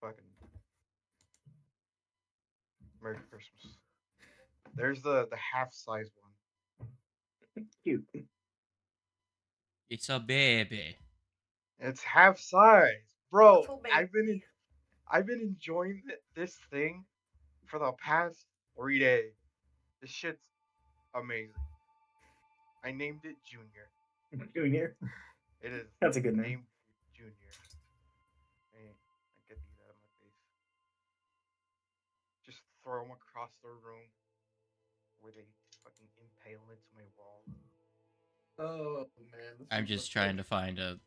fucking Merry Christmas. There's the half size one. Cute. It's a baby. It's half size, bro. Little I've baby. been enjoying this thing for the past 3 days. This shit's amazing. I named it Junior. Junior. It is. That's a good name. Named Junior. Hey, I get these out of my face. Just throw them across the room where they fucking impale into my wall. Oh man. I'm just trying to find a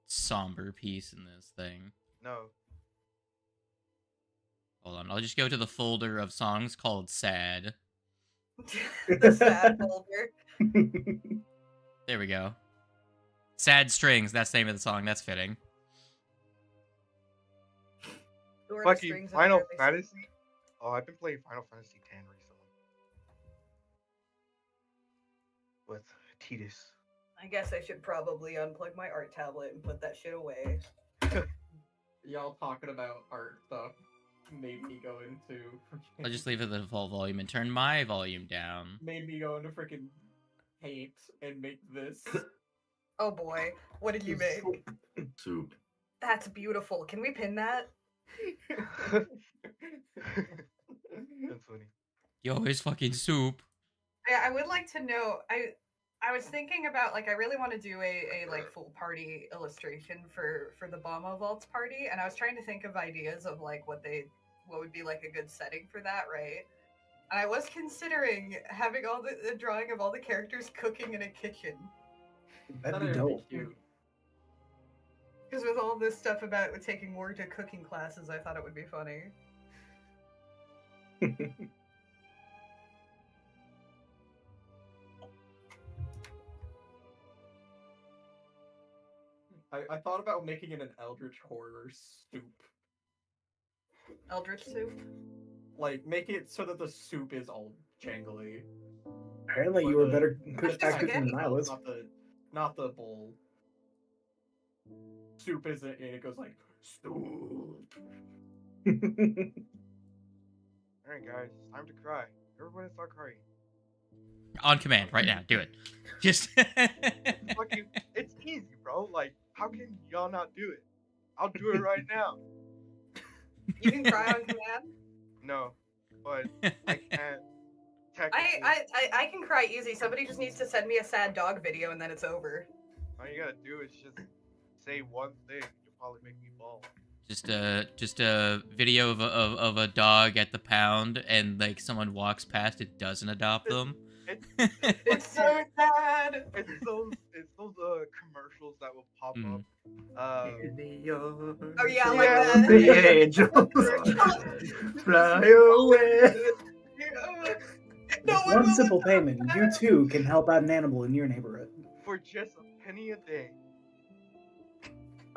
somber piece in this thing. No. Hold on, I'll just go to the folder of songs called Sad. The sad folder. There we go. Sad Strings, that's the name of the song, that's fitting. Who are the Fucking strings of Final their Fantasy. Oh, I've been playing Final Fantasy X recently. With Titus. I guess I should probably unplug my art tablet and put that shit away. Y'all talking about art stuff made me go into I'll just leave it at the default volume and turn my volume down. made me go into freaking paint and make this. Oh boy, what did you make? Soup. That's beautiful. Can we pin that? That's funny. Yo, it's fucking soup. I would like to know. I was thinking about, like, I really want to do a like full party illustration for the Bomba Vaults party, and I was trying to think of ideas of like what would be like a good setting for that, right? And I was considering having all the drawing of all the characters cooking in a kitchen, That'd be That'd dope. cute. because with all this stuff about taking more to cooking classes, I thought it would be funny. I thought about making it an eldritch horror soup. Eldritch soup. Like, make it so that the soup is all jangly. Apparently, Or you were the- better the cook that spaghetti. cooking than I was. Not the bowl. Soup isn't, and it goes like soup. Alright, guys, it's time to cry. Everybody start crying. On command, right now, do it. Just... Fucking, it's easy, bro. Like, how can y'all not do it? I'll do it right now. You can cry on command. No, but I can't. Technically, I can cry easy. Somebody just needs to send me a sad dog video, and then it's over. all you gotta do is just say one thing. You'll probably make me bawl. just a video of a dog at the pound, and like someone walks past, it doesn't adopt them. It's so sad. It's those commercials that will pop up. Oh yeah, like Yeah. that. The angels fly away. No one One will simple adopt payment, that. you too can help out an animal in your neighborhood. For just a penny a day.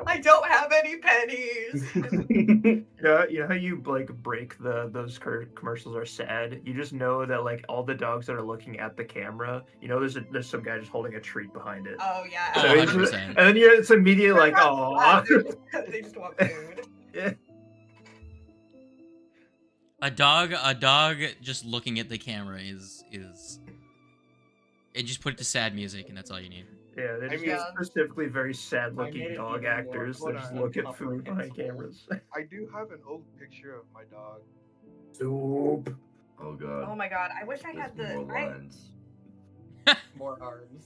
I don't have any pennies. Yeah, you know how you like break those commercials are sad. You just know that like all the dogs that are looking at the camera, you know, there's some guy just holding a treat behind it. Oh yeah. Oh, So it's 100%. and then it's immediately like, oh, They just want food. yeah. A dog just looking at the camera is and just put it to sad music, and that's all you need. Yeah, they're I just mean- specifically very I sad-looking made it dog even more actors that just fun look on at food behind comprehensible. cameras. I do have an old picture of my dog. Soup. Oh god. Oh my god, I wish I had There's the. more lines. More arms.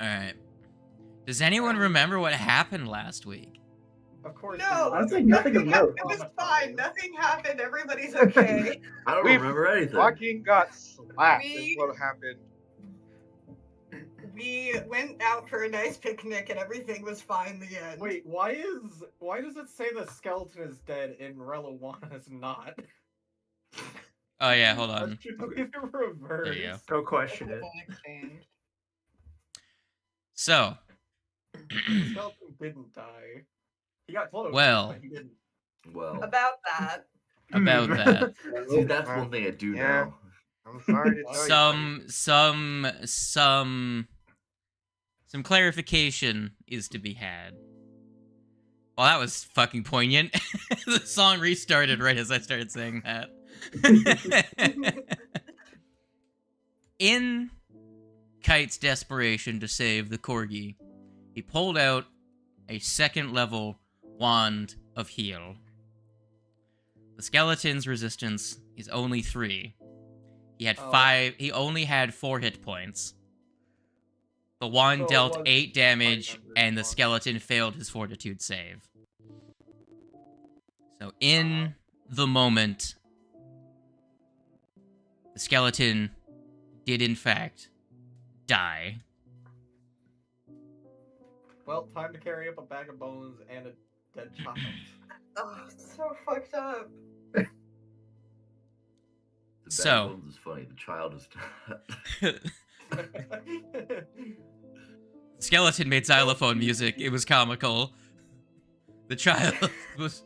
All right. Does anyone remember what happened last week? Of course. No, Honestly, nothing of note. It was fine. Nothing happened. Everybody's okay. I don't We remember anything. Fucking got slapped. Is We- what happened. We went out for a nice picnic and everything was fine in the end. Wait, why does it say the skeleton is dead and Reliwana is not? Oh yeah, hold That on. should be reversed. There you go. Don't question it. Phone exchange. So, The skeleton didn't die. He got close. Well. but he didn't. Well, About that. about that, see, that's one thing I do Yeah. know. I'm sorry to tell you. some clarification is to be had. Well, that was fucking poignant. The song restarted right as I started saying that. In Kite's desperation to save the corgi, he pulled out a second level wand of heal. The skeleton's resistance is only 3. He had 5. He only had 4 hit points. The wand So it dealt was 8 damage, 500 and the more. skeleton failed his fortitude save. So in the moment, the skeleton did in fact die. Well, time to carry up a bag of bones and a dead child. Oh, it's so fucked up. The So- backbones is funny. The child is. Skeleton made xylophone music. It was comical. The child was...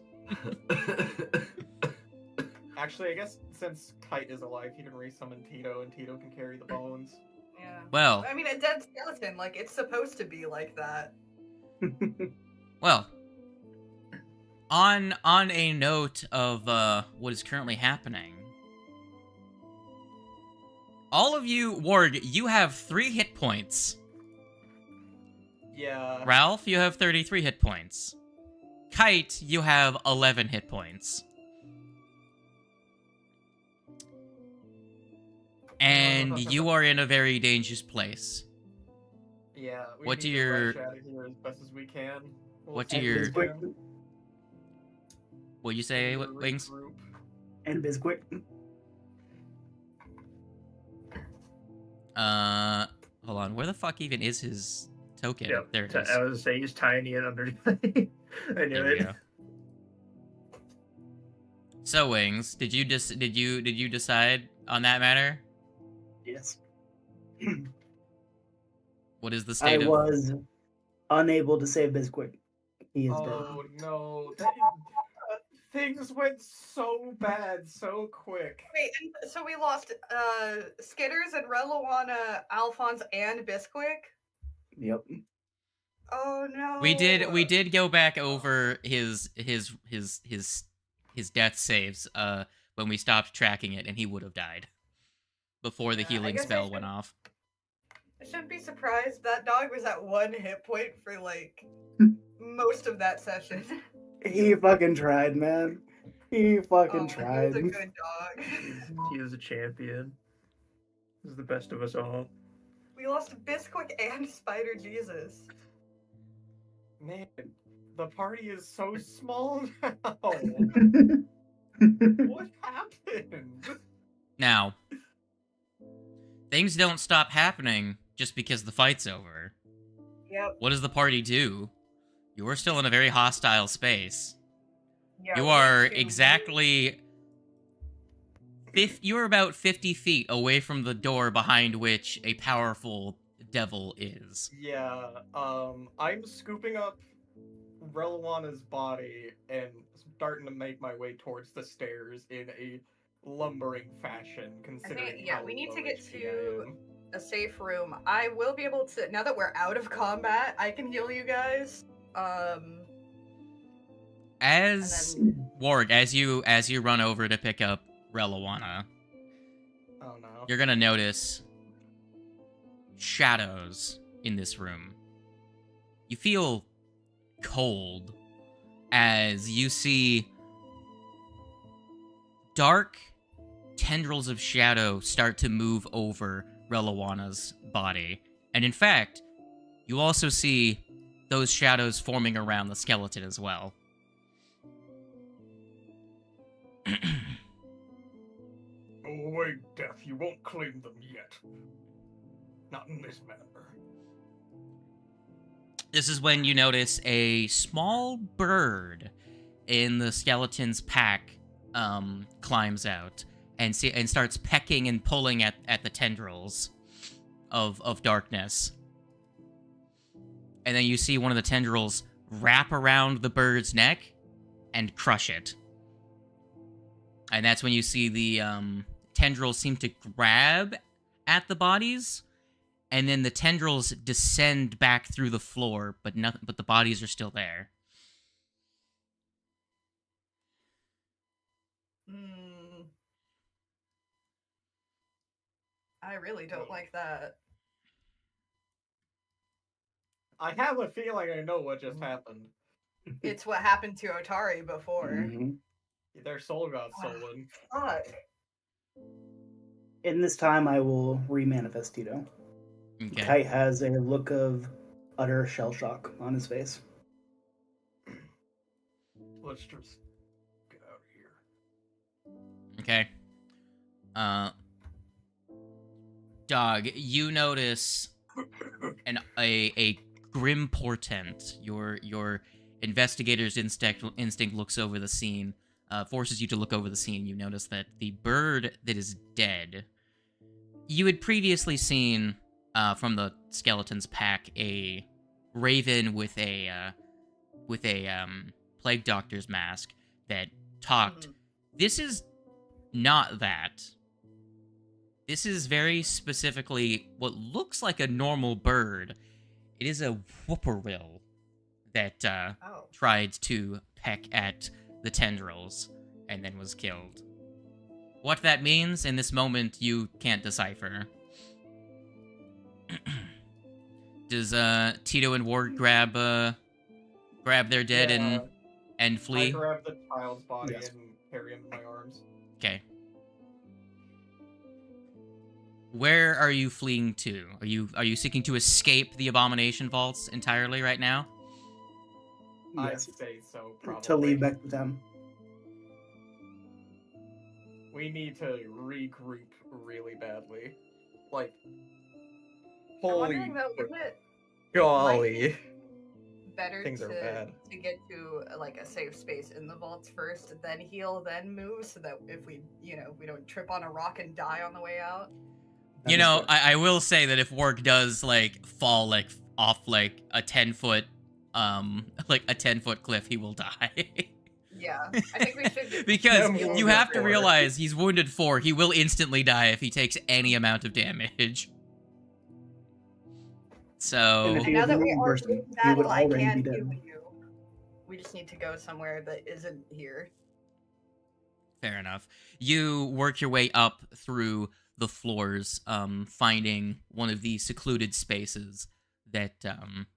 Actually, I guess since Kite is alive, he can resummon Tito, and Tito can carry the bones. Yeah. Well, I mean, a dead skeleton, like, it's supposed to be like that. well. On a note of what is currently happening, all of you, Warg, you have 3 hit points. Yeah. Ralph, you have 33 hit points. Kite, you have 11 hit points. And you are in a very dangerous place. Yeah. We What need do to your- rush out of here as best as we can. What do see your- if we can. What'd you say, We need to Wings? regroup. And Bisquick. Hold on. Where the fuck even is his token? Yep. There it I is. was gonna say he's tiny and underneath. I knew There we it. go. So, Wings, did you decide on that matter? Yes. What is the I state of... was unable to save Bisquick. He is dead. Oh no. Things went so bad so quick. Wait, and so we lost Skitters and Reliwana, Alphonse, and Bisquick? Yep. Oh no. We did go back over his death saves when we stopped tracking it, and he would have died before the Yeah, I healing guess I spell should- went off. I shouldn't be surprised. That dog was at 1 hit point for, like, most of that session. He fucking tried, man. He fucking Oh, tried. he was a good dog. He is a champion. He's the best of us all. We lost Bisquick and Spider Jesus. Man, the party is so small now. What happened? Now, things don't stop happening just because the fight's over. Yep. What does the party do? You are still in a very hostile space. Yeah, You we are have to exactly... You're about 50 feet away from the door behind which a powerful devil is. Yeah, I'm scooping up Reliwana's body and starting to make my way towards the stairs in a lumbering fashion, considering yeah, how we need to low get HP I to- am. a safe room. I will be able to, now that we're out of combat, I can heal you guys. As And then- Warg, as you run over to pick up Reliwana, Oh no. you're gonna notice shadows in this room. You feel cold as you see dark tendrils of shadow start to move over Reliwana's body. And in fact, you also see those shadows forming around the skeleton as well. Go away, Death. You won't claim them yet. Not in this manner. This is when you notice a small bird in the skeleton's pack climbs out and starts pecking and pulling at the tendrils of darkness. And then you see one of the tendrils wrap around the bird's neck and crush it. And that's when you see the tendrils seem to grab at the bodies, and then the tendrils descend back through the floor, but the bodies are still there. I really don't like that. I have a feeling I know what just happened. It's what happened to Otari before. Mhm. Their soul got stolen. Fuck. In this time, I will remanifest Tito. Okay. Kite has a look of utter shell shock on his face. Let's just get out of here. Okay. Dog, you notice a grim portent. Your investigator's instinct looks over the scene, forces you to look over the scene. You notice that the bird that is dead, you had previously seen from the skeleton's pack a raven with a plague doctor's mask that talked. This is not that. This is very specifically what looks like a normal bird. It is a whippoorwill that tried to peck at the tendrils and then was killed. What that means in this moment, you can't decipher. Does Tito and Ward grab their dead and flee? I grab the child's body Yes. and carry him in my arms. Okay. Where are you fleeing to? Are you seeking to escape the Abomination vaults entirely right now? I'd Yes. say so, probably. To leave back to town. We need to regroup really badly. Like, I'm holy wondering though, isn't it golly. better Things are bad. to get to like a safe space in the vaults first, then heal, then move, so that if we don't trip on a rock and die on the way out? That You is know, fair. I will say that if Work does fall off a 10-foot like a 10-foot cliff, he will die. Yeah, I think we should. Because Yeah, you wounded have to 4. realize he's wounded 4. He will instantly die if he takes any amount of damage. So And if he Now is that we moving are person, in he would battle, I already can be heal dead. you. We just need to go somewhere that isn't here. fair enough. You work your way up through the floors, finding one of these secluded spaces that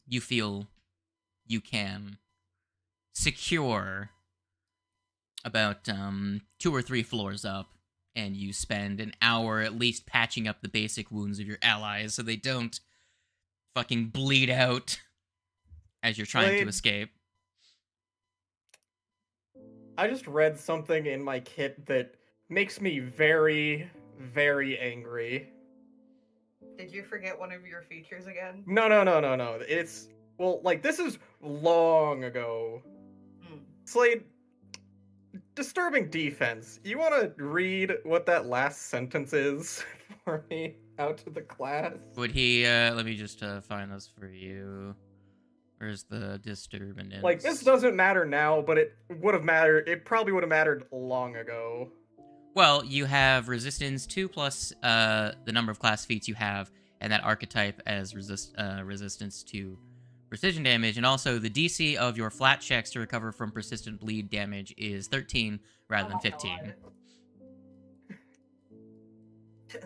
you feel you can secure about 2 or 3 floors up, and you spend an hour at least patching up the basic wounds of your allies so they don't fucking bleed out as you're trying to Blade. escape. I just read something in my kit that makes me very, very angry. Did you forget one of your features again? No. It's, well, like, this is long ago. Slade, disturbing defense. You want to read what that last sentence is for me out to the class? Would he, let me just find this for you. Where's the disturbance? Like, this doesn't matter now, but it would have mattered. It probably would have mattered long ago. Well, you have resistance 2 plus the number of class feats you have, and that archetype as resistance to precision damage, and also the DC of your flat checks to recover from persistent bleed damage is 13 rather than 15.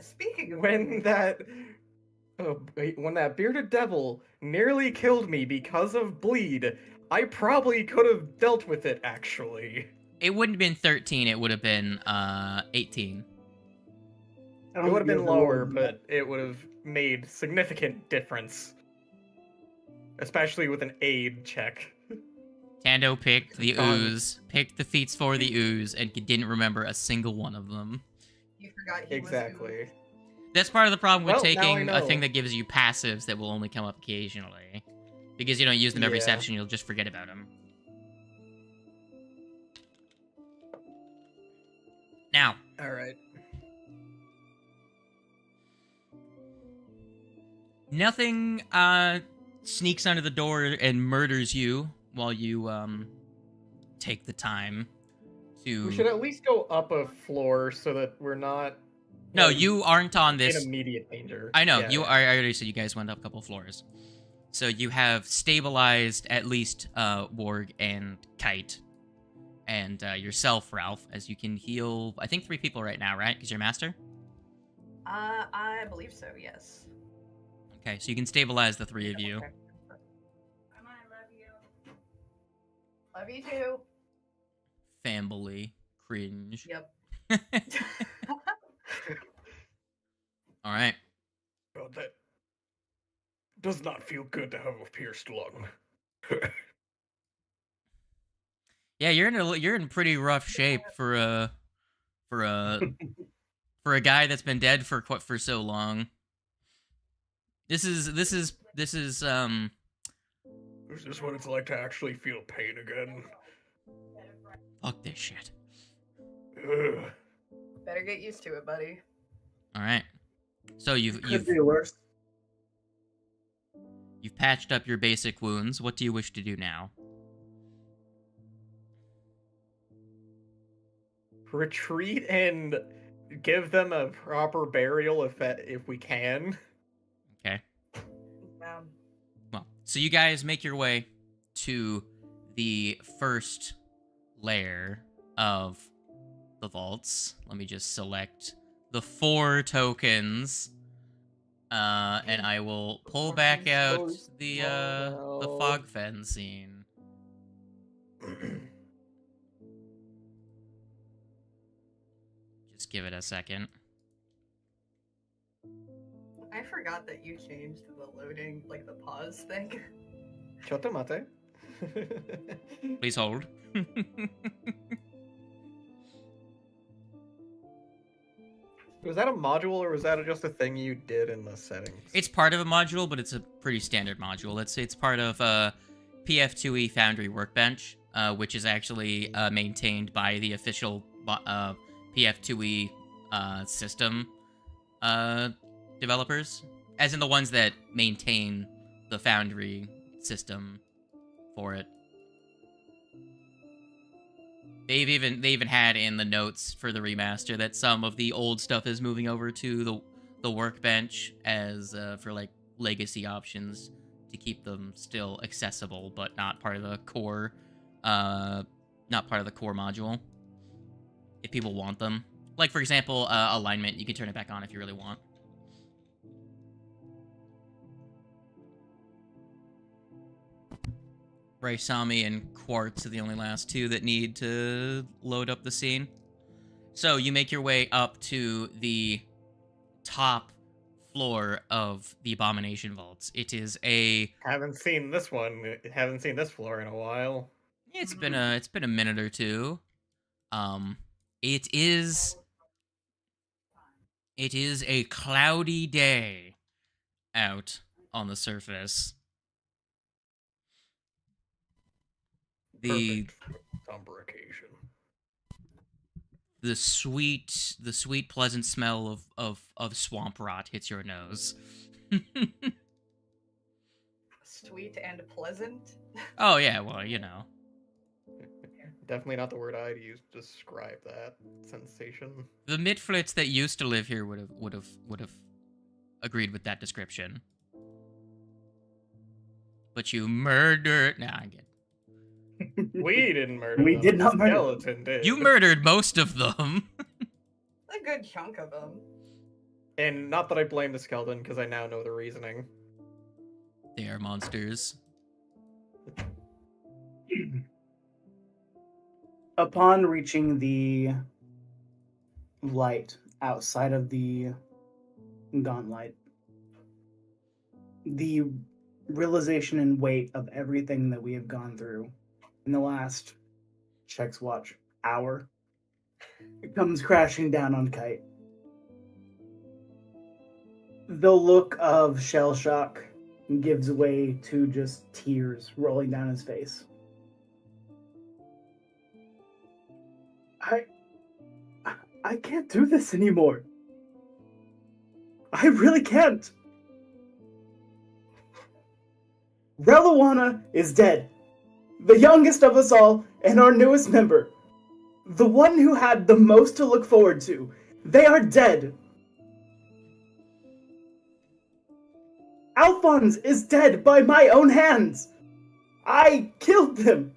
Speaking of When that bearded devil nearly killed me because of bleed, I probably could have dealt with it, actually. It wouldn't have been 13, it would have been 18. It would have been lower, but it would have made significant difference. Especially with an aid check. Tando picked the Fun. ooze, picked the feats for the ooze, and didn't remember a single one of them. You forgot he Exactly. That's part of the problem with Well, now I taking a know. thing that gives you passives that will only come up occasionally. Because you don't use them every Yeah. session, you'll just forget about them. Now, Alright. nothing sneaks under the door and murders you while you take the time to... We should at least go up a floor so that we're not No, you aren't on in this... immediate danger. I know, Yeah. I already said you guys went up a couple floors. So you have stabilized at least Warg and Kite. And yourself, Ralph, as you can heal, I think 3 people right now, right? Because you're master? I believe so, yes. Okay, so you can stabilize the three of you. Okay. Love you too. Family. Cringe. Yep. All right. Oh, that does not feel good to have a pierced lung. Yeah, you're in pretty rough shape for a for a guy that's been dead for so long. This is Is this what it's like to actually feel pain again? fuck this shit. Ugh. Better get used to it, buddy. All right. So you've Could be worse. patched up your basic wounds. What do you wish to do now? Retreat and give them a proper burial if we can. Okay. Um, Well, so you guys make your way to the first layer of the vaults. Let me just select the 4 tokens. And I will pull back out the fog fen scene. Just give it a second. I forgot that you changed the loading, like the pause thing. Chotomate. Please hold. Was that a module or was that just a thing you did in the settings? It's part of a module, but it's a pretty standard module. It's part of PF2E Foundry Workbench, which is actually maintained by the official PF2E system developers, as in the ones that maintain the Foundry system for it. They even had in the notes for the remaster that some of the old stuff is moving over to the workbench as for like legacy options to keep them still accessible, but not part of the core module. If people want them, like for example, alignment, you can turn it back on if you really want. Raisami and Quartz are the only last 2 that need to load up the scene. So you make your way up to the top floor of the Abomination Vaults. It is a... Haven't seen this one. Haven't seen this floor in a while. It's been a minute or two. It is a cloudy day out on the surface. Perfect somber occasion. The sweet, pleasant smell of swamp rot hits your nose. Sweet and pleasant. Oh yeah, well, you know. Definitely not the word I'd use to describe that sensation. The Midflits that used to live here would have agreed with that description. But you murdered. Nah, I get. We didn't murder We them. did not the murder skeleton did. You murdered most of them. A good chunk of them. And not that I blame the skeleton, because I now know the reasoning. They are monsters. Upon reaching the light outside of the gauntlet, the realization and weight of everything that we have gone through in the last, checks watch, hour, it comes crashing down on Kite. The look of shell shock gives way to just tears rolling down his face. I can't do this anymore. I really can't. Reliwana is dead. The youngest of us all and our newest member. The one who had the most to look forward to. They are dead. Alphonse is dead by my own hands. I killed them.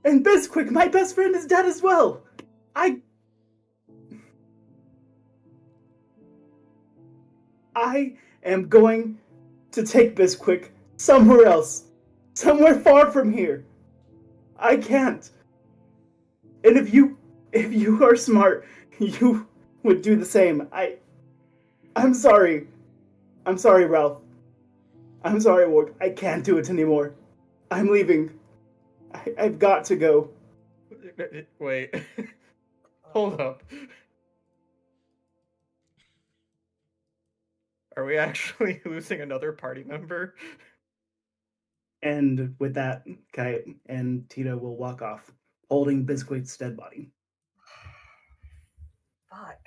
And Bisquick, my best friend, is dead as well. I am going to take Bisquick somewhere else. Somewhere far from here. I can't. And if you are smart, you would do the same. I'm sorry. I'm sorry, Ralph. I'm sorry, Ward. I can't do it anymore. I'm leaving. I've got to go. Wait. Hold up. Are we actually losing another party member? And with that, Kite and Tito will walk off, holding Bisquick's dead body. Fuck.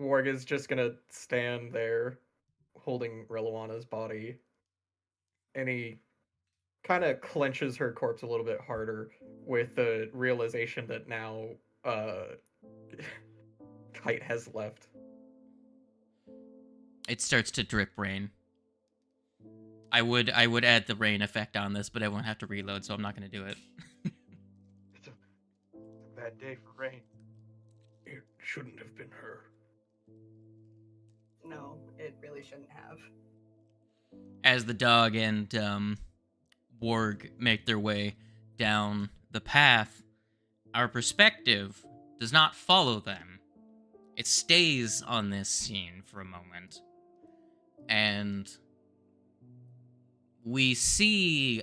Warg is just gonna stand there, holding Relawana's body, and he kind of clenches her corpse a little bit harder with the realization that now Kite has left. It starts to drip rain. I would add the rain effect on this, but I won't have to reload, so I'm not going to do it. It's a bad day for rain. It shouldn't have been her. No, it really shouldn't have. As the dog and Warg make their way down the path, our perspective does not follow them. It stays on this scene for a moment. And we see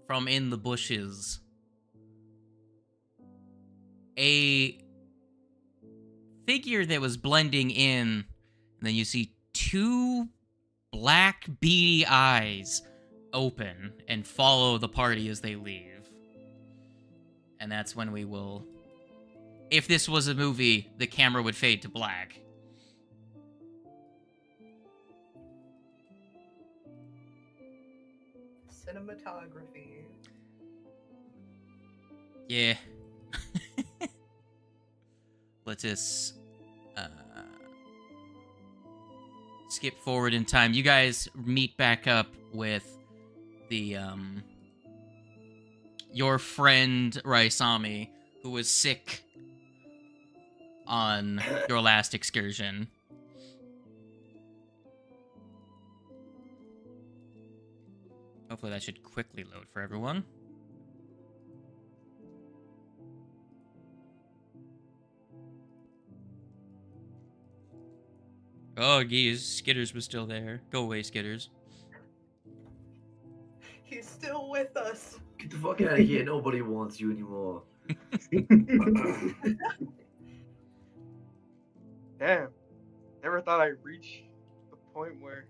from in the bushes a figure that was blending in, and then you see two black beady eyes open and follow the party as they leave. And that's when we will... If this was a movie, the camera would fade to black. Cinematography. Yeah. Let's just skip forward in time. You guys meet back up with the your friend Raisami, who was sick on your last excursion. Hopefully that should quickly load for everyone. Oh, geez, Skitters was still there. Go away, Skitters. He's still with us. Get the fuck out of here. Nobody wants you anymore. Damn. Never thought I'd reach the point where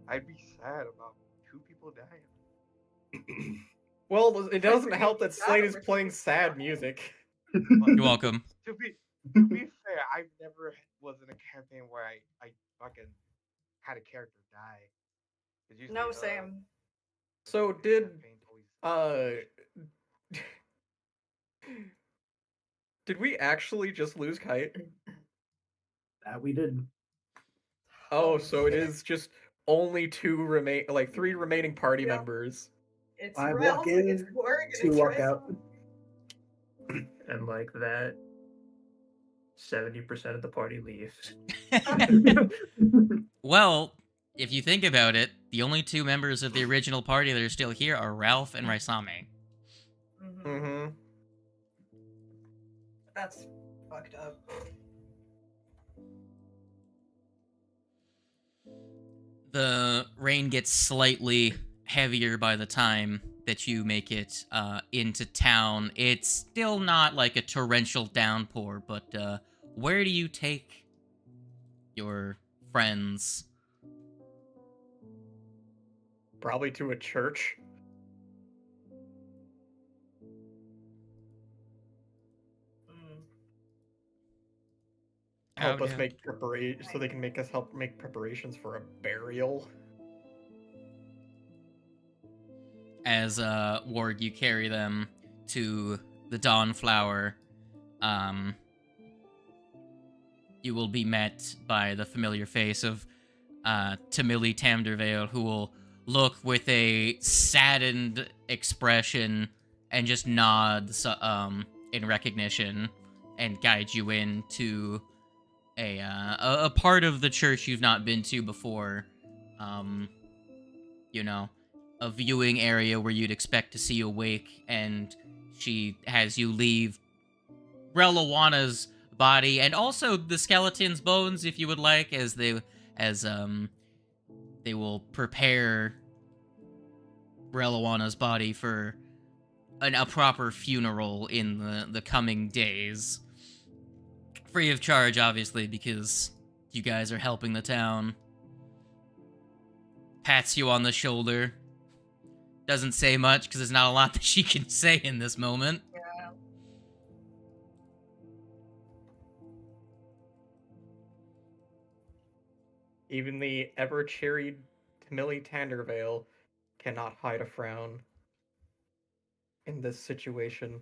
I'd be sad about two people dying. Well, it doesn't help that Slade is playing sad music. You're welcome. To be fair, I've never was in a campaign where I fucking had a character die. It's usually, No, same. So did campaigns always- did we actually just lose Kite? That we did. Oh, so it is just only three remaining party Yeah. members. It's 5 Ralph, walk in, it's Borg, 2 it's walk out. And like that, 70% of the party leaves. Well, if you think about it, the only two members of the original party that are still here are Ralph and Raisame. Mm-hmm. Mm-hmm. That's fucked up. The rain gets slightly heavier by the time that you make it into town. It's still not like a torrential downpour, but where do you take your friends? Probably to a church. Mm. Help us Okay. make preparations so they can help make preparations for a burial. As Warg, you carry them to the Dawnflower. You will be met by the familiar face of Tamili Tamdervale, who will look with a saddened expression and just nods in recognition and guide you into a part of the church you've not been to before. You know, a viewing area where you'd expect to see a wake, and she has you leave Relawana's body and also the skeleton's bones, if you would like, as they will prepare Relawana's body for a proper funeral in the coming days. Free of charge, obviously, because you guys are helping the town. Pats you on the shoulder. Doesn't say much, because there's not a lot that she can say in this moment. Yeah. Even the ever-cheery Millie Tandervale cannot hide a frown in this situation.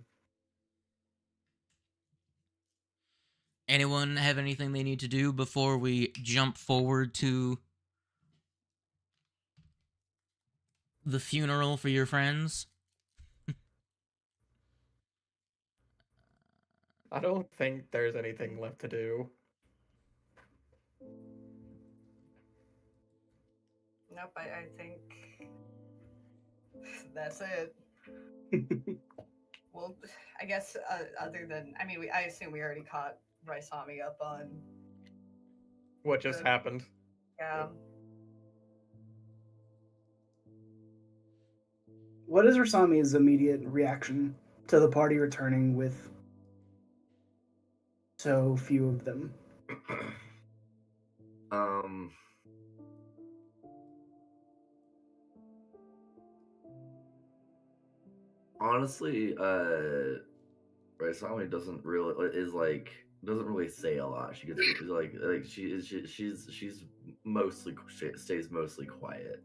Anyone have anything they need to do before we jump forward to the funeral for your friends? I don't think there's anything left to do. Nope, I think that's it. Well, I guess other than, I mean, I assume we already caught Raisami up on What just happened? Yeah. What is Rasami's immediate reaction to the party returning with so few of them? Honestly, Raisami doesn't really say a lot. She gets she's mostly stays mostly quiet.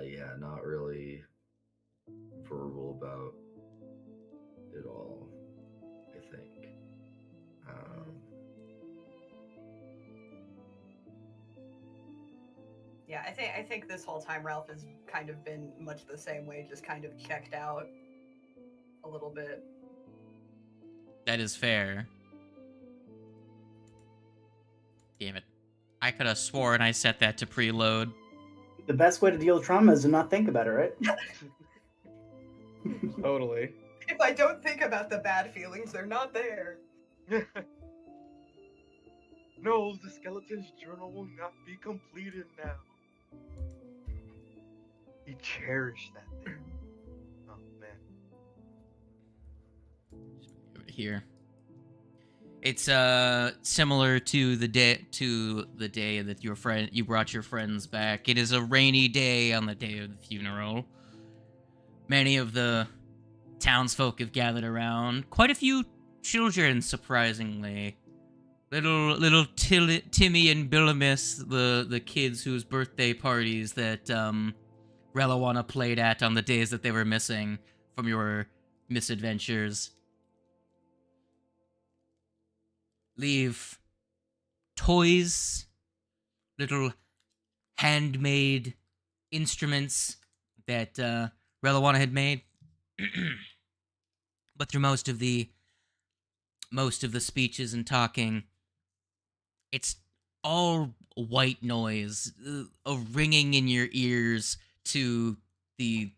Yeah, not really verbal about it all, I think. Yeah, I think this whole time Ralph has kind of been much the same way, just kind of checked out a little bit. That is fair. Damn it. I could have sworn I set that to preload. The best way to deal with trauma is to not think about it, right? Totally. If I don't think about the bad feelings, they're not there. No, the skeleton's journal will not be completed now. He cherished that thing. Oh man. Over here. It's similar to the day that you brought your friends back. It is a rainy day on the day of the funeral. Many of the townsfolk have gathered around. Quite a few children, surprisingly. Little Timmy and Billamis, the kids whose birthday parties that Relawana played at on the days that they were missing from your misadventures. Leave toys, little handmade instruments that Relawana had made. But through most of the speeches and talking, it's all white noise, a ringing in your ears to the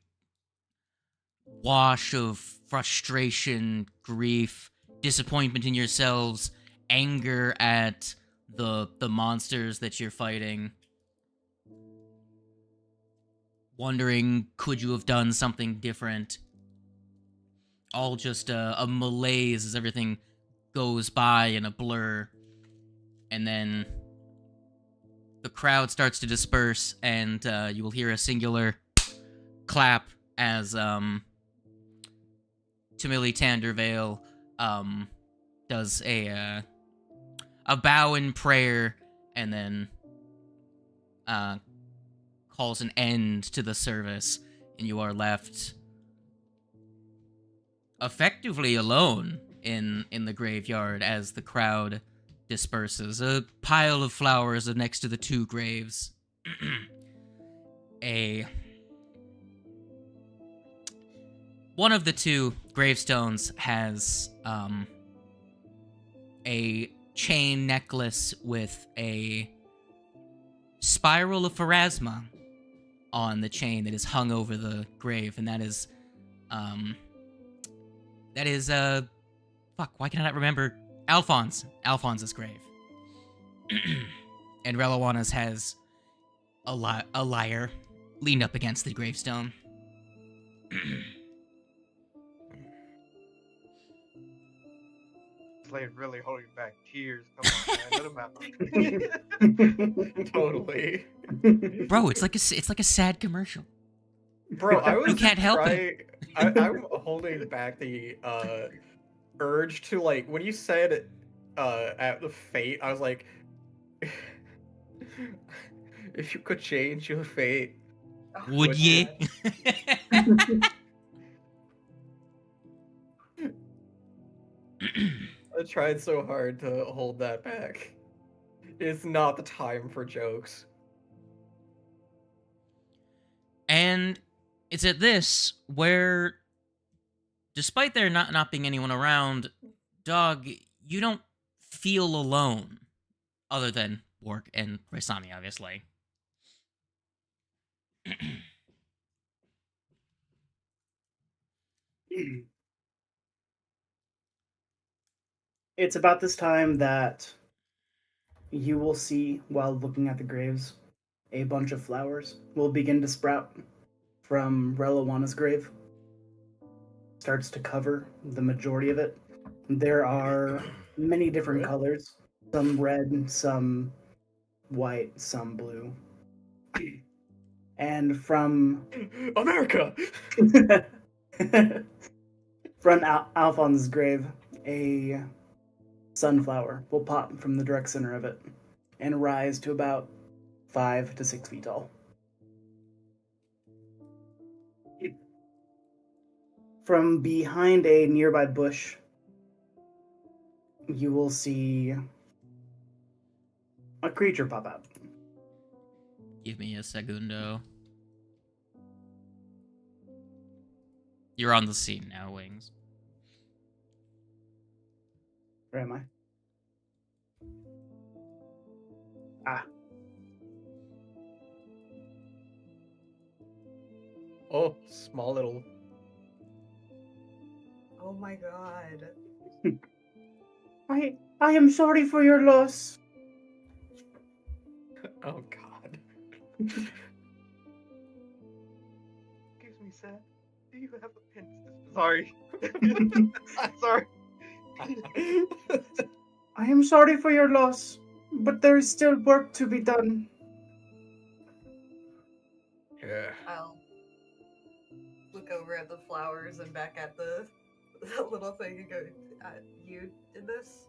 wash of frustration, grief, disappointment in yourselves, anger at the monsters that you're fighting. Wondering, could you have done something different? All just a malaise as everything goes by in a blur. And then the crowd starts to disperse, and you will hear a singular clap as Tamili Tandervale does a bow in prayer, and then calls an end to the service, and you are left effectively alone in the graveyard as the crowd disperses. A pile of flowers next to the two graves. A one of the two gravestones has a chain necklace with a spiral of pharasma on the chain that is hung over the grave, and that is fuck, why can I not remember? Alphonse's grave. And Relawana's has a lyre leaned up against the gravestone. Slade really holding back tears. Come on, man. Let him out. Totally. Bro, it's like a sad commercial. Bro, I was You can't help it. I'm holding back the urge to, like, when you said at the fate, I was like, if you could change your fate, Would ye? I tried so hard to hold that back. It's not the time for jokes. And it's at this where, despite there not being anyone around, Dog, you don't feel alone. Other than Bork and Raisami, obviously. It's about this time that you will see, while looking at the graves, a bunch of flowers will begin to sprout from Relawana's grave. Starts to cover the majority of it. There are many different colors, some red, some white, some blue. And from America! from Alphonse's grave, a sunflower will pop from the direct center of it and rise to about 5 to 6 feet tall. From behind a nearby bush, you will see a creature pop out. Give me a segundo. You're on the scene now, Wings. Where am I? Ah. Oh, small little. Oh my god. I am sorry for your loss. Oh god. Excuse me, sir. Do you have a pen? Sorry. Sorry. I am sorry for your loss, but there is still work to be done. Yeah. I'll look over at the flowers and back at the little thing and go, you did this?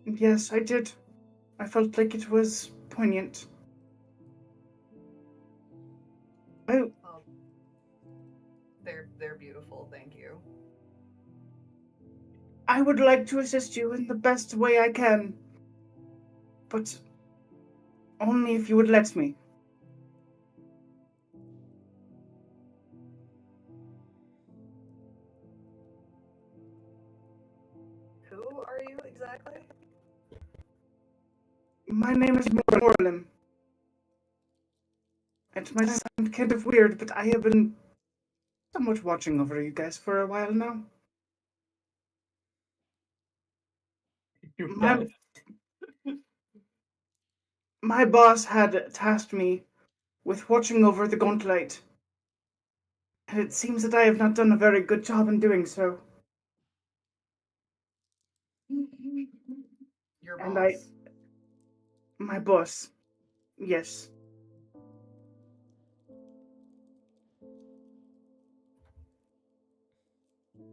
Yes, I did. I felt like it was poignant. Oh, they're beautiful, thank you. I would like to assist you in the best way I can, but only if you would let me. Who are you exactly? My name is Morlem. It might sound kind of weird, but I have been somewhat watching over you guys for a while now. My boss had tasked me with watching over the Gauntlet, and it seems that I have not done a very good job in doing so. Your And boss. My boss, yes.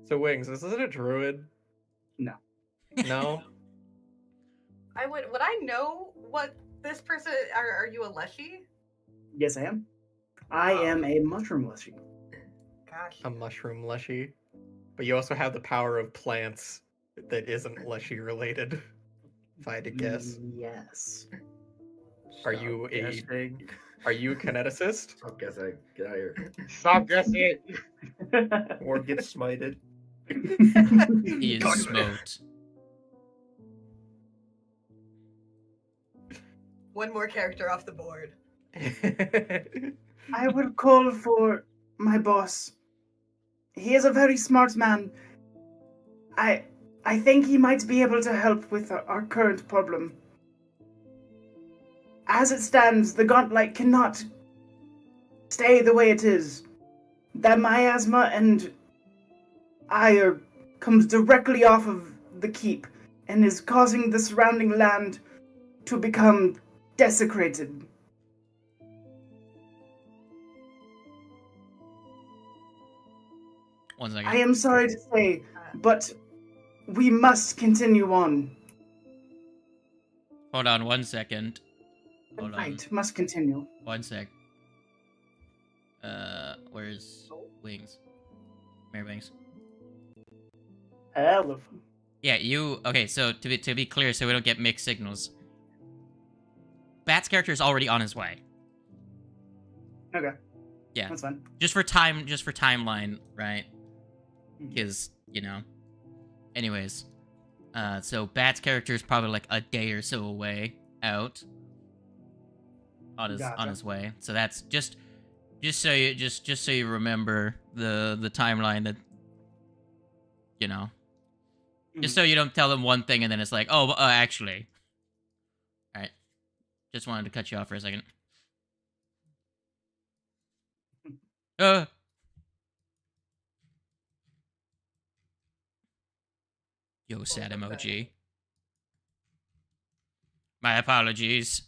So, Wings, is it a druid? No. No? Would I know what this person, are you a Leshy? Yes, I am. I am a mushroom leshy. Gosh. A mushroom leshy. But you also have the power of plants that isn't leshy related. If I had to guess. Yes. Are you a guessing? Are you a kineticist? Stop guessing. Get out of here. Stop guessing it. Or get smited. He is smote. One more character off the board. I will call for my boss. He is a very smart man. I think he might be able to help with our current problem. As it stands, the gauntlet cannot stay the way it is. That miasma and ire comes directly off of the keep and is causing the surrounding land to become desecrated. One second. I am sorry to say, but we must continue on. Hold on 1 second. The Hold on. fight must continue. 1 sec. Where's Wings? Mary Wings. Hello. Yeah, you. Okay, so to be clear, so we don't get mixed signals. Bat's character is already on his way. Okay. Yeah. That's fine. Just for timeline, right? Because, Anyways. So Bat's character is probably like a day or so away out. On his way. So that's just so you remember the timeline that just so you don't tell them one thing and then it's like, oh, actually. All right. Just wanted to cut you off for a second. Yo, sad emoji. My apologies.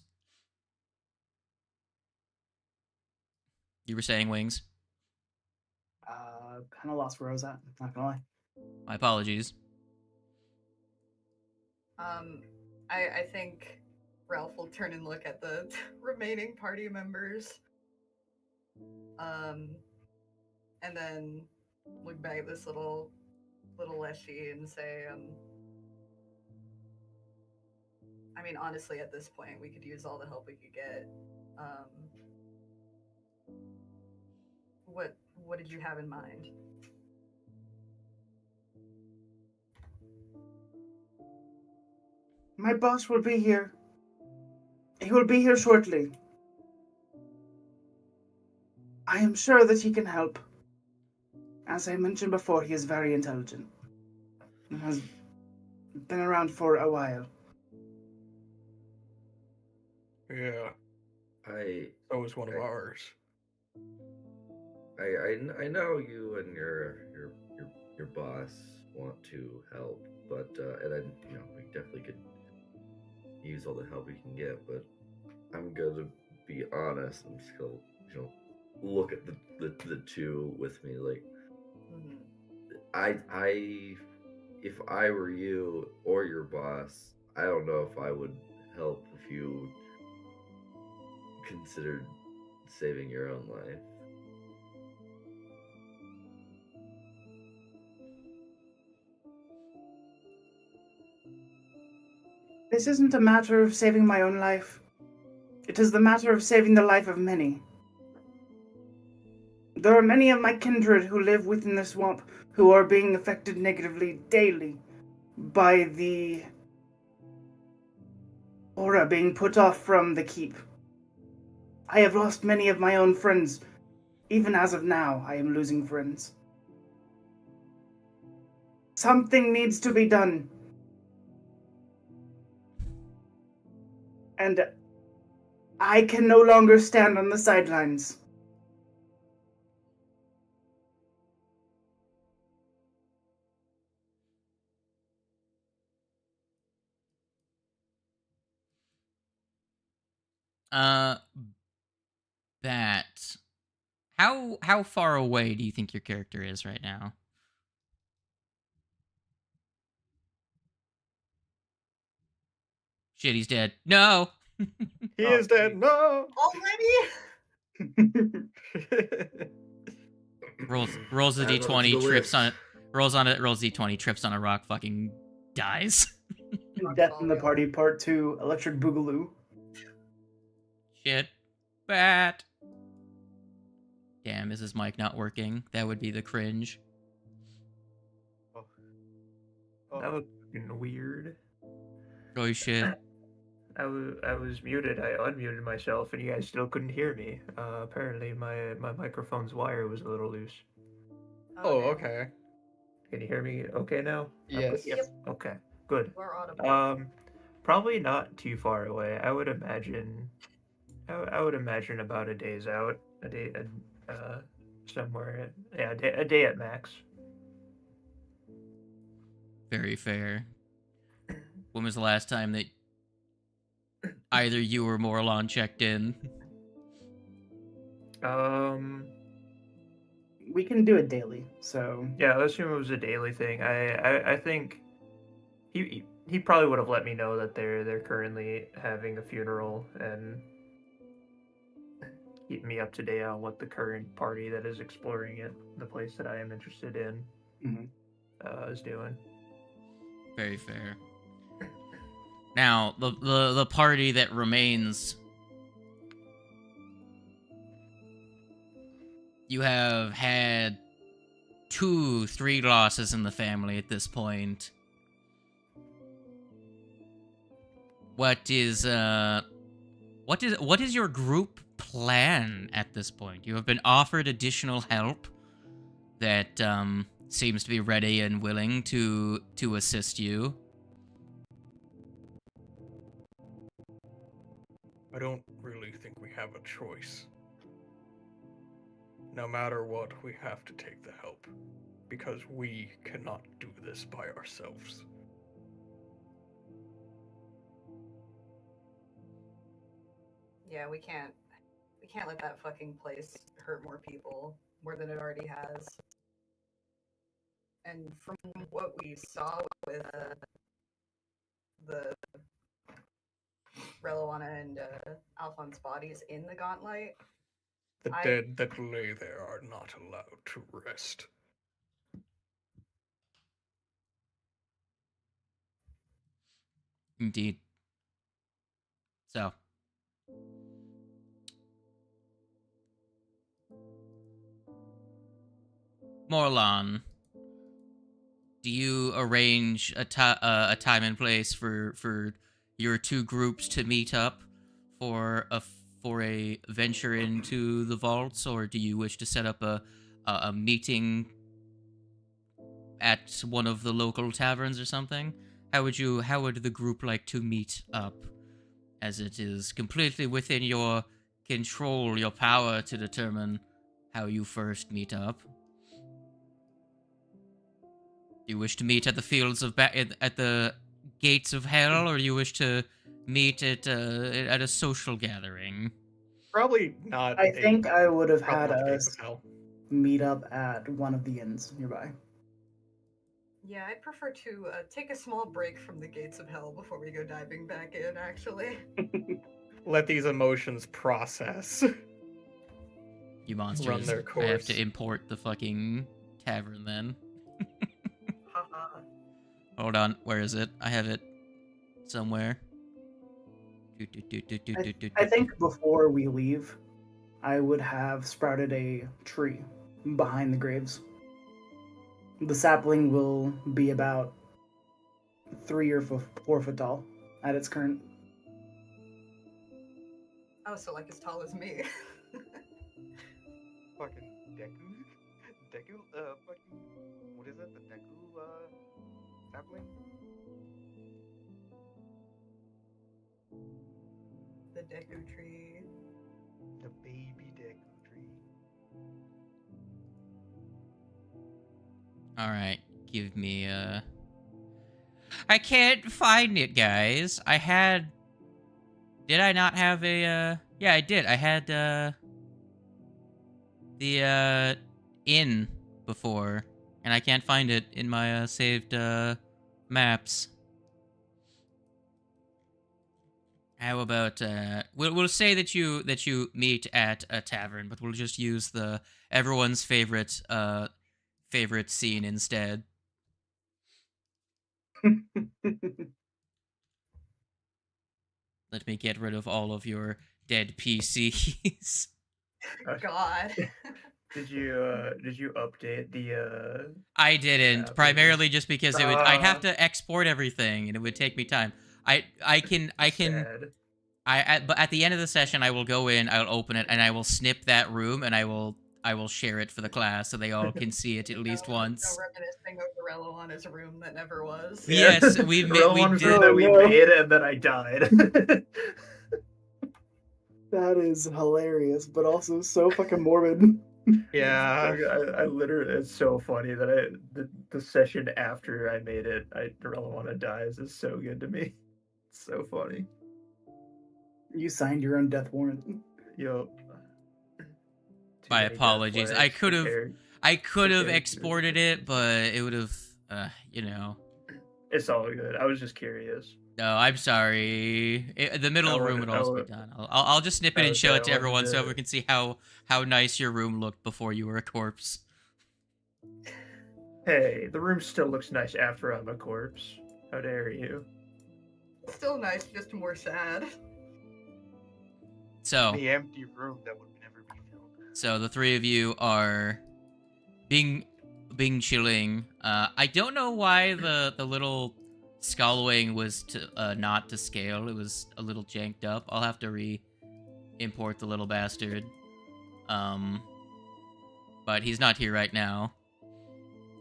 You were saying, Wings? Kind of lost where I was at. Not gonna lie. My apologies. I think Ralph will turn and look at the remaining party members. And then look back at this little Leshy and say, I mean, honestly, at this point, we could use all the help we could get. What did you have in mind? My boss will be here. He will be here shortly. I am sure that he can help. As I mentioned before, he is very intelligent. And has been around for a while. Yeah. So was one of ours. I know you and your boss want to help, but and then we definitely could use all the help we can get. But I'm gonna be honest and still look at the two with me like I if I were you or your boss, I don't know if I would help if you considered saving your own life. This isn't a matter of saving my own life. It is the matter of saving the life of many. There are many of my kindred who live within the swamp who are being affected negatively daily by the aura being put off from the keep. I have lost many of my own friends. Even as of now, I am losing friends. Something needs to be done. And I can no longer stand on the sidelines. Bat. How far away do you think your character is right now? Shit, he's dead. No! He is dead. No! Already? rolls a Add it to d20, the trips list. on it. Rolls d20, trips on a rock, fucking dies. Death in the Party Part 2, Electric Boogaloo. Shit. Bat. Damn, is his mic not working? That would be the cringe. Oh. That was fucking weird. Oh shit. I was muted. I unmuted myself, and you guys still couldn't hear me. Apparently, my microphone's wire was a little loose. Oh, damn. okay. Can you hear me okay now? Yes. Yep. Okay, good. We're audible. Probably not too far away. I would imagine. I would imagine about a day's out. Somewhere. Yeah, a day at max. Very fair. When was the last time that either you or Morlon checked in? We can do it daily, so Yeah, let's assume it was a daily thing. I think he probably would have let me know that they're currently having a funeral and keep me up to date on what the current party that is exploring it, the place that I am interested in, is doing. Very fair. Now, the party that remains, you have had 2-3 losses in the family at this point. What is your group plan at this point? You have been offered additional help that seems to be ready and willing to assist you. I don't really think we have a choice. No matter what, we have to take the help. Because we cannot do this by ourselves. Yeah, we can't let that fucking place hurt more people more than it already has. And from what we saw with the Reloana and Alphonse bodies in the gauntlet, The dead that lay there are not allowed to rest. Indeed. So, Morlon, do you arrange a time and place for your two groups to meet up for a venture into the vaults, or do you wish to set up a meeting at one of the local taverns or something? How would the group like to meet up? As it is completely within your control, your power to determine how you first meet up. Do you wish to meet at the fields of at the gates of hell, or do you wish to meet at a social gathering? Probably not. I think I would have probably had not the gates us of hell. meet up at one of the inns nearby. Yeah, I'd prefer to take a small break from the gates of hell before we go diving back in, actually. Let these emotions process. You monsters. Run their I have course. to import the fucking tavern then. Hold on, where is it? I have it somewhere. I think before we leave, I would have sprouted a tree behind the graves. The sapling will be about 3 or 4 foot tall at its current. Oh, so like as tall as me. Fucking Deku, fucking, what is it? The Deku, sapling? The Deku tree. The baby Deku tree. Alright, give me I can't find it, guys. Did I not have a, yeah, I did. I had, the, inn before, and I can't find it in my, saved, maps. How about, we'll say that you meet at a tavern, but we'll just use everyone's favorite scene instead. Let me get rid of all of your dead PCs. God. Did you update the I didn't, map? primarily just because I'd have Ah. to export everything and it would take me time. I can Sad. but at the end of the session I will go in, I'll open it, and I will snip that room, and I will share it for the class so they all can see it at least once. No reminiscing of the Relawana's room that never was. Yes, we Relwan was did. one that we Oh, no. made, and then I died. That is hilarious, but also so fucking morbid. Yeah. I literally, it's so funny that the session after I made it, Relwana dies is so good to me. It's so funny. You signed your own death warrant. Yup. My apologies. I could have Okay. exported it, but it would have, It's all good. I was just curious. No, I'm sorry. The middle room would also be done. I'll just snip it and show it to everyone so everyone can see how nice your room looked before you were a corpse. Hey, the room still looks nice after I'm a corpse. How dare you? Still nice, just more sad. So The empty room that would never be filled. So the three of you are being chilling. I don't know why the little skullwing was not to scale. It was a little janked up. I'll have to re-import the little bastard. But he's not here right now.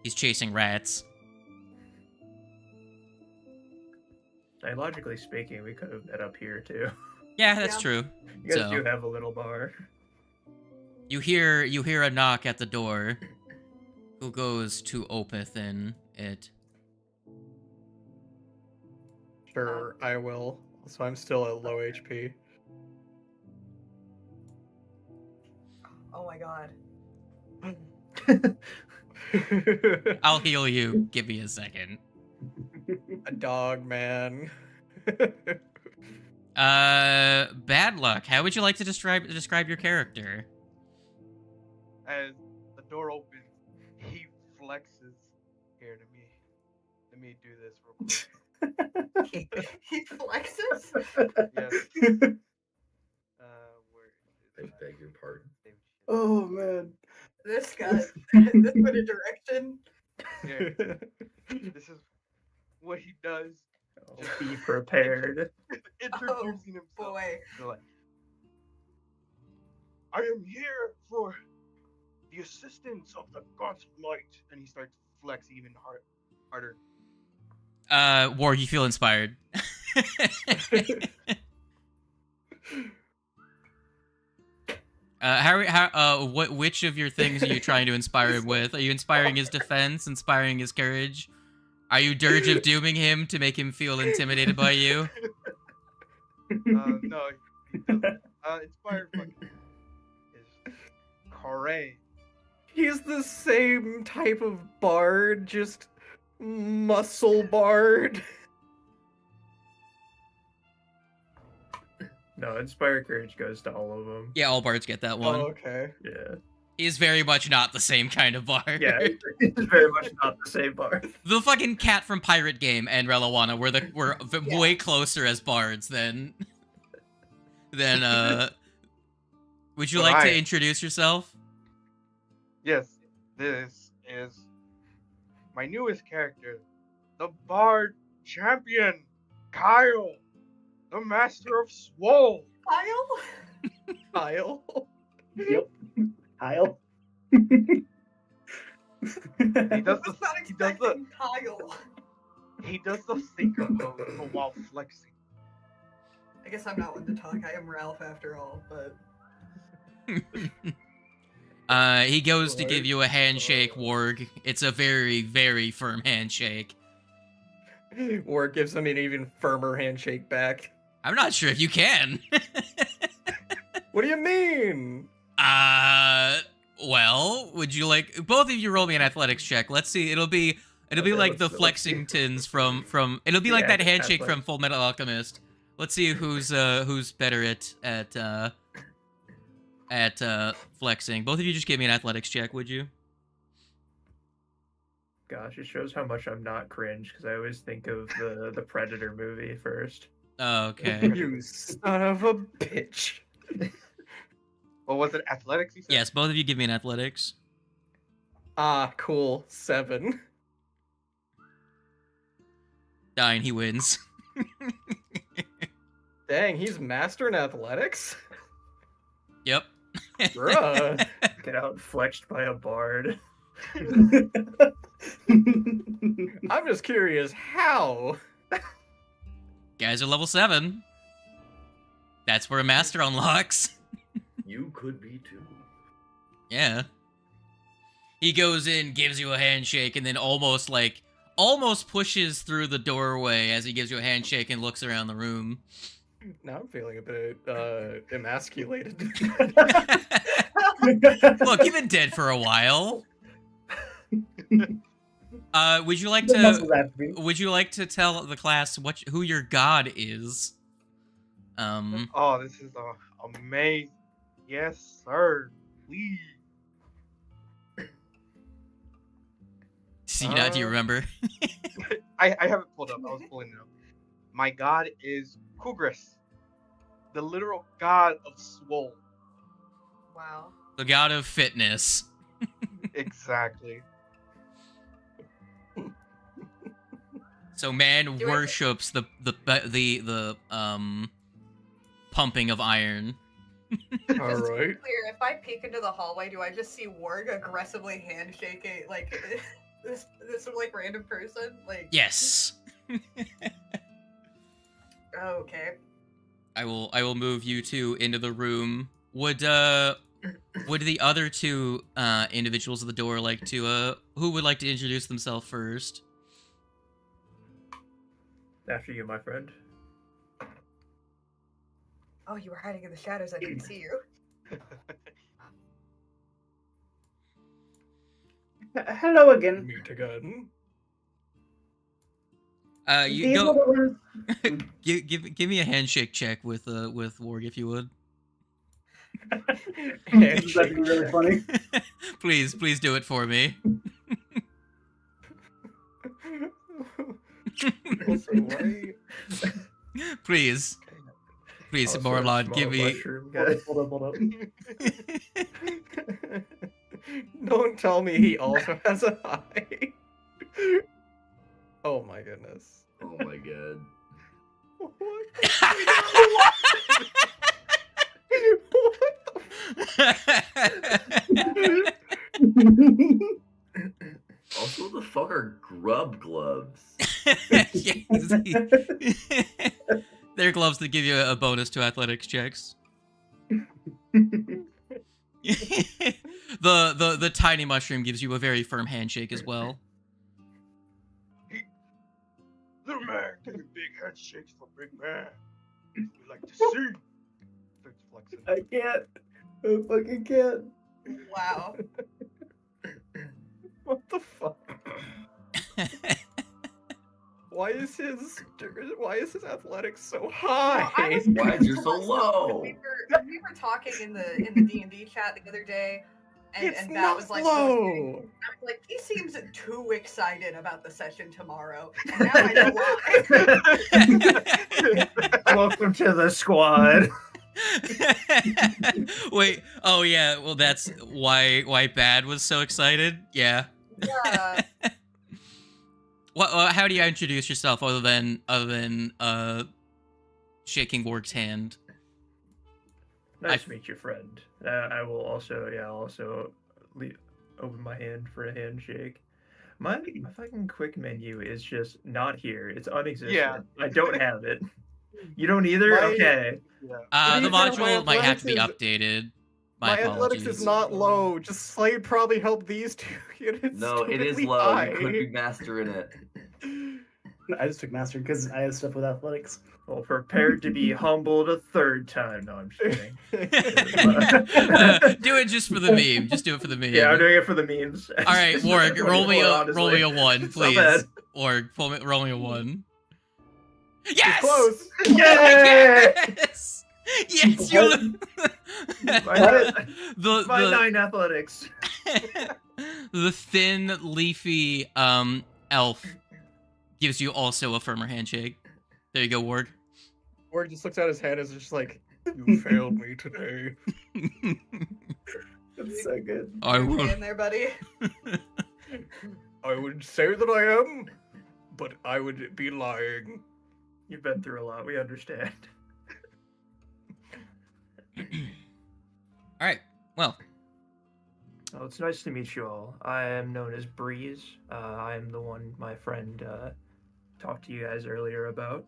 He's chasing rats. Logically speaking, we could have met up here too. Yeah, that's Yeah. true. You guys So- do have a little bar. You hear a knock at the door. Who goes to open it? Sure, I will. So I'm still at low HP. Oh my god. I'll heal you. Give me a second. A dog, man. Bad luck. How would you like to describe your character? As the door opens, he flexes. Here, let me do this real quick. He flexes? Yes. Where I is it? beg your pardon. Oh man. This guy. This put a direction. Here, this is what he does. Oh, be prepared. Introducing himself. Boy. They're like, I am here for the assistance of the gods of light, and he starts to flex even harder. War, you feel inspired. Which of your things are you trying to inspire him with? Are you inspiring his defense, inspiring his courage? Are you Dirge of Dooming him to make him feel intimidated by you? No, he doesn't. Inspired fucking is Corey. He's the same type of bard, just muscle bard. No, Inspire Courage goes to all of them. Yeah, all bards get that one. Oh, okay. Yeah. He's very much not the same kind of bard. Yeah, it's very much not the same bar. The fucking cat from Pirate Game and Relawana were way closer as bards than Would you But like to introduce yourself? Yes, this is my newest character, the Bard Champion, Kyle, the Master of Swole. Kyle? Kyle. Yep. Kyle. He does I was the not expecting Kyle. he does the thinker pose while flexing. I guess I'm not one to talk. I am Ralph after all, but He goes to give you a handshake, Warg. It's a very, very firm handshake. Or gives him an even firmer handshake back. I'm not sure if you can. What do you mean? Well, would you like both of you roll me an athletics check? Let's see. It'll be Okay, like the let's see. Flexingtons from it'll be like Yeah, that handshake athletics. from Full Metal Alchemist. Let's see who's better at flexing. Both of you just give me an athletics check, would you? Gosh, it shows how much I'm not cringe because I always think of the Predator movie first. Okay. You son of a bitch. What was it? Athletics, you said? Yes, both of you give me an athletics. Ah, cool. 7. Dying, he wins. Dang, he's master in athletics? Yep. Bruh. Get out flexed by a bard. I'm just curious, how? Guys are level 7. That's where a master unlocks. You could be too. Yeah. He goes in, gives you a handshake, and then almost pushes through the doorway as he gives you a handshake and looks around the room. Now I'm feeling a bit emasculated. Look, you've been dead for a while. Would you like The to muscles atrophy. tell the class who your god is? Oh, this is amazing. Yes, sir. Please. See, now do you remember? I have it pulled up. I was pulling it up. My god is Kugris, the literal god of swole. Wow. The god of fitness. Exactly. So man Do I- worships the pumping of iron. Just to Alright. be clear, if I peek into the hallway, do I just see Warg aggressively handshaking like this like random person? Like Yes. Oh, okay. I will move you two into the room. Would the other two individuals at the door like to who would like to introduce themselves first? After you, my friend. Oh, you were hiding in the shadows. I didn't see you. Hello again. Meet again. You These go are the ones- give me a handshake check with Warg if you would. That'd be really funny. Please do it for me. Also, why? Please, Also a Morlon, small give me. mushroom guy. Hold up. Don't tell me he also has a eye. Oh my goodness. Oh my god. Also, what the fuck are grub gloves? Yes. They're gloves that give you a bonus to athletics checks. The tiny mushroom gives you a very firm handshake as well. Little man, taking big handshakes for big man. We like to see. Starts flexing. I can't. I fucking can't. Wow. What the fuck? Why is his athletics so high? Well, I was Why is thinking you to so myself, low? when we were talking in the D&D chat the other day, It's and not that was like, low. I was like, he seems too excited about the session tomorrow. And now I know why. Welcome to the squad. Wait, oh yeah, well that's why Bad was so excited. Yeah. Yeah. How do you introduce yourself other than shaking Warg's hand? Nice to meet you, friend. I will also open my hand for a handshake. My fucking quick menu is just not here. It's unexistent. Yeah. I don't have it. You don't either? My- Okay. Yeah. The be fair, my module might have to be athletics updated. My My athletics apologies. is not low. Just Slade probably helped these two units. No, it is stupidly low. high. You could be master in it. I just took master because I have stuff with athletics. Well, prepared to be humbled a third time. No, I'm just kidding. Do it just for the meme. Just do it for the meme. Yeah, I'm doing it for the memes. All right, Warg, roll me a 1, Not please. bad. Warg, roll me a 1. It's Yes! close. Yay! Yes! Yes, you. My the 9 athletics. the thin, leafy elf gives you also a firmer handshake. There you go, Warg. Or just looks at his head and is just like, You failed me today. That's so good. I You will. okay in there, buddy? I would say that I am, but I would be lying. You've been through a lot. We understand. All right. Well, Well, it's nice to meet you all. I am known as Breeze. I am the one my friend talked to you guys earlier about.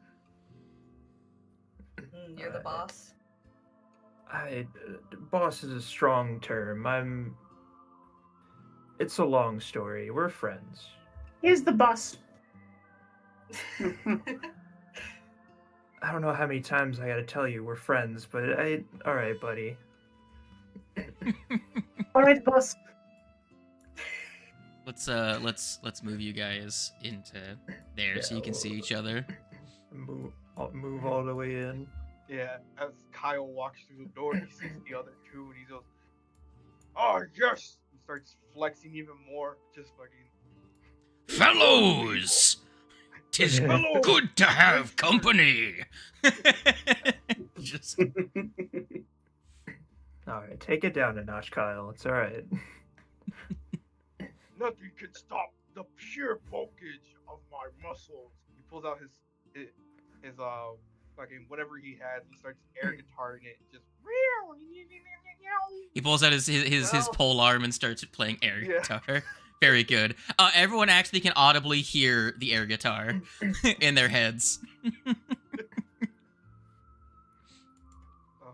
You're the boss. Boss is a strong term. It's a long story. We're friends. Here's the boss. I don't know how many times I gotta tell you we're friends, but all right, buddy. All right, boss. let's move you guys into there so you can see each other. Move all the way in. Yeah, as Kyle walks through the door, he sees the other two, and he goes, "Oh yes!" He starts flexing even more, just fucking. Fellows, 'tis Fellows! good to have company. Just All right, take it down a notch, Kyle. It's all right. Nothing can stop the pure bulkage of my muscles. He pulls out his fucking whatever he has. He starts air guitaring it. Just. he pulls out his Well. pole arm and starts playing air Yeah. guitar. Very good. Everyone actually can audibly hear the air guitar in their heads. Oh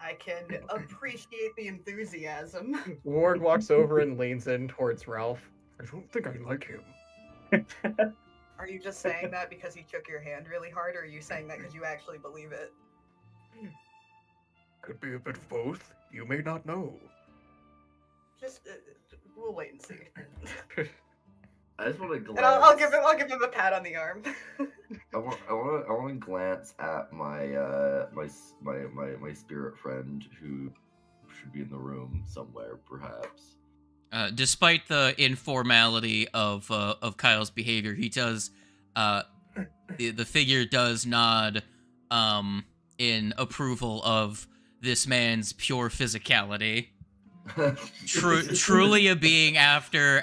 I can appreciate the enthusiasm. Ward walks over and leans in towards Ralph. I don't think I like him. Are you just saying that because he shook your hand really hard, or are you saying that because you actually believe it? Could be a bit of both. You may not know. Just we'll wait and see. I just want to glance. And I'll give him a pat on the arm. I want to glance at my my spirit friend who should be in the room somewhere, perhaps. Despite the informality of Kyle's behavior, he does the figure does nod in approval of this man's pure physicality. Truly a being after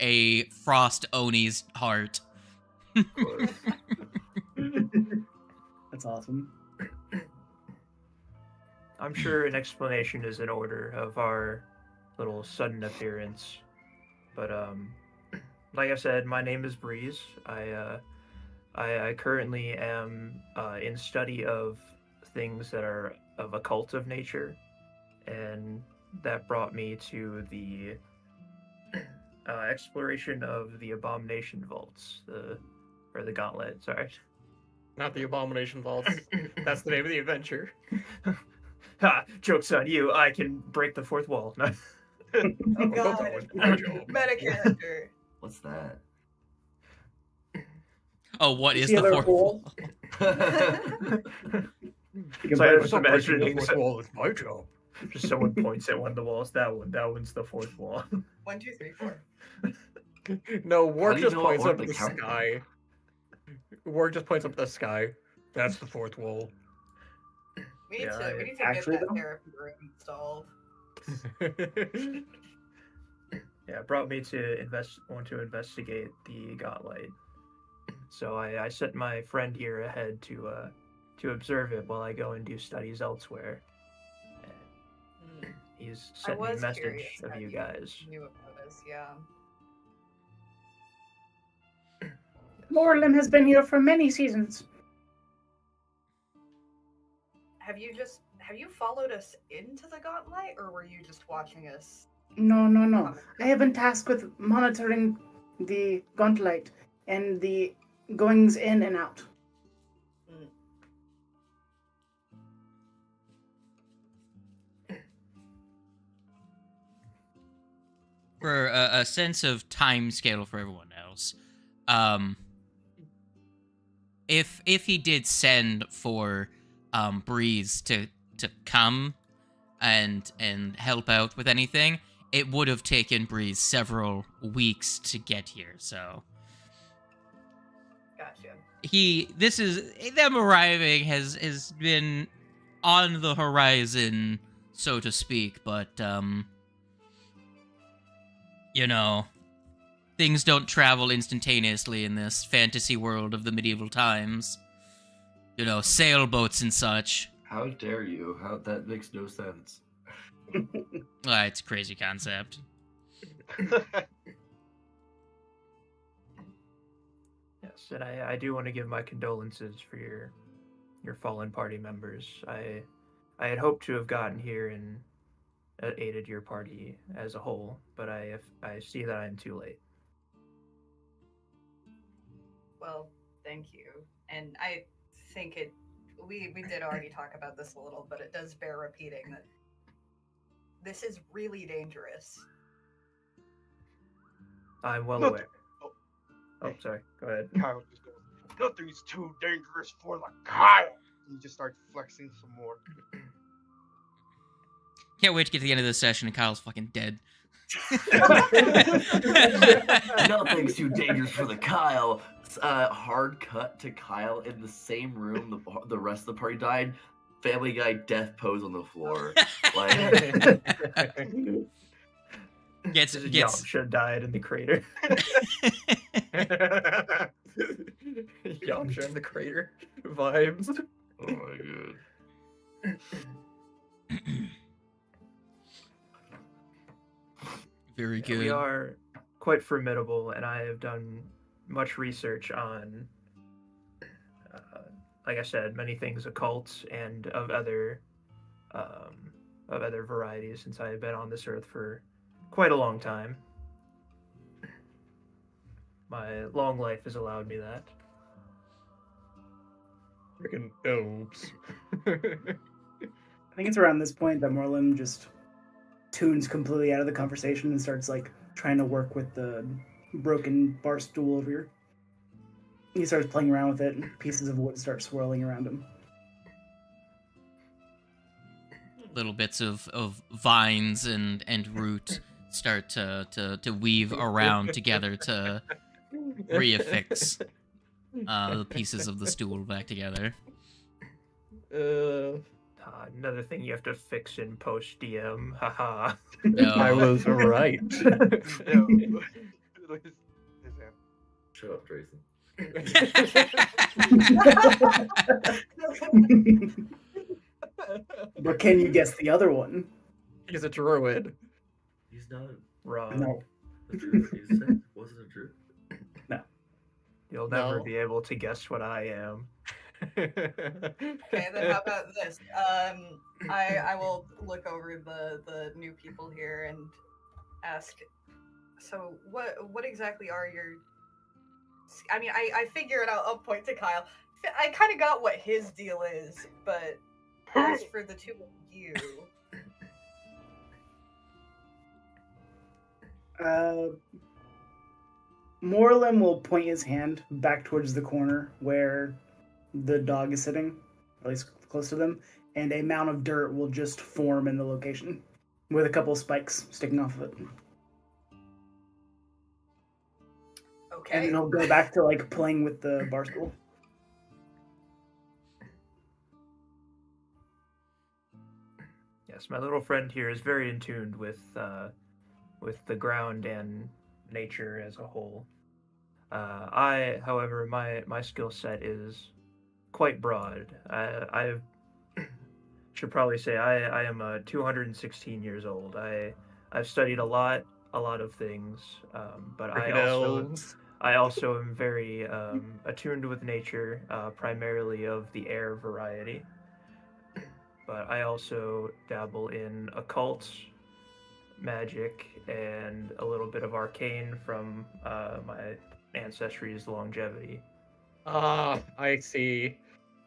a Frost Oni's heart. Of course. That's awesome. I'm sure an explanation is in order of our little sudden appearance. But like I said, my name is Breeze. I currently am in study of things that are of occultive nature, and that brought me to the exploration of the Abomination vaults, or the Gauntlet. Sorry. Not the Abomination Vaults. That's the name of the adventure. Ha! Joke's on you. I can break the fourth wall. Oh That god. was my job. Meta character. What's that? Oh, what is See the other fourth wall? wall? You can So I break was Stop breaking imagining the fourth wall is my job. just someone points at one of the walls. That one's the fourth wall. 1, 2, 3, 4. No, Ward do you just know points what up at the the count- sky. Ward just points up at the sky. That's the fourth wall. We need Yeah, to get actually, that though? therapy room installed. Yeah, it brought me to want to investigate the Godlight. So I sent my friend here ahead to observe it while I go and do studies elsewhere. And he's I sent me a was message curious of how you guys. knew about this, yeah. Morlem has been here for many seasons. Have you followed us into the Gauntlet, or were you just watching us? No. I have been tasked with monitoring the Gauntlet and the goings in and out. For a sense of time scale for everyone else, if he did send for Breeze to come and help out with anything, it would have taken Breeze several weeks to get here. So Gotcha. them arriving has been on the horizon, so to speak, but you know, things don't travel instantaneously in this fantasy world of the medieval times. You know, sailboats and such. How dare you? How that makes no sense. It's a crazy concept. Yes, and I do want to give my condolences for your fallen party members. I had hoped to have gotten here and aided your party as a whole, but I see that I'm too late. Well, thank you. And I think we did already talk about this a little, but it does bear repeating that this is really dangerous. I'm well Look- aware. Oh, sorry. Go ahead. Kyle just goes, nothing's too dangerous for the Kyle. And he just starts flexing some more. Can't wait to get to the end of this session and Kyle's fucking dead. Nothing's too dangerous for the Kyle. Hard cut to Kyle in the same room. The rest of the party died. Family Guy death pose on the floor. Like, gets Yamcha died in the crater. Yamcha in the crater vibes. oh my god. very Yeah, good. we are quite formidable, and I have done much research on, like I said, many things occult and of other varieties since I have been on this earth for quite a long time. My long life has allowed me that. Freaking oops. I think it's around this point that Morlim just tunes completely out of the conversation and starts like trying to work with the broken bar stool over here. He starts playing around with it, and pieces of wood start swirling around him. Little bits of vines and root start to weave around together to reaffix the pieces of the stool back together. Another thing you have to fix in post DM. Haha. No. I was right. No. Shut up, Jason. But can you guess the other one? He's a druid. He's not Wrong. No. a druid. He said he wasn't a druid. You'll never No. be able to guess what I am. Okay, then how about this? I will look over the new people here and ask. So what exactly are your? I mean, I figure it out. I'll point to Kyle. I kind of got what his deal is, but as for the two of you, Morlim will point his hand back towards the corner where the dog is sitting, at least close to them, and a mound of dirt will just form in the location with a couple spikes sticking off of it. And okay. then he'll go back to like playing with the bar stool. Yes, my little friend here is very in tune with the ground and nature as a whole. I, however, my skill set is quite broad. I should probably say I am 216 years old. I've studied a lot of things, but I also am very attuned with nature, primarily of the air variety. But I also dabble in occult, magic, and a little bit of arcane from my ancestry's longevity. Ah, I see.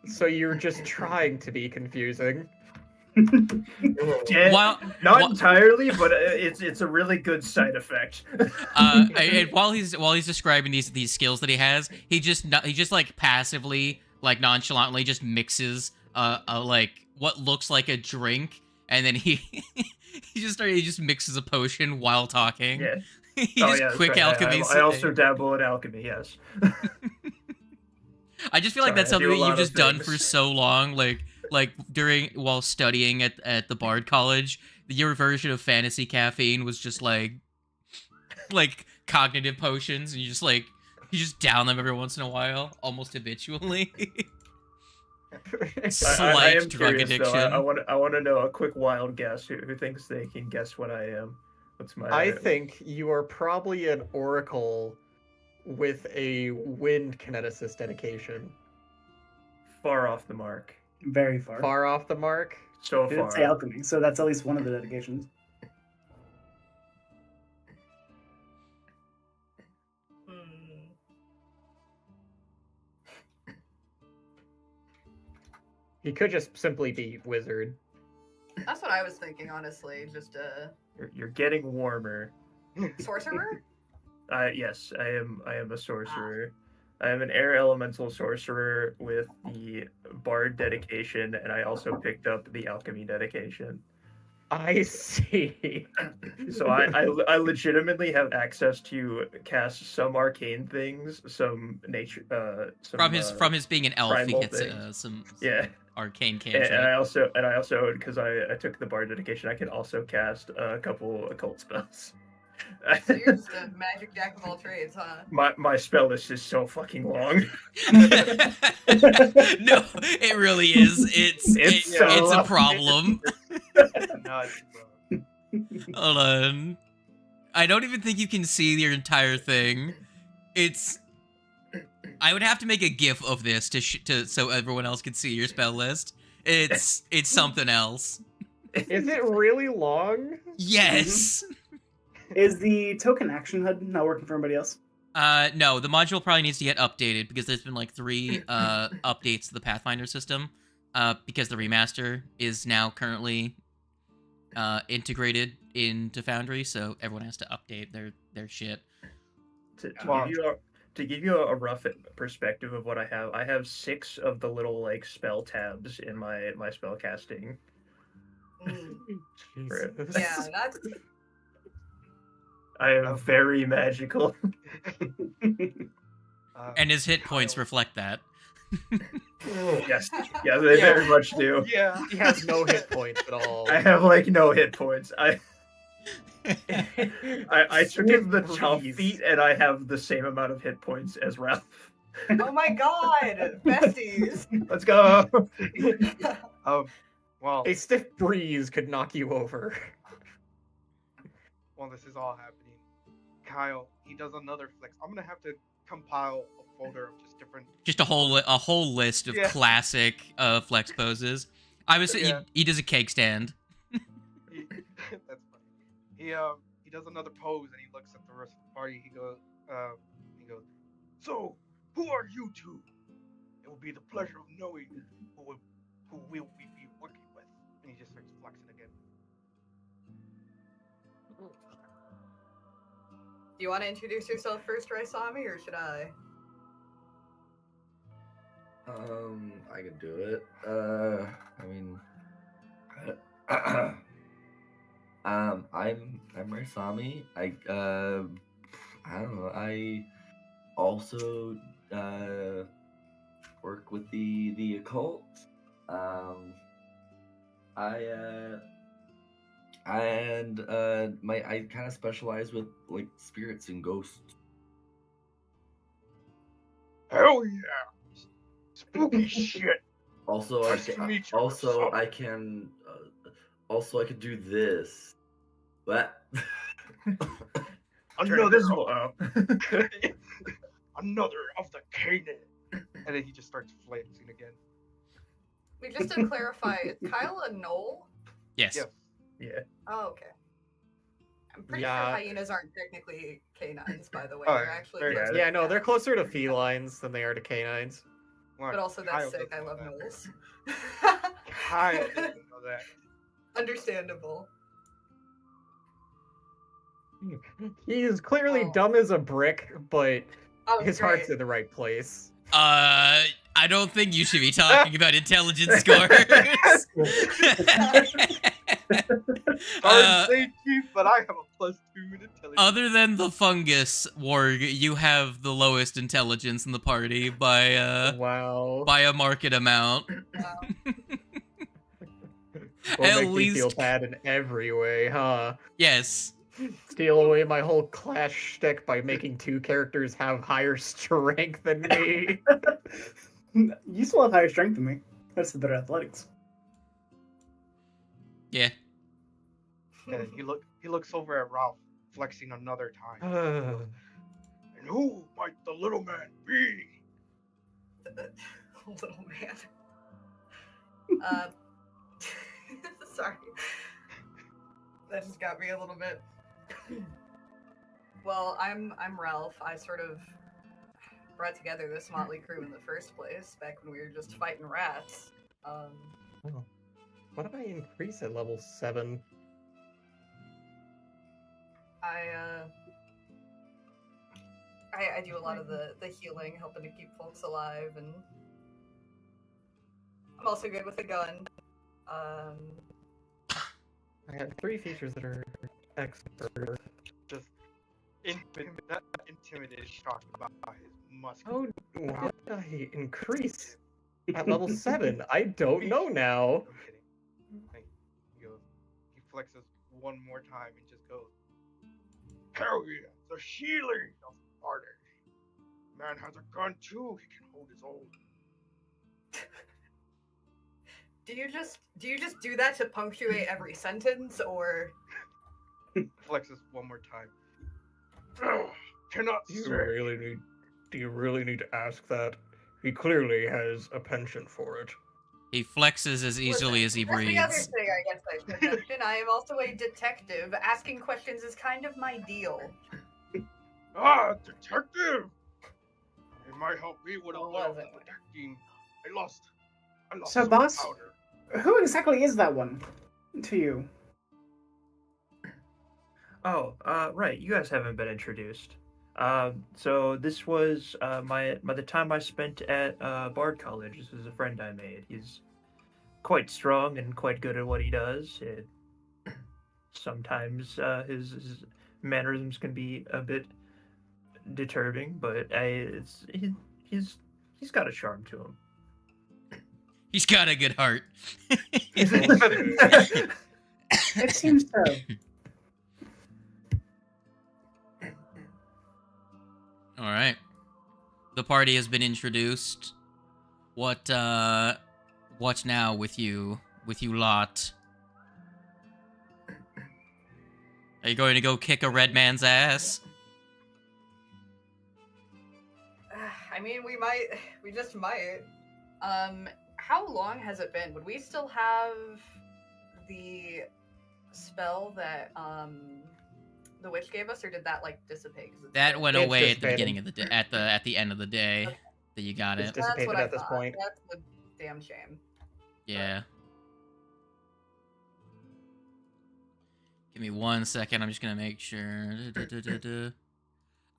So you're just trying to be confusing. While Not while- entirely, but it's a really good side effect. and while he's describing these skills that he has, he just like passively, like nonchalantly, just mixes like what looks like a drink, and then he just mixes a potion while talking. Yeah. he just that's quick right. alchemy. I also dabble in alchemy. Yes. I just feel like Sorry, that's I do something a that lot you've of just done things. for so long. Like like while studying at the Bard College, your version of fantasy caffeine was just like cognitive potions, and you just down them every once in a while, almost habitually. I Slight am drug curious, addiction. though. I want to know a quick wild guess. Who thinks they can guess what I am? What's my? I think you are probably an oracle with a wind kineticist dedication. Far off the mark. Very far. Far off the mark. So It far. did say alchemy, so that's at least one of the dedications. He could just simply be wizard. That's what I was thinking, honestly. Just You're getting warmer. sorcerer. Yes, I am a sorcerer. I am an air elemental sorcerer with the bard dedication, and I also picked up the alchemy dedication. I see. So I legitimately have access to cast some arcane things, some nature, From his being an elf, he primal gets things. some yeah. arcane And cantrip. I also because I took the bard dedication, I can also cast a couple occult spells. So you're just a magic jack of all trades, huh? My spell list is so fucking long. No, it really is. It's so a long. problem. Nuts, bro. Hold on. I don't even think you can see your entire thing. I would have to make a GIF of this to so everyone else can see your spell list. It's something else. Is it really long? Yes. Is the token action HUD not working for anybody else? No, the module probably needs to get updated because there's been like 3 updates to the Pathfinder system. Because the remaster is now currently integrated into Foundry, so everyone has to update their shit. To give you a rough perspective of what I have 6 of the little like spell tabs in my spell casting. Jesus. Yeah, that's I am very magical. And his hit points Kyle. reflect that. Yes, yeah, they very much do. Yeah. He has no hit points at all. I have like no hit points. I took in the chop Breeze. feat, and I have the same amount of hit points as Ralph. oh my god, besties. Let's go. Well, A stiff breeze could knock you over. while this is all happening, Kyle, he does another flex. I'm gonna have to compile a folder of just different. Just a whole list of Yeah. classic flex poses. I was Yeah. he does a cake stand. That's funny. He does another pose and he looks at the rest of the party. He goes, so who are you two? It will be the pleasure of knowing who will we be working with. And he just starts flexing again. Do you want to introduce yourself first, Raisami, or should I? I could do it. I mean, I'm Raisami. I don't know. I also work with the occult. I kind of specialize with like spirits and ghosts. Hell yeah! Spooky shit. Also, Nice to meet you, Raisami. I could do this. What? Turn Another invisible. of, another of the Canaan. And then he just starts flexing again. Wait, just to clarify, is Kyle a gnoll? Yes. Yes. Yeah. Oh, okay. I'm pretty Yeah. sure hyenas aren't technically canines, by the way. Oh, They're yeah. actually Very closer good. Yeah, to no, they're cats. closer to felines than they are to canines. Well, But also, that's Kyle sick. I doesn't know love that. gnolls. Kyle doesn't know that. Understandable. He is clearly Oh. dumb as a brick, but Oh, his great. heart's in the right place. I don't think you should be talking about intelligence scores. Sorry to say, Chief, but I have a +2 in intelligence. Other than the fungus warg, you have the lowest intelligence in the party by Wow. a market amount. Wow. Will At make me feel least- bad in every way, huh? Yes. Steal away my whole class shtick by making two characters have higher strength than me. You still have higher strength than me. That's the better athletics. Yeah. And he looks over at Ralph, flexing another time. Ugh. And who might the little man be? Little man. Sorry. That just got me a little bit. Well, I'm Ralph. I sort of brought together this motley crew in the first place, back when we were just fighting rats. Oh. What if I increase at level 7? I do a lot of the healing, helping to keep folks alive, and I'm also good with a gun. I have 3 features that are expert. Just not intimidated, shocked by his muscle. Oh, why did I increase at level 7? I don't know now. I'm kidding. Like, he flexes one more time and just goes, "Hell yeah, the healing of the party. Man has a gun too. He can hold his own." Do you just do that to punctuate every sentence, or? Flexes one more time. Cannot Do you say. really need to ask that? He clearly has a penchant for it. He flexes as easily as he That's the other breathes. thing I guess I should mention. I am also a detective. Asking questions is kind of my deal. Ah, detective! It might help me with a What little was it? detecting. I lost So, some boss? powder. Who exactly is that one to you? Oh, right. You guys haven't been introduced. So this was the time I spent at Bard College. This was a friend I made. He's quite strong and quite good at what he does. Sometimes his mannerisms can be a bit disturbing, but he's got a charm to him. He's got a good heart. It seems so. All right. The party has been introduced. What now with you lot? Are you going to go kick a red man's ass? I mean, we just might. How long has it been? Would we still have the spell that the witch gave us, or did that like dissipate? 'Cause That went It's away at the dissipated. beginning of the day, at the end of the day Okay. that you got It's it. dis- That's what dissipated I at this thought. point. That's a damn shame. Yeah. Give me 1 second. I'm just gonna make sure.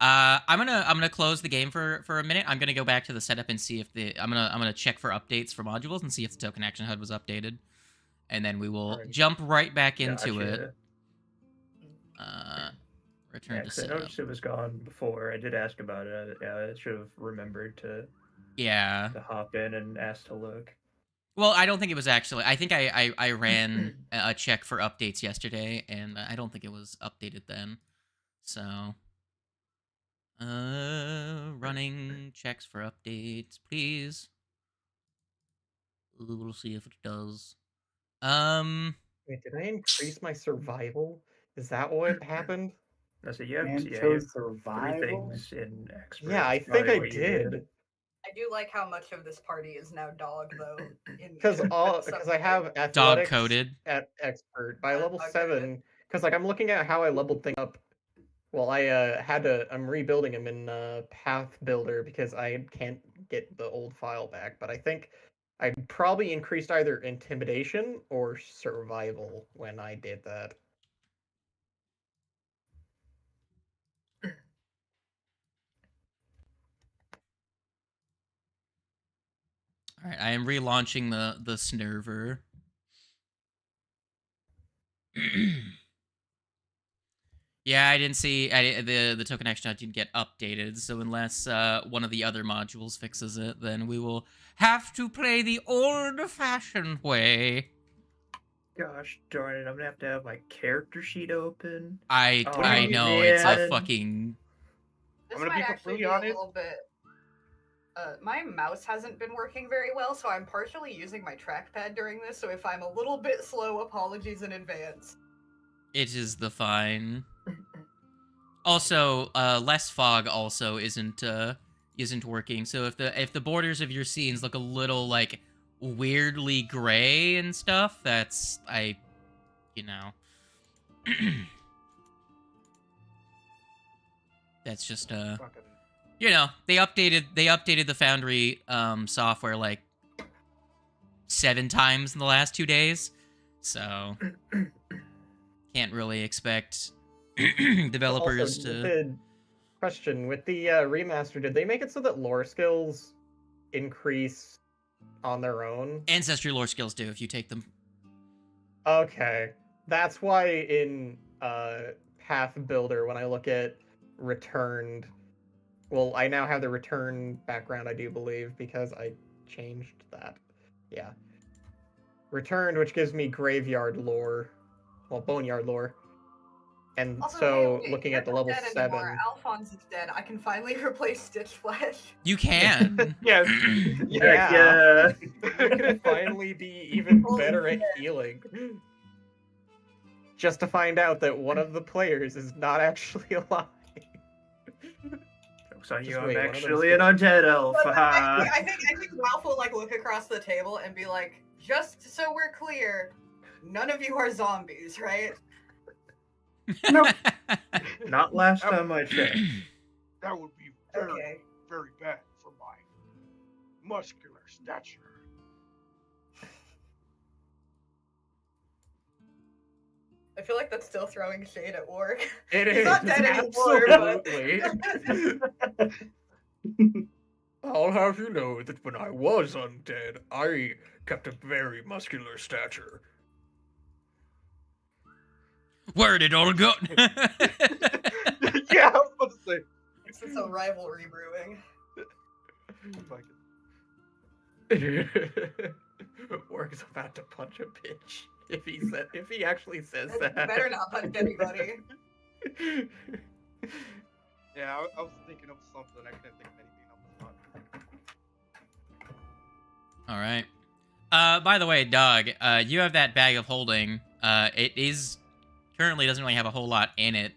I'm gonna close the game for a minute. I'm gonna go back to the setup and see if I'm gonna check for updates for modules and see if the token action HUD was updated, and then we will Alrighty. jump right back into it. Gotcha. Return Yeah, to 'cause I setup. noticed it was gone before. I did ask about it. I should have remembered to Yeah. hop in and ask to look. Well, I don't think it was actually. I think I ran a check for updates yesterday, and I don't think it was updated then. So, running checks for updates, please. We'll see if it does. Wait, did I increase my survival? Is that what happened? I said, you Man have chose 3 survival. things in expert. Yeah, I That's think probably I what you did. I do like how much of this party is now dog, though. Because I have athletics Dog coded. at expert by level dog 7. Because like I'm looking at how I leveled things up. Well, I'm rebuilding them in Path Builder because I can't get the old file back. But I think I probably increased either intimidation or survival when I did that. All right, I am relaunching the Snerver. Yeah, I didn't see the token action didn't get updated. So unless one of the other modules fixes it, then we will have to play the old-fashioned way. Gosh darn it! I'm gonna have to have my character sheet open. I Oh, know it's a man. fucking. This I'm gonna might be actually completely be a honest. little bit. My mouse hasn't been working very well, so I'm partially using my trackpad during this. So if I'm a little bit slow, apologies in advance. It is the fine. Also, less fog also isn't working. So if the borders of your scenes look a little like weirdly gray and stuff, that's you know. That's just Fucking you know, they updated the Foundry software like 7 times in the last 2 days. So can't really expect developers Also, to the question with the remaster, did they make it so that lore skills increase on their own? Ancestry lore skills do if you take them. Okay, that's why in Path Builder, when I look at returned, well, I now have the return background, I do believe, because I changed that. Yeah, returned, which gives me graveyard lore, well, boneyard lore. And Also, so, wait, looking you're at the not level dead 7, anymore. Alphonse is dead. I can finally replace Stitch Flesh. You can. yes. Yeah. Yeah. you can finally be even Holy better at healing. Just to find out that one of the players is not actually alive. Jokes on you, Just I'm wait, one of them's actually an undead elf. But haha. I think Ralph will like look across the table and be like, just so we're clear, none of you are zombies, right? Nope. Not last time I checked. That would be very, Okay. very bad for my muscular stature. I feel like that's still throwing shade at Warg. It He's is not dead anymore, but- absolutely. I'll have you know that when I was undead, I kept a very muscular stature. Where'd it all go? Yeah, I was about to say. This is a rivalry brewing. Warg's about to punch a bitch if he actually says You that. better not punch anybody. Yeah, I was thinking of something. I couldn't think of anything on the spot. All right. By the way, Dog, you have that bag of holding. It is currently doesn't really have a whole lot in it.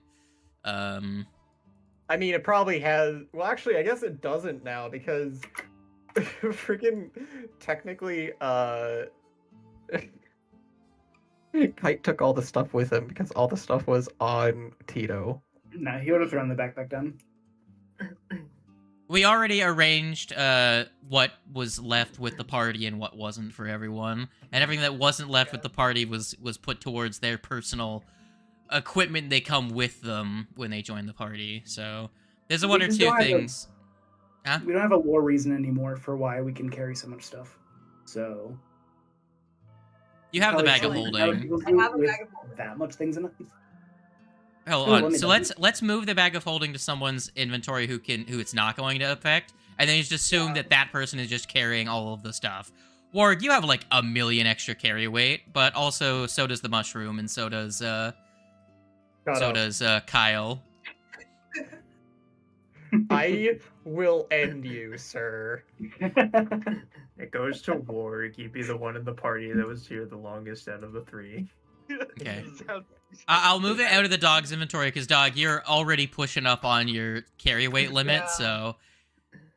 I mean, it probably has. Well, actually, I guess it doesn't now because freaking technically, Kite took all the stuff with him because all the stuff was on Tito. No, he would have thrown the backpack down. We already arranged what was left with the party and what wasn't for everyone, and everything that wasn't left with the party was put towards their personal equipment they come with them when they join the party. So there's one or just two don't have things. Huh? We don't have a lore reason anymore for why we can carry so much stuff. So You have the probably bag of something holding. other people I do have a with bag of holding. that much things in it. Hold Oh, on. let me So know. let's move the bag of holding to someone's inventory who it's not going to affect, and then you just assume that person is just carrying all of the stuff. Warg, you have like 1 million extra carry weight, but also so does the mushroom, and so does Kyle. I will end you, sir. It goes to Warg. You'd be the one in the party that was here the longest out of the 3. Okay. You sound- I'll move it out of the dog's inventory because Dog, you're already pushing up on your carry weight limit, Yeah. so.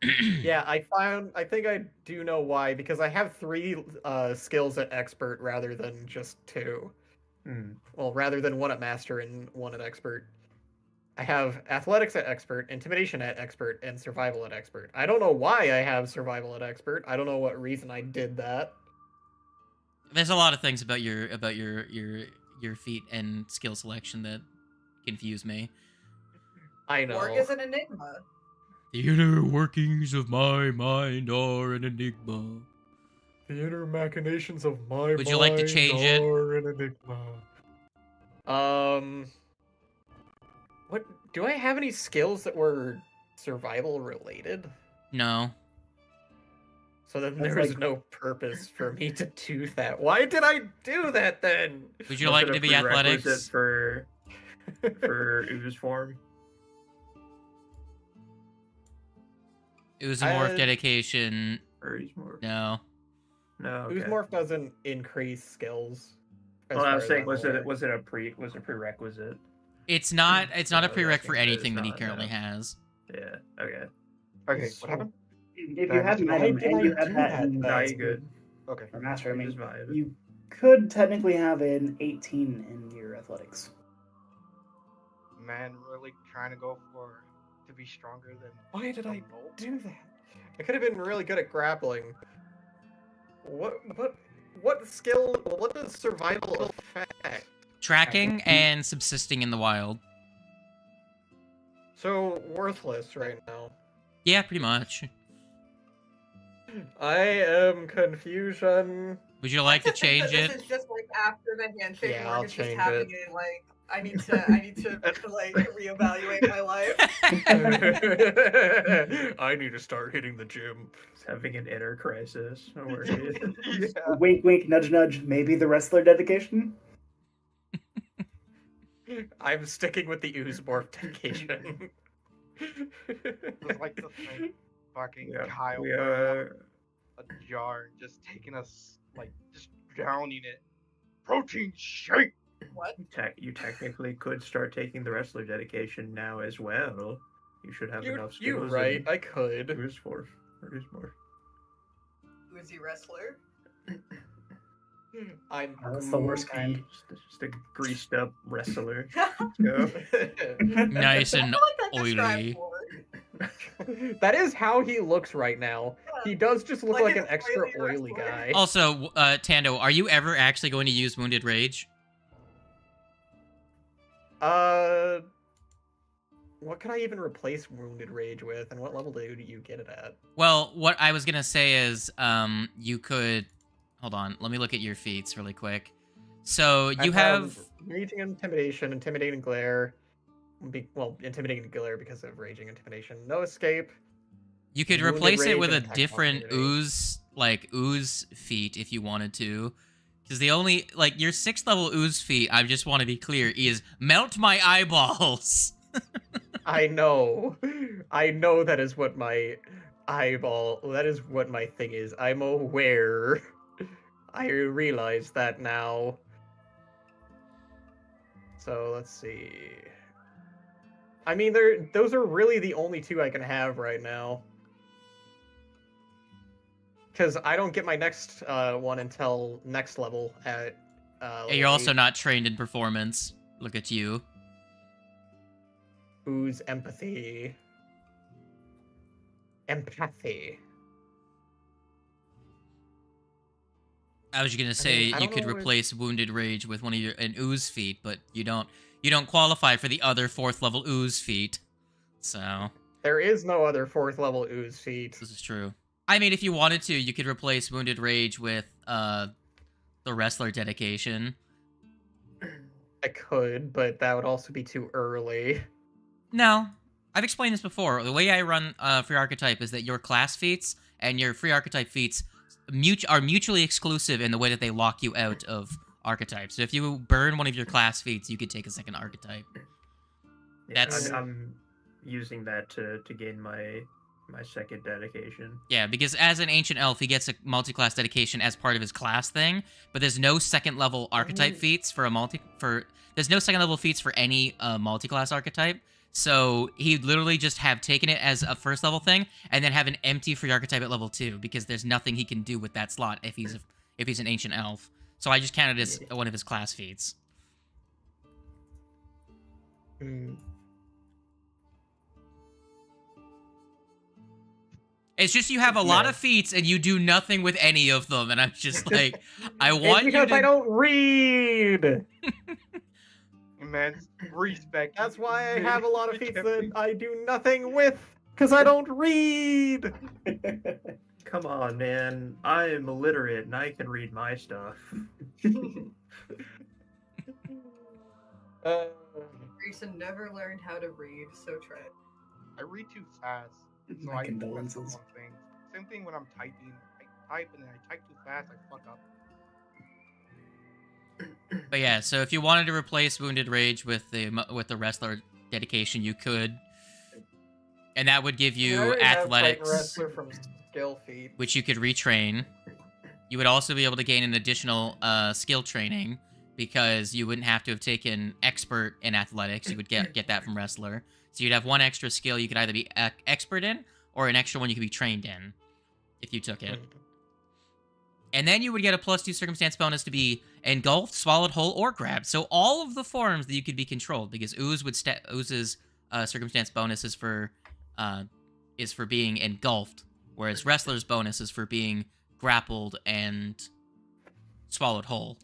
Yeah, I think I do know why, because I have 3 skills at expert rather than just 2. Well, rather than 1 at master and 1 at expert. I have athletics at expert, intimidation at expert, and survival at expert. I don't know why I have survival at expert. I don't know what reason I did that. There's a lot of things about your feat and skill selection that confuse me. I know. Warg is an enigma. The inner workings of my mind are an enigma. The inner machinations of my Would you like to change it? are an enigma. What do I have any skills that were survival related? No. So then That's there was like- no purpose for me to do that. Why did I do that then? Would you Was like it to a be prerequisite athletics? for ooze form? Oozemorph dedication. Or ooze morph? No. No. Okay. Oozemorph doesn't increase skills. as Well, I far was as saying, I'm was aware. it a prerequisite? It's not a No, prereq I for think anything that he not, currently no. has. Yeah. Okay. Okay, So- what happened? If you have an Why item did and I you have do that that in then? No, you good. Okay. or master, I mean, Just vibe. you could technically have an 18 in your athletics. Man, really trying to go to be stronger than. Why did a I mole? do that? I could have been really good at grappling. What skill? What does survival affect? Tracking and subsisting in the wild. So worthless right now. Yeah, pretty much. I am confusion. Would you like to I think that change it? This is just like after the handshake. Yeah, and I'll Morgan's just change having it. like I need to like reevaluate my life. I need to start hitting the gym. He's having an inner crisis. Don't worry. Yeah. Wink, wink, nudge, nudge. Maybe the wrestler dedication. I'm sticking with the Oozemorph dedication. It's like the thing, fucking Yeah, Kyle we pouring out a jar and just taking us like just drowning it. Protein shake. What? You technically could start taking the wrestler dedication now as well. You should have enough skills. You're right. I could. Ooze form. Ooze morph. Woozy wrestler. I'm. That's the worst kind. Just a greased up wrestler. Nice I and feel like that describes oily. Morg. That is how he looks right now. He does just look Like like an an extra oily oily wrestler. guy. Also, Tando, are you ever actually going to use Wounded Rage? What could I even replace Wounded Rage with, and what level do you get it at? Well, what I was gonna say is, you could. Hold on, let me look at your feats really quick. So you have. Raging Intimidation, Intimidating Glare. Intimidating Glare because of Raging Intimidation. No Escape. You could Wounded replace it Rage with a and Attack different Opportunity. ooze feat if you wanted to. Because the only, your 6th level ooze feat, I just want to be clear, is melt my eyeballs. I know. I know that is what my that is what my thing is. I'm aware. I realize that now. So let's see. I mean, those are really the only two I can have right now. Because I don't get my next one until next level at. Yeah, you're also 8. not trained in performance. Look at you. Ooze empathy. Empathy. I was gonna say I you don't could know if- replace Wounded Rage with one of an ooze feat, but you don't qualify for the other 4th level ooze feat. So There is no other 4th level ooze feat. this is true. I mean, if you wanted to, you could replace Wounded Rage with the wrestler dedication. I could, but that would also be too early. No, I've explained this before. The way I run free archetype is that your class feats and your free archetype feats are mutually exclusive in the way that they lock you out of archetypes. So if you burn one of your class feats, you could take a second archetype. Yeah, That's- I'm using that to gain my second dedication. Yeah, because as an ancient elf, he gets a multi-class dedication as part of his class thing, but there's no second level archetype feats there's no second level feats for any multi-class archetype. So he'd literally just have taken it as a first level thing and then have an empty free archetype at level 2 because there's nothing he can do with that slot if he's an ancient elf. So I just counted as one of his class feats. It's just you have a lot of feats and you do nothing with any of them, and I'm just like, I want you because to. I don't read. Man, respect. That's why I have a lot of feats that I do nothing with, because I don't read. Come on, man. I am illiterate and I can read my stuff. Grayson never learned how to read, so try it. I read too fast. So My I condolences. miss one thing. Same thing when I'm typing. I type and then I type too fast, I fuck up. But yeah, so if you wanted to replace Wounded Rage with the Wrestler dedication, you could. And that would give I you already have Titan athletics, Wrestler from skill feat. which you could retrain. You would also be able to gain an additional skill training because you wouldn't have to have taken expert in athletics. You would get that from Wrestler. So you'd have one extra skill you could either be expert in or an extra one you could be trained in if you took it. And then you would get a +2 circumstance bonus to be engulfed, swallowed whole, or grabbed. So all of the forms that you could be controlled, because Ooze's circumstance bonus is for being engulfed, whereas Wrestler's bonus is for being grappled and swallowed whole.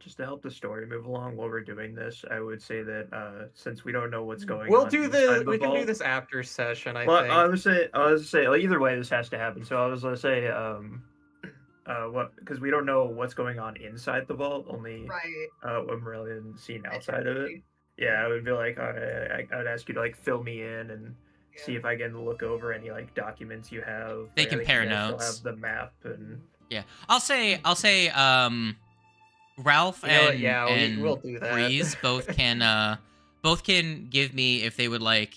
Just to help the story move along while we're doing this, I would say that since we don't know what's going We'll on, do inside this. the We can do vault- this after session. I Well, think. I was gonna say, like, either way, this has to happen. So I was gonna say, what? Because we don't know what's going on inside the vault, only Right. what Morellian's seen outside of it. Yeah, I would be like, I would ask you to like fill me in and see if I can look over any like documents you have. They Like, I think compare you guys still notes. have the map and Yeah, I'll say Ralph You know what, and yeah, we'll do that. Breeze both can give me, if they would like,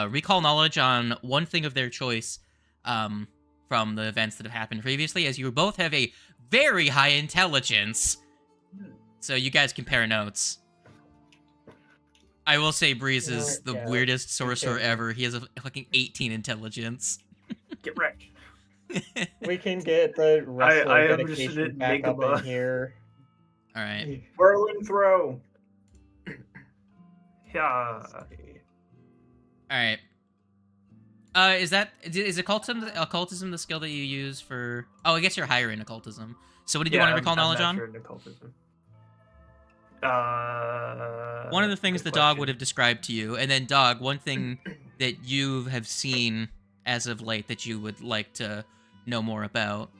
recall knowledge on one thing of their choice from the events that have happened previously, as you both have a very high intelligence. So you guys compare notes. I will say Breeze is the Yeah, weirdest sorcerer okay. ever. He has a fucking 18 intelligence. get wrecked. We can get the wrestler I am just dedication an back up enigma. in here. All right. Whirling throw. Yeah. All right. Is occultism the skill that you use for? Oh, I guess you're higher in occultism. So what did you want to recall knowledge on? One of the things the dog would have described to you, and then dog, one thing that you have seen as of late that you would like to know more about.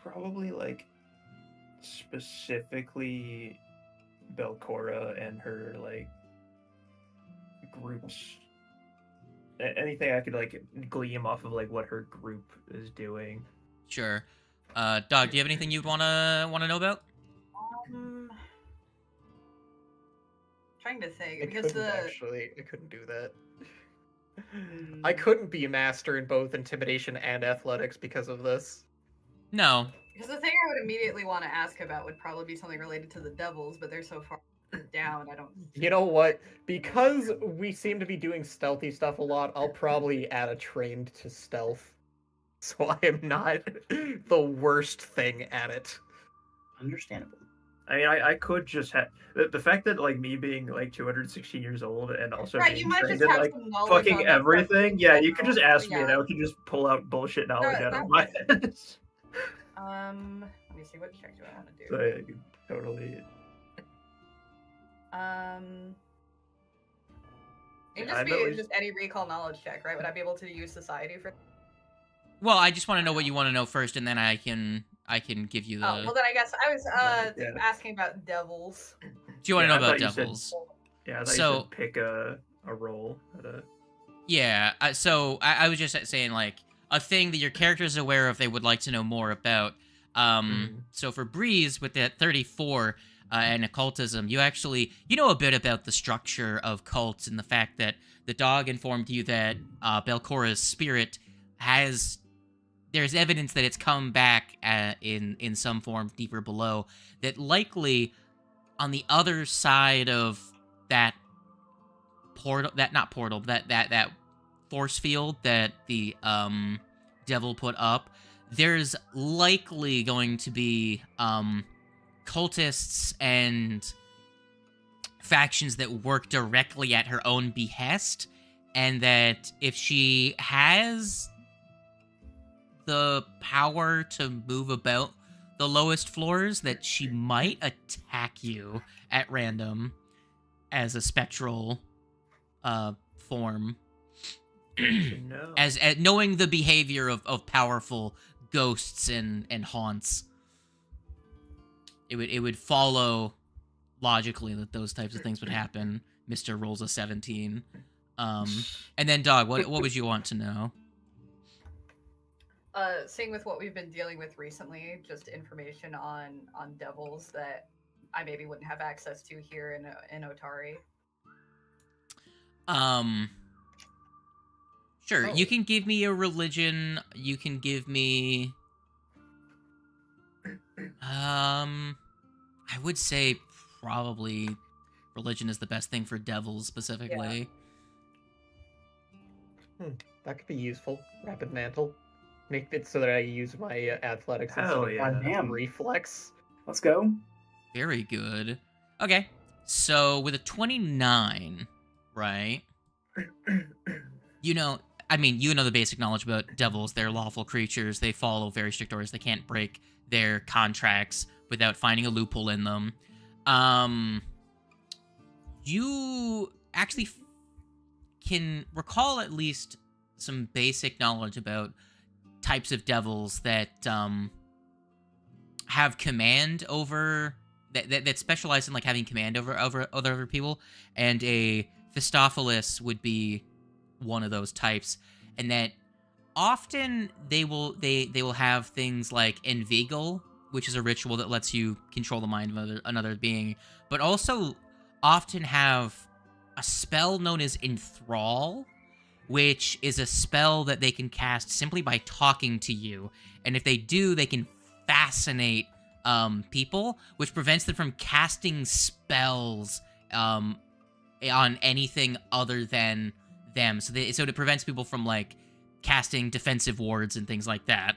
Probably like specifically Belcora and her like groups. Anything I could like glean off of like what her group is doing. Sure. Dog, do you have anything you'd wanna know about? Trying to think I because couldn't do that. I couldn't be a master in both intimidation and athletics because of this. No. because the thing I would immediately want to ask about would probably be something related to the devils, but they're so far down. I don't. You know what? Because we seem to be doing stealthy stuff a lot, I'll probably add a trained to stealth. So I am not the worst thing at it. Understandable. I mean, I could just have the fact that like me being like 216 years old and also Right, being you might trained just in have like some knowledge on fucking that everything. stuff Yeah, in you could just general, ask me and yeah. I could just pull out bullshit knowledge out of that's my fine. head. Let me see, what check do I want to do? So yeah, you could totally. It'd Yeah, just I be know it's- just any recall knowledge check, right? Would I be able to use society for? Well, I just want to know what you want to know first, and then I can give you the. Oh, well then I guess I was Yeah. asking about devils. Do you want to Yeah, know I about thought you said- devils? Yeah, I thought So- you said pick a role. Yeah. So I was just saying like a thing that your character is aware of. They would like to know more about. So for Breeze with that 34 and occultism, you know a bit about the structure of cults and the fact that the dog informed you that Belcora's spirit there's evidence that it's come back in some form deeper below, that likely on the other side of that that force field that the devil put up, there's likely going to be cultists and factions that work directly at her own behest, and that if she has the power to move about the lowest floors, that she might attack you at random as a spectral form. No. As knowing the behavior of powerful ghosts and haunts, it would follow logically that those types of things would happen. Mr. rolls a 17. And then dog, what would you want to know? seeing with what we've been dealing with recently, just information on devils that I maybe wouldn't have access to here in Otari. Sure. Oh. You can give me a religion. You can give me. I would say probably religion is the best thing for devils specifically. That could be useful. Rapid mantle. Make it so that I use my athletics Hell instead of yeah. reflex. Let's go. Very good. Okay. So with a 29, right? You know the basic knowledge about devils. They're lawful creatures. They follow very strict orders. They can't break their contracts without finding a loophole in them. You actually can recall at least some basic knowledge about types of devils that have command over that specialize in like having command over other people, and a Phistophilis would be one of those types, and that often they will have things like Inveigle, which is a ritual that lets you control the mind of another being, but also often have a spell known as Enthrall, which is a spell that they can cast simply by talking to you, and if they do, they can fascinate people, which prevents them from casting spells on anything other than them. So it prevents people from like casting defensive wards and things like that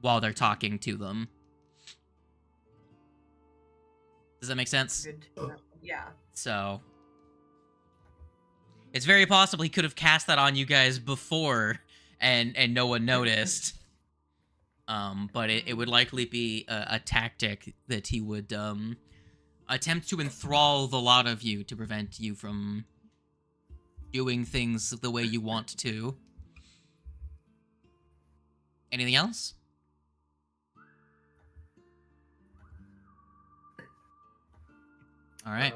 while they're talking to them. Does that make sense? Good. Yeah. So it's very possible he could have cast that on you guys before and no one noticed. But it would likely be a tactic that he would attempt to enthrall the lot of you to prevent you from doing things the way you want to. Anything else? All right.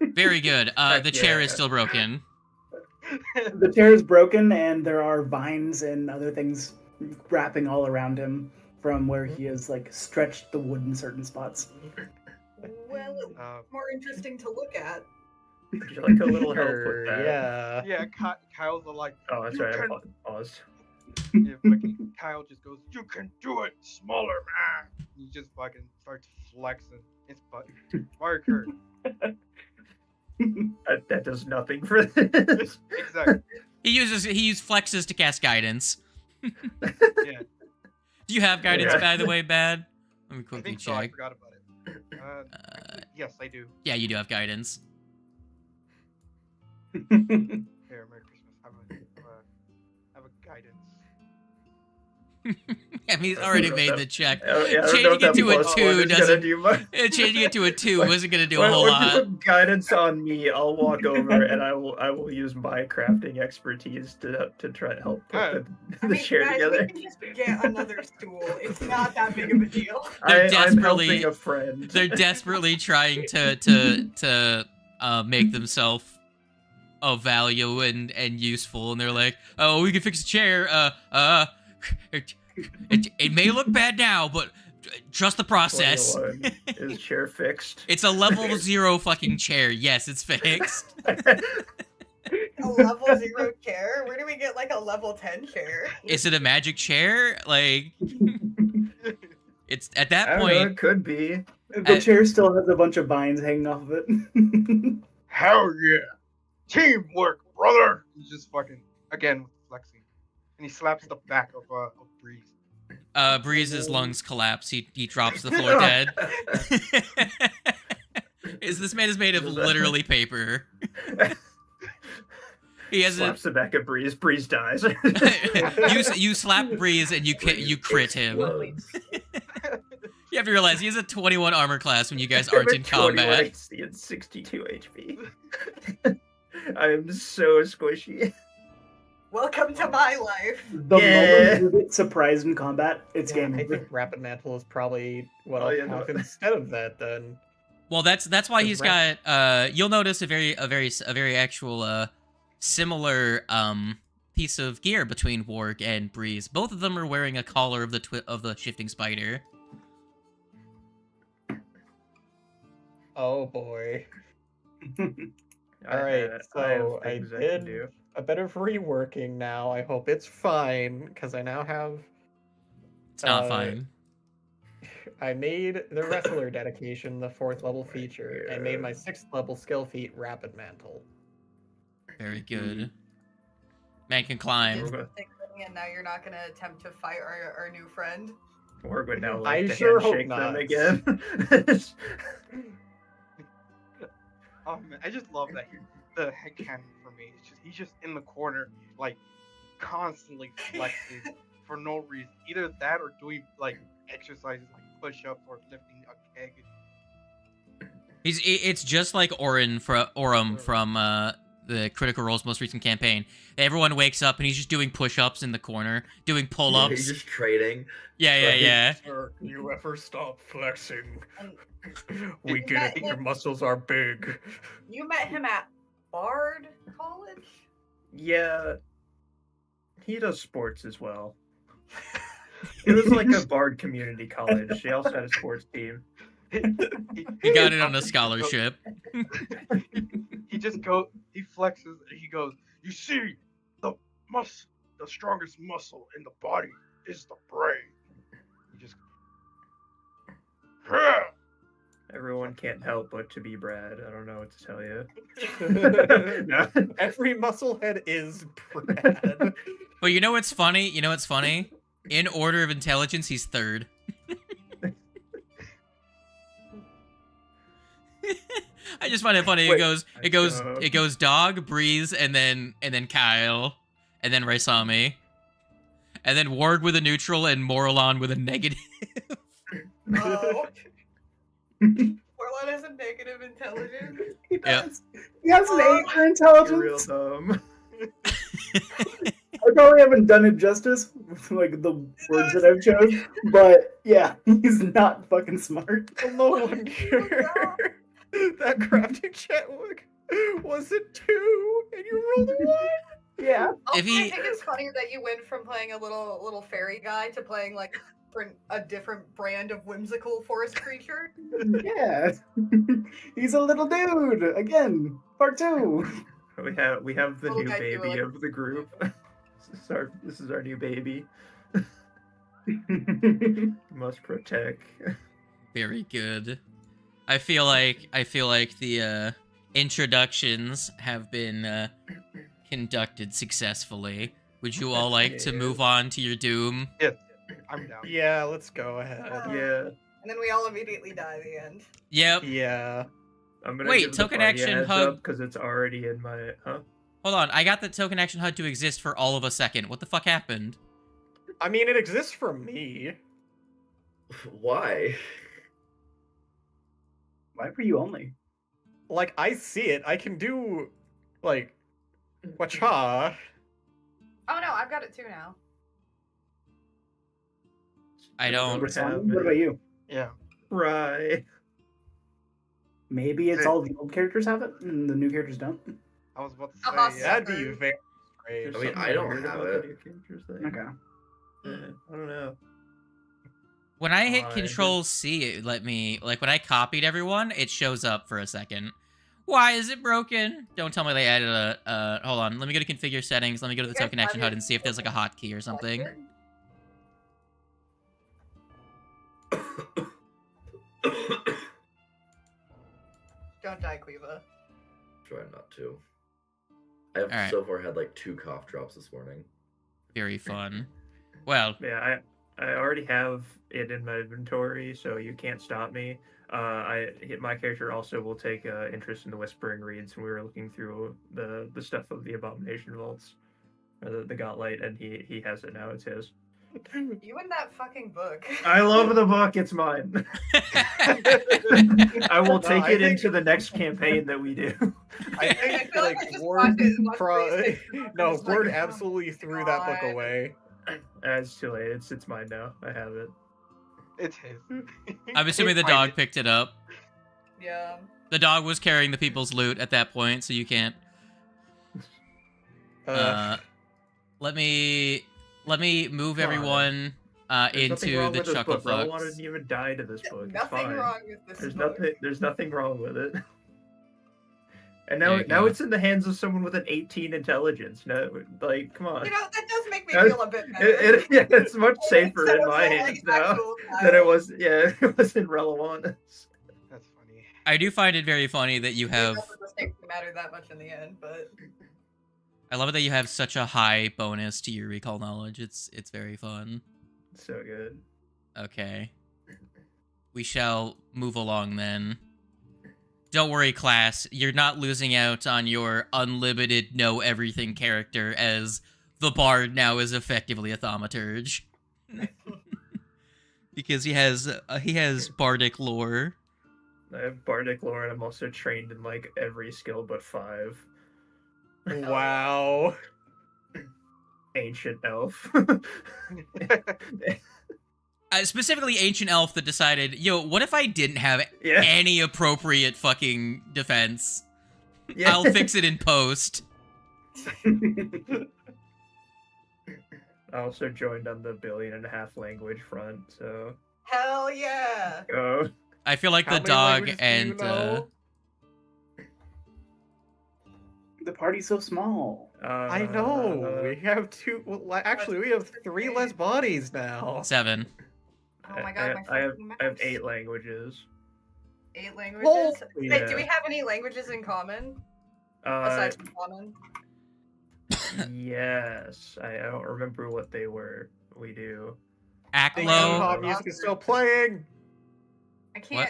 Very good. The chair is still broken. The chair is broken, and there are vines and other things wrapping all around him from where he has like stretched the wood in certain spots. Well, more interesting to look at. Would you like a little help with that? Yeah. Yeah, Kyle's like, Oh, that's "You right. I can-" paused. Yeah, fucking Kyle just goes, "You can do it, smaller man." He just fucking starts flexing. It's fire curve. That does nothing for this. Exactly. He uses flexes to cast guidance. Yeah. Do you have guidance, Yeah. by the way, Bad? Let me I quickly think so. I check. forgot about it. Actually, yes, I do. Yeah, you do have guidance. Here, Merry Christmas. Have a guidance. I mean, he's already made the check. Yeah, I don't know Changing if that it to a plus 2 one is gonna doesn't. do much. Changing it to a 2 wasn't gonna do a whole When lot. you put guidance on me, I'll walk over and I will use my crafting expertise to try to help put the chair guys, together. we can just get another stool. It's not that big of a deal. They're I'm desperately- helping a friend. They're desperately trying to make themselves of value and useful, and they're like, "Oh, we can fix a chair. It may look bad now, but trust the process." 21. Is chair fixed? It's a level 0 fucking chair. Yes, it's fixed. A level 0 chair? Where do we get like a level 10 chair? Is it a magic chair? Like, it's at I that don't know, point. it could be. The chair still has a bunch of vines hanging off of it. Hell yeah! Teamwork, brother! He's just fucking, again, flexing. And he slaps the back of Breeze. Breeze's lungs collapse. He drops to the floor dead. This man is made of literally paper. He has Slaps the back of Breeze. Breeze dies. you slap Breeze and you crit him. You have to realize he has a 21 armor class when you guys aren't in 21 combat. AC and 62 HP. I am so squishy. Welcome to my life. The moment you get surprised in combat, it's game I over. think Rapid Mantle is probably what Oh, I'll yeah, no. have instead of that then. Well, that's why he's got. You'll notice a very actual similar piece of gear between Warg and Breeze. Both of them are wearing a collar of the shifting spider. Oh boy. I Alright, have so I things can did do. a bit of reworking now. I hope it's fine, because I now have... It's not Uh, fine. I made the Wrestler dedication the 4th level feature. I made my 6th level skill feat Rapid Mantle. Very good. Man can climb. We're go- And now you're not gonna attempt to fight our new friend. We're going now I like to sure hope handshake them not. again. Oh man, I just love that the headcanon for me. It's just he's just in the corner, like constantly flexing for no reason. Either that or doing like exercises like push-ups or lifting a keg. It's just like Orum from the Critical Role's most recent campaign. Everyone wakes up and he's just doing push-ups in the corner, doing Yeah, pull-ups. he's just trading. Yeah. Sir, you ever stop flexing? And We You get met it, your him- muscles are big. you met him at Bard College? Yeah, he does sports as well. It was like a Bard community college. They also had a sports team. He got it on a scholarship. He flexes and he goes, "You see, the strongest muscle in the body is the brain." He just Everyone can't help but to be Brad. I don't know what to tell you. No. Every musclehead is Brad. But you know what's funny? In order of intelligence, he's third. I just find it funny. Wait, it goes Dog, Breeze, and then Kyle, and then Raisami, and then Warg with a neutral and Morlon with a negative. Oh. Morlon has a negative intelligence. He Yeah. does. He has an 8 for You're real intelligence. dumb. I probably haven't done it justice with like the words that I've chosen, but yeah, he's not fucking smart. No wonder. That crafting check was a 2, and you rolled a 1. Yeah. Also, If he- I think it's funny that you went from playing a little fairy guy to playing like a different brand of whimsical forest creature. Yeah. He's a little dude. Again, part 2. We have the Little new guy too, baby like- of the group. This is our new baby. Must protect. Very good. I feel like the introductions have been conducted successfully. Would you all like to move on to your doom? I'm down. Yeah, let's go ahead. Yeah. And then we all immediately die at the end. Yep. Yeah. I'm gonna Wait, give the token party a action heads hug. up because it's already in my Hold on, I got the token action HUD to exist for all of a second. What the fuck happened? I mean, it exists for me. Why? Why for you only? Like, I see it. I can do, like, wacha. Oh no, I've got it too now. I don't. Raisami, what about you? Yeah. Right. Maybe it's all the old characters have it and the new characters don't. I was about to Uh-huh, say, That'd be Sucker. very strange. I mean, I don't Weird have about it. the new characters thing. Okay. I don't know. When I hit Fine. Control C, it let me, like, when I copied everyone, it shows up for a second. Why is it broken? Don't tell me they added a, hold on, let me go to configure settings, let me go to the Yes, token action I HUD mean- and see if there's, like, a hotkey or something. Don't die, Quiva. Try not to. I have Alright. so far had like 2 cough drops this morning. Very fun. Well, Yeah, I already have it in my inventory, so you can't stop me. My character also will take interest in the Whispering Reeds when we were looking through the stuff of the Abomination vaults, or the Godlight, and he has it now. It's his. You and that fucking book. I love the book. It's mine. I will take I it think- into the next campaign that we do. I I think, feel like like, I just Ward, watched it and watched it. no, It's like, Ward oh absolutely threw that book God. away. It's too late. It's mine now. I have it. it's his. I'm assuming the Can't find dog picked it up. Yeah. The dog was carrying the people's loot at that point, so you can't. Let me move Come on, everyone There's nothing into wrong the with this chuckle book. Relawar fucks. didn't even die to this book. It's Nothing fine. wrong with this book. There's nothing wrong with it. And There you now go. it's in the hands of someone with an 18 intelligence. No, like, come on. You know, that does make me That's- feel a bit better. Yeah, it's much safer Instead in of my the, hands now actual than it child. was. Yeah, it was in Relawar. That's funny. I do find it very funny that you have. It doesn't take to matter that much in the end, but I love it that you have such a high bonus to your recall knowledge. It's very fun. So good. Okay. We shall move along then. Don't worry, class. You're not losing out on your unlimited know everything character, as the bard now is effectively a thaumaturge. Because he has bardic lore. I have Bardic lore, and I'm also trained in like every skill but 5. Wow. Ancient elf. Specifically Ancient Elf that decided, yo, what if I didn't have Yeah. any appropriate fucking defense? Yeah. I'll fix it in post. I also joined on the 1.5 billion language front, so hell yeah! go. I feel like How the many dog languages do you and know? The party's so small. I know. We have two. Well, actually, we have 3 less bodies now. 7. Oh my god, I have fucking I have mouse. 8 languages. 8 languages? Yeah. Wait, do we have any languages in common? Aside from common? Yes. I don't remember what they were. We do. The Aklo. Yeehaw music is still playing. I can't.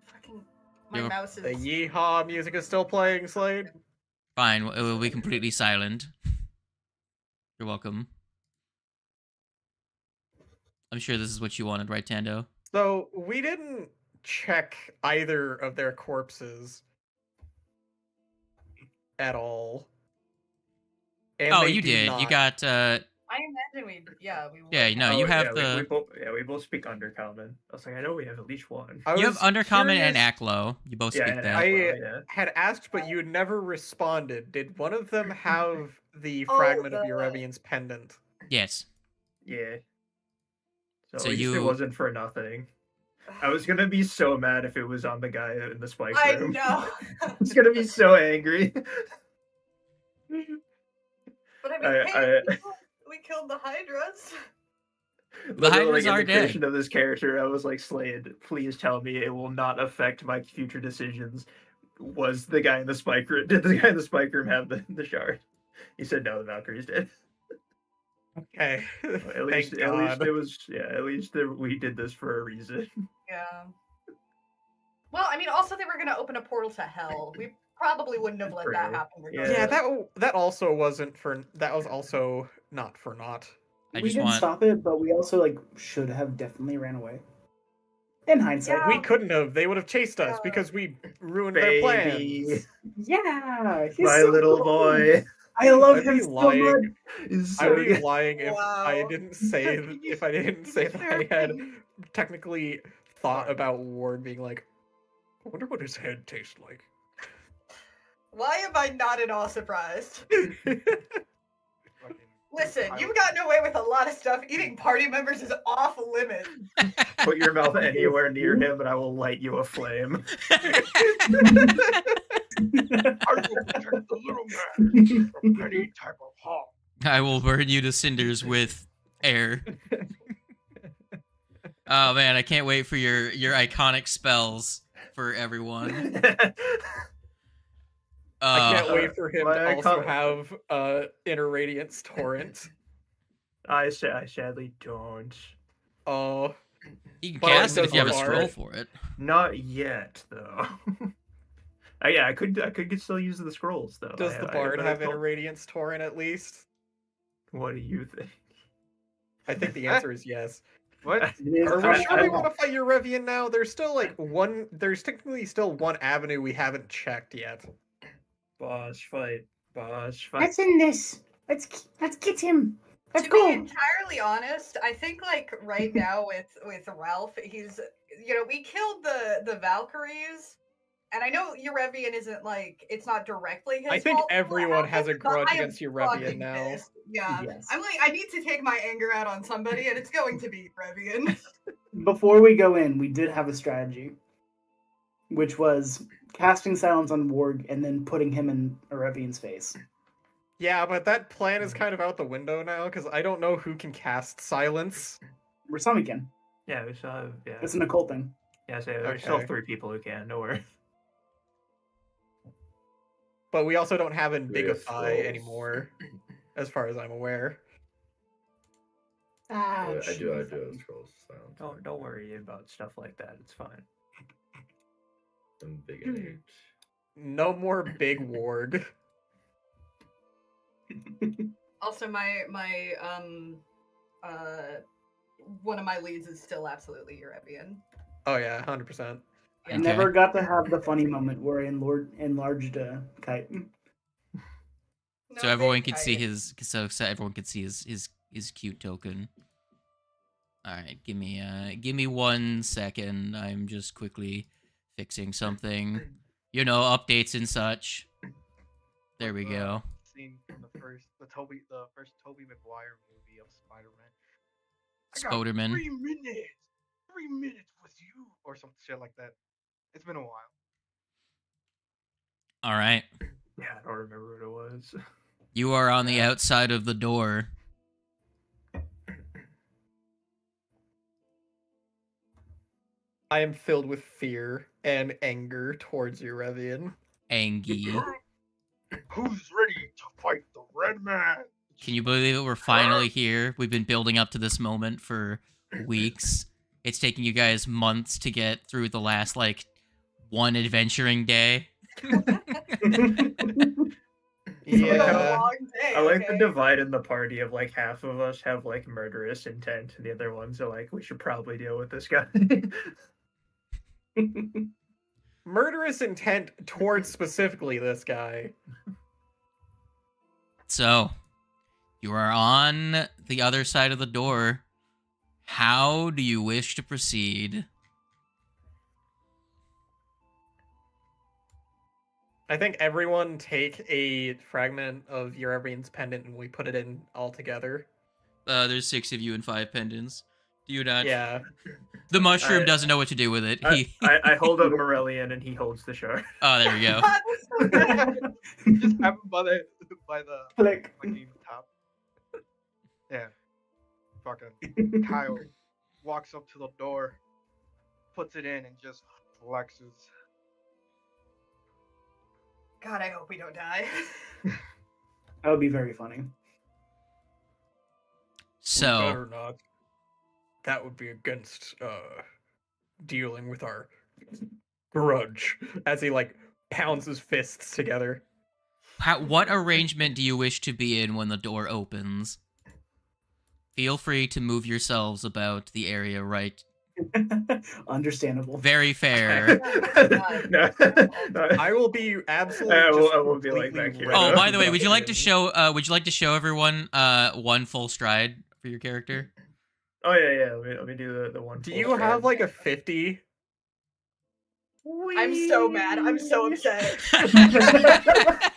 Fucking. My You're- mouse is. The Yeehaw music is still playing, Slade. Fine, it will be completely silent. You're welcome. I'm sure this is what you wanted, right, Tando? So we didn't check either of their corpses at all. And Oh, they you do did. You not. got, I imagine we. Yeah, we. Yeah, would no, have- you have yeah, the- we both speak Undercommon. I was like, I know we have at least one. I you have was Undercommon and curious- Aklo. You both Yeah, speak and that. yeah. had asked, but you had never responded. Did one of them have the Oh, fragment of the- Eurevian's pendant? Yes. Yeah. So, So at least it you- wasn't for nothing. I was gonna be so mad if it was on the guy in the spike I room. know. I was gonna be so angry. But I mean, I- hey, we killed the Hydras. Literally, Hydras in are the dead. creation of this character, I was like, Slade, please tell me it will not affect my future decisions. Was the guy in the spike room? Did the guy in the spike room have the shard? He said no. The Valkyrie's dead. Okay. At least it was. Yeah. At least we did this for a reason. Yeah. Well, I mean, also they were gonna open a portal to hell. We probably wouldn't have let that True. happen. Yeah. regardless. Yeah, that also wasn't for. That was also not for naught. I We just didn't want. stop it, but we also should have definitely ran away. In hindsight, Yeah. We couldn't have. They would have chased us Yeah. because we ruined their Baby, plans. yeah, he's my so little cool. boy. I love I'd him be so lying. much. Is I so would be good. lying if I Wow. didn't say if I didn't say that I had technically thought Fine. about Ward being like, I wonder what his head tastes like. Why am I not at all surprised? Fucking Listen, I you've would- gotten away with a lot of stuff. Eating party members is off limits. Put your mouth anywhere near him, and I will light you a flame. I will protect the little man from any type of harm. I will burn you to cinders with air. Oh man, I can't wait for your iconic spells for everyone. I can't wait for him my to also icon- have Inner Radiance Torrent. I sadly don't. Oh, You can But cast it it if you have a does scroll hard. for it. Not yet, though. Yeah, I could still use the scrolls though. does the Bard but have Inner Radiance Torrent at least? What do you think? I think the answer is yes. What? Are we sure we want to fight Eurevian now? There's still one. There's technically still one avenue we haven't checked yet. Boss fight. Let's end this. Let's get him. Let's To go. be entirely honest, I think like right now with Ralph, he's we killed the Valkyries, And I know Eurevian isn't like it's not directly his I think fault for what everyone has a happened, but grudge I am against Eurevian fucking now. pissed. Yeah. Yes. I'm like, I need to take my anger out on somebody, and it's going to be Eurevian. Before we go in, we did have a strategy, which was casting silence on Warg and then putting him in Erevian's face. Yeah, but that plan is kind of out the window now because I don't know who can cast silence. Rasami can. Yeah, we still have. Yeah, It's an occult thing. yeah. So there's still Okay. 3 people who can. No worries. But we also don't have We have Indigify scrolls. anymore, as far as I'm aware. I do have scrolls silence. Don't worry about stuff like that. It's fine. I'm big and eight. No more big Warg. Also, my one of my leads is still absolutely Eurevian. Oh yeah, 100%. Okay. Never got to have the funny moment where I enlarged Kite. So everyone can see his. So everyone can see his cute token. All right, give me 1 second. I'm just quickly fixing something. You know, updates and such. There we go. Scene from the first Tobey Maguire movie of Spider-Man. Spoderman. 3 minutes. 3 minutes with you, or some shit like that. It's been a while. All right. Yeah, I don't remember what it was. You are on the outside of the door. I am filled with fear and anger towards Eurevian. Angie. Who's ready to fight the Red Man? Can you believe it? We're finally here. We've been building up to this moment for weeks. It's taking you guys months to get through the last, like, 1 adventuring day. It's been a Yeah. long day. I like okay? the divide in the party of like half of us have like murderous intent, and the other ones are like, we should probably deal with this guy. Murderous intent towards specifically this guy. So, you are on the other side of the door. How do you wish to proceed? I think everyone take a fragment of Eurevian's pendant and we put it in all together. There's 6 of you and 5 pendants. Do you not? Yeah. The mushroom I- doesn't know what to do with it. I hold up Morellian and he holds the shard. Oh, there we go. God, that's so bad. Just have him by the Click. fucking top. Yeah. Fucking Kyle walks up to the door, puts it in, and just flexes. God, I hope we don't die. That would be very funny. So, Better not. That would be against dealing with our grudge. As he like pounds his fists together. what arrangement do you wish to be in when the door opens? Feel free to move yourselves about the area right. Understandable. Very fair. No. I will be absolutely. I just will be, like, completely back here. ready Oh, by the way, to would you like to in. show? Would you like to show everyone 1 full stride for your character? Oh yeah. Let me do the one. Do full you have stride. like a 50? I'm so mad. I'm so upset.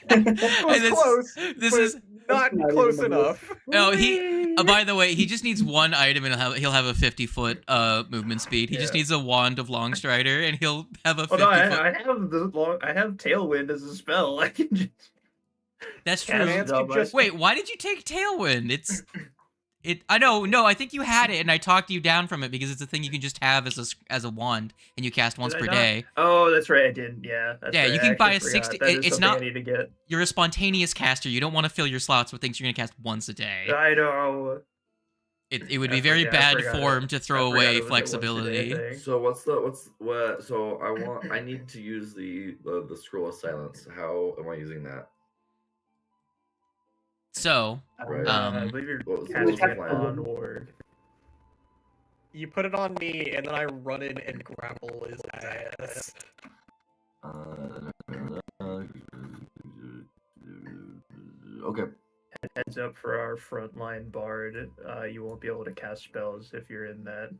And Close. This but is not Not close even the enough. no. He. By the way, he just needs 1 item and he'll have a 50-foot movement speed. He just Yeah. needs a wand of long strider and he'll have a Oh 50 no, foot. I have the long. I have Tailwind as a spell. I can just. That's Cast true. Mance it on could just- my- Wait, why did you take Tailwind? I know. No, I think you had it, and I talked you down from it because it's a thing you can just have as a wand, and you cast once Did I per not? day. Oh, that's right. I did. Yeah. That's Yeah, right, you I can buy actually a forgot. 60 That is it's something not- I need to get. You're a spontaneous caster. You don't want to fill your slots with things you're gonna cast once a day. I know. It would I be very forgot- I bad forgot form it. to I throw forgot away it was a flexibility. once-a-day thing. So so I need to use the scroll of silence. How am I using that? So, Right. I believe you're What was the casting it plan? on Ward. You put it on me, and then I run in and grapple his ass. Okay. Heads up for our frontline bard. You won't be able to cast spells if you're in that.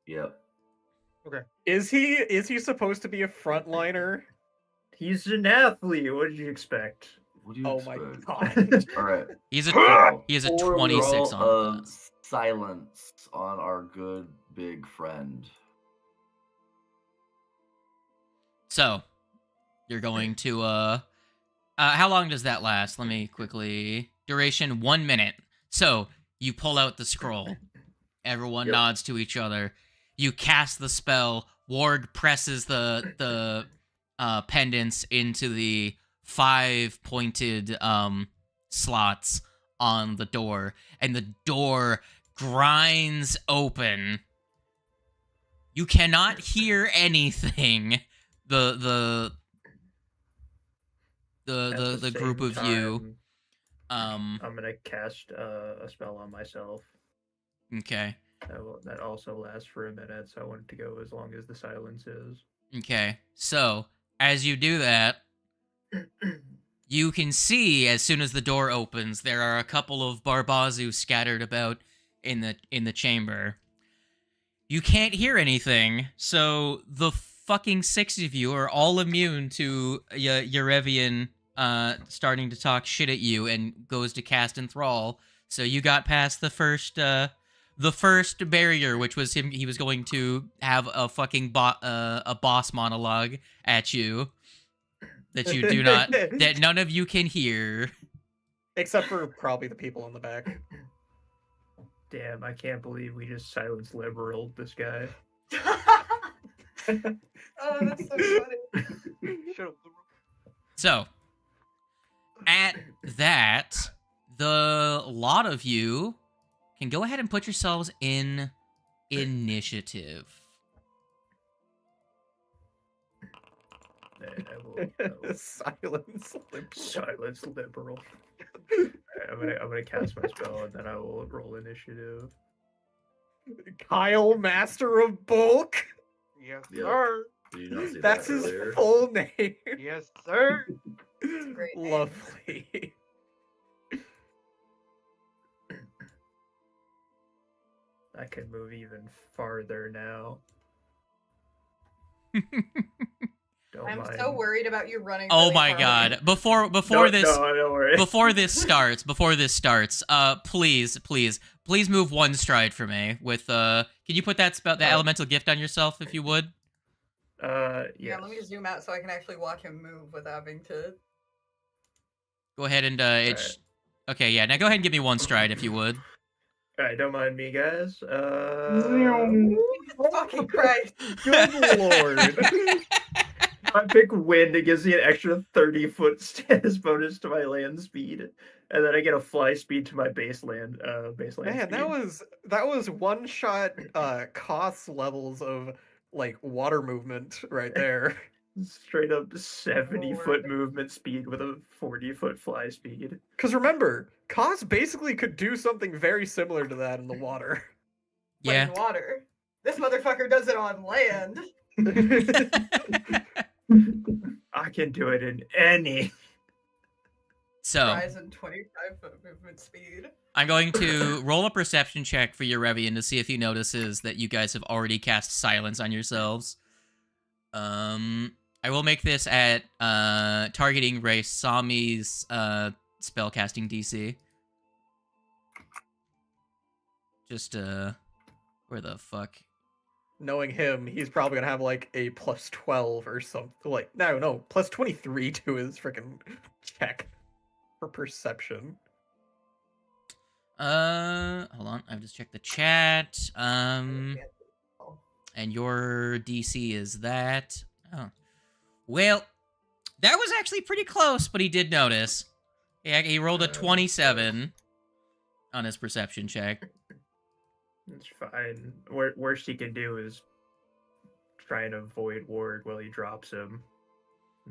Yep. Is he supposed to be a frontliner? He's an athlete. What did you expect? What do you Oh my expect? god. All right. He's a So, he has a for 26 roll on the of glass. silence on our good big friend. So, you're going to how long does that last? Let me quickly. Duration 1 minute. So, you pull out the scroll. Everyone Yep. nods to each other. You cast the spell. Warg presses the pendants into the 5-pointed slots on the door, and the door grinds open. You cannot hear anything. The At the group same of you. time, I'm gonna cast a spell on myself. Okay. That also lasts for a minute, so I want it to go as long as the silence is. Okay. So, as you do that, you can see as soon as the door opens, there are a couple of Barbazu scattered about in the chamber. You can't hear anything, so the fucking 6 of you are all immune to Yarevian starting to talk shit at you and goes to cast Enthrall. So you got past the first barrier, which was him. He was going to have a fucking a boss monologue at you that you do not, that none of you can hear. Except for probably the people in the back. Damn, I can't believe we just silenced liberal this guy. Oh, that's so funny. Shut up. So, at that, the lot of you can go ahead and put yourselves in initiative. I will Silence. silence liberal. I'm gonna cast my spell and then I will roll initiative. Kyle, Master of Bulk. Yes, Yep. sir. Did you not see That's that his earlier? full name. Yes, sir. a great name. Lovely. I can move even farther now. Don't I'm mind. so worried about you running. Oh really my far god. away. Before No, this don't worry. before this starts, please move one stride for me with can you put that spell, that elemental gift on yourself if you would? Yes. Yeah, let me zoom out so I can actually watch him move without having to. Go ahead and it's okay, yeah. Now go ahead and give me one stride if you would. Alright, don't mind me, guys. Fucking Christ! Good lord. I pick wind, it gives me an extra 30-foot status bonus to my land speed, and then I get a fly speed to my baseline. Man, speed. that was one shot cost levels of like water movement right there. Straight up 70-foot Lord. movement speed with a 40-foot fly speed. Because remember, Kos basically could do something very similar to that in the water. But Yeah. in water. This motherfucker does it on land. I can do it in any. So, Rise in 25-foot movement speed. I'm going to roll a perception check for Yarevian to see if he notices that you guys have already cast silence on yourselves. I will make this at targeting race Sami's spellcasting DC. Just where the fuck? Knowing him, he's probably gonna have like a plus 12 or something. Like no, plus 23 to his freaking check for perception. Hold on. I've just checked the chat. And your DC is that. Oh. Well, that was actually pretty close, but he did notice. Yeah, he rolled a 27 on his perception check. It's fine. Worst he can do is try and avoid Ward while he drops him.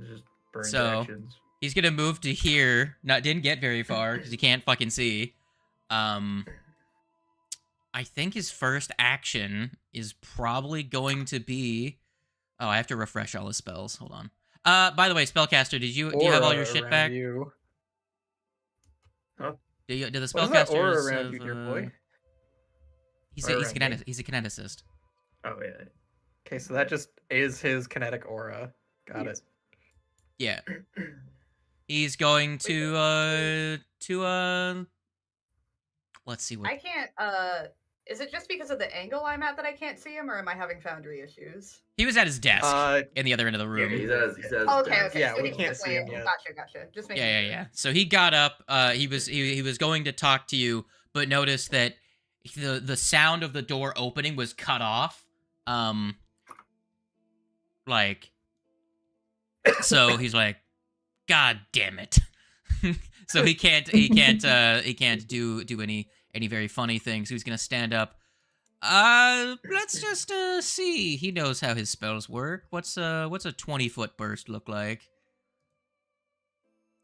Just burn actions. He's gonna move to here. Didn't get very far because he can't fucking see. I think his first action is probably going to be. Oh, I have to refresh all his spells. Hold on. By the way, spellcaster, do you have all your shit Aura back? around you. Huh? Did the What is that aura spellcasters around you, dear boy? He's Aura a around me? he's a kineticist. Oh yeah. Okay, so that just is his kinetic aura. Got Yes. it. Yeah. He's going to let's see what I can't. Is it just because of the angle I'm at that I can't see him, or am I having Foundry issues? he was at his desk in the other end of the room. Yeah, he's at his Oh, okay, desk. okay. Yeah, so we he can't was see him way- yet. Gotcha. Just making Yeah. sure. So he got up. He was going to talk to you, but noticed that the sound of the door opening was cut off. Like, so he's like, God damn it. So he can't do any very funny things. He's gonna stand up. Let's just see. He knows how his spells work. What's a 20-foot burst look like?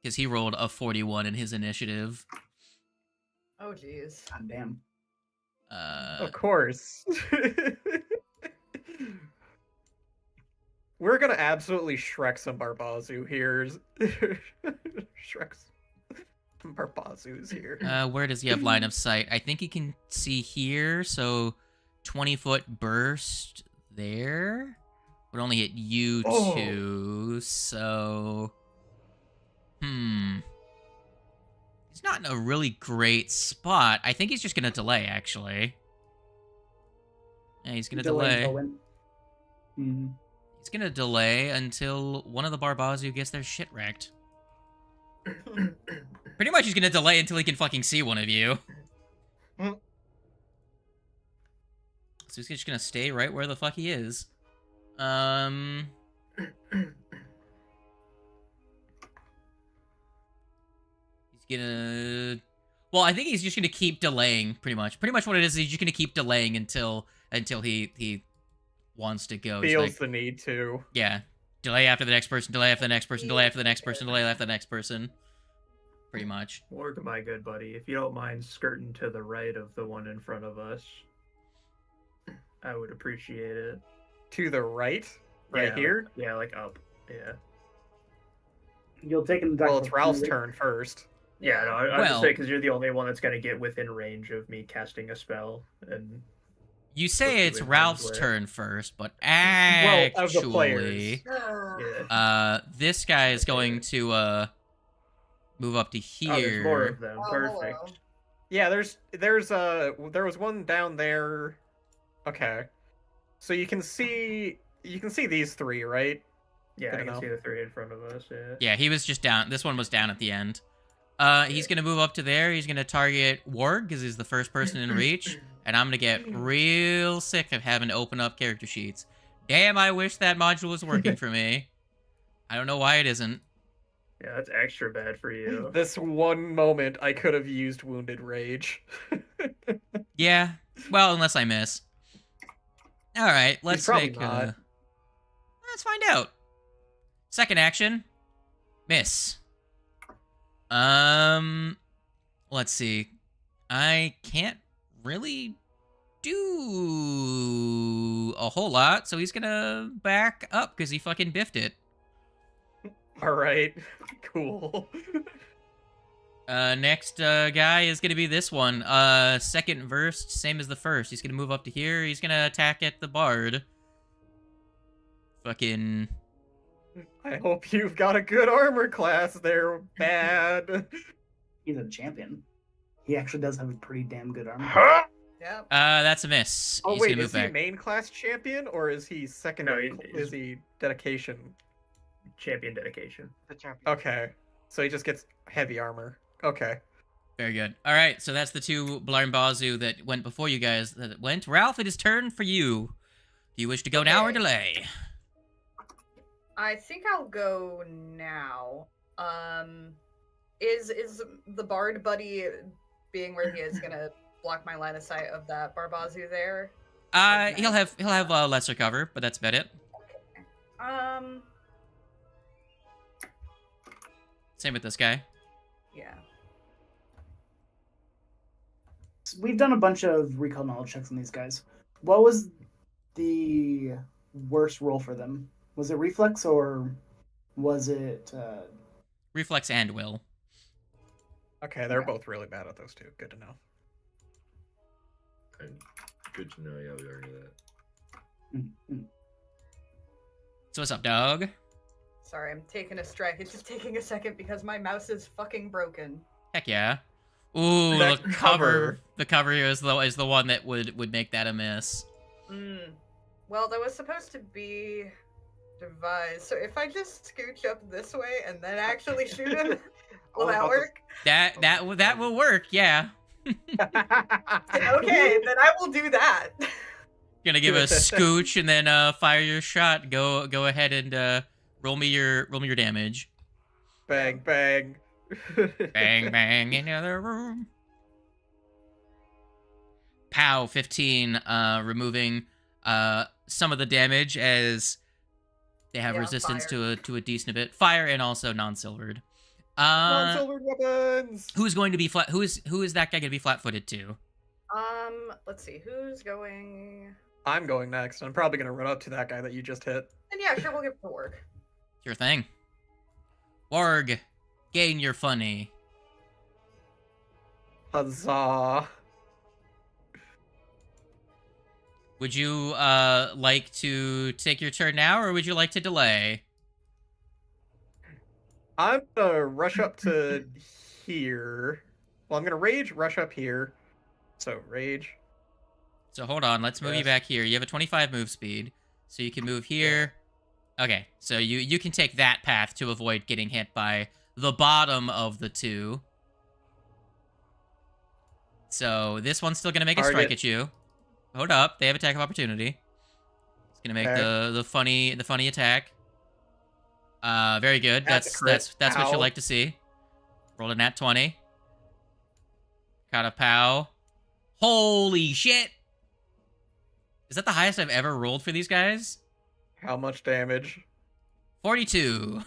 Because he rolled a 41 in his initiative. Oh, jeez. God damn. Of course. We're gonna absolutely Shrek some Barbazu here. Shrek's Barbazu's here. Where does he have line of sight? I think he can see here, so 20-foot burst there would only hit you two, so he's not in a really great spot. I think he's just gonna delay, actually. Yeah, he's gonna delay. Mm-hmm. He's gonna delay until one of the Barbazu gets their shit wrecked. Pretty much he's gonna delay until he can fucking see one of you. So he's just gonna stay right where the fuck he is. He's gonna... Well, I think he's just gonna keep delaying, pretty much. Pretty much what it is, he's just gonna keep delaying until he wants to go. Feels like, the need to. Yeah. Delay after the next person, delay after the next person, delay after the next person, delay after the next person. Pretty much. Morg, my good buddy, if you don't mind skirting to the right of the one in front of us, I would appreciate it. To the right? Right Yeah, here? Yeah, like up. Yeah. You'll take him. Well, it's Ralph's turn first. Yeah, no, I Well- just say because you're the only one that's going to get within range of me casting a spell, and You say Put it's you in Ralph's harm's way. turn first, but Well, actually, of the players. yeah. This guy is going to move up to here. Oh, there's more of them. Oh, Perfect. hello. Yeah, there was one down there. Okay. So you can see these three, right? Yeah, Good I can enough. see the three in front of us. Yeah. Yeah, he was just down. This one was down at the end. He's gonna move up to there. He's gonna target Warg because he's the first person in reach, and I'm gonna get real sick of having to open up character sheets. Damn, I wish that module was working for me. I don't know why it isn't. Yeah, that's extra bad for you. This one moment I could have used Wounded Rage. Yeah, well, unless I miss. All right, let's probably make. not. Let's find out. Second action, miss. Let's see. I can't really do a whole lot, so he's gonna back up because he fucking biffed it. All right. Cool. Next guy is gonna be this one. Second verse, same as the first. He's gonna move up to here. He's gonna attack at the bard. Fucking. I hope you've got a good armor class there, bad. He's a champion. He actually does have a pretty damn good armor. Huh? Yep. That's a miss. Oh He's wait, gonna is move he back. main class champion or is he secondary? No, he- is he dedication? Champion dedication. The champion. Okay, so he just gets heavy armor. Okay. Very good. All right, so that's the two Blarnbazu that went before you guys. That went. Ralph, it is turn for you. Do you wish to go now or Okay. delay? I think I'll go now. Is the bard buddy being where he is gonna block my line of sight of that Barbazu there? He'll have lesser cover, but that's about it. Same with this guy. Yeah. We've done a bunch of recall knowledge checks on these guys. What was the worst roll for them? Was it reflex or was it? Reflex and will. Okay, they're both really bad at those two. Good to know. And good to know. Yeah, we already knew that. Mm. So what's up, dog? Sorry, I'm taking a strike. It's just taking a second because my mouse is fucking broken. Heck yeah. Ooh, That the cover. cover. The cover here is the one that would make that a miss. Well, that was supposed to be devised. So if I just scooch up this way and then actually shoot him, will that work? That will work. Yeah. Okay, then I will do that. Gonna give a scooch and then fire your shot. Go ahead and roll me your damage. Bang bang. Bang bang in the other room. Pow, 15, removing some of the damage as they have resistance fire. to a decent bit. Fire and also non-silvered. Non-silvered weapons. Who's going to be flat? Who is that guy going to be flat-footed to? Let's see, who's going? I'm going next. I'm probably gonna run up to that guy that you just hit. And yeah, sure, we'll give it to Warg. Sure thing. Warg, gain your funny. Huzzah! Would you like to take your turn now, or would you like to delay? I'm gonna rush up to here. Well, I'm gonna rage, rush up here. So rage. So hold on, let's move you back here. You have a 25 move speed, so you can move here. Okay, so you can take that path to avoid getting hit by the bottom of the two. So this one's still gonna make a strike at you. Hold up, they have attack of opportunity. It's gonna make the funny attack. Very good. That's what you like to see. Roll a nat 20. Got a pow. Holy shit! Is that the highest I've ever rolled for these guys? How much damage? 42.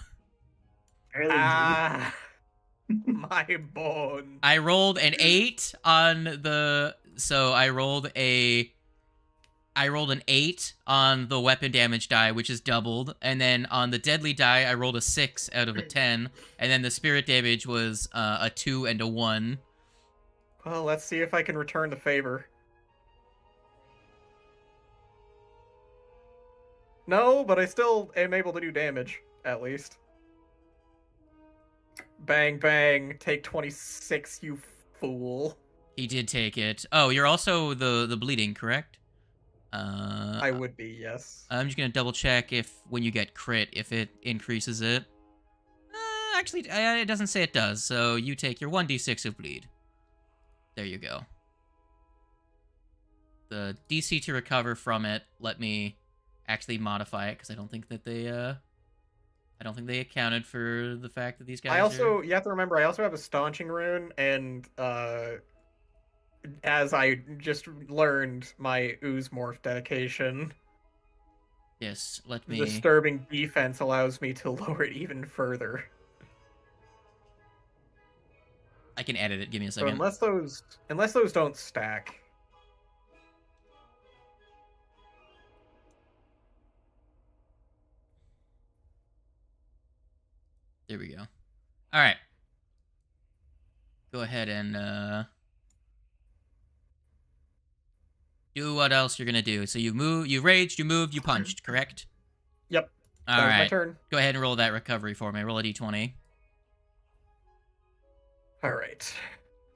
Ah, my bone. I rolled an 8 on the... So I rolled an 8 on the weapon damage die, which is doubled. And then on the deadly die, I rolled a 6 out of a 10. And then the spirit damage was a 2 and a 1. Well, let's see if I can return the favor. No, but I still am able to do damage, at least. Bang, bang. Take 26, you fool. He did take it. Oh, you're also the bleeding, correct? I would be, yes. I'm just gonna double check if when you get crit, if it increases it. Actually, it doesn't say it does. So you take your 1d6 of bleed. There you go. The DC to recover from it. Let me actually modify it because I don't think that they accounted for the fact that these guys. You have to remember, I also have a staunching rune, and as I just learned, my ooze morph dedication. Yes, let me. Disturbing defense allows me to lower it even further. I can edit it. Give me a second. So unless those don't stack. There we go. All right. Go ahead and do what else you're gonna do. So you move, you raged, you moved, you punched, correct? Yep. All right. My turn. Go ahead and roll that recovery for me. Roll a d20. All right.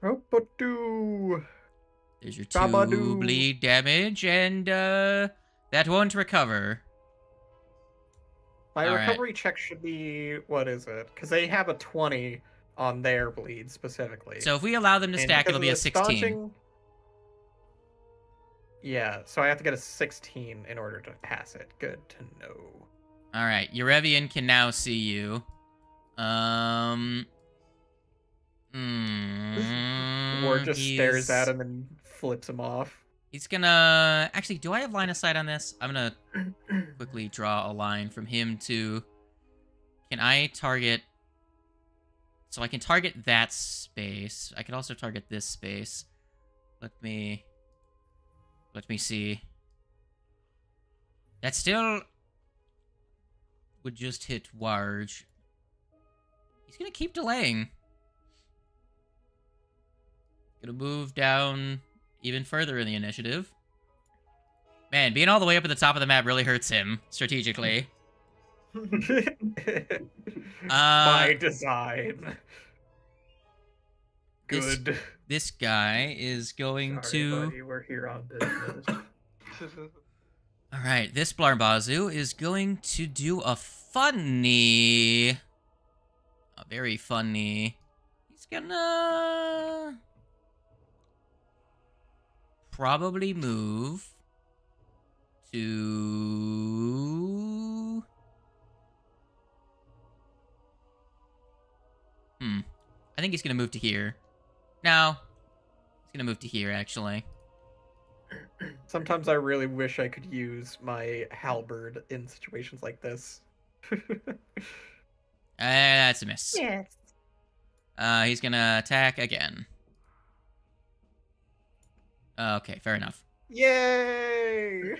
Ropadu. There's your 2 bleed damage, and that won't recover. My recovery check should be, what is it? Because they have a 20 on their bleed specifically. So if we allow them to stack, it'll be a 16. Yeah, so I have to get a 16 in order to pass it. Good to know. All right, Eurevian can now see you. Ward just stares at him and flips him off. He's gonna... Actually, do I have line of sight on this? I'm gonna quickly draw a line from him to... Can I target... So I can target that space. I can also target this space. Let me see. That still... would just hit Warg. He's gonna keep delaying. Gonna move down even further in the initiative. Man, being all the way up at the top of the map really hurts him, strategically. By design. This- Good. This guy is going Sorry, to. buddy, we're here on business. All right, this Blarbazu is going to do a funny. A very funny. He's gonna. Probably move to. I think he's gonna move to here. No. He's gonna move to here, actually. Sometimes I really wish I could use my halberd in situations like this. That's a miss. Yes. He's gonna attack again. Okay, fair enough. Yay!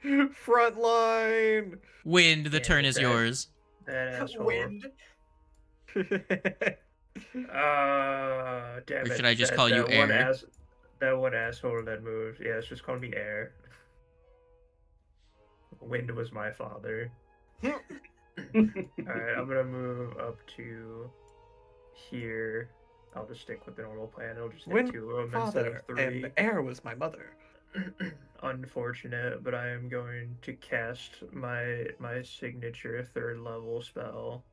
Frontline! Wind, the Yeah, turn is okay. yours. That asshole. Wind. Damn Or it. should I just That- call you that one Air? That one asshole that moved. Yeah, it's just call me Air. Wind was my father. Alright, I'm gonna move up to here. I'll just stick with the normal plan. It'll just hit Wind 2 of them instead Father, of 3. and air was my mother. Unfortunate, but I am going to cast my signature 3rd level spell.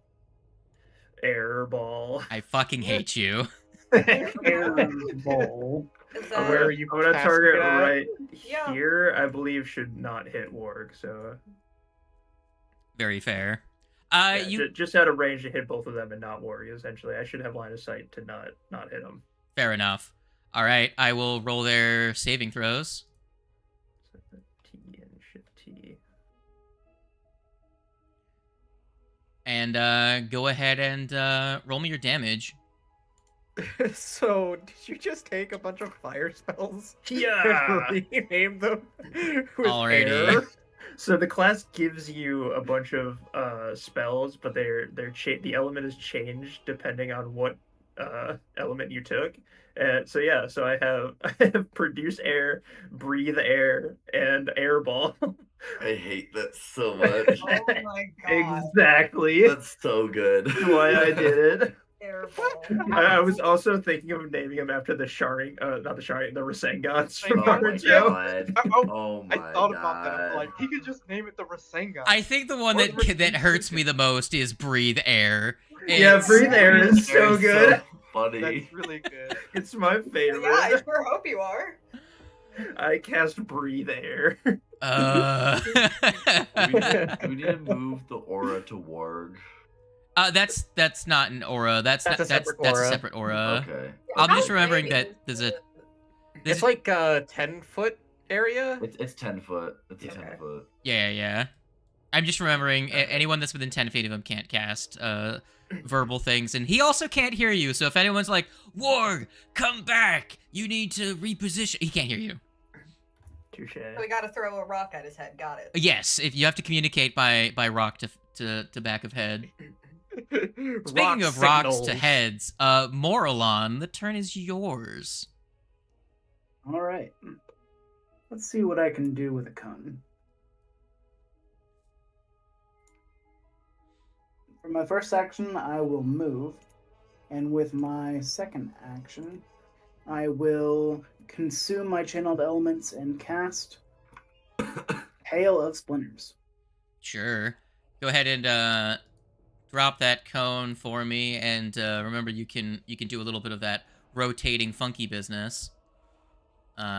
Air Ball. I fucking hate you. Airball. Is Where are that you I'm gonna casting target it at? right Yeah. here. I believe should not hit Warg. So Very fair. yeah, You just out of range to hit both of them and not Warg. Essentially, I should have line of sight to not hit them. fair enough. All right, I will roll their saving throws. T and shift T. And go ahead and roll me your damage. So, did you just take a bunch of fire spells Yeah. and rename them with Alrighty. air? So the class gives you a bunch of spells, but the element is changed depending on what element you took. And so yeah, so I have produce air, breathe air, and airball. I hate that so much. Oh my god. Exactly. That's so good. That's why I did it. Airball. I was also thinking of naming him after the Sharing, not the Sharing, the Rasengans from Oh my Naruto. god. Oh my I thought about that. I'm god. like, he could just name it the Rasengan. I think the one What was that hurts me the most is breathe air. Yeah, It's- breathe air is so Air's good. funny. That's really good. It's my favorite. Yeah, I sure hope you are. I cast breathe air. Uh, Do we need to move the aura to Warg? that's not an aura. That's That's a that's separate that's a aura. separate aura. Okay. I'm How just remembering big that is there's the- It's like a 10-foot area. It's 10 foot. It's a Okay. 10 foot. Yeah. I'm just remembering anyone that's within 10 feet of him can't cast verbal things, and he also can't hear you. So if anyone's like, "Warg, come back! You need to reposition," he can't hear you. Touche. So we gotta throw a rock at his head. Got it. Yes, if you have to communicate by rock to back of head. Speaking of rocks to heads, Moralon, the turn is yours. All right. Let's see what I can do with a cone. For my first action, I will move. And with my second action, I will consume my channeled elements and cast Hail of Splinters. Sure. Go ahead and drop that cone for me, and remember you can do a little bit of that rotating funky business.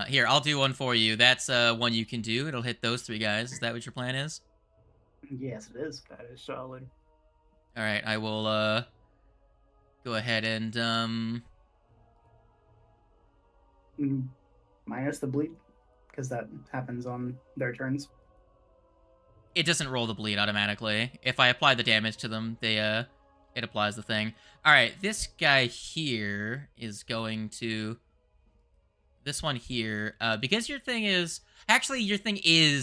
Here, I'll do one for you. That's one you can do. It'll hit those 3 guys. Is that what your plan is? Yes, it is. That is solid. All right, I will go ahead and Minus the bleed, because that happens on their turns. it doesn't roll the bleed automatically. If I apply the damage to them, it applies the thing. All right, this guy here is going to this one here because your thing is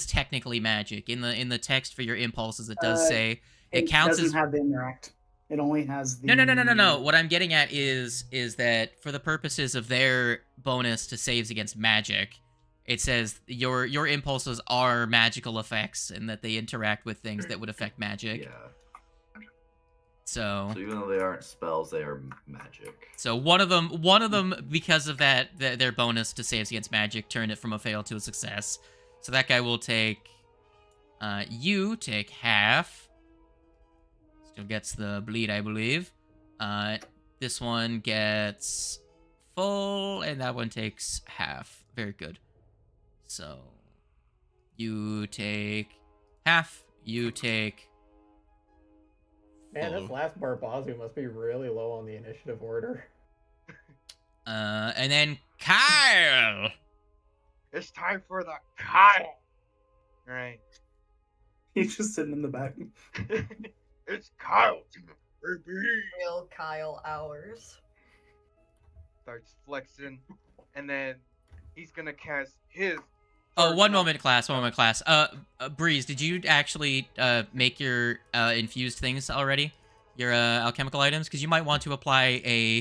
technically magic in the text for your impulses. It does say it counts doesn't as have the interact. It only has the No. What I'm getting at is that for the purposes of their bonus to saves against magic, It says your impulses are magical effects and that they interact with things that would affect magic. Yeah. So So even though they aren't spells, they are magic. So one of them, because of that, their bonus to saves against magic turned it from a fail to a success. So that guy will take. You take half. Still gets the bleed, I believe. This one gets full, and that one takes half. Very good. So you take half. You take. Man, this full. last Barbazu must be really low on the initiative order. And then Kyle. It's time for the Kyle. All right. He's just sitting in the back. It's Kyle time, baby. Real Kyle hours. Starts flexing, and then he's gonna cast his. Oh, one moment, class. Breeze, did you actually make your infused things already? Your alchemical items, because you might want to apply a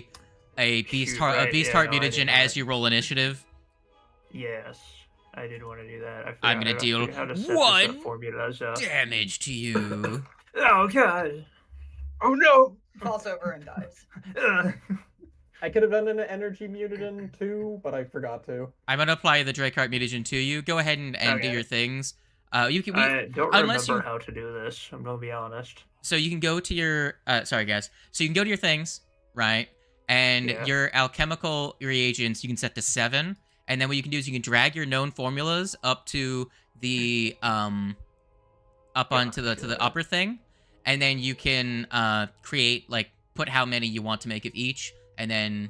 beast Shoot, heart right, heart no, I mutagen did as that. you roll initiative. Yes, I did want to do that. I'm gonna deal how to set one this formulas up. damage to you. Oh god. Oh no! Falls over and dies. I could have done an energy mutagen too, but I forgot to. I'm gonna apply the Drakeheart mutagen to you. Go ahead and do Okay. your things. You can. I don't unless remember you- how to do this. I'm gonna be honest. So you can go to your sorry guys. So you can go to your things, right? And Yeah. your alchemical reagents you can set to 7. And then what you can do is you can drag your known formulas up to the up onto the to the upper thing. And then you can create put how many you want to make of each, and then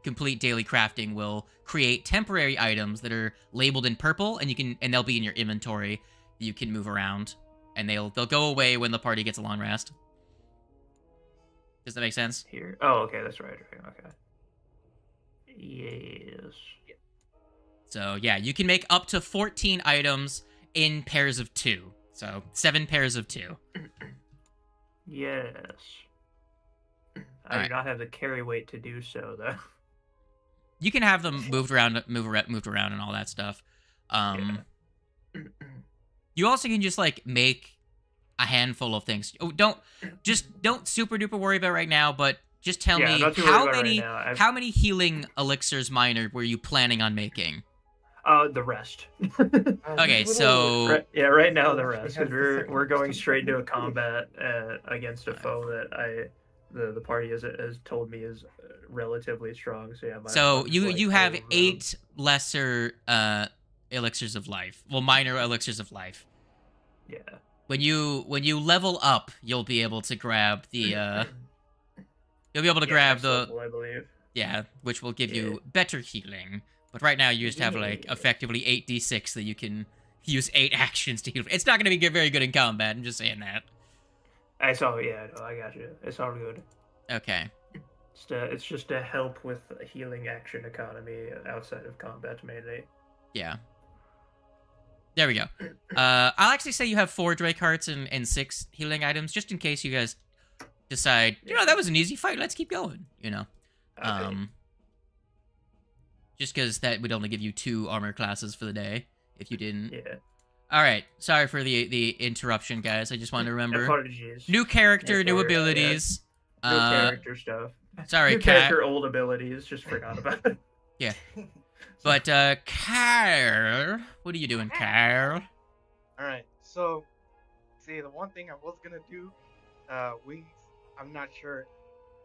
complete daily crafting will create temporary items that are labeled in purple, and they'll be in your inventory. You can move around. And they'll go away when the party gets a long rest. Does that make sense? Here. Oh, okay, that's right. Okay. Yes. So yeah, you can make up to 14 items in pairs of 2. So 7 pairs of 2. Yes. I Alright. do not have the carry weight to do so, though. You can have them moved around, and all that stuff. You also can just make a handful of things. Oh, don't super duper worry about right now, but just tell Yeah, me not too how worried about many right now. how many healing elixirs minor were you planning on making? The rest. Okay, so Right now the rest, because we're going straight into a combat against a foe that the party has told me is relatively strong. So yeah. So you have 8 lesser elixirs of life. Well, minor elixirs of life. Yeah. When you level up, you'll be able to grab the Next level, I believe. yeah, which will give you better healing. But right now you just have effectively 8d6 that you can use 8 actions to heal. It's not going to be very good in combat. I'm just saying that. I saw. Yeah, no, I got you. It's all good. Okay. It's just to help with a healing action economy outside of combat mainly. Yeah. There we go. I'll actually say you have 4 Drake Hearts and 6 healing items, just in case you guys decide, that was an easy fight, let's keep going, Just because that would only give you 2 armor classes for the day, if you didn't. Yeah. Alright, sorry for the interruption, guys. I just wanted to remember. Apologies. New character, Yeah, new sorry, abilities. New character stuff. Sorry, New character, old abilities. Just forgot about it. Yeah. But, Kyle, what are you doing, Kyle? Alright, so, see, the one thing I was gonna do, Wings, I'm not sure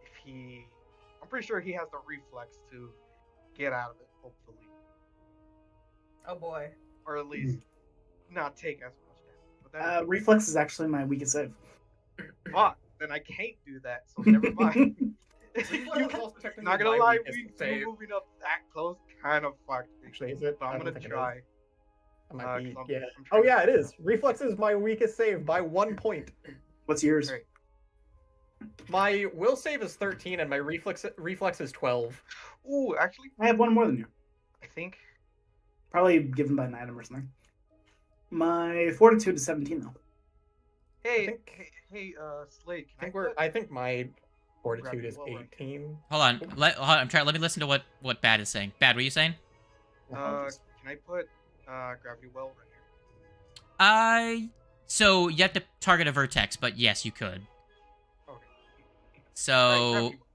if I'm pretty sure he has the reflex to get out of it, hopefully. Oh boy. Or at least not take as much damage. But then, Reflex is actually my weakest save. fuck, then I can't do that, so never mind. Not gonna lie, we moving up that close kind of fucked me. Actually, is it? But I'm gonna try. I might be, 'cause yeah. I'm Oh trying yeah, to- it is. Reflex is my weakest save by 1 point. What's yours? Great. My will save is 13 and my reflex is 12. Ooh, actually, I have one more than you. I think. Probably given by an item or something. My fortitude is 17 though. Hey, Slade, I think my fortitude Grab is the lower. 18. Hold on, let me listen to what Bad is saying. Bad, what are you saying? can I put gravity well right here. So you have to target a vertex, but yes, you could. Okay. So, Alright, gravity well.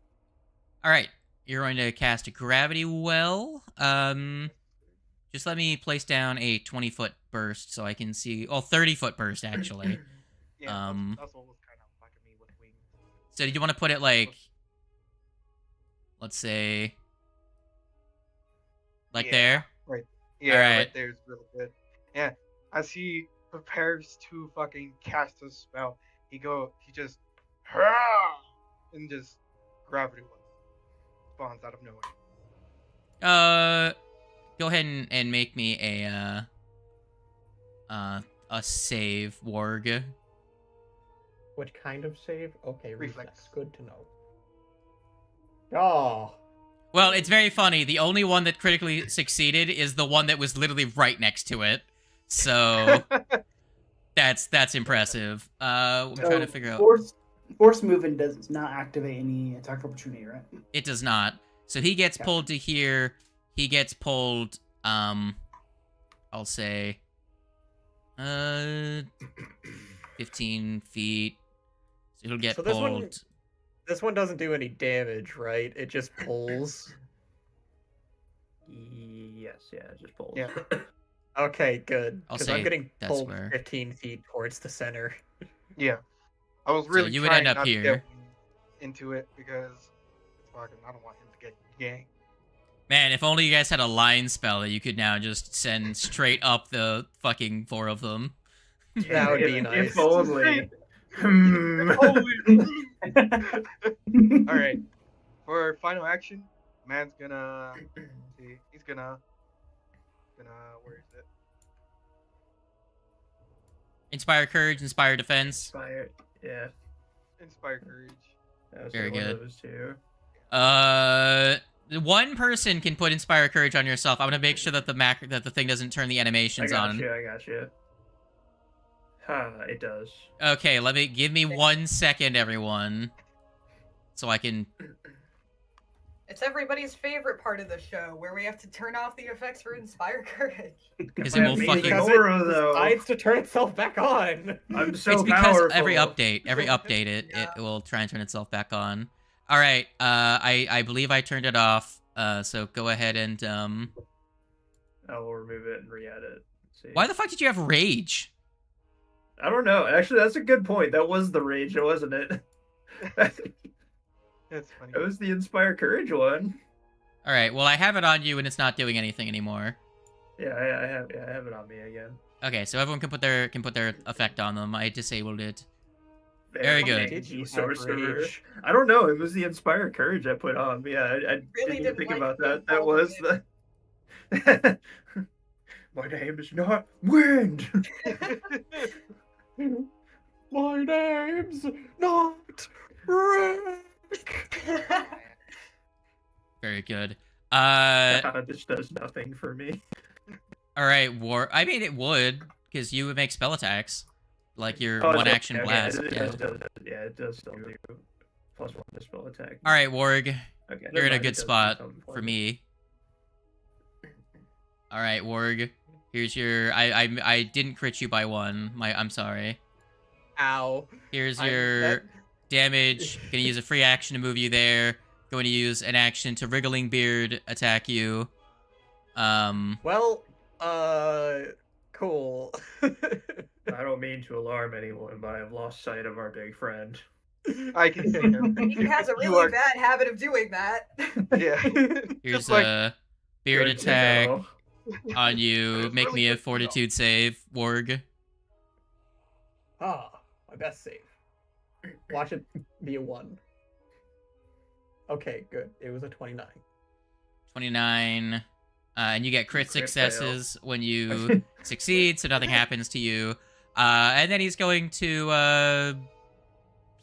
all right, you're going to cast a gravity well. Just let me place down a 20-foot burst so I can see. Oh, 30-foot burst actually. Yeah, that's what was kind of fucking me with wings. So did you want to put it like, let's say, like Yeah, there? Right. Yeah, Alright. right there is really good. Yeah, as he prepares to fucking cast a spell, he just, and just gravity well spawns out of nowhere. Go ahead and make me a save, Warg. What kind of save? Okay, Reflex. reflex. Good to know. Oh. Well, it's very funny. The only one that critically succeeded is the one that was literally right next to it. So that's impressive. I'm trying to figure out. Force movement does not activate any attack of opportunity, right? It does not. So he gets pulled to here. He gets pulled. I'll say, 15 feet. So he'll get So pulled. This one doesn't do any damage, right? It just pulls. Yes, yeah, it just pulls. Yeah. Okay, good. I'll Because say I'm getting that's pulled where- 15 feet towards the center. Yeah, I was really you would trying end up not to here. get into it because it's fucking. I don't want him to get ganked. Man, if only you guys had a line spell that you could now just send straight up the fucking 4 of them. That would be If nice. only. All right, for final action, man's gonna see. He's gonna where is it? Inspire courage, inspire defense. Inspired. Yeah. Inspire courage. That was Very one good. of those two. One person can put inspire courage on yourself. I'm gonna make sure that the thing doesn't turn the I animations got on. you. I got you. It does. Okay, give me 1 second, everyone, so I can. It's everybody's favorite part of the show, where we have to turn off the effects for Inspire Courage. Because My it will amazing fucking. Because aura, it though. decides to turn itself back on. I'm so It's because powerful. every update, it Yeah. will try and turn itself back on. All right, I believe I turned it off. So go ahead and I will remove it and re-add it. Let's see. Why the fuck did you have rage? I don't know. Actually, that's a good point. That was the rage, wasn't it? That's funny. It was the Inspire Courage one. All right, well I have it on you and it's not doing anything anymore. Yeah, I have it on me again. Okay, so everyone can put their effect on them. I disabled it. Very Very good. Did you have Sorcerer. rage? I don't know. It was the Inspire Courage I put on. Yeah, I Really didn't even didn't think like about being that. That called was the. My name is not Wind. My name's not Rick. Very good. This does nothing for me. All right, I mean, it would, because you would make spell attacks, like your Oh, one it's- action okay, blast. yeah, it does still do +1 to spell attack. All right, Warg, Okay, you're never in a mind, it good does do spot something for me. All right, Warg, here's your. I didn't crit you by 1. I'm sorry. Ow. Here's I'm- your that- damage. Gonna use a free action to move you there. Going to use an action to Wriggling Beard attack you. Well, cool. I don't mean to alarm anyone, but I've lost sight of our big friend. I can see him. He has a You really are- bad habit of doing that. Yeah. Here's Just like a beard Good to attack know. on you. It's Make really me a good to know. fortitude save, Warg. Ah, my best save. Watch it be a 1. Okay, good. It was a 29. 29. And you get crit Crit successes when you succeed, so nothing happens to you. And then he's going to.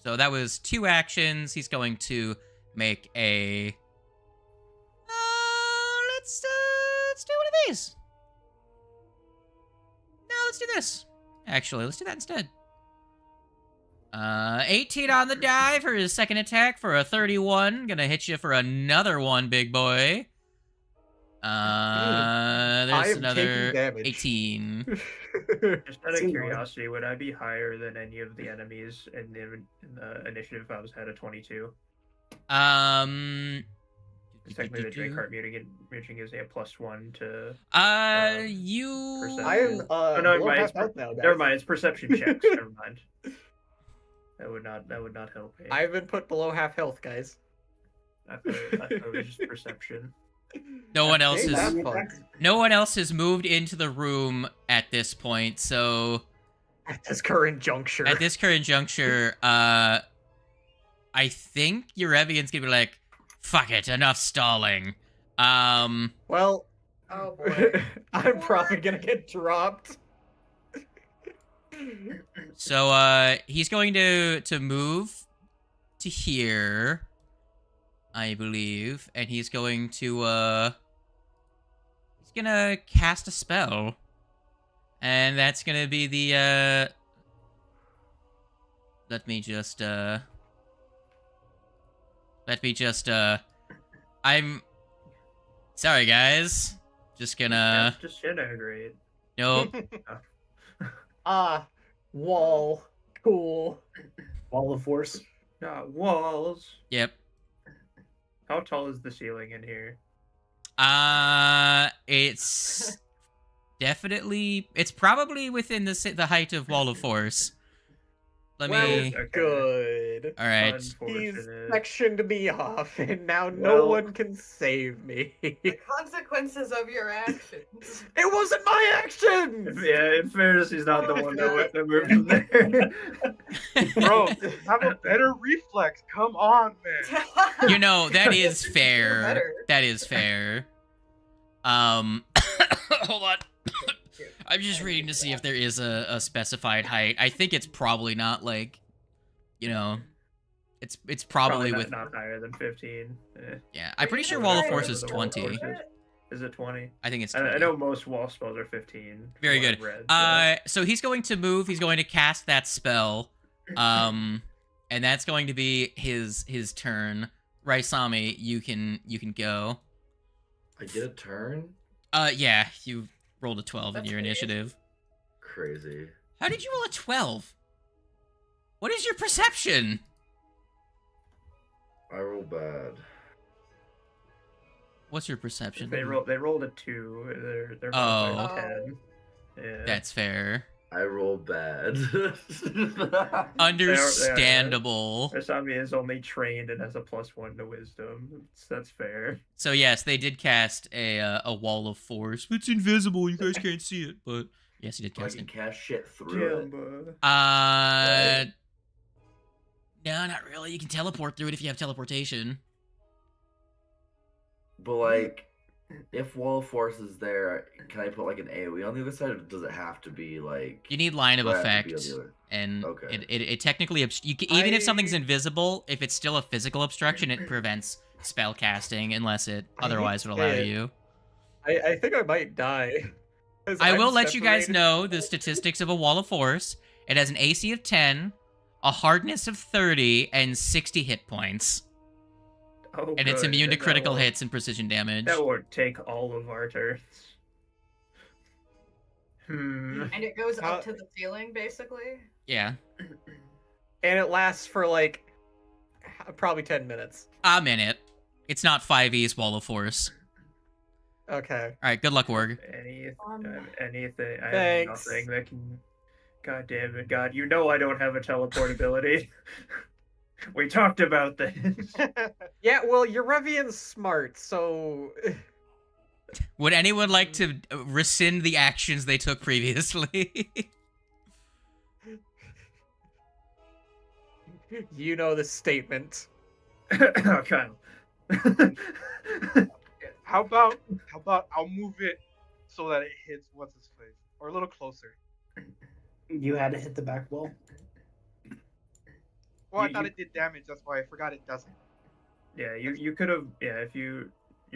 So that was 2 actions. He's going to make a. Let's do one of these. No, let's do this. Actually, let's do that instead. 18 on the die for his second attack for a 31. Gonna hit you for another one, big boy. I There's am another taking damage. 18. Just out of Seems curiosity, would I be higher than any of the enemies in the initiative if I was at a 22? Um, Technically, the Drake muting is a +1 to. you. perception. I am Oh, no, below mind, half it's health now, guys. Never mind, it's perception checks. Never mind. That would not help me. I've been put below half health, guys. I thought it was just perception. No one else Hey, is. that's fun. No one else has moved into the room at this point, so At this current juncture. at this current juncture, I think Eurevian's gonna be like, fuck it, enough stalling. Well, Oh boy. I'm probably gonna get dropped. So he's going to move to here, I believe, and he's going to he's gonna cast a spell. And that's gonna be the let me just I'm sorry guys. Just gonna Just integrate. nope. Wall. Cool. Wall of force. Walls. Yep. How tall is the ceiling in here? It's definitely, it's probably within the height of Wall of Force. Let Well, me. Okay. good. All right. He's Unfortunate. sectioned me off, and now no Well- one can save me. The consequences of your actions. It wasn't my action! Yeah, in fairness, he's not the one that moved from there. Bro, have a better reflex. Come on, man. You know, that is You're fair. better. That is fair. Hold on. I'm just reading to see if there is a specified height. I think it's probably not like, you know, it's probably not, with not higher than 15. yeah. I'm pretty sure Yeah, Wall of yeah, Force yeah. is The Wall of 20. Force Is it 20? I think it's 20. I know most wall spells are 15. Very from good. what I've read, So he's going to move. He's going to cast that spell. And that's going to be his turn. Raisami, you can go. I get a turn? Yeah, you rolled a 12 in That's your weird. initiative. Crazy. How did you roll a 12? What is your perception? I roll bad. What's your perception? They rolled a 2. They're Oh. both at 10. Yeah. That's fair. I roll bad. Understandable. Asami is only trained and has a +1 to wisdom. That's fair. So yes, they did cast a wall of force. It's invisible. You guys can't see it, but yes, he did I cast can it. cast shit through it. No, not really. You can teleport through it if you have teleportation. But like, if Wall of Force is there, can I put like an AoE on the other side, or does it have to be like? You need line of do I have to be effect, on the other- and Okay. it technically even if something's I- invisible, if it's still a physical obstruction, it prevents spell casting unless it I otherwise would hate allow it. you. I think I might die. 'Cause I I'm will let you guys separated- know the statistics of a wall of force. It has an AC of 10, a hardness of 30, and 60 hit points. Oh, And it's good. immune to Then critical that hits and precision damage. That would take all of our turns. And it goes How- up to the ceiling, basically. Yeah. And it lasts for like probably 10 minutes. A minute. It's not 5e's wall of force. Okay. Alright, good luck, Warg. Anything. I Thanks. have nothing that can. God damn it, God! You know I don't have a teleport ability. We talked about this. Yeah, well, Eurevian's smart, so Would anyone like to rescind the actions they took previously? you know the statement. Oh, Kyle. How about I'll move it so that it hits what's his face, or a little closer. You had to hit the back wall. Well, I You- thought you- it did damage. That's why I forgot it doesn't. Yeah, you could have. Yeah, if your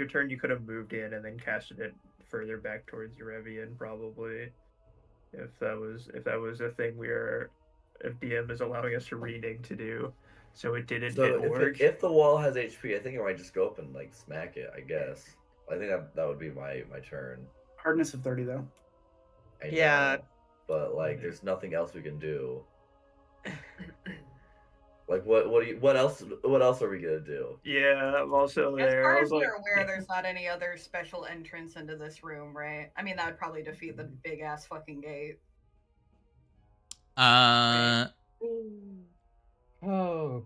turn, you could have moved in and then casted it further back towards Eurevian, probably. If that was a thing if DM is allowing us to reading to do, so it didn't So hit Org. if the wall has HP, I think I might just go up and like smack it. I guess. I think that would be my turn. Hardness of 30 though. I Yeah. know, but like, there's nothing else we can do. Like, what else are we gonna do? Yeah, I'm also As there. far I as was like, you're aware, there's not any other special entrance into this room, right? I mean, that would probably defeat the big ass fucking gate. Oh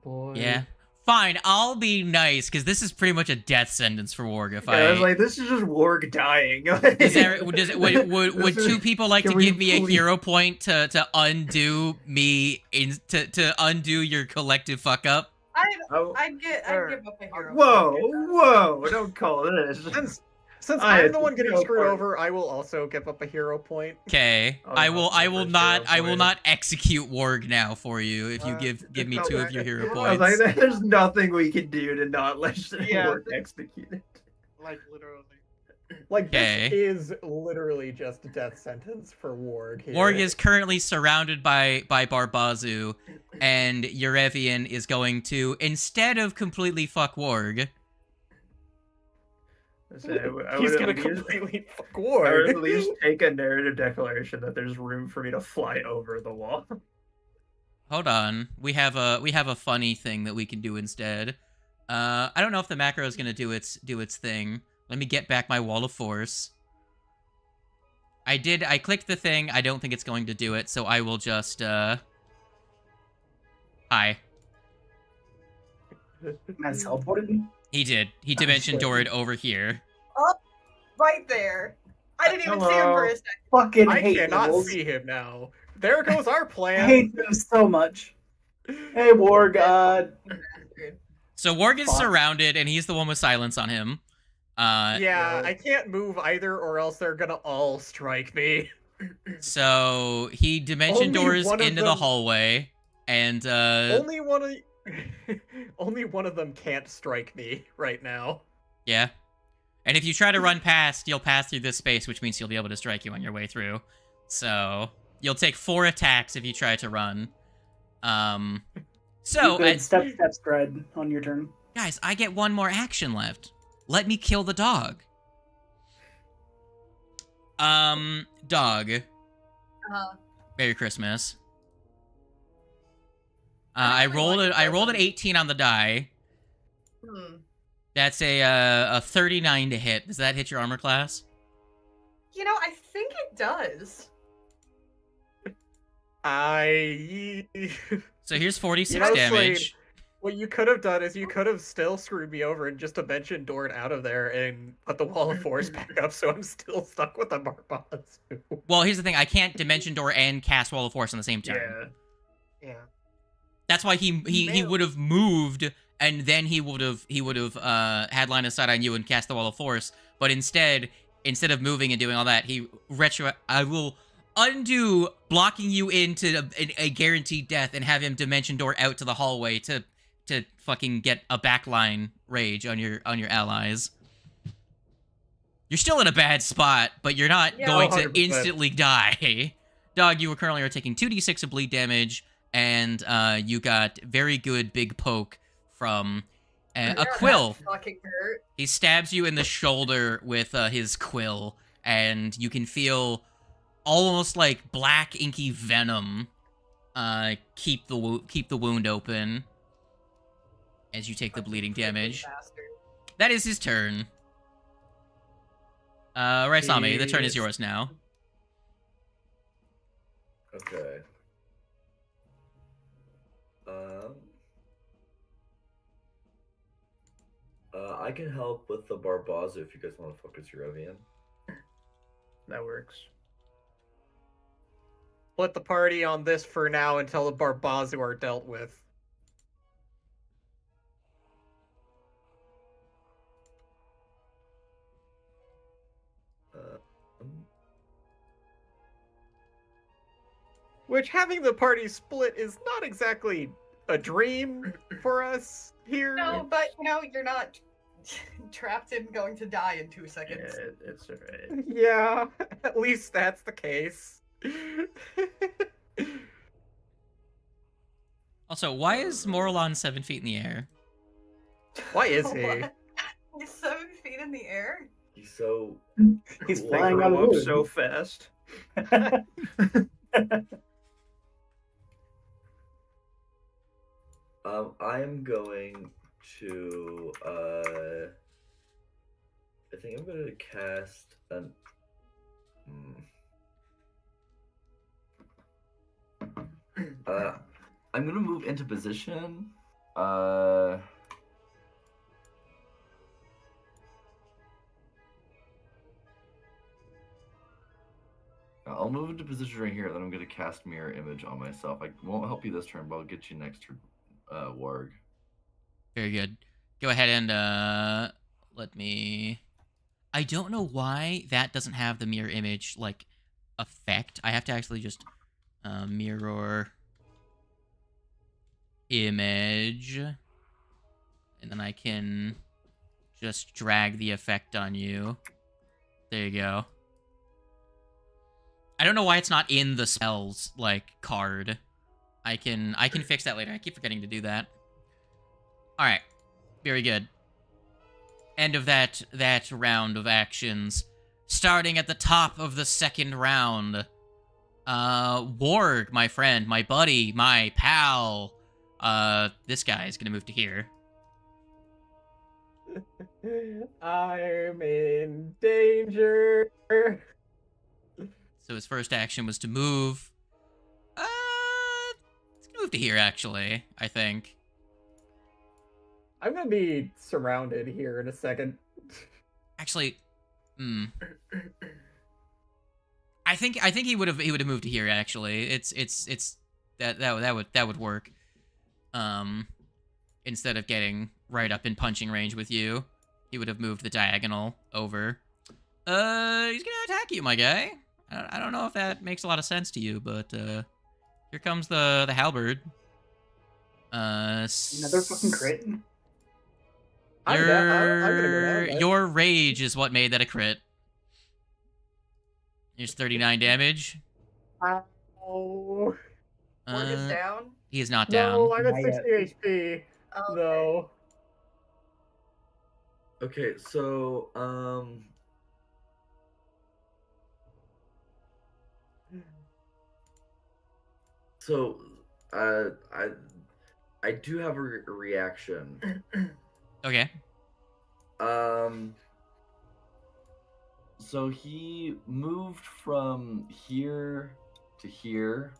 boy. Yeah. Fine, I'll be nice, because this is pretty much a death sentence for Warg. If I was like, this is just Warg dying. Would two people like to Can we give me a please- hero point to undo me to undo your collective fuck up? I'd give up a hero. Whoa! Don't call this. Since I I'm had the one to getting go screwed for it. over, I will also give up a hero point. Okay, Oh, I no, will my first hero I will point. not execute Warg now for you if you give me 2 of your hero I was points. like, there's nothing we can do to not let Warg execute it. Like literally. Like, Okay. this is literally just a death sentence for Warg here. Warg is currently surrounded by Barbazu, and Eurevian is going to, instead of completely fuck Warg, He's gonna completely fuck I would at Warg. least take a narrative declaration that there's room for me to fly over the wall. hold on, we have a funny thing that we can do instead. I don't know if the macro is gonna do its thing. Let me get back my wall of force. I clicked the thing. I don't think it's going to do it, so I will just hi. Matt's teleported. He did. He dimension doored over here. Right there. I didn't even see him for a second. Fucking I hate cannot Nibbles. see him now. There goes our I plan. hate them so much. Hey, Warg, So Warg is Fuck. surrounded, and he's the one with silence on him. Yeah, I can't move either, or else they're gonna all strike me. So he dimension Only doors one of into the them- hallway, and Only one of them can't strike me right now. yeah. And if you try to run past, you'll pass through this space, which means he'll be able to strike you on your way through. So you'll take 4 attacks if you try to run. So step stride on your turn. guys, I get 1 more action left. Let me kill the dog. Dog. Merry Christmas. I rolled an 18 on the die. That's a 39 to hit. Does that hit your armor class? You know, I think it does. So here's 46 You know, damage. Slade, what you could have done is you could have still screwed me over and just dimension doored out of there and put the wall of force back up, so I'm still stuck with the Barbazu. Well, here's the thing. I can't dimension door and cast wall of force on the same turn. Yeah. That's why he would have moved, and then he would have had line of sight on you and cast the wall of force. But instead of moving and doing all that, I will undo blocking you into a guaranteed death and have him dimension door out to the hallway to fucking get a backline rage on your allies. You're still in a bad spot, but you're not going to 100%. instantly die. Dog, you currently are taking 2d6 of bleed damage, and you got very good big poke from a quill. Fucking hurt. He stabs you in the shoulder with his quill, and you can feel almost like black inky venom keep the wound open as you take the bleeding damage. Bastard. That is his turn. Raisami, the turn is yours now. Okay. I can help with the Barbazu if you guys want to focus your Evian. That works. Split the party on this for now until the Barbazu are dealt with. Which, having the party split is not exactly a dream for us here. No, but you know, you're not trapped in going to die in 2 Yeah, seconds. it's alright. Yeah, at least that's the case. Also, why is Morlon 7 feet in the air? Why is he? What? He's 7 feet in the air? He's so He's cool. They flying on grow up wood. so fast. I am going to I think I'm going to cast an I'm going to move into position. I'll move into position right here, then I'm going to cast Mirror Image on myself. I won't help you this turn, but I'll get you next turn, Warg. Very good. Go ahead and let me. I don't know why that doesn't have the mirror image like effect. I have to actually just mirror image, and then I can just drag the effect on you. There you go. I don't know why it's not in the spells like card. I can fix that later. I keep forgetting to do that. All right. Very good. End of that round of actions. Starting at the top of the second round. Warg, my friend, my buddy, my pal. This guy is gonna move to here. I'm in danger. So his first action was to move. He's gonna move to here, actually, I think. I'm gonna be surrounded here in a second. Actually, I think he would have moved to here, actually. It's that would work. Instead of getting right up in punching range with you, he would have moved the diagonal over. He's gonna attack you, my guy. I don't know if that makes a lot of sense to you, but here comes the halberd. Another fucking crit. I'm gonna go down. Your rage is what made that a crit. Here's 39 damage. Ow. Warg is down. He is not down. No, I'm at Not 60 yet. HP. Oh, okay. No. Okay, so I do have a reaction. Okay. So he moved from here to here.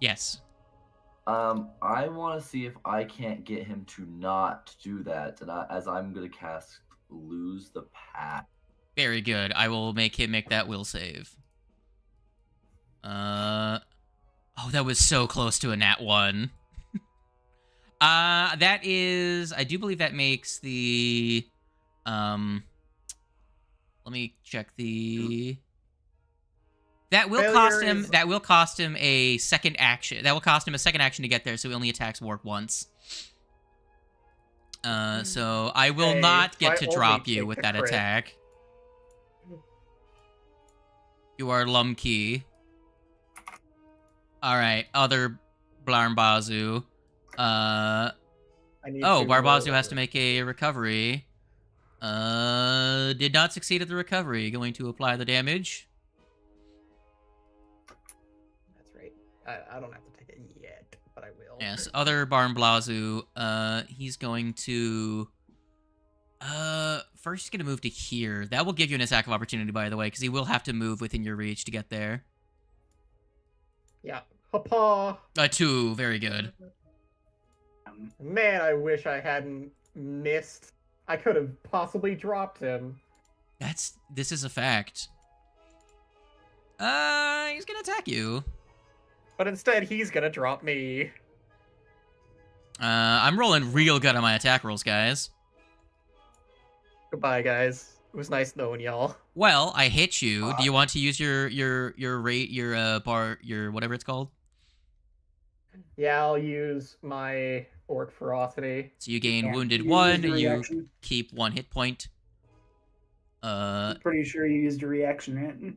Yes. I want to see if I can't get him to not do that, and as I'm gonna cast Lose the Path. Very good. I will make him make that will save. Oh, that was so close to a nat 1. That is, I do believe that makes the, let me check the, that will cost him a second action. That will cost him a second action to get there, so he only attacks Warg once. So I will Okay, not get I to only drop you take with the that crit. attack. You are Lumkey. Alright, other Blarmbazu. I need Barbazu has to make a recovery. Did not succeed at the recovery. Going to apply the damage. That's right. I don't have to take it yet, but I will. Yes, other Barnblazu, he's going to... first he's going to move to here. That will give you an attack of opportunity, by the way, because he will have to move within your reach to get there. Yeah. Papa. 2, very good. Man, I wish I hadn't missed. I could have possibly dropped him. This is a fact. He's going to attack you. But instead, he's gonna drop me. I'm rolling real good on my attack rolls, guys. Goodbye, guys. It was nice knowing y'all. Well, I hit you. Do you want to use your whatever it's called? Yeah, I'll use my Orc Ferocity. So you gain Yeah, wounded you 1, used a and you reaction. keep 1 hit point. I'm pretty sure you used a reaction, right?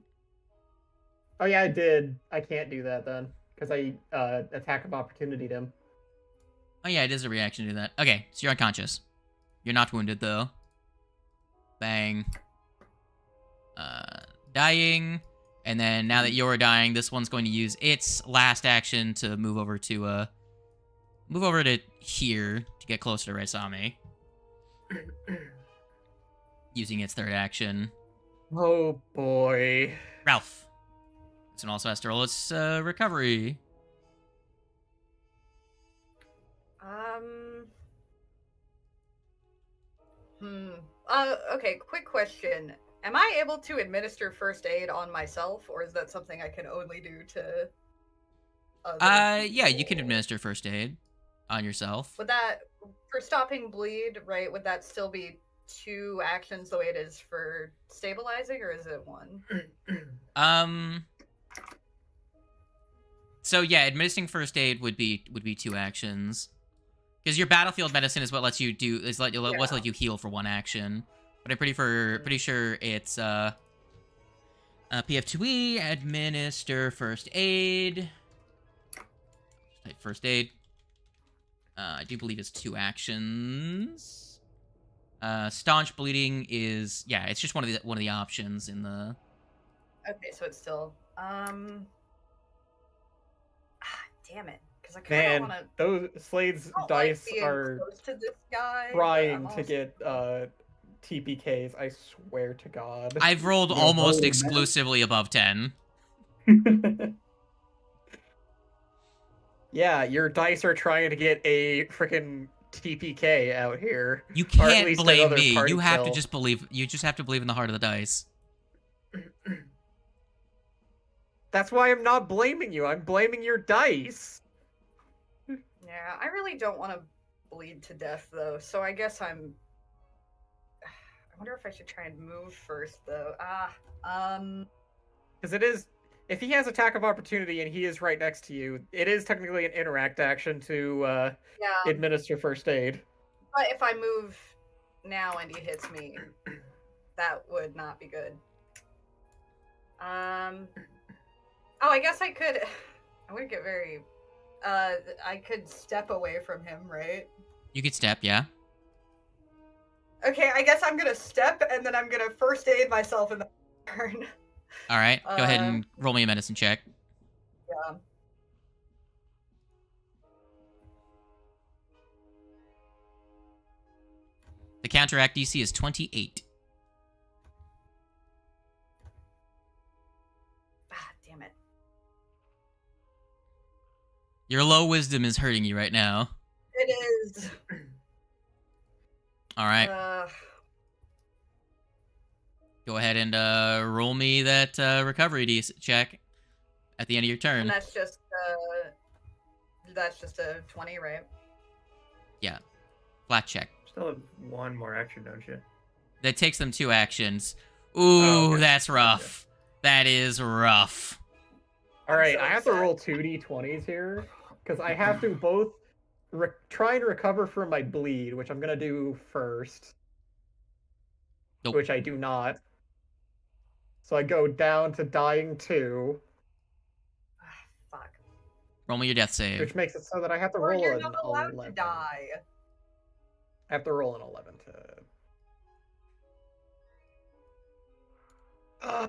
Oh yeah, I did. I can't do that then. Because I attack of opportunity'd him. Oh yeah, it is a reaction to that. Okay, so you're unconscious. You're not wounded though. Bang. dying. And then now that you're dying, this one's going to use its last action to move over to here to get closer to Raisami. Using its third action. Oh boy. Ralph. This one also has to roll its recovery. Okay, quick question. Am I able to administer first aid on myself, or is that something I can only do to yeah, you can administer first aid on yourself. Would that, for stopping bleed, right, would that still be 2 actions the way it is for stabilizing, or is it 1? So yeah, administering first aid would be 2 actions. Because your battlefield medicine is what lets you do what's let you heal for 1 action. But I'm pretty sure it's PF2E, administer first aid. Type first aid. I do believe it's 2 actions. Staunch bleeding is it's just one of the options in the. Okay, so it's still damn it. I kind of want to. Those Slade's dice are trying to get TPKs. I swear to God. I've rolled almost exclusively above 10. Yeah, your dice are trying to get a freaking TPK out here. You can't blame me. You have to just believe. You just have to believe in the heart of the dice. That's why I'm not blaming you. I'm blaming your dice. Yeah, I really don't want to bleed to death, though, so I guess I wonder if I should try and move first, though. Because it is... If he has attack of opportunity and he is right next to you, it is technically an interact action to administer first aid. But if I move now and he hits me, that would not be good. Oh, I guess I could... I wouldn't get very... I could step away from him, right? You could step, yeah. Okay, I guess I'm gonna step, and then I'm gonna first aid myself in the turn. Alright, go ahead and roll me a medicine check. Yeah. The counteract DC is 28. Damn it. Your low wisdom is hurting you right now. It is. Alright. Go ahead and roll me that recovery check at the end of your turn. And that's just a 20, right? Yeah. Flat check. Still have 1 more action, don't you? That takes them 2 actions. Ooh, okay. That's rough. That is rough. Alright, so I have to upset. roll 2d20s here. Because I have to both try and recover from my bleed, which I'm going to do first. Nope. Which I do not. So I go down to dying 2. Fuck. Roll me your death save. Which makes it so that I have to Or roll you're an not allowed 11. to die. I have to roll an 11 to...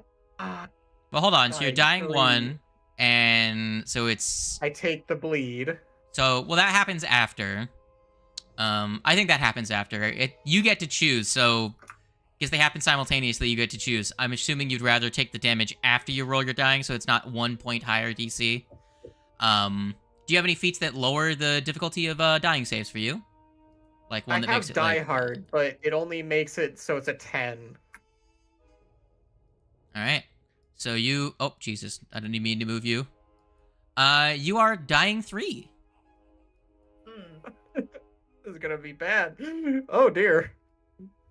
Well, hold on. So you're dying 3. 1, and so it's... I take the bleed. So, well, that happens after. I think that happens after. You get to choose, so... Because they happen simultaneously, you get to choose. I'm assuming you'd rather take the damage after you roll your dying, so it's not 1 point higher DC. Do you have any feats that lower the difficulty of dying saves for you? Like one that makes it I have Die like... Hard, but it only makes it so it's a 10. Alright. So you... Oh, Jesus. I didn't even mean to move you. You are dying 3. This is gonna be bad. Oh, dear.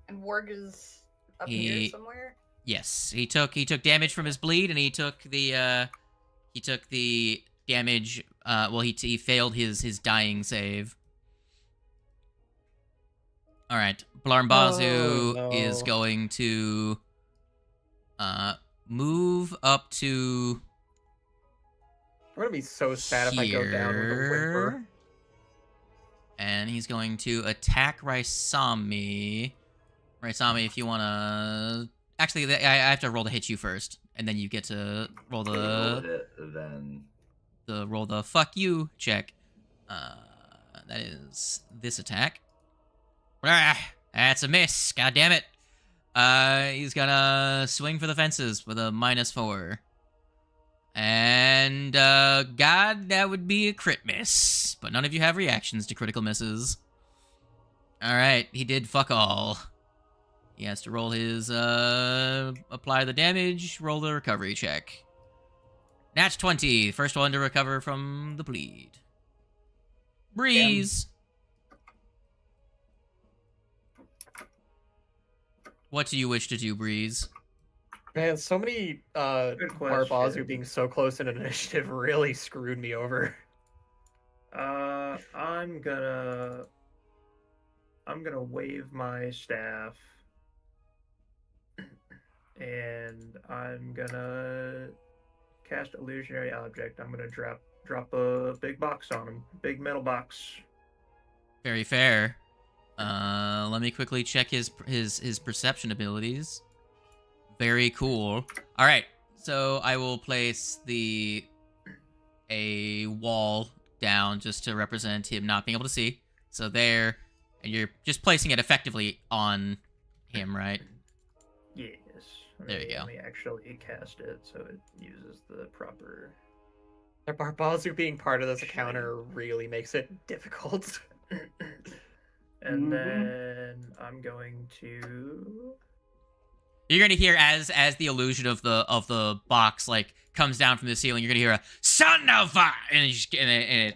And Warg is up here somewhere? Yes. He took damage from his bleed, and he took the damage... well, he failed his dying save. Alright. Blarmbazu is going to... move up to... I'm gonna be so sad if I go down with a whimper. And he's going to attack Raisami. Raisami, if you want to Actually, I have to roll to hit you first, and then you get to roll Roll the it, then roll the fuck you check. That is this attack. That's a miss. God damn it. He's gonna swing for the fences with a -4. And, God, that would be a crit miss. But none of you have reactions to critical misses. Alright, he did fuck all. He has to roll his, apply the damage, roll the recovery check. Nat 20, first one to recover from the bleed. Breeze. What do you wish to do, Breeze? Man, so many Barbazu question. being so close in initiative really screwed me over. I'm gonna wave my staff, and I'm gonna cast illusionary object. I'm gonna drop a big box on him, big metal box. Very fair. Let me quickly check his perception abilities. Very cool. All right, so I will place a wall down just to represent him not being able to see. So there, and you're just placing it effectively on him, right? Yes. There you go. Let me actually cast it so it uses the proper. The Barbazu being part of this encounter really makes it difficult. And then I'm going to. You're gonna hear as the illusion of the box like comes down from the ceiling. You're gonna hear a son of a,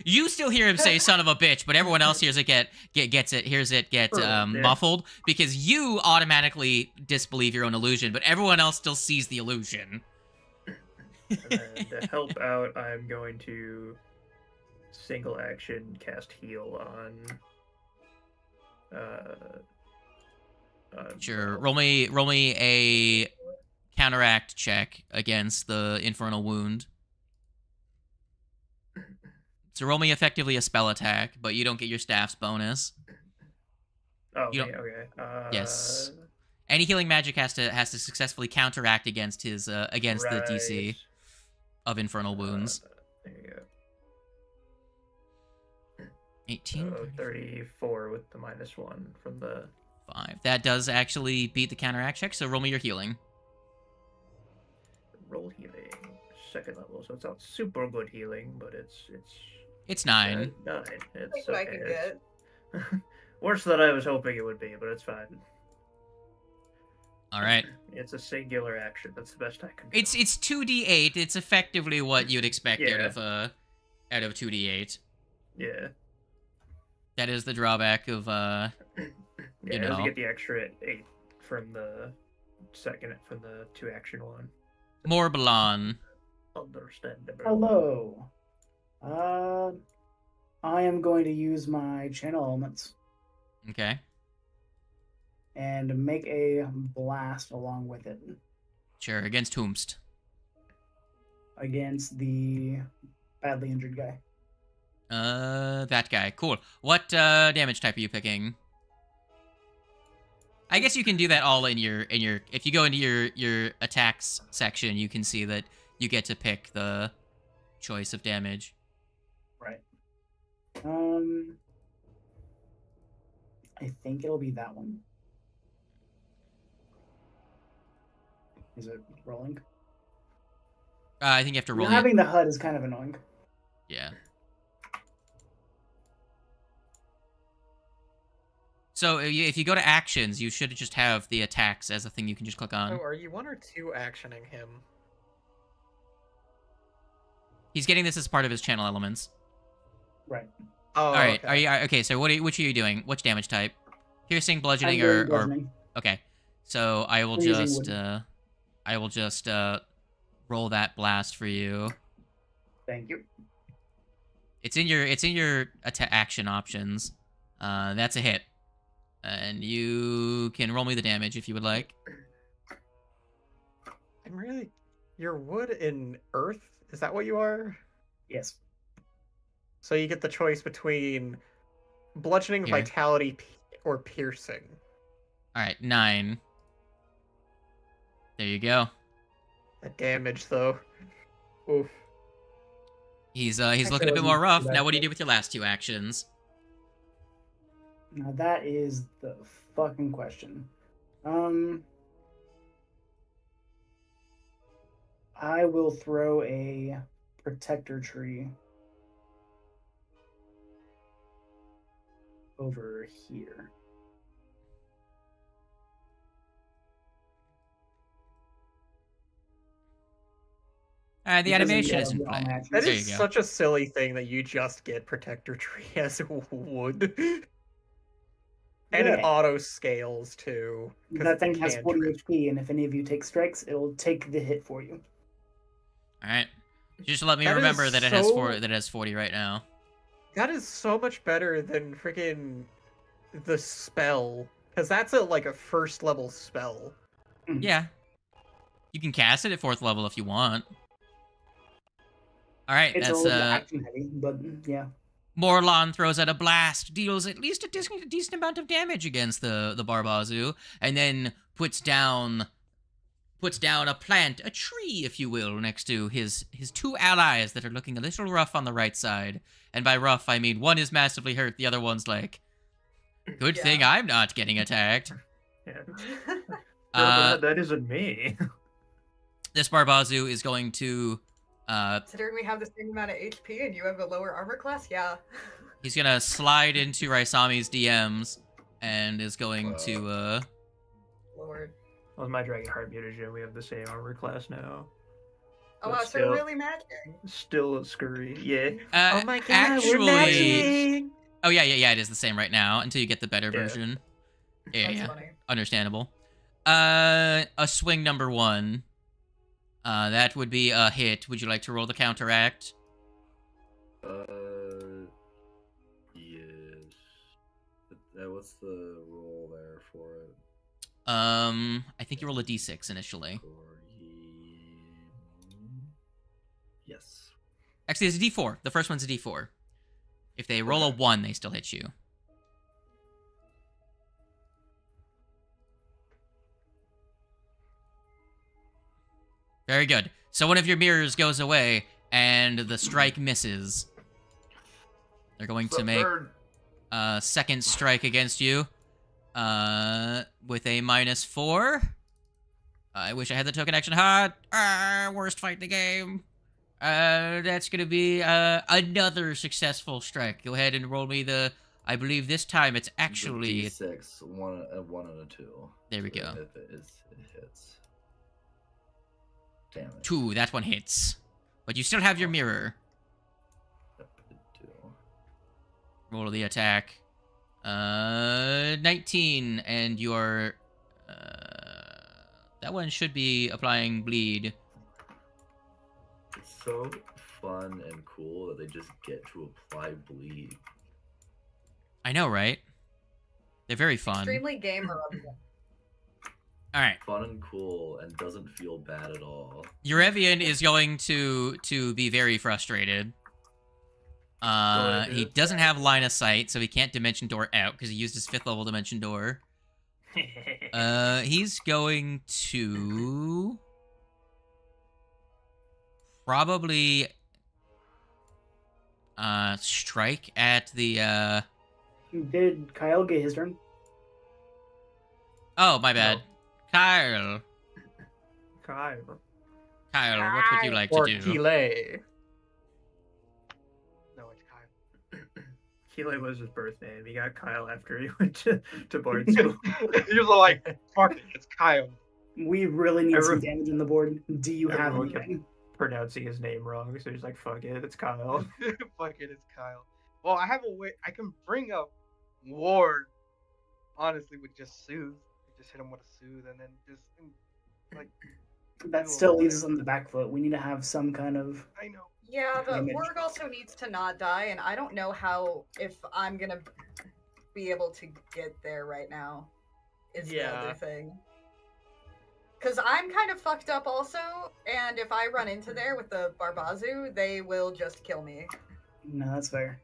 you still hear him say son of a bitch, but everyone else hears it hears it get muffled because you automatically disbelieve your own illusion, but everyone else still sees the illusion. And then to help out, I'm going to single action cast heal on. Sure. Roll me a counteract check against the infernal wound. So roll me effectively a spell attack, but you don't get your staff's bonus. Oh, You okay. Okay. Yes. Any healing magic has to successfully counteract against his against the DC of infernal wounds. There you go. 18. So 34 with the -1 from the 5. That does actually beat the counteract check, so roll me your healing. roll healing, second level. So it's not super good healing, but It's 9. 9. It's That's what I can get. Worse than I was hoping it would be, but it's fine. All right. It's a singular action. That's the best I can do. It's 2d8. It's effectively what you'd expect Yeah. out of 2d8. Yeah. That is the drawback of Yeah, you it know. doesn't get the extra 8 from the 2-action one. Morblon. Understandable. Hello. I am going to use my channel elements Okay. and make a blast along with it Sure. Against whomst? against the badly injured guy. That guy. Cool. What damage type are you picking? I guess you can do that all in your if you go into your attacks section, you can see that you get to pick the choice of damage. Right. I think it'll be that one. Is it rolling? I think you have to roll. Having the HUD is kind of annoying. Yeah. So if you go to actions, you should just have the attacks as a thing you can just click on. So are you 1 or 2 actioning him? He's getting this as part of his channel elements. Right. Oh, All right. okay. Okay. So which are you doing? Which damage type? Piercing, bludgeoning, I'm doing or bludgeoning. okay. So I will I'm using just roll that blast for you. Thank you. It's in your action options. That's a hit, and you can roll me the damage if you would like. You're wood and earth? Is that what you are? Yes. So you get the choice between bludgeoning, Here. vitality, or piercing. All right, 9. There you go. That damage, though. Oof. He's I looking a bit wasn't more rough. that Now, what do you good. do with your last 2 actions? Now that is the fucking question. I will throw a protector tree over here. The Because animation yeah, is in we all play. match. That There is you go. such a silly thing that you just get Protector Tree as wood. And it Yeah. auto scales too. 'Cause That it's a thing has 40 cantrip. HP, and if any of you take strikes, it'll take the hit for you. All right. Just let me That is remember that it has so- 4. That it has 40 right now. That is so much better than freaking the spell. Because that's like a first level spell. Yeah. You can cast it at 4th level if you want. All right. It's a That's little action heavy, but yeah. Morlon throws out a blast, deals at least a decent amount of damage against the Barbazu, and then puts down a plant, a tree, if you will, next to his 2 allies that are looking a little rough on the right side. And by rough, I mean one is massively hurt, the other one's like, good thing I'm not getting attacked. Yeah. Uh, That isn't me. This Barbazu is going to Considering we have the same amount of HP and you have a lower armor class, yeah. he's gonna slide into Raisami's DMs and is going to Lord. Well, my Dragonheart mutagen, we have the same armor class now. Oh But wow, so still- we're really matching. Still scurry, yeah. Oh my god, actually, we're matching! oh yeah, it is the same right now until you get the better Yeah. version. Yeah, That's yeah, funny. understandable. A swing number 1. That would be a hit. Would you like to roll the counteract? Yes. What's the roll there for it? I think you roll a d6 initially. Yes. Actually, it's a d4. The first one's a d4. If they roll a 1, they still hit you. Very good. So one of your mirrors goes away, and the strike misses. They're going to make a second strike against you with a -4. I wish I had the token action hot. Worst fight in the game. That's going to be another successful strike. Go ahead and roll me the... I believe this time it's actually... D6, a 1 and a 2. There we go. If it hits. Damn it. 2, that one hits. But you still have your mirror. Yep, it do. Roll the attack. 19, and you are... that one should be applying bleed. It's so fun and cool that they just get to apply bleed. I know, right? They're very fun. Extremely gamer of them. Alright. Fun and cool and doesn't feel bad at all. Eurevian is going to be very frustrated. He doesn't have line of sight, so he can't dimension door out because he used his 5th level dimension door. He's going to probably strike at the Did Kyle get his turn? Oh, my bad. No. Kyle, Kyle. what would you like to Or do? Kile. No, it's Kyle. Keeley was his birth name. He got Kyle after he went to board school. He was like, fuck it, it's Kyle. We really need some Everyone- damage on the board. Do you have everyone can- anything? Pronouncing his name wrong, so he's like, fuck it, it's Kyle. Fuck it, it's Kyle. Well, I have a way. I can bring up Ward, honestly, with just soothe. Just hit him with a soothe, and then just like. That still leaves us on the back foot. We need to have some kind of... I know. Yeah, but Damage. Warg also needs to not die, and I don't know how, if I'm gonna be able to get there right now, is the Yeah. other thing. Because I'm kind of fucked up also, and if I run into there with the Barbazu, they will just kill me. No, that's fair.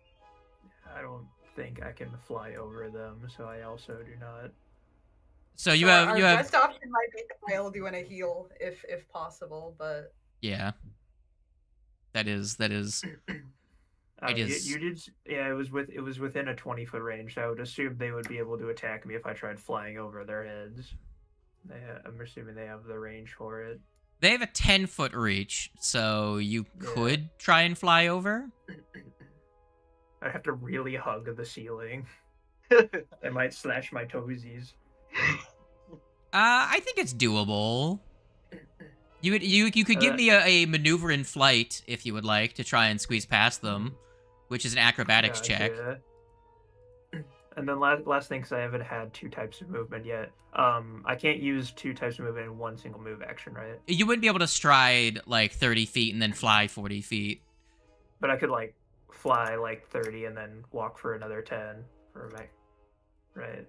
I don't think I can fly over them, so I also do not. So you So have our best option might be Kyle doing a heal if possible, but yeah. That is it is. You did. Yeah, it was within a 20-foot range. So I would assume they would be able to attack me if I tried flying over their heads. I'm assuming they have the range for it. They have a 10-foot reach, so you could try and fly over. I'd have to really hug the ceiling. I might slash my toesies. I think it's doable. You could give me a maneuver in flight if you would like to try and squeeze past them, which is an acrobatics check. And then last thing, because I haven't had 2 types of movement yet. I can't use 2 types of movement in one single move action, right? You wouldn't be able to stride like 30 feet and then fly 40 feet. But I could like fly like 30 and then walk for another 10 for my, right?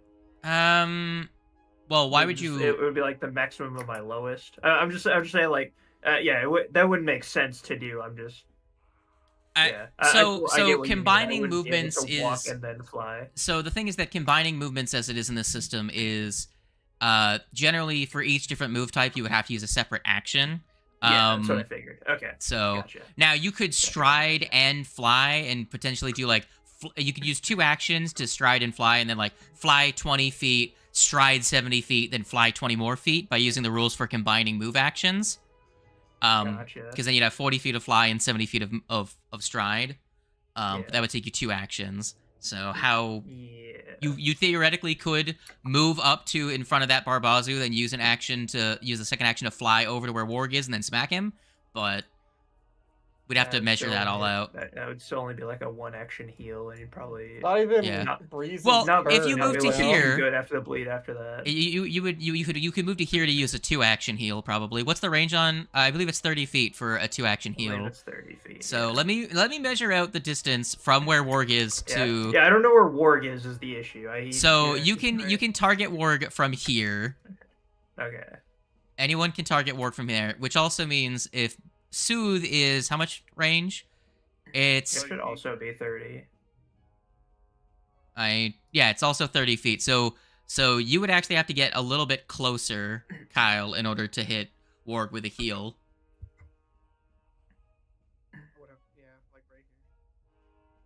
Well, why would you? It would be like the maximum of my lowest. I'm just saying like, yeah, that wouldn't make sense to do. I'm just. Yeah. So combining movements is walk and then fly. So the thing is that combining movements as it is in this system is generally for each different move type you would have to use a separate action. Yeah, that's what I figured. Okay. So gotcha. Now you could stride and fly and potentially do like you could use 2 actions to stride and fly and then like fly 20 feet, stride 70 feet, then fly 20 more feet by using the rules for combining move actions. Gotcha. Because then you'd have 40 feet of fly and 70 feet of stride. But that would take you 2 actions. So how you theoretically could move up to in front of that Barbazu, then use the second action to fly over to where Warg is and then smack him. But we'd have to measure that all out. That would still only be like a 1-action heal, and you'd probably Not even Yeah. breezy. Well, not if you burn. move to It would be here- good after the bleed after that. You could move to here to use a 2-action heal probably. What's the range on? I believe it's 30 feet for a 2-action I believe heal. it's 30 feet. So let me measure out the distance from where Warg is to. Yeah, I don't know where Warg is the issue. So you can target Warg from here. Okay. Anyone can target Warg from there, which also means if Soothe is how much range? It should also be 30. It's also 30 feet. So you would actually have to get a little bit closer, Kyle, in order to hit Warg with a heal. Like right here.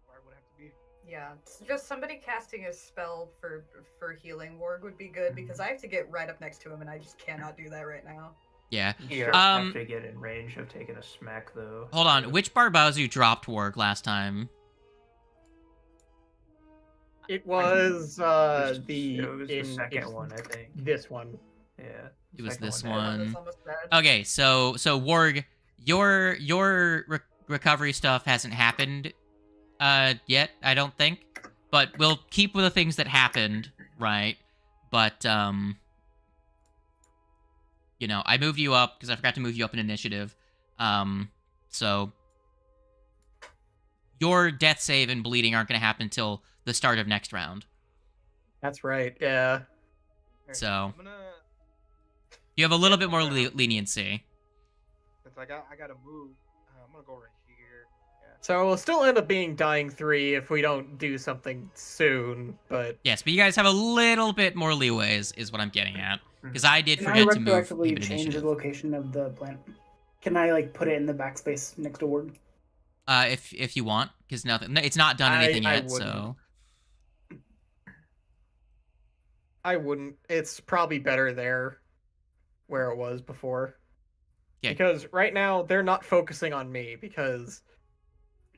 Where would it have to be? yeah, it's just somebody casting a spell for healing Warg would be good because I have to get right up next to him and I just cannot do that right now. Yeah. You have to get in range of taking a smack though. Hold on. Which Barbazu dropped Warg last time? It was the the second one, I think. This one. Yeah. It was second this That one was one. almost dead. Okay, so Warg, your recovery stuff hasn't happened yet, I don't think. But we'll keep with the things that happened, right? But I moved you up because I forgot to move you up in initiative. So your death save and bleeding aren't going to happen until the start of next round. That's right. Yeah. Here, So I'm gonna, you have a little bit more leniency. since I gotta move, I'm gonna go right here. Yeah. So it will still end up being dying 3 if we don't do something soon. But Yes, but you guys have a little bit more leeway, is what I'm getting at. Because I did Can I forget to move retroactively even change the initiative. location of the plant? Can I put it in the backspace next to Warg? If you want, because it's not done anything I yet. wouldn't. So I wouldn't. It's probably better there, where it was before. Okay. Because right now they're not focusing on me because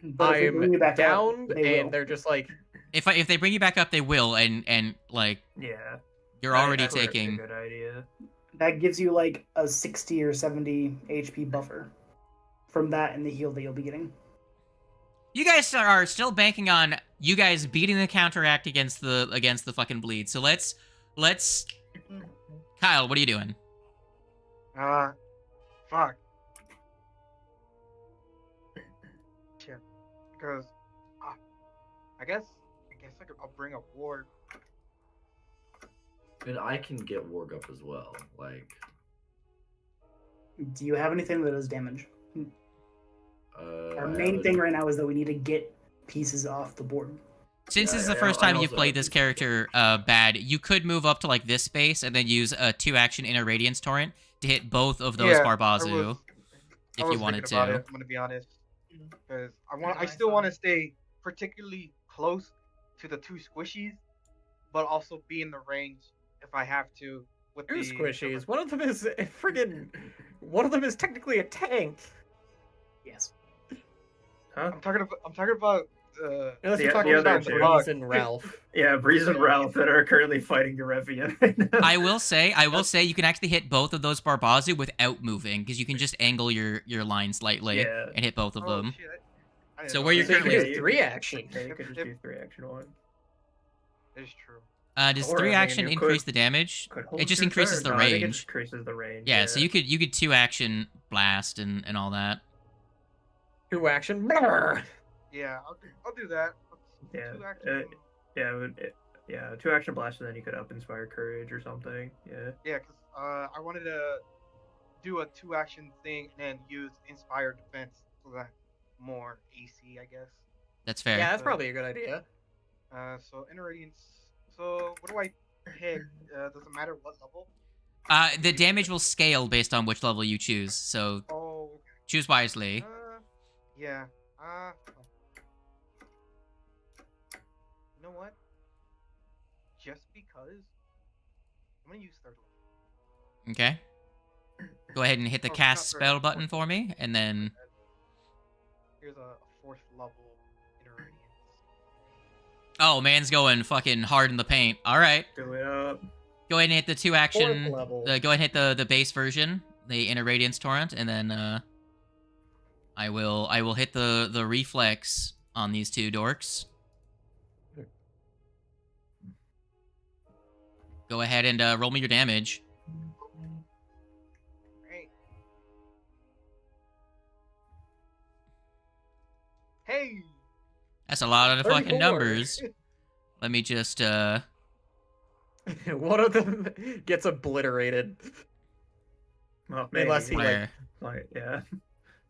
But if we bring I'm you back up, down they and will. they're just like, if they bring you back up, they will, and like Yeah. you're already That's a taking. good idea. That gives you a 60 or 70 HP buffer from that and the heal that you'll be getting. You guys are still banking on you guys beating the counteract against the fucking bleed. So let's Kyle, what are you doing? Fuck. Shit. Because, I guess I'll bring up Ward. And I can get Warg up as well. Like, Do you have anything that does damage? Our I main have thing a- right now is that we need to get pieces off the board. Since this is Yeah, the first I time you've also played have this these. character bad, you could move up to like this space and then use a 2-action Inner Radiance Torrent to hit both of those Yeah, Barbazu I if was you wanted thinking about to. it. I'm gonna be honest, because Yeah, I I still want to saw. stay particularly close to the 2 squishies, but also be in the range if I have to with 2 the squishies. One of them is friggin'. One of them is technically a tank. Yes. Huh? I'm talking about Unless The- you're talking the other about two. Breeze and Ralph. Yeah, Breeze and Ralph that are currently fighting Garevia right now. I will say, you can actually hit both of those Barbazu without moving because you can just angle your line slightly Yeah. and hit both of oh them. shit. I didn't So know where you're that. So you can currently- do 3 action. Yeah, you could just If- do 3-action one. It's true. Does Or, I 3 mean, action you increase could- the damage? Could hold It just your increases turn. the No, I think it range. just increases the range. Yeah, so you could 2-action blast and all that. 2 action. Brrr. Yeah, I'll do that. Yeah, 2 action. yeah, 2-action blast, and then you could up Inspire Courage or something. Yeah. Yeah, because I wanted to do a 2 action thing and then use Inspire Defense so that more AC, I guess. That's fair. Yeah, that's probably a good idea. So Inner Radiance. So what do I hit? Does it matter what level? The damage will scale based on which level you choose, so Oh, okay. choose wisely. Yeah. You know what? Just because I'm gonna use third level. Okay. Go ahead and hit the Oh, cast not third, spell button fourth. for me, and then... Here's a 4th level Inner Radiance. Oh, man's going fucking hard in the paint. Alright. Do it up. Go ahead and hit the 2-action... 4th level. go ahead and hit the base version, the Inner Radiance Torrent, and then I will hit the reflex on these 2 dorks. Go ahead and roll me your damage. Right. Hey. That's a lot of 34. fucking numbers. Let me just One of them gets obliterated. Well, Unless he, maybe. like- where Yeah.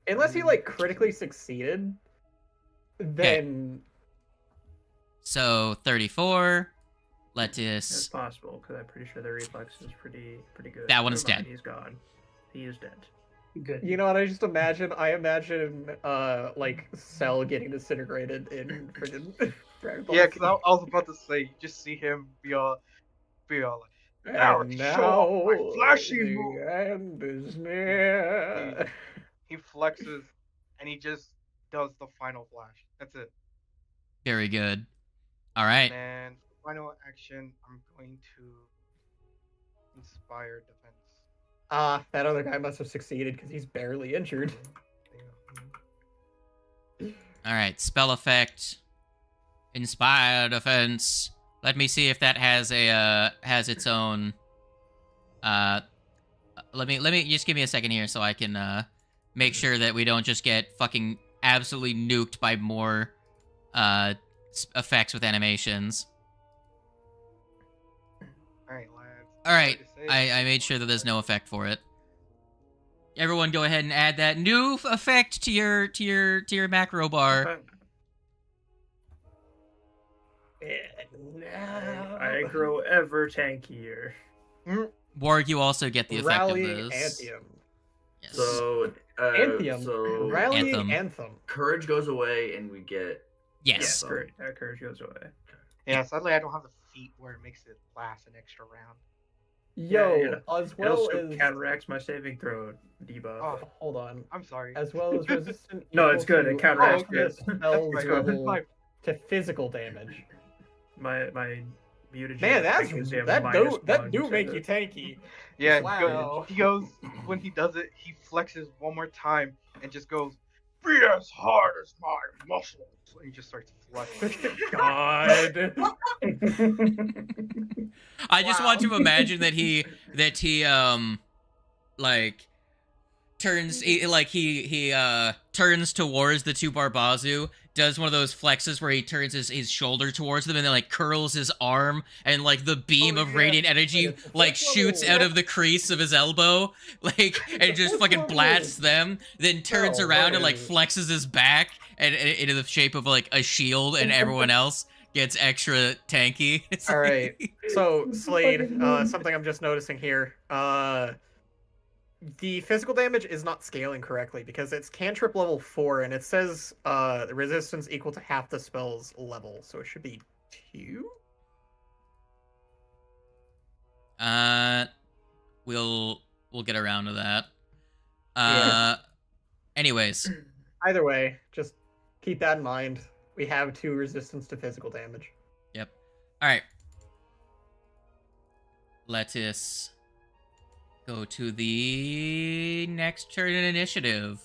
Unless he like critically succeeded, then so 34. It's Lettuce. possible because I'm pretty sure the reflex is pretty good. That one is Never mind, dead. He's gone. He is dead. Good. you know what I just imagine? I imagine like Cell getting disintegrated in friggin' Dragon Ball Yeah, Z. because I was about to say, you just see him be all like, now And show off my flashy the move. end is near. He flexes and he just does the final flash. That's it. Very good. All right. And final action, I'm going to inspire defense. That other guy must have succeeded because he's barely injured. All right. Spell effect. Inspire defense. Let me see if that has a has its own. Let me just give me a second here so I can make sure that we don't just get fucking absolutely nuked by more effects with animations. Alright, lads. All right. Sorry to say. I made sure that there's no effect for it. Everyone, go ahead and add that new effect to your macro bar. And now... I grow ever tankier. Warg, you also get the effect Rallying of this. Anthem. Yes. So, Anthem. so Rallying Anthem. Anthem. courage goes away, and we get Yes. Yeah. Courage goes away. Yeah, sadly I don't have the feat where it makes it last an extra round. Yo, Yeah, as It well also as... counteracts my saving throw debuff. Oh, Hold on. I'm sorry. As well as resistant... No, it's equal good, it to counteracts ultimate it. spells That's level my- to physical damage. My mutagen. Man, that's gives him that minus do that one do to make the- you tanky. Yeah, Wow. he goes when he does it, he flexes one more time and just goes, "Be as hard as my muscles." And he just starts flexing. God. I just Wow. want to imagine that he like turns he turns towards the 2 Barbazu, does one of those flexes where he turns his shoulder towards them and then like curls his arm and like the beam Oh, of yeah. radiant energy It's like first shoots level. out of the crease of his elbow like and just fucking blasts them, then turns No around and like way. flexes his back and into the shape of like a shield and everyone else gets extra tanky. It's All right. like- So, Slade, something I'm just noticing here. The physical damage is not scaling correctly because it's cantrip level 4 and it says the resistance equal to half the spell's level, so it should be 2? We'll get around to that. Yeah. Anyways, Either way, just keep that in mind. We have 2 resistance to physical damage. yep. All right. Let us go to the next turn in initiative,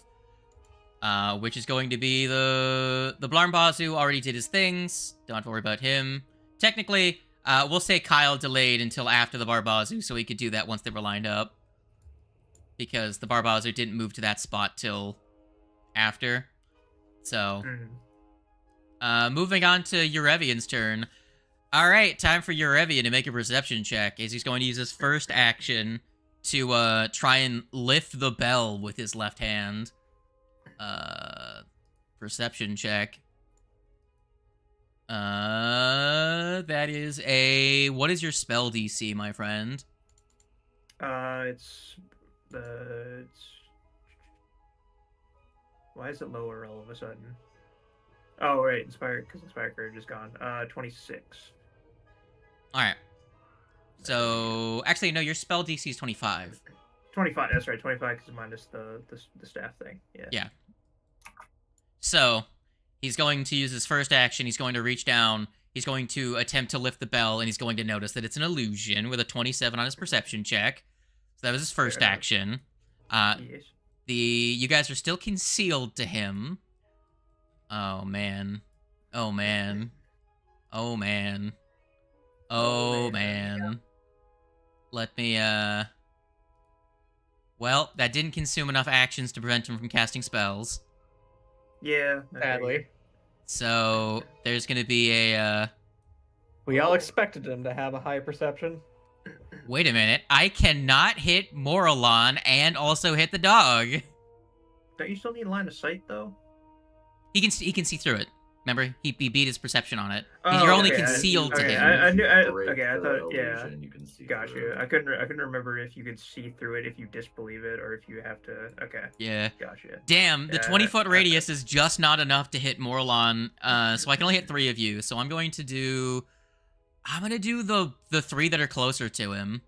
which is going to be the Blarmbazu already did his things. Don't have to worry about him. Technically, we'll say Kyle delayed until after the Barbazu, so he could do that once they were lined up. Because the Barbazu didn't move to that spot till after. So, moving on to Eurevian's turn. All right, time for Eurevian to make a perception check, as he's going to use his first action to try and lift the bell with his left hand. Perception check. That is a... What is your spell DC, my friend? It's why is it lower all of a sudden? Oh, right, Inspired Courage is gone. 26. Alright. So, actually, no, your spell DC is 25. 25, that's right, 25 because minus the staff thing. Yeah. Yeah. So, he's going to use his first action, he's going to reach down, he's going to attempt to lift the bell, and he's going to notice that it's an illusion with a 27 on his perception check. So that was his first action. Yes. You guys are still concealed to him. Oh, man. Oh, man. Oh, man. Oh, man. Let me, Well, that didn't consume enough actions to prevent him from casting spells. Yeah. Sadly. So, there's gonna be a, We all expected him to have a high perception. Wait a minute. I cannot hit Moralon and also hit the dog. Don't you still need line of sight though? He can see through it. Remember, he beat his perception on it. Oh, You're only okay, concealed to okay, him. I knew. Break I the thought. Yeah. illusion, you can see Got through you. it. I couldn't remember if you could see through it if you disbelieve it or if you have to. Okay. Yeah. Gotcha. Damn, the Yeah, 20-foot okay. radius is just not enough to hit Moralon. So I can only hit 3 of you. So I'm going to do the 3 that are closer to him.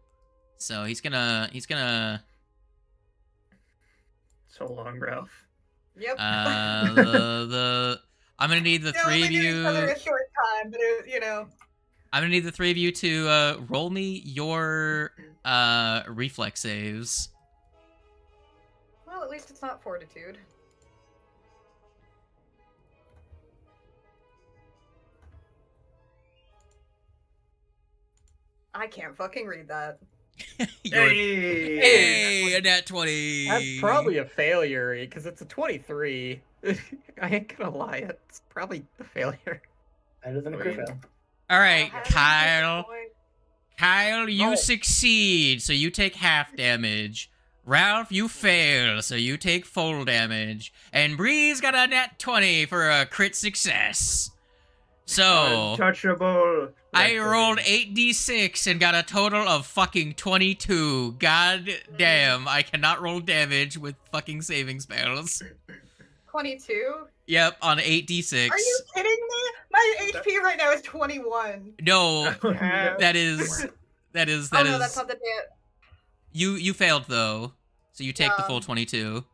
So he's gonna So long, Ralph. Yep. I'm gonna need the They 3 only of knew you. each other a short time, but you know. I'm gonna need the 3 of you to roll me your reflex saves. Well, at least it's not fortitude. I can't fucking read that. Hey, a nat 20. That's probably a failure, because it's a 23. I ain't gonna lie, it's probably a failure. Better than a Oh, crit yeah. fail. All right, How do you Kyle. get point? Kyle, you Oh. succeed, so you take half damage. Ralph, you fail, so you take full damage. And Bree's got a nat 20 for a crit success. So, Untouchable. I rolled 8d6 and got a total of fucking 22. God damn, I cannot roll damage with fucking saving spells. 22? Yep, on 8d6. Are you kidding me? My HP right now is 21. No, Yeah. that is... Oh no, that's not the bit. You failed, though. So you take the full Yeah. 22.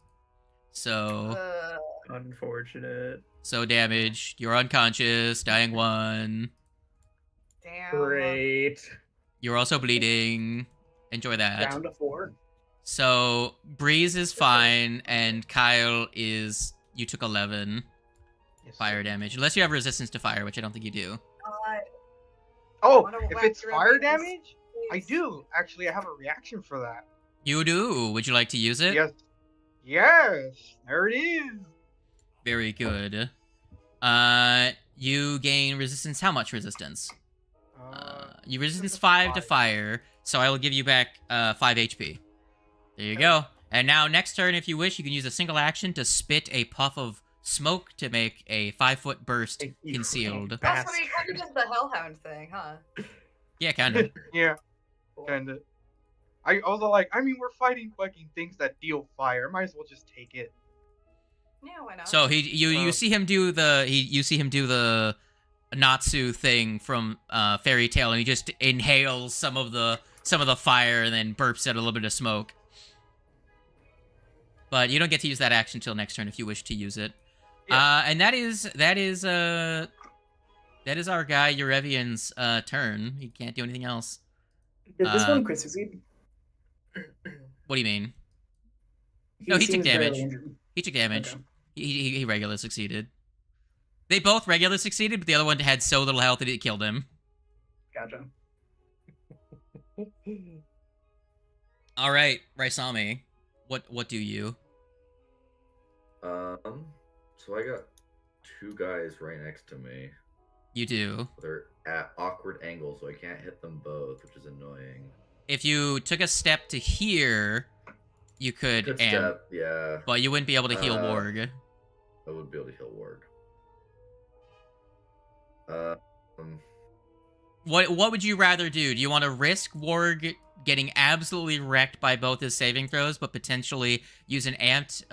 So... Unfortunate. So damage. You're unconscious. Dying 1. Damn. Great. You're also bleeding. Enjoy that. Down to 4. So Breeze is fine, and Kyle is... You took 11 Yes, fire sir. damage. Unless you have resistance to fire, which I don't think you do. Oh, Wanna if whack it's your fire face, damage, I please? do. Actually, I have a reaction for that. You do. Would you like to use it? Yes. Yes. There it is. Very good. You gain resistance. How much resistance? You resistance 5 to fire, so I will give you back 5 HP. There you go. And now, next turn, if you wish, you can use a single action to spit a puff of smoke to make a 5-foot burst You concealed. Oh, so he kind of does the hellhound thing, huh? Yeah, kind of. Yeah, Cool. kinda. I also like. I mean, we're fighting fucking things that deal fire. Might as well just take it. Yeah, why not? So you see him do the Natsu thing from Fairy Tale, and he just inhales some of the fire and then burps out a little bit of smoke. But you don't get to use that action until next turn if you wish to use it. Yeah. And that is our guy Eurevian's turn. He can't do anything else. Did this one crit succeed? What do you mean? No, he took seems barely damage. injured. He took damage. Okay. He regular succeeded. They both regular succeeded, but the other one had so little health that it killed him. Gotcha. All right, Raisami, what do you? So I got two guys right next to me. You do. They're at awkward angles, so I can't hit them both, which is annoying. If you took a step to here, you could Good amp, step, yeah. but you wouldn't be able to heal Warg. I would be able to heal Warg. What would you rather do? Do you want to risk Warg getting absolutely wrecked by both his saving throws, but potentially use an amped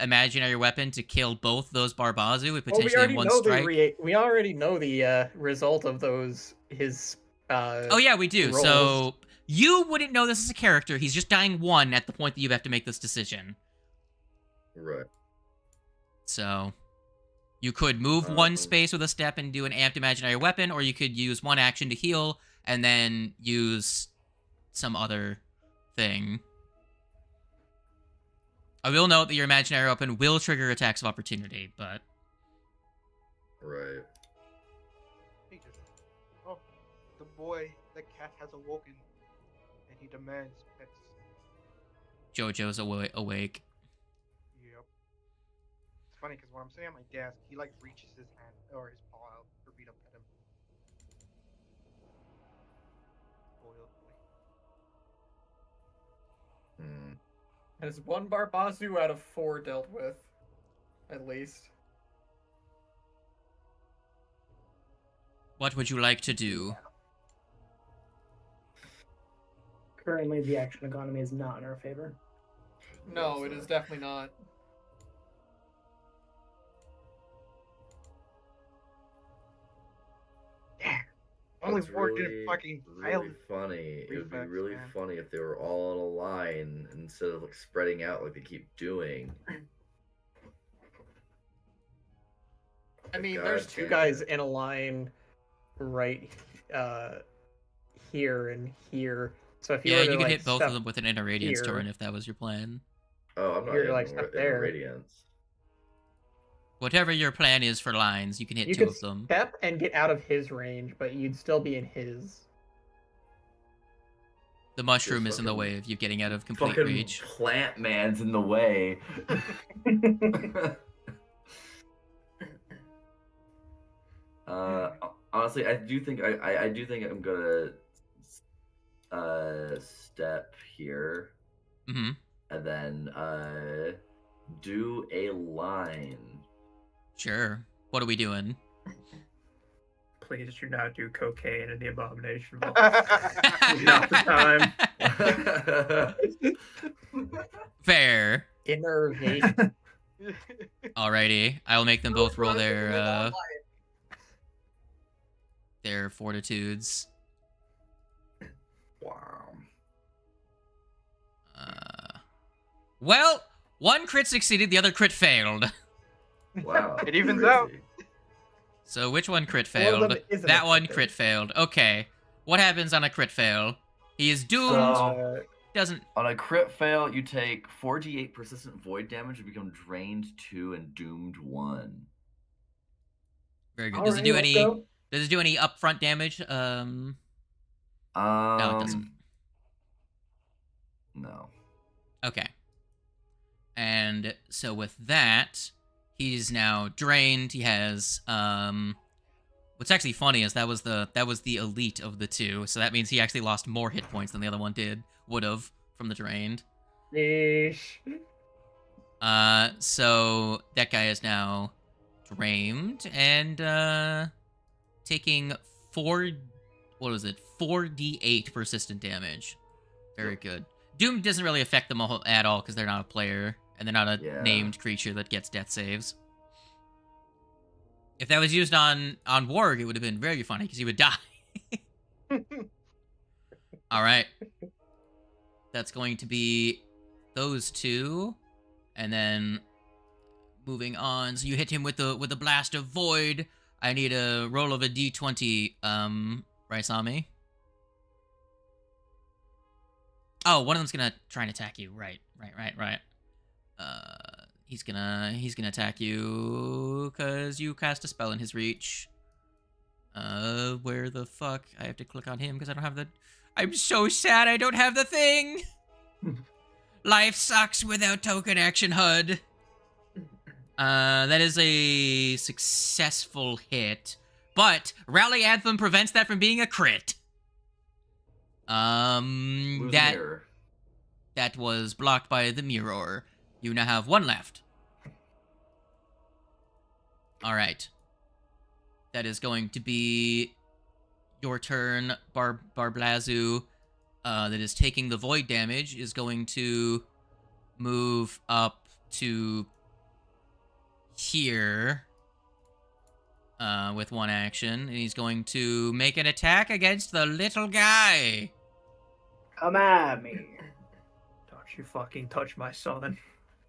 imaginary weapon to kill both those Barbazu with potentially in one strike? We already know the result of those. His. Oh yeah, we do. rolls. So you wouldn't know this as a character. He's just dying one at the point that you have to make this decision. Right. So you could move one space with a step and do an amped imaginary weapon, or you could use one action to heal and then use some other thing. I will note that your imaginary weapon will trigger attacks of opportunity, but... Right. He just, oh, the boy, the cat has awoken, and he demands pets. Jojo's awake. Yep. It's funny because when I'm sitting at my desk, he like reaches his hand or his paw out for me to pet him. Spoiled boy. Has one Barbazu out of 4 dealt with, at least. What would you like to do? Currently, the action economy is not in our favor. No, it is definitely not. Only That's Ward didn't fucking fail. really funny. It would be reflex, really man. funny if they were all on a line instead of like spreading out like they keep doing. I mean, God there's two damn guys it. in a line right here and here. So if you Yeah, were to, you could like, hit both step of them with an inner radiance here. torrent if that was your plan. Oh, I'm not You're, in, like, the- stuck in the there. radiance. Whatever your plan is for lines, you can hit You two could of them. step and get out of his range, but you'd still be in his. The mushroom Just is in the fucking- way of you getting out of complete Fucking reach. plant man's in the way. Honestly, I do think I do think I'm gonna step here Mm-hmm. and then do a line. Sure. What are we doing? Please do not do cocaine in the Abomination Vault. Not Not the time. Fair. Innervation. Alrighty. I will make them both roll Relatively their fortitudes. Wow. Well, one crit succeeded, the other crit failed. Wow. It evens out. crazy. So which one crit One of failed? them isn't That a one crit. crit failed. Okay. What happens on a crit fail? He is doomed. So, Doesn't. on a crit fail, you take 4d8 persistent void damage and become drained 2 and doomed 1. Very good. All Does right, it do let's any? go. Does it do any upfront damage? No, it doesn't. No. Okay. And so with that, he's now drained. He has what's actually funny is that was the elite of the two. So that means he actually lost more hit points than the other one would have from the drained. Yeesh. So that guy is now drained and taking 4d8 persistent damage. Very good. Doom doesn't really affect them at all because they're not a player and they're not a named creature that gets death saves. If that was used on Warg, it would have been very funny because he would die. All right. That's going to be those two. And then moving on. So you hit him with the blast of void. I need a roll of a d20, Raisami. Oh, one of them's gonna try and attack you. Right. He's gonna attack you because you cast a spell in his reach. Where the fuck? I have to click on him because I don't have the... I'm so sad I don't have the thing! Life sucks without token action HUD. That is a successful hit, but Rally Anthem prevents that from being a crit. That was blocked by the mirror. You now have one left. Alright. That is going to be your turn, Barblazu. That is taking the void damage, is going to move up to here with one action. And he's going to make an attack against the little guy. Come at me. Don't you fucking touch my son.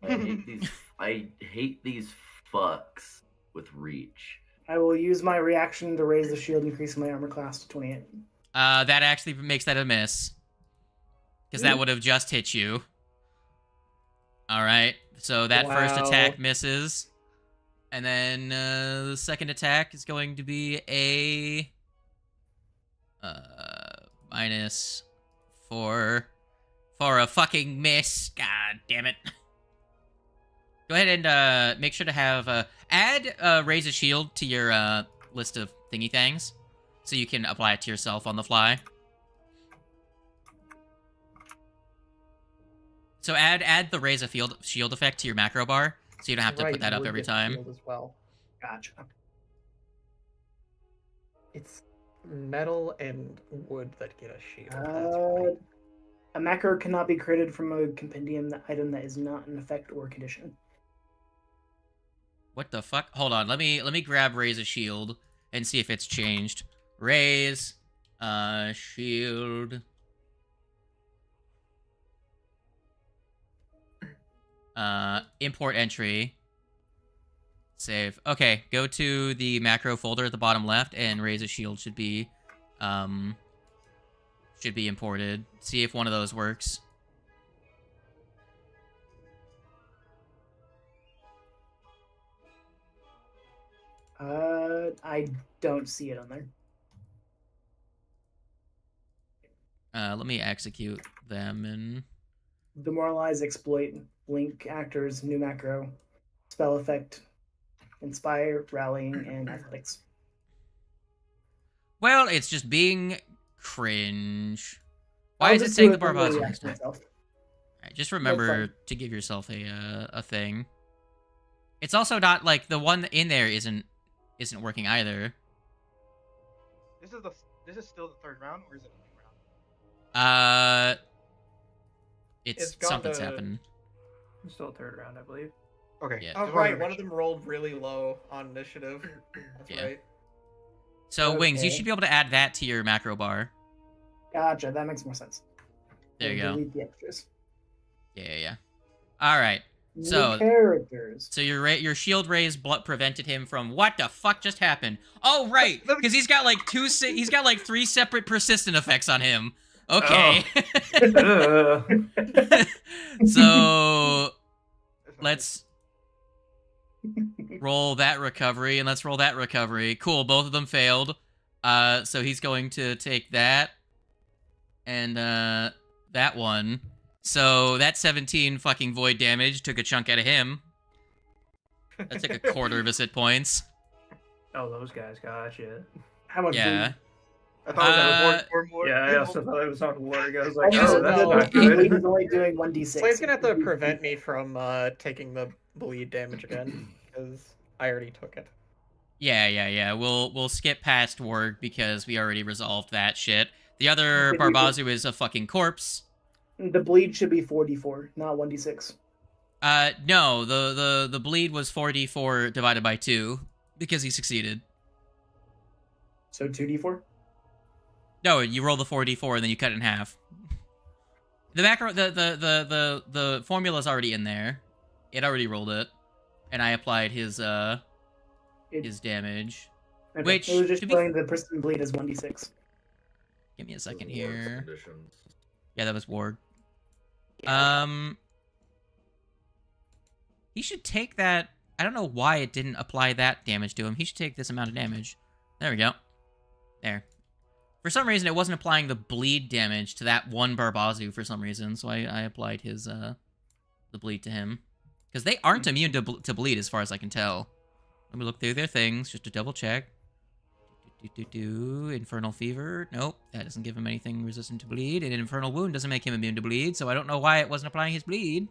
I hate these fucks with reach. I will use my reaction to raise the shield, increasing my armor class to 28. That actually makes that a miss. Because that would have just hit you. Alright, so that first attack misses. And then the second attack is going to be a... -4 for a fucking miss. God damn it. Go ahead and make sure to have... add Raise a Shield to your list of thingy things. So you can apply it to yourself on the fly. So add the Raise a Shield effect to your macro bar, so you don't have to put that up every time. As well. Gotcha. It's metal and wood that get a shield. That's Uh, right. A macro cannot be created from a compendium item that is not an effect or condition. What the fuck? Hold on, let me grab Raise a Shield and see if it's changed. Raise Shield. Import entry. Save. Okay, go to the macro folder at the bottom left, and Raise a Shield should be imported. See if one of those works. I don't see it on there. Let me execute them and... Demoralize, exploit, link actors, new macro, spell effect, inspire, rallying, and athletics. Well, it's just being cringe. Why is it saying the Barbossa next time? Alright, just remember to give yourself a thing. It's also not like the one in there isn't working either. This is still the third round, or is it a new round? It's something's happened. It's still third round, I believe. Okay. Yeah. Oh, right, one of them rolled really low on initiative. That's right. So, Okay. Wings, you should be able to add that to your macro bar. Gotcha, that makes more sense. There you go. Delete the extras. Yeah. All right. New So characters. So your shield raise prevented him from what the fuck just happened? Oh right, because he's got like he's got like 3 separate persistent effects on him. Okay. Oh. So let's roll that recovery and let's roll that recovery. Cool, both of them failed. So he's going to take that and that one. So that 17 fucking void damage took a chunk out of him. That took a quarter of his hit points. Oh, those guys, gotcha. How much? Yeah. I thought it was more. Yeah, I also thought it was on Warg. I was like, Also, oh, that's the not bleed good. is only doing 1d6. Slade's gonna have to prevent me from taking the bleed damage again, because I already took it. Yeah. We'll skip past Warg because we already resolved that shit. The other Barbazu is a fucking corpse. The bleed should be 4d4, not 1d6. No, the bleed was 4d4 divided by 2 because he succeeded. So 2d4? No, you roll the 4d4 and then you cut it in half. The macro, the formula's already in there. It already rolled it, and I applied his damage. Okay. Which, it was just to be- showing the persistent bleed as 1d6. Give me a second Those are Warg's here. conditions. Yeah, that was Warg. He should take that. I don't know why it didn't apply that damage to him. He should take this amount of damage. There we go. There. For some reason, it wasn't applying the bleed damage to that one Barbazu for some reason, so I applied his, the bleed to him. Because they aren't immune to bleed, as far as I can tell. Let me look through their things, just to double check. Infernal Fever. Nope, that doesn't give him anything resistant to bleed. And Infernal Wound doesn't make him immune to bleed, so I don't know why it wasn't applying his bleed.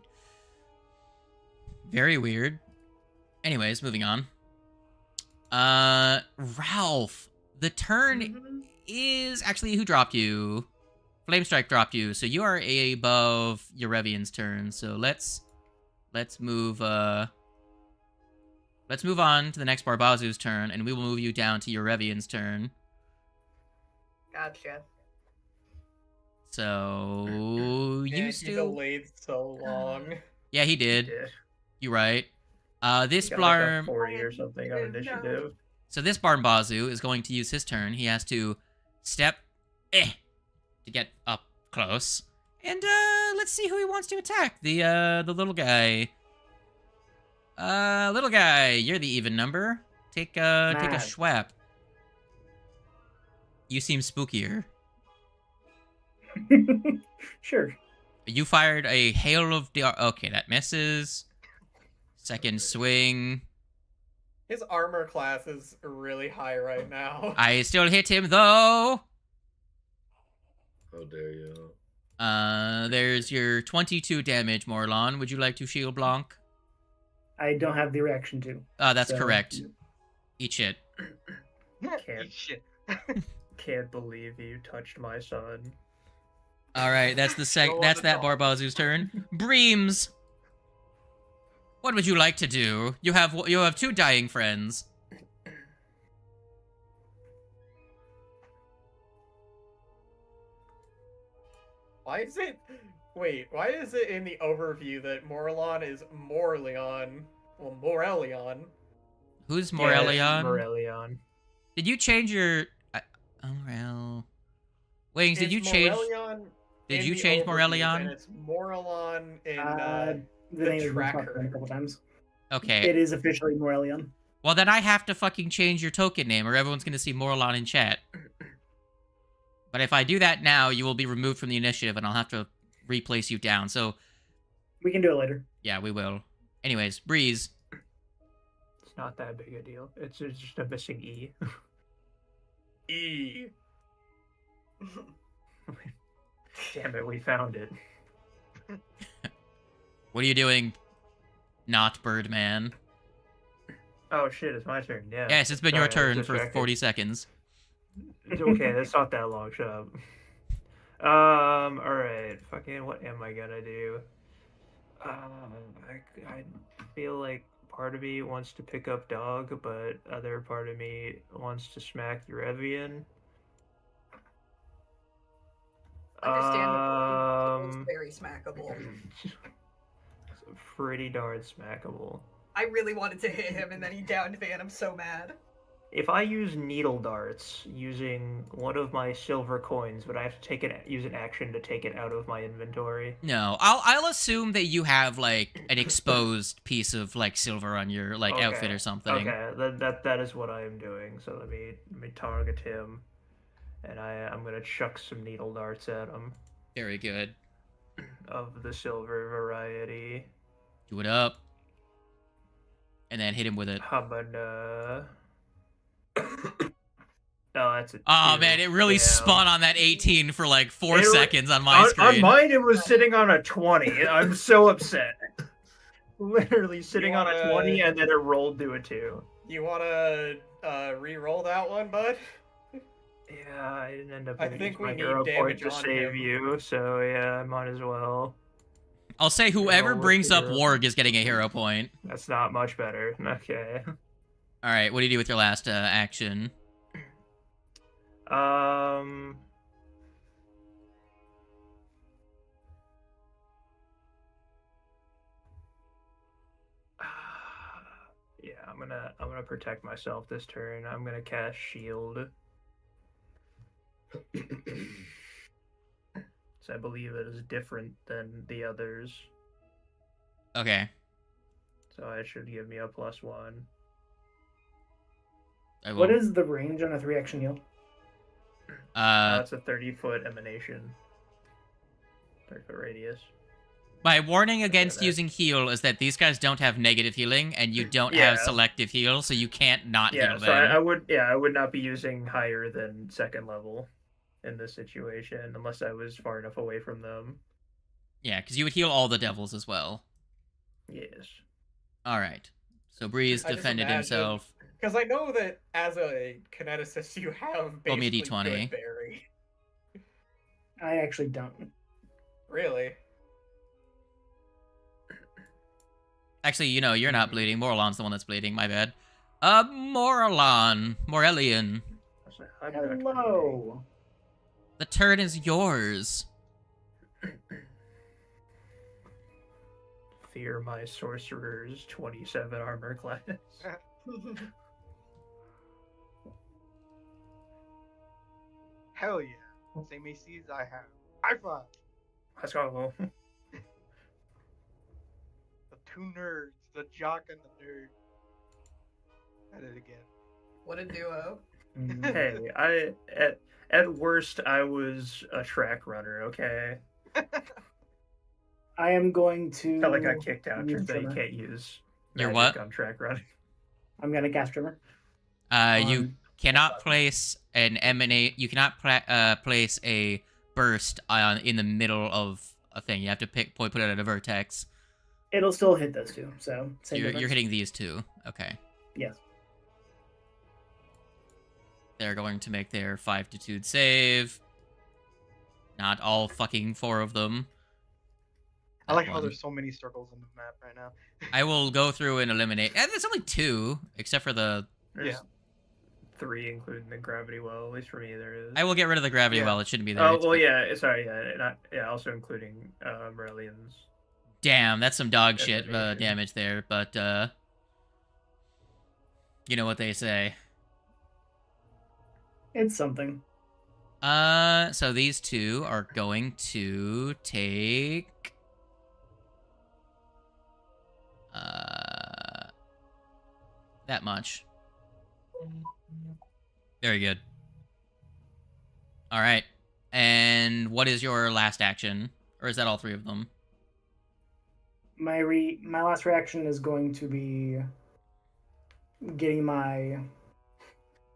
Very weird. Anyways, moving on. Ralph. The turn is actually who dropped you? Flamestrike dropped you, so you are above Eurevian's turn. So let's move on to the next Barbazu's turn, and we will move you down to Eurevian's turn. Gotcha. So Yeah, you he still delayed so long. Yeah, he did. Yeah. You're right. This Got like a Blarm 40 or something on didn't know. initiative. So this Barbazu is going to use his turn. He has to step to get up close. And let's see who he wants to attack. The little guy. Little guy, you're the even number. Take a Mad. schwap. You seem spookier. Sure. You fired a hail of okay, that misses. Second swing. His armor class is really high right now. I still hit him though. How dare you? There's your 22 damage, Morlon. Would you like to shield Blanc? I don't have the reaction to. That's So- correct. Eat shit. Can't. Shit. Can't believe you touched my son. All right, that's the Go on that's the that top. Barbazu's turn. Breams. What would you like to do? You have two dying friends. Why is it? Wait, why is it in the overview that Morlon is Morleon? Well, Morelion. Who's Yeah, Morelion? Morelion. Did you change your? Well, Wings, did It's you change? Morelion Did in you the change overview, Morelion? And it's Morelon in The name has been talked tracker. about a couple times. Okay. It is officially Morelion. Well, then I have to fucking change your token name, or everyone's gonna see Morelon in chat. But if I do that now, you will be removed from the initiative, and I'll have to replace you down. So We can do it later. yeah, we will. Anyways, Breeze. It's not that big a deal. It's just a missing E. E. Damn it, we found it. What are you doing? Not Birdman. Oh shit, it's my turn. Yeah. Yes, it's been Sorry, your I was turn for distracted. 40 seconds. It's okay, that's not that long. Shut up. Alright. Fucking, what am I gonna do? I feel like part of me wants to pick up dog, but other part of me wants to smack Eurevian. Understandable. It's very smackable. Pretty darn smackable. I really wanted to hit him and then he downed me and I'm so mad. If I use needle darts using one of my silver coins, but I have to use an action to take it out of my inventory. No, I'll assume that you have like an exposed piece of like silver on your like outfit or something. Okay, that is what I am doing. So let me target him, and I'm gonna chuck some needle darts at him Very good. of the silver variety. Do it up. And then hit him with it. Habana. Oh, that's a Oh 2. man, it really Damn. spun on that 18 for like 4 It- seconds on my On screen. mine, it was sitting on a 20. I'm so upset. Literally sitting on a 20, and then it rolled to a 2. You wanna re-roll that one, bud? Yeah, I didn't end up I gonna think use we my need hero point damage to on save him. you, so yeah, I might as well. I'll say whoever Roll with brings the up hero. Warg is getting a hero point. That's not much better. Okay. All right, what do you do with your last action? Yeah, I'm gonna protect myself this turn. I'm gonna cast shield. So I believe it is different than the others. Okay. So it should give me a +1. I will. What is the range on a 3-action heal? It's a 30-foot emanation. 30-foot radius. My warning against that- using heal is that these guys don't have negative healing, and you don't have selective heal, so you can't not Yeah, heal so them. I would not be using higher than 2nd level in this situation unless I was far enough away from them. Yeah, because you would heal all the devils as well. Yes. All right. So Breeze I just defended imagine- himself. Because I know that as a kineticist, you have Roll me a basically D20. good berry. I actually don't. Really? Actually, you know, you're not bleeding. Morelon's the one that's bleeding. My bad. Morelon. Morelian. Hello. The turn is yours. Fear my sorcerer's 27 armor class. Hell yeah. Same AC as I have. High five. Let's go. The two nerds, the jock and the nerd. At it again. What a duo. Hey, at worst I was a track runner, okay? I am going to. Felt like I got kicked out use because they Trimmer. can't use You're magic what? on track running. I'm gonna cast Trimmer. You On- cannot place an emanate. You cannot place a burst in the middle of a thing. You have to put it at a vertex. It'll still hit those two, so same You're difference. hitting these two. Okay. Yes. They're going to make their 5-2 save. Not all fucking 4 of them. I like That how one. there's so many circles on the map right now. I will go through and eliminate. There's only 2, except for the. There's Yeah. 3, including the gravity well. At least for me, there is. I will get rid of the gravity Yeah. well. It shouldn't be there. Oh It's- well, yeah. Sorry, also including Morelians. Damn, that's some dog shit Elimination. damage there. But you know what they say. It's something. So these 2 are going to take that much. Very good. All right. And what is your last action? Or is that all 3 of them? My last reaction is going to be getting my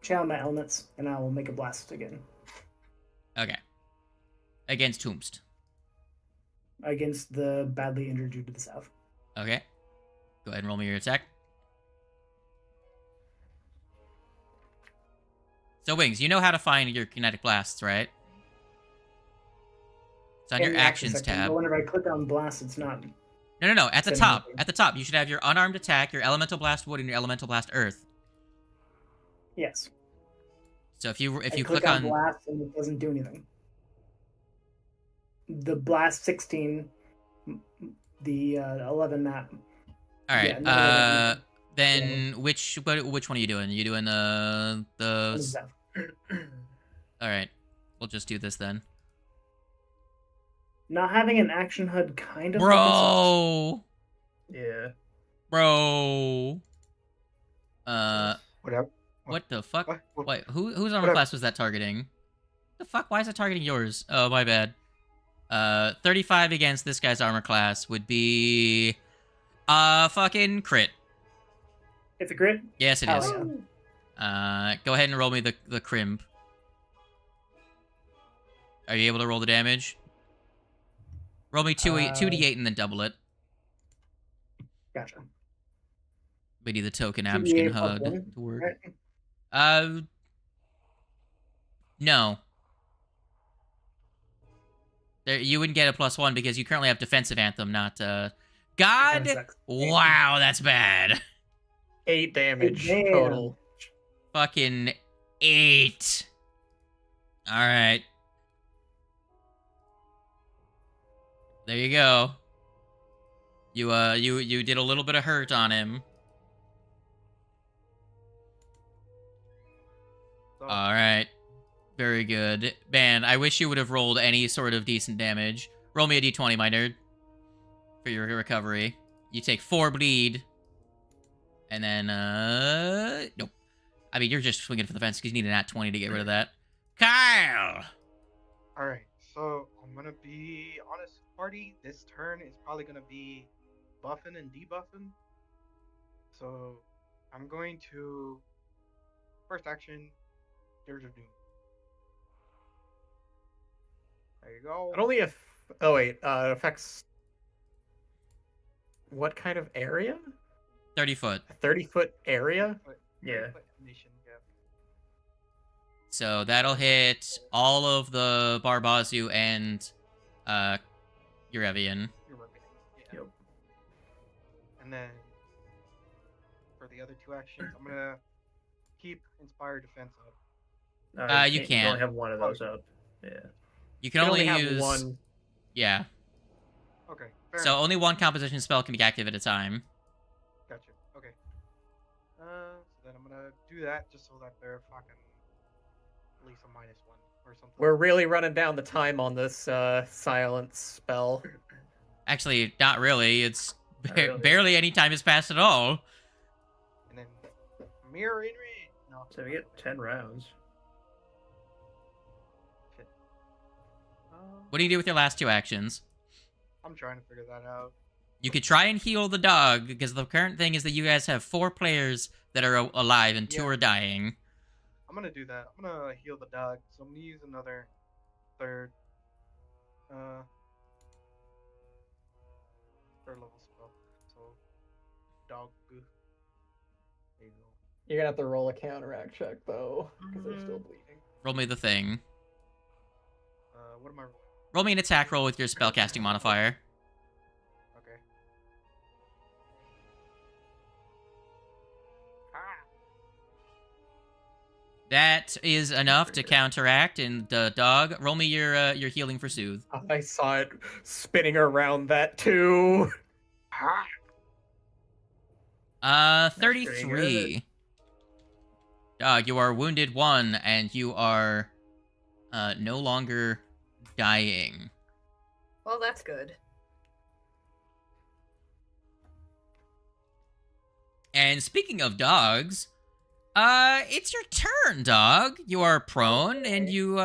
channel my elements, and I will make a blast again Okay. Against Tombst. against the badly injured dude to the south. Okay. Go ahead and roll me your attack. So, Wings, you know how to find your kinetic blasts, right? It's on In your the action actions section, tab. but whenever I click on blast, it's not. No. At the Send top. me. At the top, you should have your unarmed attack, your elemental blast wood, and your elemental blast earth. Yes. So if you I click on blast and it doesn't do anything. The blast 16, the 11 map. all right, yeah, none of that then which one are you doing? You doing on the the? south. All right, we'll just do this then, Not having an action HUD kind of. Yeah. bro. Whatever. What the fuck? What? Wait, whose armor Whatever. class was that targeting? The fuck? Why is it targeting yours? Oh, my bad. 35 against this guy's armor class would be fucking crit. It's a crit. Yes, it Hell is. yeah. Go ahead and roll me the crimp. Are you able to roll the damage? Roll me 2d8 and then double it. Gotcha. We need the token 2d8 Amshkin plus HUD 1, to work. right? No. You wouldn't get a +1 because you currently have defensive anthem, not God. Sucks. Wow, that's bad. 8 damage Damn. total. Fucking 8. All right. There you go. You did a little bit of hurt on him. So, All right. Very good. Man, I wish you would have rolled any sort of decent damage. Roll me a d20, my nerd. For your recovery. You take 4 bleed. And then, nope. I mean, you're just swinging for the fence because you need an @20 to get rid of that. Kyle! Alright, so I'm gonna be honest, party. This turn is probably gonna be buffing and debuffing. So I'm going to first action, Dirge of Doom. There you go. It only it affects what kind of area? 30 foot. A 30-foot area? Yeah. Nation, yeah. So that'll hit all of the Barbazu and Eurevian. You're right. Yeah. Yep. And then for the other 2 actions, I'm gonna keep Inspired Defense up. You You can't. only have one of those up. Yeah. You can You only have use one. Yeah. Okay. Fair So enough. only one composition spell can be active at a time. Gotcha. Okay. So then I'm gonna do that just so that they're fucking at least a -1 or something. We're really running down the time on this silence spell. Actually, not really. It's Not really. barely any time has passed at all. And then mirror in it. No. So we get 10 rounds. Shit. What do you do with your last 2 actions? I'm trying to figure that out. You could try and heal the dog, because the current thing is that you guys have 4 players that are alive and 2 Yeah. are dying. I'm gonna do that. I'm gonna heal the dog. So I'm gonna use another third level spell. So dog. There you go. You're gonna have to roll a counteract check though, because they're still Mhm. bleeding. Roll me the thing. What am I rolling? Roll me an attack roll with your spellcasting modifier. Okay. Ah. That is enough to counteract, and the dog. Roll me your healing for soothe. I saw it spinning around that too. Ah. 33. Dog, you are wounded 1, and you are no longer dying. Well, that's good. And speaking of dogs, it's your turn, dog. You are prone, and you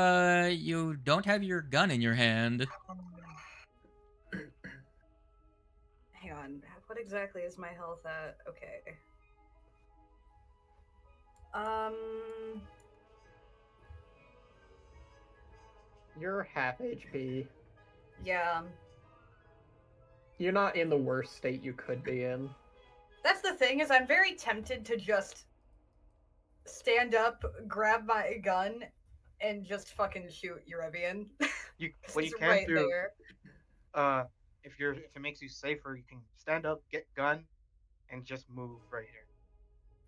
don't have your gun in your hand. Hang on. What exactly is my health at? Okay. You're half HP. Yeah. You're not in the worst state you could be in. That's the thing, is I'm very tempted to just stand up, grab my gun, and just fucking shoot Eurevian. What you He's can right do, there. if it makes you safer, you can stand up, get gun, and just move right here.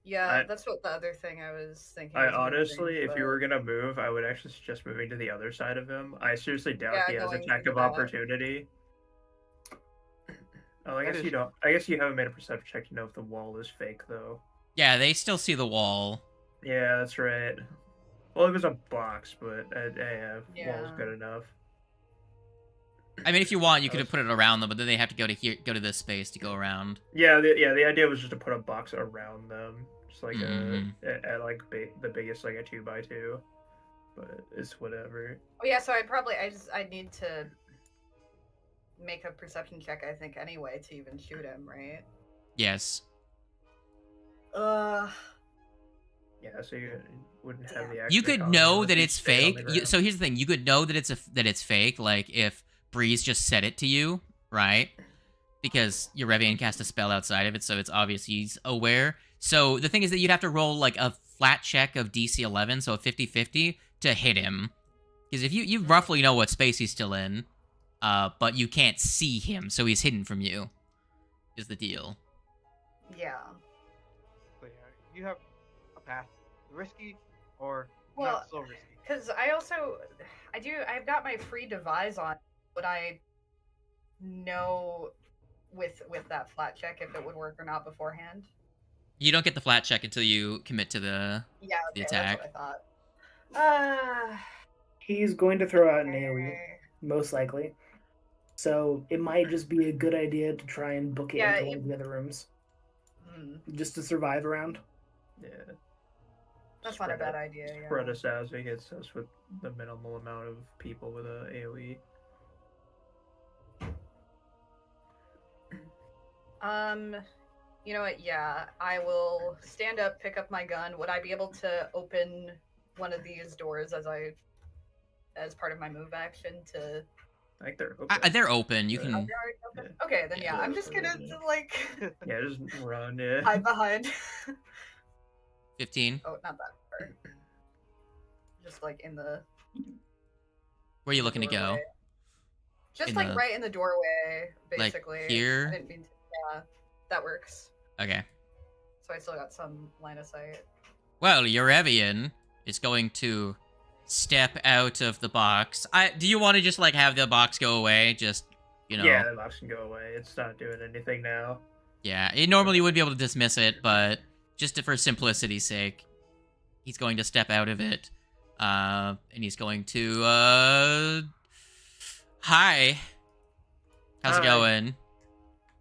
Yeah, that's what the other thing I was thinking. I was moving, honestly, if you but- were gonna move, I would actually suggest moving to the other side of him. I seriously doubt Yeah, he has going attack to of the back. opportunity. Oh, I That guess is- you don't. I guess you haven't made a perception check to know if the wall is fake, though. Yeah, they still see the wall. Yeah, that's right. Well, it was a box, but yeah, wall's Yeah. good enough. I mean, if you want, you could have put it around them, but then they have to go to this space to go around. Yeah, the idea was just to put a box around them, just like Mhm. at like the biggest, like a 2x2. But it's whatever. Oh yeah, so I need to make a perception check, I think, anyway, to even shoot him, right? Yes. Yeah, so you wouldn't have the. You extra could cost know unless that you it's stayed on the fake. ground. So here's the thing: you could know that it's fake. Like if Breeze just said it to you, right? Because your Revian cast a spell outside of it, so it's obvious he's aware. So the thing is that you'd have to roll like a flat check of DC 11, so a 50-50 to hit him. Because if you roughly know what space he's still in, but you can't see him, so he's hidden from you, is the deal. Yeah. So yeah, you have a path. Risky or Well, not so risky. Because I've got my free devise on. Would I know with that flat check if it would work or not beforehand? You don't get the flat check until you commit to the Yeah, the okay, attack. that's what I thought. He's going to throw out an AoE, Okay. most likely. So it might just be a good idea to try and book it Yeah, into one of the other rooms, just to survive around. Yeah. That's not a Spread bad it- idea. Yeah. Spread us out so he hits us with the minimal amount of people with a AoE. You know what? Yeah, I will stand up, pick up my gun. Would I be able to open one of these doors as part of my move action to? I think they're open. They're open. You Oh, can. they're already open? Okay, then yeah, Yeah, I'm just they're gonna open. like Yeah, just run. Yeah. hide behind. 15. Oh, not that far. Just like in the. Where are you looking to go? doorway. Just In like the- right in the doorway, Like basically. here? I didn't mean to. Yeah, that works. Okay. So I still got some line of sight. Well, Eurevian is going to step out of the box. Do you want to just like have the box go away? Just Yeah, the box can go away. It's not doing anything now. Yeah. Normally you would be able to dismiss it, but just for simplicity's sake, he's going to step out of it, and he's going to hi. How's it Hi. going?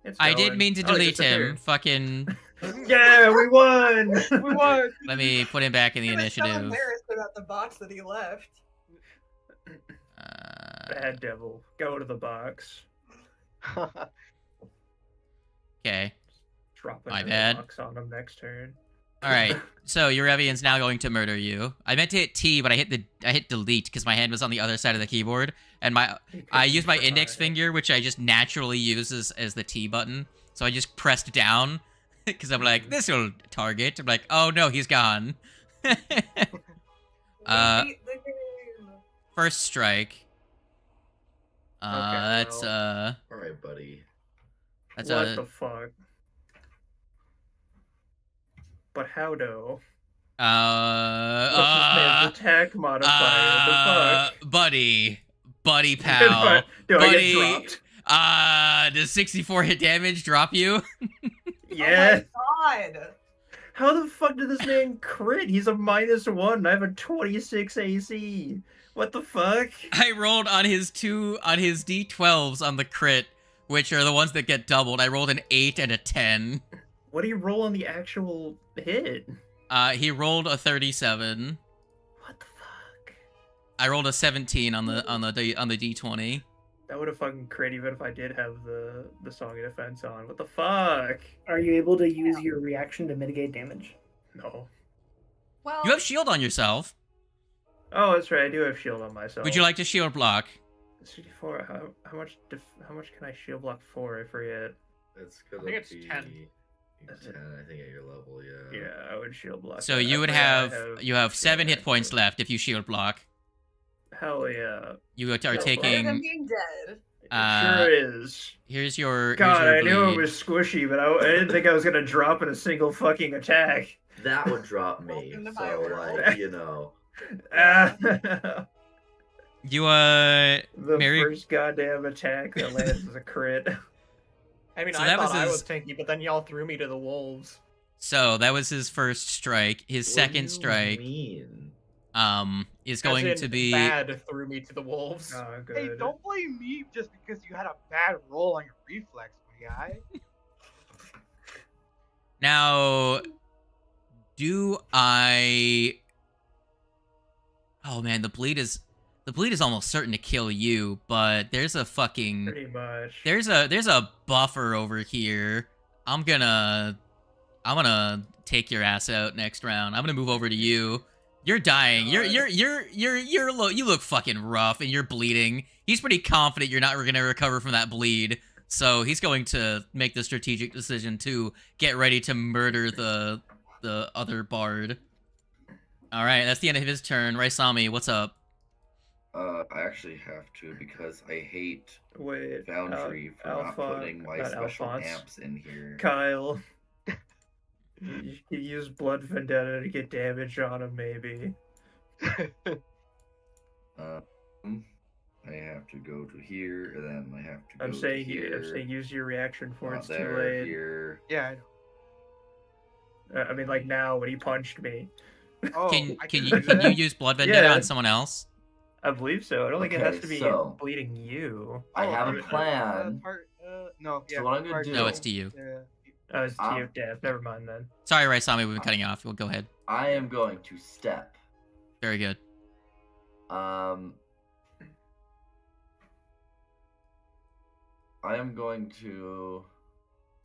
It's I did going. mean to Oh, he delete him. disappeared. Fucking. Yeah, we won. We won. Let me put him back in the He was so initiative. embarrassed about the box that he left. Bad devil, go to the box. Okay. Drop My another bad. box on him next turn. All right. So Eurevian's now going to murder you. I meant to hit T, but I hit delete because my hand was on the other side of the keyboard, and I used my index finger, which I just naturally use as the T button. So I just pressed down because I'm like, this will target. I'm like, oh no, he's gone. We beat the game. First strike. That's All right, buddy. that's What the fuck? But how do? What's his name's attack modifier? The fuck? buddy pal. Do I buddy. get dropped? Does 64 hit damage drop you? Yeah. Oh my god. How the fuck did this man crit? He's a -1. I have a 26 AC. What the fuck? I rolled on his D12s on the crit, which are the ones that get doubled. I rolled an 8 and a 10. What do you roll on the actual hit? He rolled a 37. What the fuck? I rolled a 17 on the D20. That would have fucking crit even if I did have the Song of Defense on. What the fuck? Are you able to use your reaction to mitigate damage? No. Well, You have shield on yourself. Oh, that's right. I do have shield on myself. Would you like to shield block? 64. How much can I shield block for? I forget. It's I gonna think it's be 10. 10, I think, at your level, yeah. Yeah, I would shield block. So that. you would I forgot have I you have 7 hit shield points block. left if you shield block. Hell yeah. You are Shield block. better than taking. being dead. It sure is. Here's your. God, I here's your knew it bleed. was squishy, but I didn't think I was gonna drop in a single fucking attack. That would drop me. Welcome to my So, world. like, you know. The You Mary- first goddamn attack that lands as a crit. I mean, So I that thought was I his- was tanky, but then y'all threw me to the wolves. So that was his first strike. His What second do you strike mean? is As going in to be bad threw me to the wolves. Oh, good. Hey, don't blame me just because you had a bad roll on your reflex, my guy. now. Do I? Oh man, the bleed is almost certain to kill you, but there's a fucking Pretty much. there's a buffer over here. I'm gonna take your ass out next round. I'm gonna move over to you. You're dying. You look fucking rough, and you're bleeding. He's pretty confident you're not gonna recover from that bleed, so he's going to make the strategic decision to get ready to murder the other bard. All right, that's the end of his turn. Raisami, what's up? I actually have to because I hate Foundry for not putting my special amps in here. Kyle. You could use Blood Vendetta to get damage on him, maybe. I have to go to here, and then I have to go I'm saying to here. I'm saying use your reaction before it's too there, late. Here. Yeah, I know. I mean, like now when he punched me. Oh, Can I you do that? use Blood Vendetta Yeah. on someone else? I believe so. I don't think it Okay, has to be so- bleeding you. I have a right, plan. No, yeah. So what I'm gonna part do- No, it's to you. Yeah. Oh, it's to you, Dev. Never mind then. Sorry, Raisami, we've been cutting you off. We'll go ahead. I am going to step. Very good. I am going to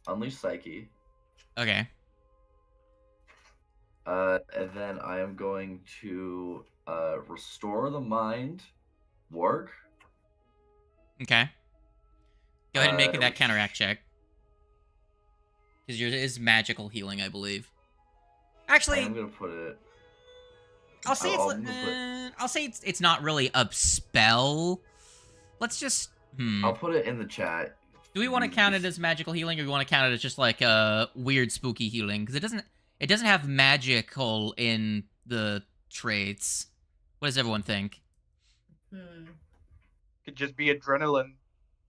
unleash Psyche. Okay. And then I am going to restore the mind. Work. Okay. Go ahead and make that which- counteract check. Because yours is magical healing, I believe. Actually, I'm gonna put it. I'll say I'll I'll say it's not really a spell. Let's just I'll put it in the chat. Do we want to count it as magical healing, or do we want to count it as just like a weird spooky healing? Because it doesn't have magical in the traits. What does everyone think? Could just be adrenaline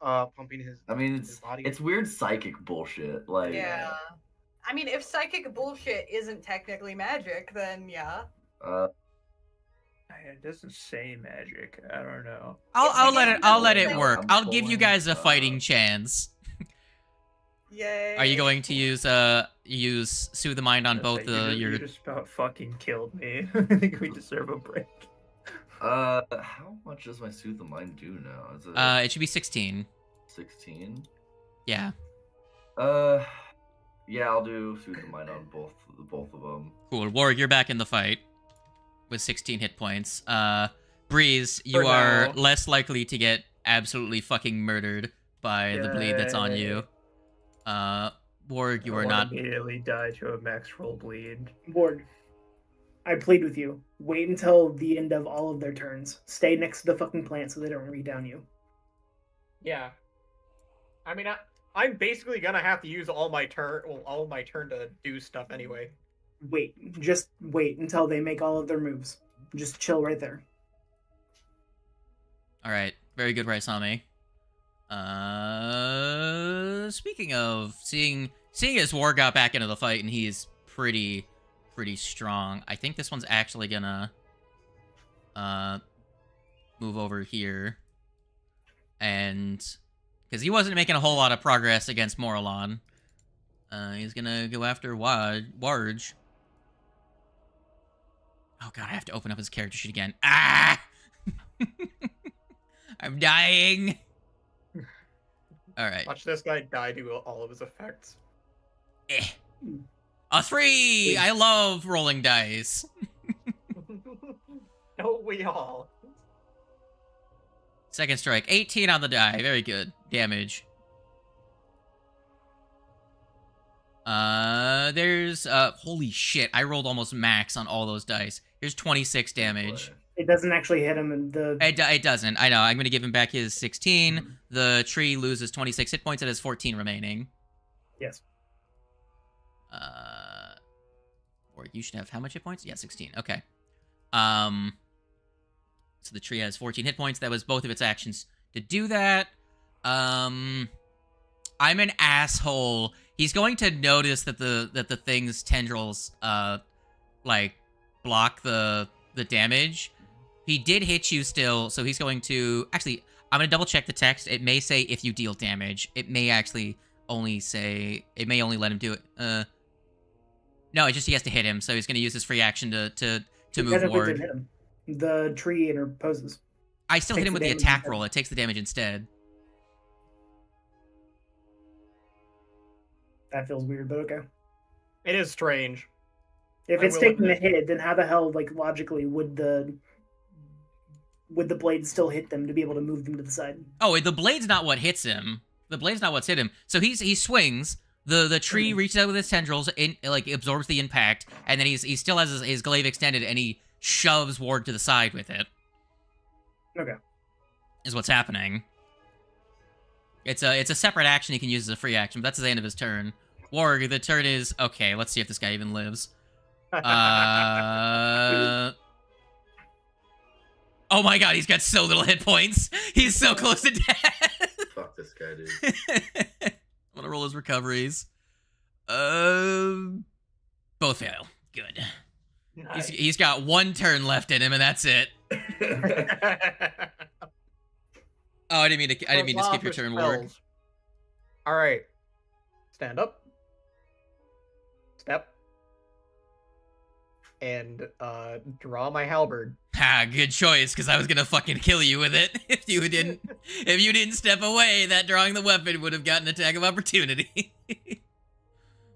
pumping his. I mean, his body. it's weird psychic bullshit. Like, Yeah. I mean, if psychic bullshit isn't technically magic, then yeah. It doesn't say magic. I don't know. I'll let it work. I'm I'll give you pulling guys a up. fighting chance. Yay. Are you going to use Soothe the Mind on both You your? just about fucking killed me. I think we deserve a break. how much does my Soothe the Mind do now? Is it It should be 16. 16? Yeah. Yeah, I'll do Soothe the Mind on both of them. Cool. Warwick, you're back in the fight with 16 hit points. Breeze, you For are now. less likely to get absolutely fucking murdered by the bleed that's on you. Warwick, you I are won't not. immediately die to a max roll bleed. Ward, I plead with you. Wait until the end of all of their turns. Stay next to the fucking plant so they don't redown you. Yeah. I mean, I'm basically gonna have to use all my turn to do stuff anyway. Wait. Just wait until they make all of their moves. Just chill right there. All right. Very good, Raisami. Speaking of seeing as War got back into the fight and he's pretty strong. I think this one's actually gonna move over here, and because he wasn't making a whole lot of progress against Moralon, he's gonna go after Warge. Oh god, I have to open up his character sheet again. Ah! I'm dying. All right. Watch this guy die to all of his effects. A 3! I love rolling dice. Don't we all? Second strike. 18 on the die. Very good. Damage. There's holy shit. I rolled almost max on all those dice. Here's 26 damage. It doesn't actually hit him in the... It doesn't. I know. I'm going to give him back his 16. The tree loses 26 hit points. It has 14 remaining. Yes. Or you should have how much hit points? Yeah, 16. Okay. So the tree has 14 hit points. That was both of its actions to do that. I'm an asshole. He's going to notice that the thing's tendrils like block the damage. He did hit you still, so he's going to actually. I'm gonna double check the text. It may say if you deal damage. It may actually only say. It may only let him do it. No, it just he has to hit him. So he's gonna use his free action to move Technically forward. didn't hit him. The tree interposes. I still hit Takes him the with the damage attack instead. roll. It takes the damage instead. That feels weird, but okay. It is strange. If I it's will taking the admit- hit, then how the hell, like, logically, would the blade still hit them to be able to move them to the side? Oh, the blade's not what hits him. The blade's not what's hit him. So he swings. The tree reaches out with his tendrils, absorbs the impact, and then he still has his glaive extended, and he shoves Ward to the side with it. Okay. Is what's happening. It's a separate action he can use as a free action, but that's the end of his turn. Warg, the turn is okay. Let's see if this guy even lives. Oh my god, he's got so little hit points. He's so close to death. Fuck this guy, dude. I'm gonna roll his recoveries. Both fail. Good. Nice. He's got one turn left in him, and that's it. Oh, I didn't mean to skip your turn, Warg. All right. Stand up. Step. And draw my halberd. Ha, good choice, because I was gonna fucking kill you with it if you didn't step away. That drawing the weapon would have gotten attack of opportunity.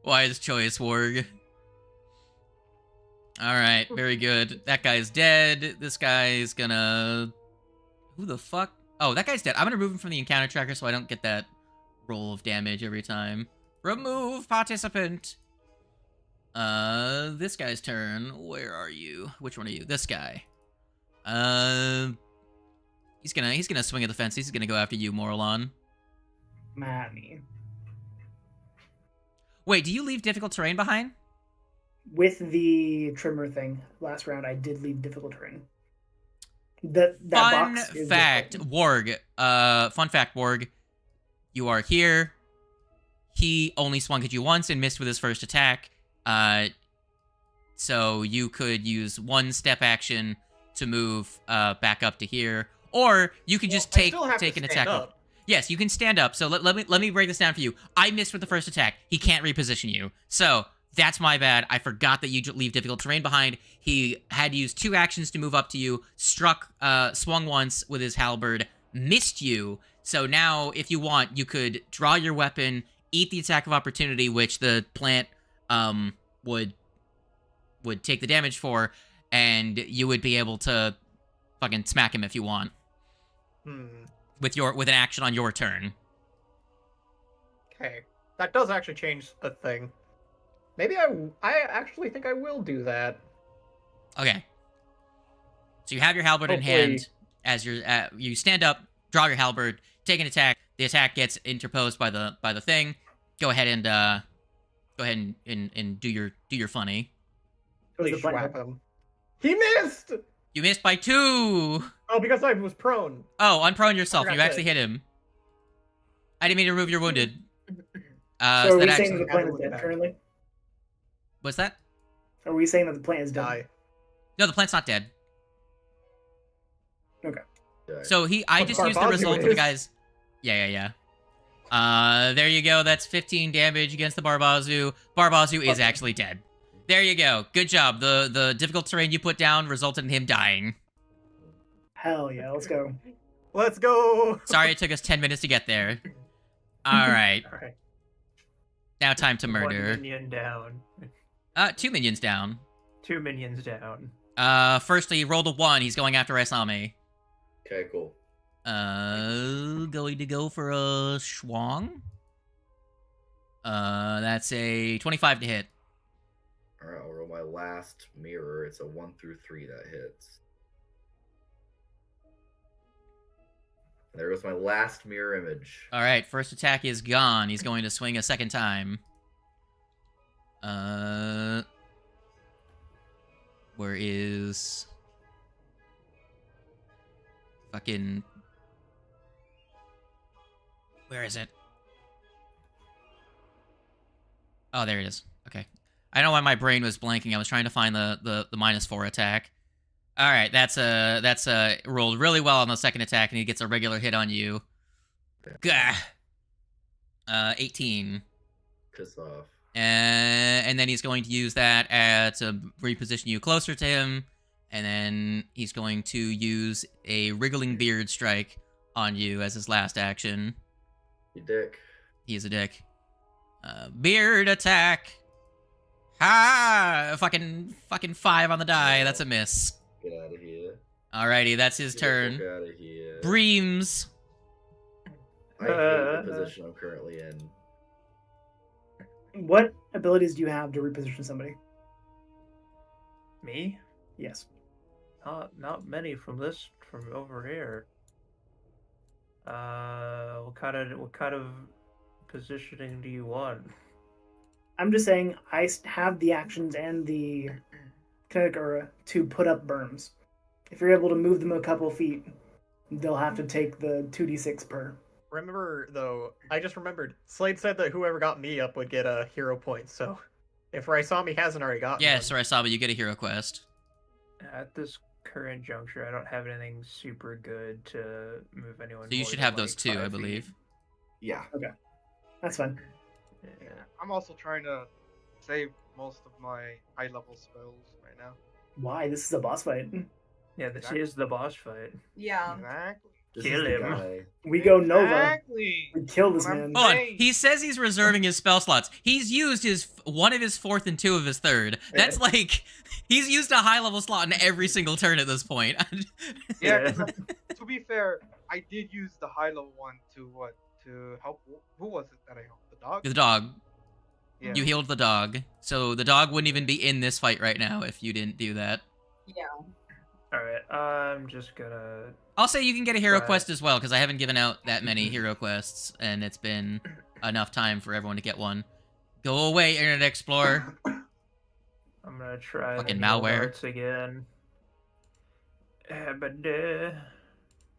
Wise choice, Warg. All right, very good. That guy's dead. This guy's gonna. Who the fuck? Oh, that guy's dead. I'm gonna remove him from the encounter tracker so I don't get that roll of damage every time. Remove participant. This guy's turn. Where are you? Which one are you? This guy. He's gonna swing at the fence. He's gonna go after you, Morlon. Mammy. Wait, do you leave difficult terrain behind? With the trimmer thing, last round I did leave difficult terrain. That Fun box is fact, different. Warg. Fun fact, Warg. You are here. He only swung at you once and missed with his first attack. So you could use one step action to move back up to here, or you could just take an attack. Up. Yes, you can stand up. So let me break this down for you. I missed with the first attack. He can't reposition you. So that's my bad. I forgot that you leave difficult terrain behind. He had used 2 actions to move up to you. Swung once with his halberd, missed you. So now, if you want, you could draw your weapon, eat the attack of opportunity, which the plant would take the damage for, and you would be able to fucking smack him if you want. With an action on your turn. Okay, that does actually change a thing. Maybe I actually think I will do that. Okay. So you have your halberd in hand as you stand up, draw your halberd, take an attack. The attack gets interposed by the thing. Go ahead and do your funny. Please swap him. He missed. You missed by 2. Oh, because I was prone. Oh, unprone yourself. You forgot actually hit him. I didn't mean to remove your wounded. So are So we that saying actually, that the plant is dead currently? what's that? Are we saying that the plant is dead? Die. No, the plant's not dead. Okay. So I But just used the Barbazu result of the is. guy's. Yeah. There you go. That's 15 damage against the Barbazu. Barbazu is Okay. actually dead. There you go. Good job. The difficult terrain you put down resulted in him dying. Hell yeah, let's go. Let's go. Sorry it took us 10 minutes to get there. All right. All right. Now time to 1 murder. minion down. 2 minions down. 2 minions down. Firstly, rolled a 1. He's going after Isame. Okay, cool. Going to go for a Schwang. That's a 25 to hit. Alright, I'll roll my last mirror. It's a 1 through 3 that hits. And there goes my last mirror image. All right, first attack is gone. He's going to swing a second time. Where is fucking? Where is it? Oh, there it is. Okay. I don't know why my brain was blanking. I was trying to find the -4 attack. All right, that's rolled really well on the second attack, and he gets a regular hit on you. Gah. 18. Piss off. And then he's going to use that to reposition you closer to him, and then he's going to use a wriggling beard strike on you as his last action. You dick. He is a dick. Beard attack. Ha! Fucking 5 on the die. That's a miss. Get out of here. Alrighty, that's his Get turn. the fuck out of here. Breams. I hate the position I'm currently in. What abilities do you have to reposition somebody? Me? Yes. Not many from over here. What kind of positioning do you want? I'm just saying I have the actions and the kinetic aura to put up berms. If you're able to move them a couple feet, they'll have to take the 2d6 per. Remember, though, I just remembered, Slade said that whoever got me up would get a hero point, so if Raisami hasn't already gotten Yeah, one... so I saw, but you get a hero quest. At this current juncture, I don't have anything super good to move anyone. So you more should than, have those like, too, 5 I feet. believe. Yeah. Okay. That's fine. Yeah. I'm also trying to save most of my high level spells right now. Why? This is a boss fight. Yeah, this is the boss fight. Yeah. Exactly. This Kill is the him. guy. We go Nova. Exactly. We kill this What I'm man. Hold on, Hey. he says he's reserving his spell slots. He's used one of his 4th and 2 of his 3rd. That's like, he's used a high level slot in every single turn at this point. Yeah. 'Cause, to be fair, I did use the high level one to help. Who was it that I helped? The dog. The dog. Yeah. You healed the dog. So the dog wouldn't even be in this fight right now if you didn't do that. Yeah. Alright, I'm just gonna... I'll say you can get a hero Right. quest as well, because I haven't given out that many hero quests, and it's been enough time for everyone to get one. Go away, Internet Explorer. I'm gonna try Fucking the needle malware. darts again. But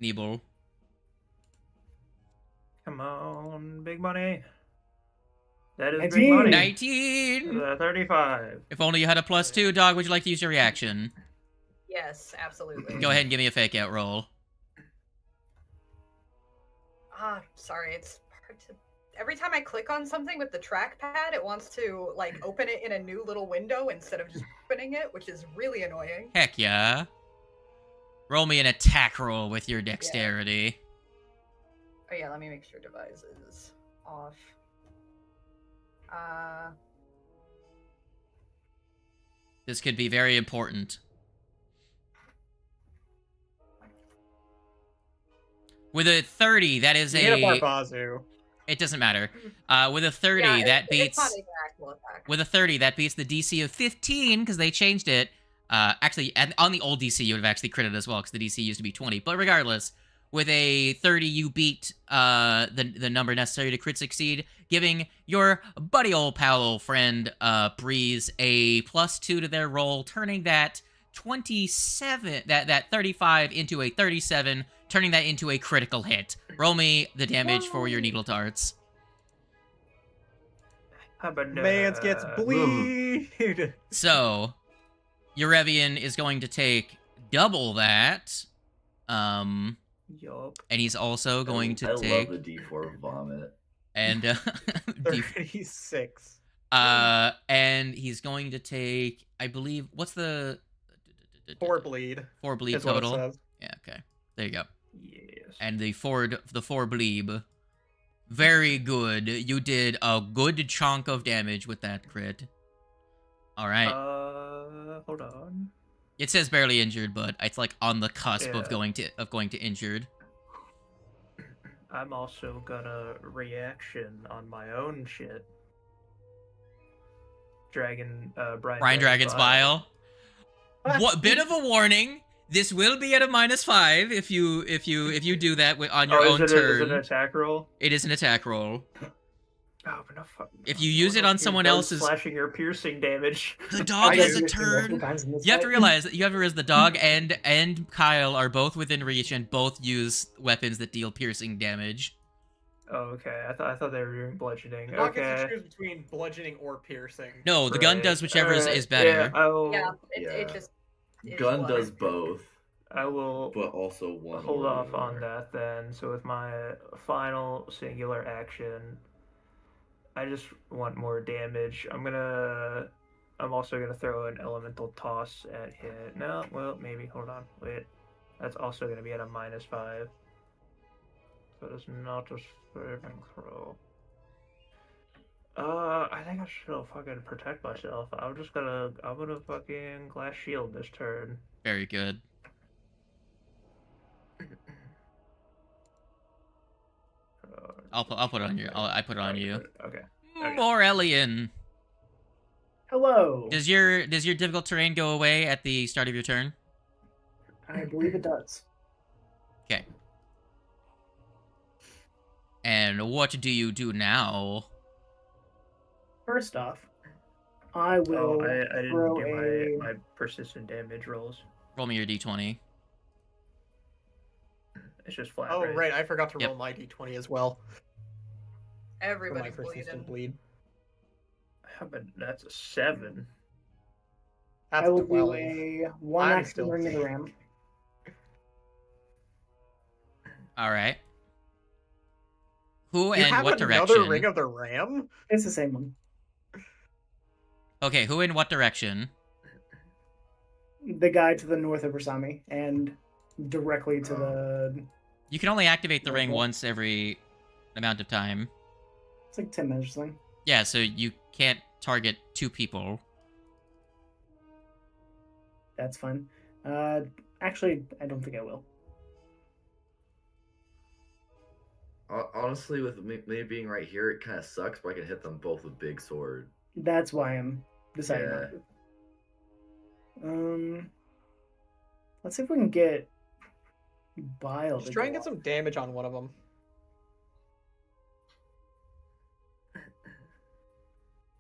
Neeble. come on, big money. That is 19. big money. 19! 35. If only you had a +2, dog, would you like to use your reaction? Yes, absolutely. Go ahead and give me a fake out roll. Sorry, it's hard to. Every time I click on something with the trackpad, it wants to like open it in a new little window instead of just opening it, which is really annoying. Heck yeah. Roll me an attack roll with your dexterity. Oh yeah, let me make sure device is off. This could be very important. With a 30, that is You hit a... a Barbazu. It doesn't matter. With a 30, Yeah, that it's beats... not even an actual attack. With a 30, that beats the DC of 15, because they changed it. Actually, on the old DC, you would have actually critted as well, because the DC used to be 20. But regardless, with a 30, you beat the number necessary to crit succeed, giving your buddy old pal, old friend, Breeze, a +2 to their roll, turning that 27, that 35 into a 37, turning that into a critical hit. Roll me the damage for your needle darts. How about Mans gets bleed. So, Eurevian is going to take double that. Yup. And he's also going to I take... love the D4 vomit. And, D- 36. and he's going to take, I believe, what's the... 4 bleed. 4 bleed Is what it total? says. Yeah, okay. There you go. Yes. And the 4 bleed. Very good. You did a good chunk of damage with that crit. Alright. Hold on. It says barely injured, but it's like on the cusp of Yeah. going to injured. I'm also gonna reaction on my own shit. Brine Brine Dragon's Vial. What bit of a warning? This will be at a -5 if you do that on your own is turn. it an attack roll? It is an attack roll. Oh, but no fucking. If you use it on someone else's- slashing your piercing damage. The dog I has used a it multiple turn. times in this You have to fight. realize that the dog and Kyle are both within reach and both use weapons that deal piercing damage. Oh, okay. I thought they were doing bludgeoning. The dog gets Okay. to choose between bludgeoning or piercing. No, the gun Right. does whichever is Alright, better. Yeah, Yeah, it Yeah. just. is Gun what- does both, I will but also one. hold or off the on other. that then. So with my final singular action, I just want more damage. I'm also gonna throw an elemental toss at hit. No, well, maybe. Hold on. Wait. That's also gonna be at a -5. So it's not a saving throw. I think I should fucking protect myself. I'm gonna fucking glass shield this turn. Very good. I'll put it on you. I put it on you. Okay. Morelian. Hello. Does your difficult terrain go away at the start of your turn? I believe it does. Okay. And what do you do now? First off, I will I didn't throw do my persistent damage rolls. Roll me your d20. It's just flat. Oh, right. I forgot to Yep. roll my d20 as well. For my Everybody's persistent bleeding. bleed. How about that's a 7? That's I will 12. do a one I'm action still ring of the safe. ram. All right. Who You and have what another direction? Ring of the Ram? It's the same one. Okay, who in what direction? The guy to the north of Rasami and directly to the. You can only activate the ring Okay. once every amount of time. It's like 10 minutes or something. Yeah, so you can't target 2 people. That's fine. Actually, I don't think I will. Honestly, with me being right here, it kind of sucks, but I can hit them both with big sword. That's why I'm deciding not Yeah. to. Let's see if we can get Bile. Just to try go and get off. some damage on one of them.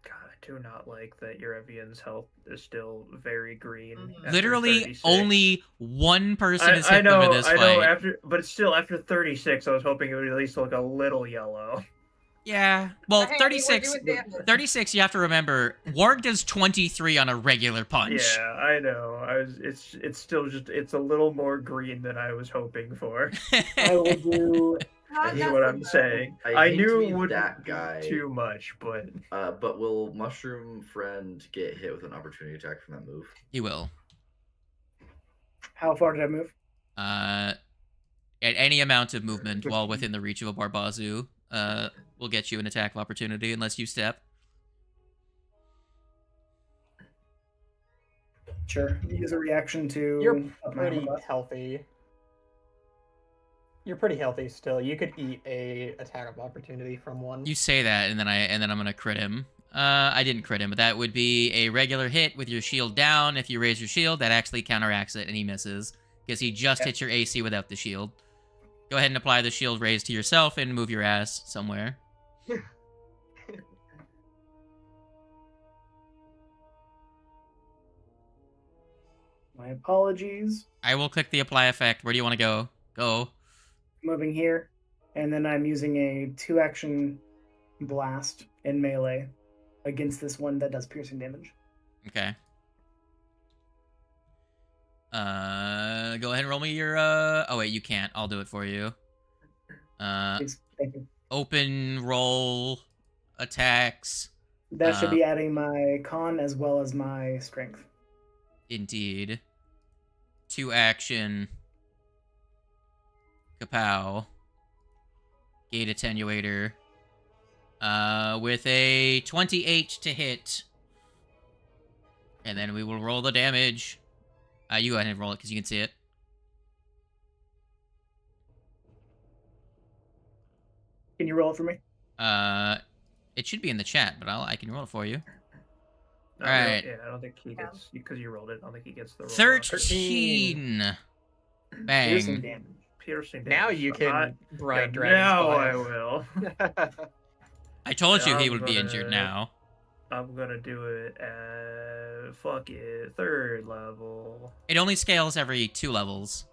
God, I do not like that your Evian's health is still very green. Mhm. after Literally, 36. only one person is I hit know, them in this I fight. know. But still, after 36, I was hoping it would at least look a little yellow. Yeah. Well, Hey, we're 36. doing damage. 36. You have to remember, Warg does 23 on a regular punch. Yeah, I know. It's still just it's a little more green than I was hoping for. I will do. Not Is what I'm nothing, though. saying. I I hate knew to it be wouldn't that be guy. too much, but But will Mushroom Friend get hit with an opportunity attack from that move? He will. How far did I move? At any amount of movement while within the reach of a Barbazu, will get you an attack of opportunity unless you step. Sure. Use a reaction to. You're up my pretty armor class. healthy. You're pretty healthy still. You could eat a attack of opportunity from one. You say that, and then I'm gonna crit him. I didn't crit him, but that would be a regular hit with your shield down. If you raise your shield, that actually counteracts it, and he misses because he just hit your AC without the shield. Go ahead and apply the shield raise to yourself and move your ass somewhere. My apologies. I will click the apply effect. Where do you want to go? Go. Moving here, and then I'm using a 2-action blast in melee against this one that does piercing damage. Okay. Go ahead and roll me your, oh wait, you can't. I'll do it for you. Please, thank you. Open roll attacks. That should be adding my con as well as my strength. Indeed. 2 action. Kapow. Gate attenuator. With a 28 to hit. And then we will roll the damage. You go ahead and roll it because you can see it. Can you roll it for me? It should be in the chat, but I can roll it for you. no, Alright. yeah, I don't think he gets because you rolled it. I don't think he gets the roll. 13. Bang. Piercing damage. Piercing damage. Now you but can not- grind yeah, dragon's now I bile. will. I told you he I'm would be injured gonna- now. I'm gonna do it at fuck it, 3rd level. It only scales every 2 levels.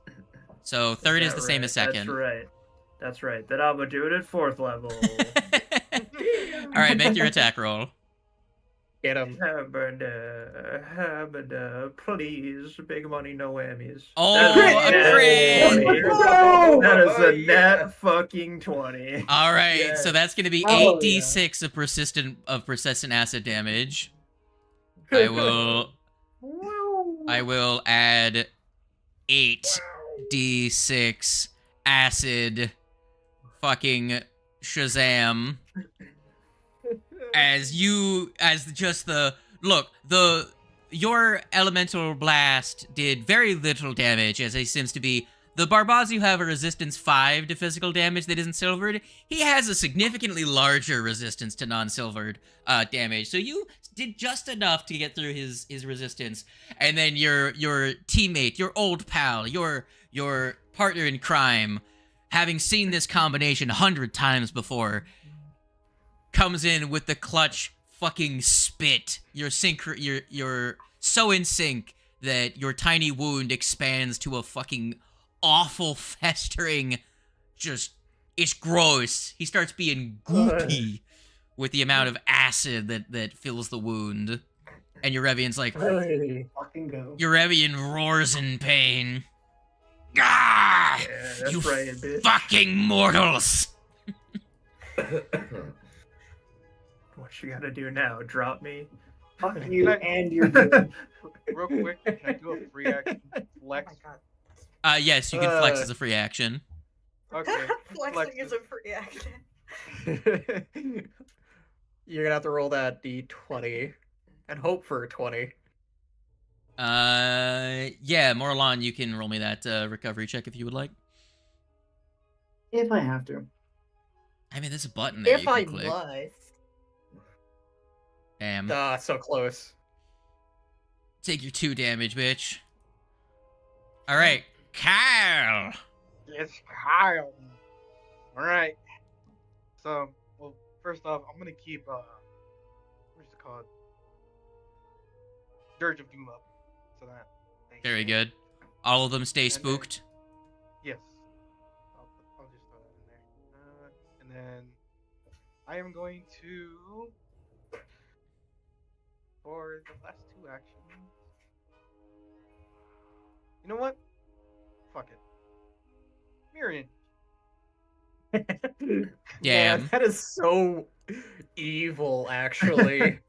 So 3rd is that the same right? as 2nd. That's right. Then I'm gonna do it at 4th level. Alright, make your attack roll. Get him. Habada, please, big money, no whammies. Oh, That is a crit! 20. No! That is a Yeah. net fucking 20. Alright, Yeah. so that's gonna be Oh, 8d6 of persistent acid damage. I will add 8d6 acid fucking Shazam. as your elemental blast did very little damage, as he seems to be. The Barbazu have a resistance 5 to physical damage that isn't silvered. He has a significantly larger resistance to non-silvered damage. So you did just enough to get through his resistance. And then your teammate, your old pal, your partner in crime, having seen this combination 100 times before, comes in with the clutch fucking spit. You're so in sync that your tiny wound expands to a fucking awful, festering, it's gross. He starts being goopy with the amount of acid that fills the wound. And Eurevian's like, fucking go. Eurevian roars in pain. Ah! Yeah, that's You right, bitch. fucking mortals! What you gotta do now? Drop me? Fuck you and your dude. Real quick, can I do a free action Oh flex? my god. Yes, you can flex as a free action. Okay. Flexing is a free action. You're gonna have to roll that d20 and hope for a 20. Yeah, Morlon, you can roll me that recovery check if you would like. If I have to. I mean, there's a button there you can click. must. Damn. So close. Take your 2 damage, bitch. Alright, Kyle! It's Kyle. Alright. So, well, first off, I'm gonna keep, what's it called? Dirge of Doom up. So that. Very good. All of them stay then- spooked. Yes. I'll just throw that in there. And then I am going to, for the last 2 actions. You know what? Fuck it. Miriam. Damn. Man, that is so evil, actually.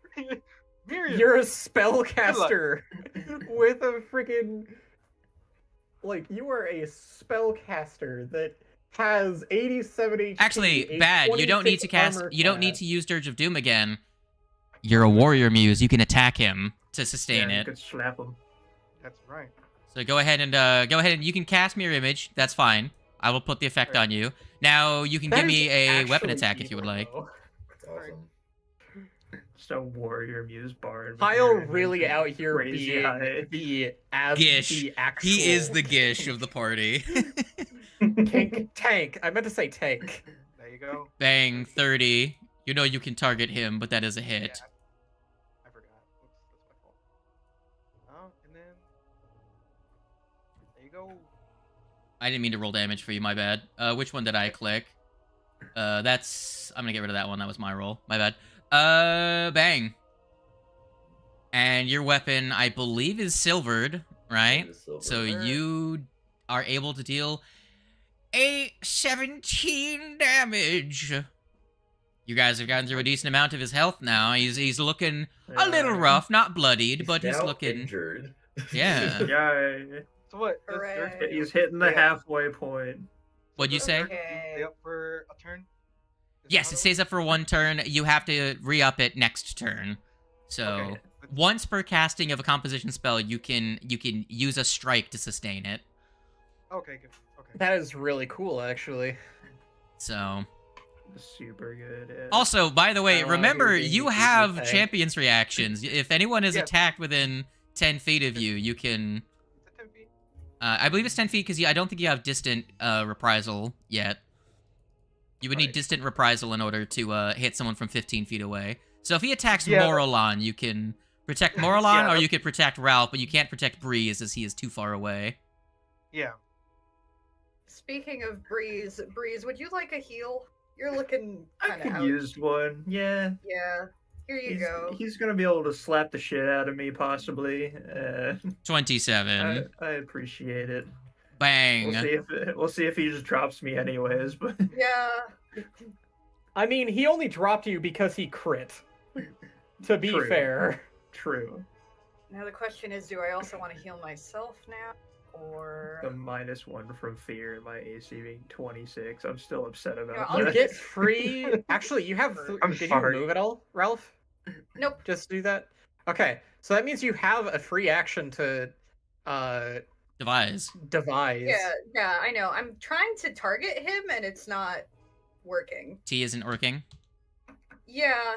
Miriam. You're a spellcaster with a freaking... Like, you are a spellcaster that has 87 HP. Actually, a bad. You don't need 26 to cast. armor You don't need class. to use Dirge of Doom again. You're a warrior muse. You can attack him to sustain You it. could slap him. That's right. So go ahead and you can cast Mirror Image. That's fine. I will put the effect on you. Now you can That give me is a weapon actually attack if you would evil, like. though. That's awesome. Just a warrior muse bard. Kyle really out here Crazy being high. the Gish. actual He is the Gish of the party. tank. I meant to say tank. There you go. Bang, 30. You know you can target him, but that is a hit. Yeah, I forgot. Oops, that's my fault. Oh, and then there you go. I didn't mean to roll damage for you, my bad. Which one did I click? I'm gonna get rid of that one. That was my roll. My bad. Bang. And your weapon, I believe, is silvered, right? It is silver. So you are able to deal a 17 damage. You guys have gotten through a decent amount of his health now. He's looking a little rough, not bloodied, but he's now looking. injured. Yeah. Yeah, So what? Does Hooray. Dirge he's hitting the Yeah. halfway point. What'd you say? Stay up for a turn? Is Yes, that it how stays up for 1 turn. You have to re-up it next turn. So Okay. once per casting of a composition spell, you can use a strike to sustain it. Okay, good. Okay. That is really cool, actually. So Super good. Yeah. also, by the way, I wanna remember hear the you easy have thing. champions reactions. If anyone is Yes. attacked within 10 feet of you, you can. Is it 10 feet? I believe it's 10 feet because I don't think you have distant reprisal yet. You would need Right. distant reprisal in order to hit someone from 15 feet away. So if he attacks Yeah. Moralon, you can protect Moralon, Yeah, or that's- you could protect Ralph, but you can't protect Breeze as he is too far away. Yeah. Speaking of Breeze, would you like a heal? You're looking I kind could of out. use one. Yeah. Yeah. Here you He's, go. he's gonna be able to slap the shit out of me, possibly. 27. I appreciate it. Bang. We'll see if he just drops me anyways. But Yeah. I mean, he only dropped you because he crit. To be True. fair. true. Now the question is, do I also want to heal myself now? or The -1 from fear and my AC being 26. I'm still upset about Yeah, I'll You that. get free. Actually, you have. I'm Did sorry. you remove it all, Ralph? nope. Just do that. Okay, so that means you have a free action to Devise. devise. Yeah, I know. I'm trying to target him and it's not working. T isn't working. Yeah,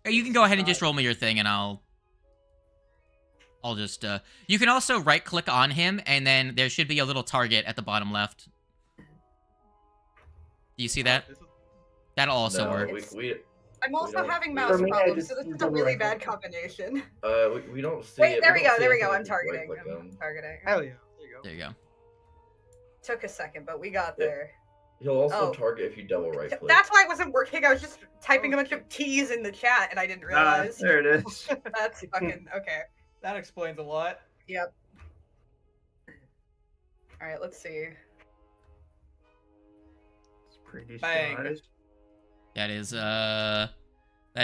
You can go ahead and just roll me your thing, and I'll just, you can also right-click on him, and then there should be a little target at the bottom left. Do you see that? That'll also work. I'm also don't- having we mouse don't- For me, I problems, just so this is a double really right-click. bad combination. We don't see Wait, it. there we go, see there we anything go. I'm if you targeting. right-click I'm him. targeting. Hell yeah. There you go. There you go. Took a second, but we got Yeah. there. He'll also Oh. target if you double right click. That's why it wasn't working. I was just typing a bunch of T's in the chat and I didn't realize. There it is. That's fucking okay. That explains a lot. Yep. Alright, let's see. It's pretty Bang. surprised.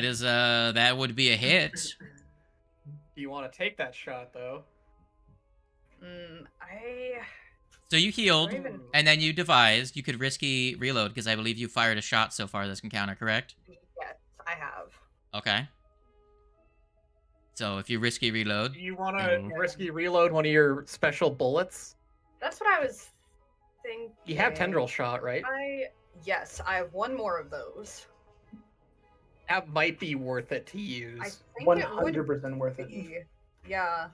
That would be a hit. You want to take that shot though? So you healed, Don't even- and then you devised. You could risky reload, because I believe you fired a shot so far this encounter, correct? Yes, I have. Okay. So if you risky reload, Do you want to Mhm. risky reload one of your special bullets? That's what I was thinking. You have tendril shot, right? Yes, I have one more of those. That might be worth it to I use. think 100% worth it it. would be. Yeah.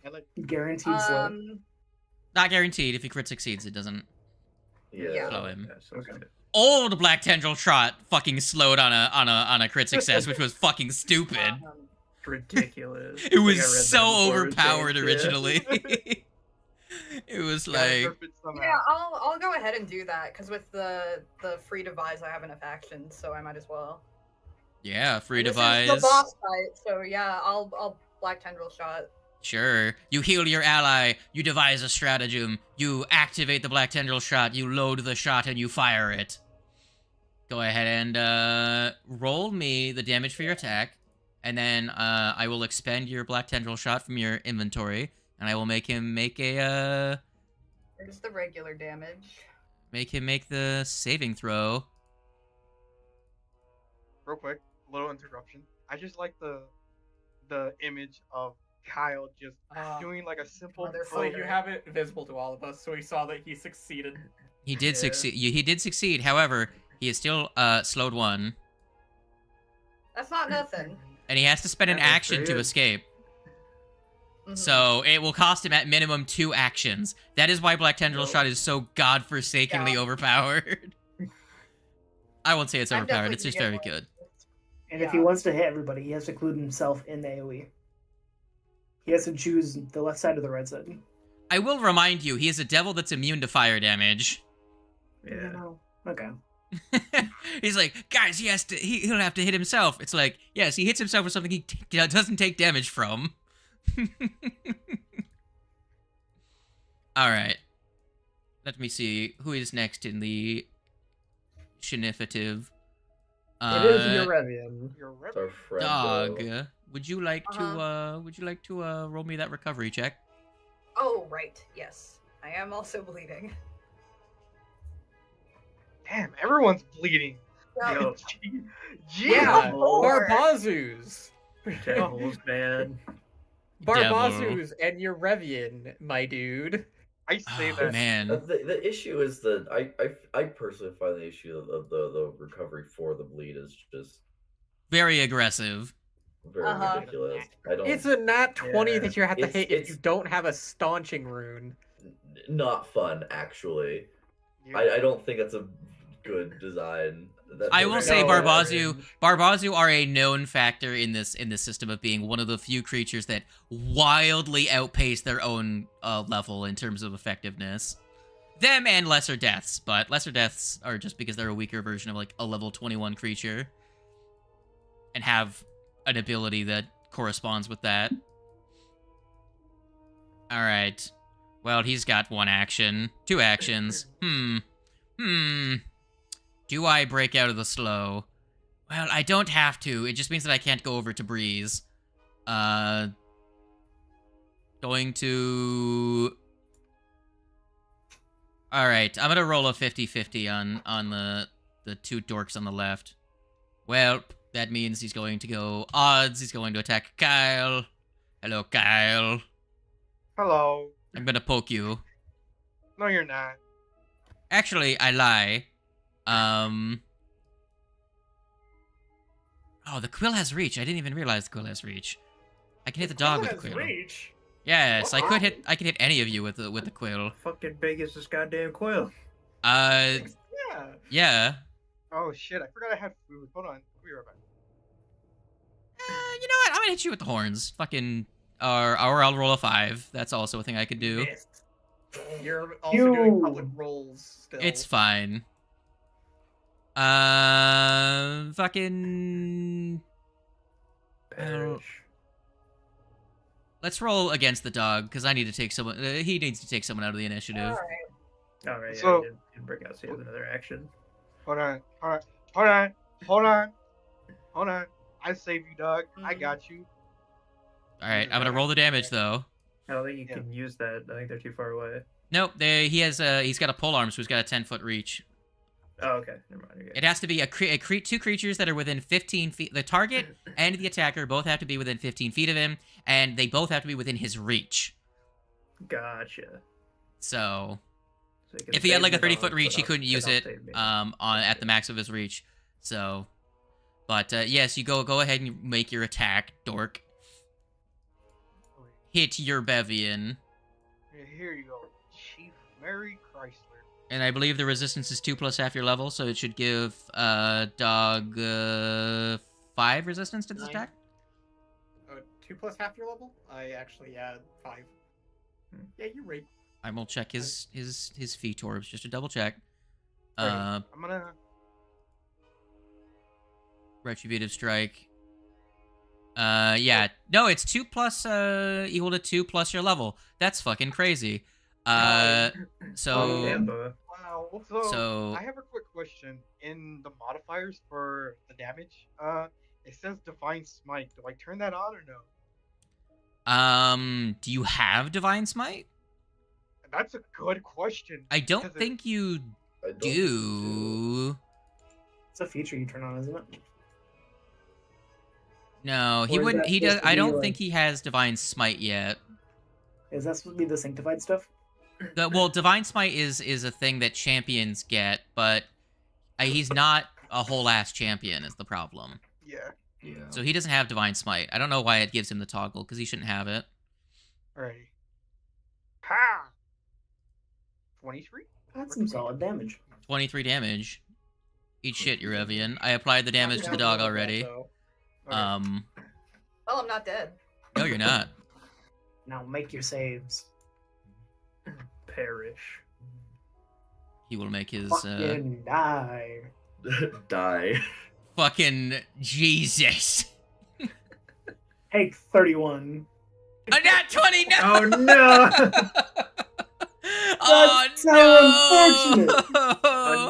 Guaranteed slow. not guaranteed. If he crit succeeds, it doesn't Yeah. slow him. Yeah, so good. Old Black Tendril Shot fucking slowed on a crit success, which was fucking stupid. Ridiculous. It was I think I read that so before it was overpowered changed, yeah. originally. It was Gotta like, nerf it somehow. Yeah, I'll go ahead and do that because with the free devise I have enough actions, so I might as well. yeah, free And device. This is the boss fight, so yeah, I'll black tendril shot. Sure. You heal your ally, you devise a stratagem, you activate the Black Tendril Shot, you load the shot, and you fire it. Go ahead and roll me the damage for your attack, and then I will expend your Black Tendril Shot from your inventory, and I will make him make a There's the regular damage. make the saving throw. Real quick, little interruption. I just like the image of Kyle just doing like a simple. So you have it visible to all of us, so we saw that he succeeded. He did Yeah. succeed. He did succeed. However, he is still slowed 1, That's not nothing. and he has to spend an That was action to pretty good. escape. Mhm. So it will cost him at minimum 2 actions. That is why Black Tendril Whoa. Shot is so godforsakenly Yeah. overpowered. I won't say it's I'm overpowered. definitely It's just gonna very get one. good. And if he wants to hit everybody, he has to include himself in the AoE. He has to choose the left side or the right side. I will remind you, he is a devil that's immune to fire damage. Yeah. No. Okay. He's like, guys, he'll have to hit himself. It's like, yes, he hits himself with something he doesn't take damage from. All right. Let me see who is next in the sheniferative. It is Eurevian. Your It's our friend. Dog. Would you like Uh-huh. to roll me that recovery check? Oh right, yes. I am also bleeding. Damn, everyone's bleeding. Yo, Yeah, Lord. Barbazus. devils, man. Barbazus and Eurevian, my dude. I say Oh, that. man. The issue is that I personally find the issue of the recovery for the bleed is just Very aggressive. very Uh-huh. ridiculous. I don't. It's a nat 20 Yeah. that you have to It's- hit if it's- you don't have a staunching rune. not fun actually. Yeah. I don't think that's a good design. I will say No, Barbazu are a known factor in this system of being one of the few creatures that wildly outpace their own level in terms of effectiveness. Them and lesser deaths, but lesser deaths are just because they're a weaker version of like a level 21 creature and have an ability that corresponds with that. All right. Well, he's got 1 action, 2 actions. Do I break out of the slow? Well, I don't have to. It just means that I can't go over to Breeze. Or going to. All right, I'm gonna roll a 50-50 on the two dorks on the left. Well, that means he's going to go odds. He's going to attack Kyle. Hello, Kyle. Hello. I'm gonna poke you. No, you're not. Actually, I lie. Oh, the quill has reach. I didn't even realize the quill has reach. I can hit the dog with the quill. Reach. Yes, I Wow. I could hit any of you with the quill. Fucking big is this goddamn quill. Yeah. Yeah. Oh shit! I forgot I had food. Hold on. I'll be right back. You know what? I'm gonna hit you with the horns. Fucking, or I'll roll a 5. That's also a thing I could do. Missed. You're also doing public rolls still. It's fine. Fucking. Perish. Let's roll against the dog because I need to take someone. He needs to take someone out of the initiative. All right. All right, yeah, So- he didn't break out. So he has another action. Hold on. I saved you, dog. I got you. All right, I'm gonna roll the damage though. I don't think you Yeah. can use that. I think they're too far away. Nope. He's got a pole arm, so he's got a 10-foot reach. Oh, okay. Never mind. Okay. It has to be two creatures that are within 15 feet. The target and the attacker both have to be within 15 feet of him, and they both have to be within his reach. Gotcha. So So can if he had save like a the 30-foot dog, reach, but he I'll- couldn't then use I'll it save me. at the max of his reach. So, but yes, you go ahead and make your attack, dork. Hit your Bevian. Here you go, Chief Mary Chrysler. And I believe the resistance is 2 plus half your level, so it should give dog 5 resistance to this 9. attack. 2 plus half your level? I actually add 5. Yeah, you're right. I will check his feet orbs just to double check. I'm gonna. Retributive strike. Yeah, no, it's 2 plus equal to 2 plus your level. That's fucking crazy. Oh, So damn, boy. Wow. So- I have a quick question. In the modifiers for the damage, it says Divine Smite. Do I turn that on or no? do you have Divine Smite? That's a good question. I don't because think you I don't do. It's a feature you turn on, isn't it? No, he Or is wouldn't. that He does. supposed to I be, don't like- think he has Divine Smite yet. Is that supposed to be the sanctified stuff? Well, Divine Smite is a thing that champions get, but he's not a whole ass champion. Is the problem? Yeah. Yeah. So he doesn't have Divine Smite. I don't know why it gives him the toggle because he shouldn't have it. Alrighty. Ha! 23? That's some solid damage. 23 damage. Eat shit, Eurevian. I applied the damage to the dog already. Okay. Well, I'm not dead. No, you're not. Now make your saves. Perish. He will make his Fucking die. Die. fucking Jesus. Take 31. A nat 20. No. Oh no! Oh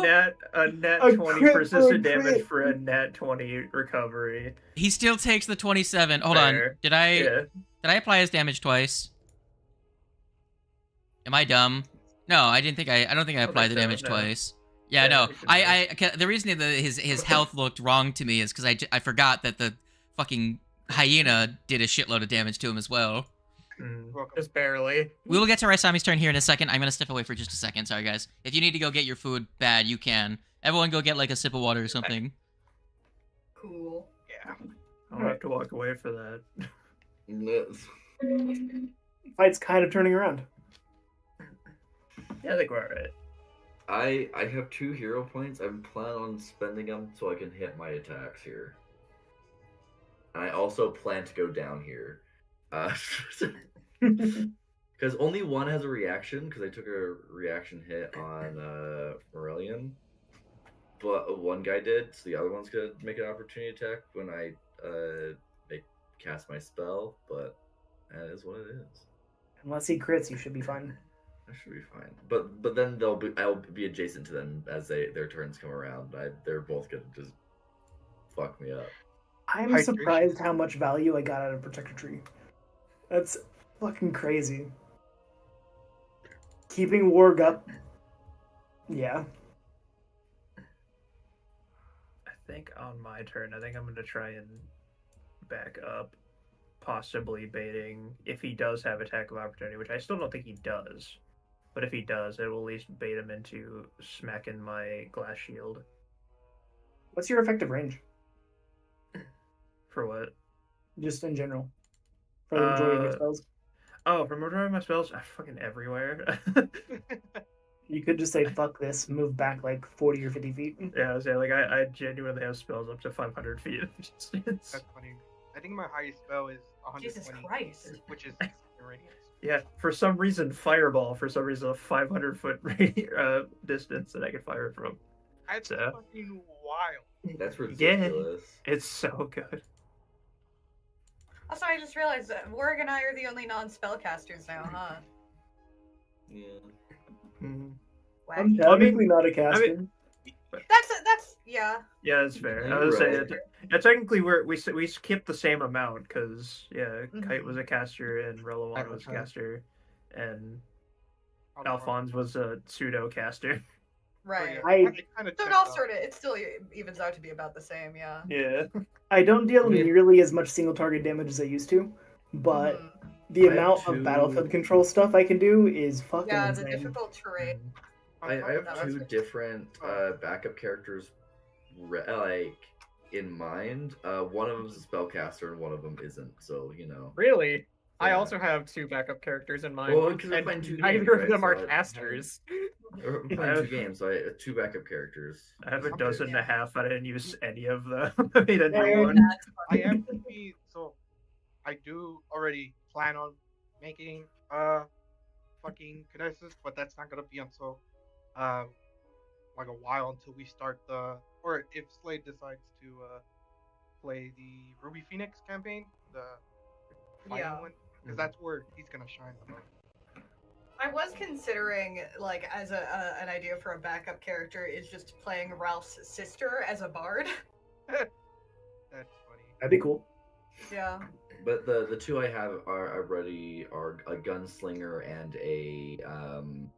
That's no! A net A 20 crit for a persistent damage crit. for a net 20 recovery. He still takes the 27. Hold Fair. on. Did I Yeah. apply his damage twice? Am I dumb? No, I don't think I applied the so, damage no. twice. Yeah, Yeah, no. you should The reason that his health looked wrong to me is because I forgot that the fucking hyena did a shitload of damage to him as well. Welcome. Just barely. We will get to Raisami's turn here in a second. I'm gonna step away for just a second. Sorry, guys. If you need to go get your food bad, you can. Everyone go get like a sip of water or something. Cool. Yeah. I'll have to walk away for that. Fight's kind of turning around. Yeah, I think we're alright. I have 2 hero points. I'm planning on spending them so I can hit my attacks here. And I also plan to go down here. Because only one has a reaction, because I took a reaction hit on Morellian. But one guy did, so the other one's going to make an opportunity attack when I cast my spell, but that is what it is. Unless he crits, you should be fine. I should be fine. But then I'll be adjacent to them as their turns come around. They're both going to just fuck me up. I'm Hydration. surprised how much value I got out of Protector Tree. That's fucking crazy. Keeping Warg up. Yeah. I think on my turn, I think I'm going to try and back up, possibly baiting if he does have attack of opportunity, which I still don't think he does. But if he does, it will at least bait him into smacking my glass shield. What's your effective range? For what? Just in general. For the majority of your spells. Oh, for majority of my spells, fucking everywhere. You could just say, fuck this, move back like 40 or 50 feet. Yeah, I was saying, like, I genuinely have spells up to 500 feet of distance. That's funny. I think my highest spell is 120. Jesus Christ. Which is radius. Yeah, for some reason, Fireball, for some reason, a 500-foot distance that I can fire it from. That's So, fucking wild. That's yeah, ridiculous. it's so good. Also, I just realized that Warg and I are the only non-spellcasters now, huh? Yeah. Mm. I'm Wacky. technically not a caster. That's yeah. Yeah, that's fair. Yeah, I was you're saying, right. yeah, technically we skipped the same amount because Mm-hmm. Kite was a caster and Relawan was a caster, and Alphonse was a pseudo caster. Right. I kind of So it all sort of, it still evens out to be about the same, yeah. Yeah. I don't deal I mean- nearly as much single target damage as I used to, but Mhm. the I have amount of two- battlefield control stuff I can do is fucking Yeah, the insane. difficult terrain. I No, have that's two good. different backup characters, like in mind. One of them's a spellcaster and one of them isn't. So you know. Really? I Yeah. also have two backup characters in mind. Well, because we're and playing two neither games, of right? them are So I- casters. I'm playing two games, so I have two backup characters. I have a Okay. dozen and a Yeah. half. I didn't use any of them. I made a new Yeah. one. That's I funny. am to be so. I do already plan on making fucking Caduceus, but that's not gonna be until like a while until we start the or if Slade decides to play the Ruby Phoenix campaign, the final Yeah. one, because that's where he's gonna shine the most. I was considering, like, as an idea for a backup character is just playing Ralph's sister as a bard. That's funny. That'd be cool. Yeah. But the two I have are already are a gunslinger and a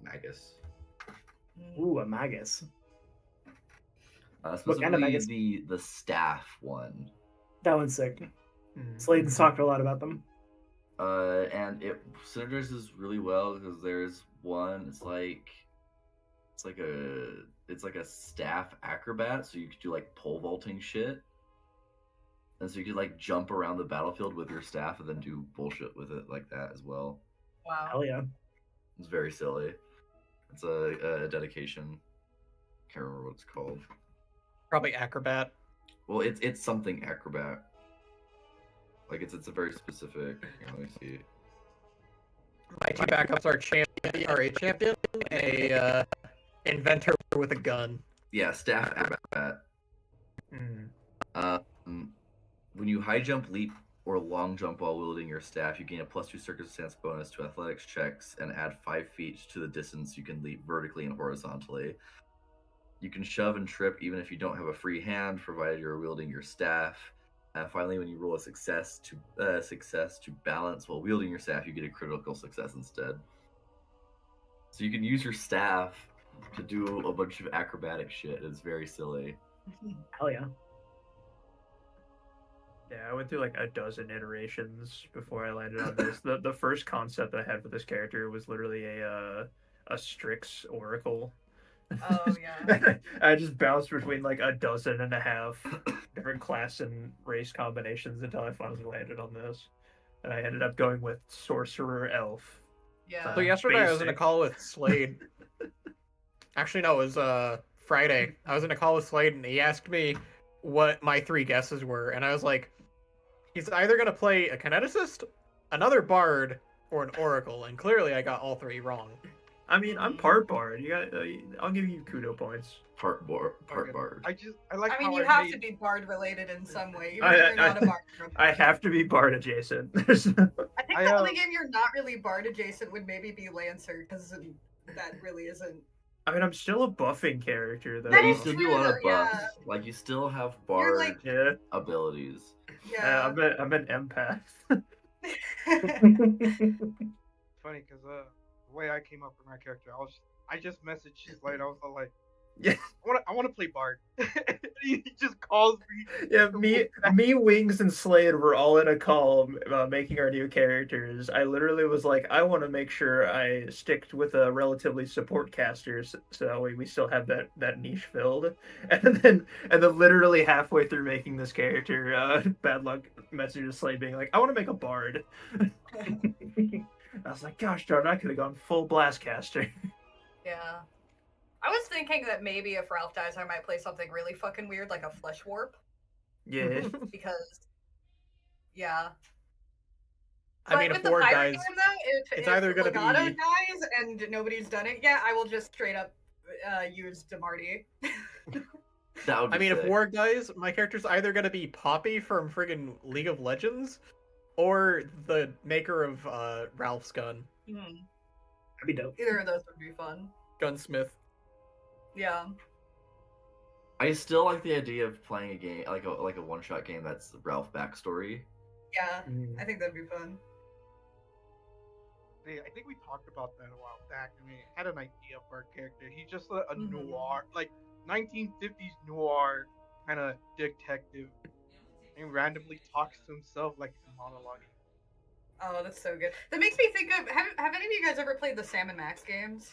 magus. Ooh, a magus. What kind of Specifically magus? the staff one. That one's sick. Mm. Slade's talked a lot about them. And it synergizes really well because there's one. It's like a staff acrobat, so you could do like pole vaulting shit, and so you could like jump around the battlefield with your staff and then do bullshit with it like that as well. Wow. Hell yeah. It's very silly. It's a dedication. Can't remember what it's called. Probably acrobat. Well, it's something acrobat. Like it's a very specific. Here, let me see. My two backups are a champion, a inventor with a gun. Yeah, staff acrobat. Mm. When you high jump, leap, or long jump while wielding your staff, you gain a +2 circumstance bonus to athletics checks and add 5 feet to the distance you can leap vertically and horizontally. You can shove and trip even if you don't have a free hand, provided you're wielding your staff. Finally, when you roll a success to balance while wielding your staff, you get a critical success instead. So you can use your staff to do a bunch of acrobatic shit. It's very silly. Hell yeah. Yeah, I went through like a dozen iterations before I landed on this. The first concept I had for this character was literally a Strix Oracle. Oh, yeah. I just bounced between like a dozen and a half different class and race combinations until I finally landed on this. And I ended up going with Sorcerer Elf. Yeah. So yesterday I was in a Basic. call with Slade. Actually, no, it was Friday. I was in a call with Slade, and he asked me what my 3 guesses were, and I was like, he's either gonna play a kineticist, another bard, or an oracle, and clearly I got all 3 wrong. I mean, I'm part bard. You got, I'll give you kudo points. Part bard. I like I mean, how you I have made- to be bard related in some way. Even I- if you're not I- a bard. I have to be bard adjacent. There's I think I, the only game you're not really bard adjacent would maybe be Lancer, because that really isn't. I mean, I'm still a buffing character though. That You is still true, do a lot of though, buffs. yeah. Like you still have You're bard like- Yeah, abilities. Yeah. I'm an empath. It's funny because the way I came up with my character, I just messaged Slade. I was all like, Yeah. I want to play Bard. He just calls me. Yeah, me, Wings, and Slade were all in a call making our new characters. I literally was like, I want to make sure I stick with a relatively support caster, so that way we still have that niche filled. And then literally halfway through making this character, Bad Luck messaged Slade being like, I want to make a bard. I was like, gosh darn, I could have gone full blast caster. Yeah. I was thinking that maybe if Ralph dies, I might play something really fucking weird, like a flesh warp. Yeah. Because, yeah. I mean, with if the Ward pirate dies, game, though, it's if either gonna Legato be- dies and nobody's done it yet, I will just straight up use Demarty. That would be I mean, if sick. Ward dies, my character's either gonna be Poppy from friggin' League of Legends, or the maker of Ralph's gun, That'd be dope. Either of those would be fun. Gunsmith. Yeah. I still like the idea of playing a game like a one-shot game that's the Ralph backstory. Yeah. I think that'd be fun. I think we talked about that a while back. I mean, I had an idea for our character. He's just a noir, like 1950s noir kind of detective, and randomly talks to himself like he's monologuing. Oh, that's so good. That makes me think of have any of you guys ever played the Sam and Max games?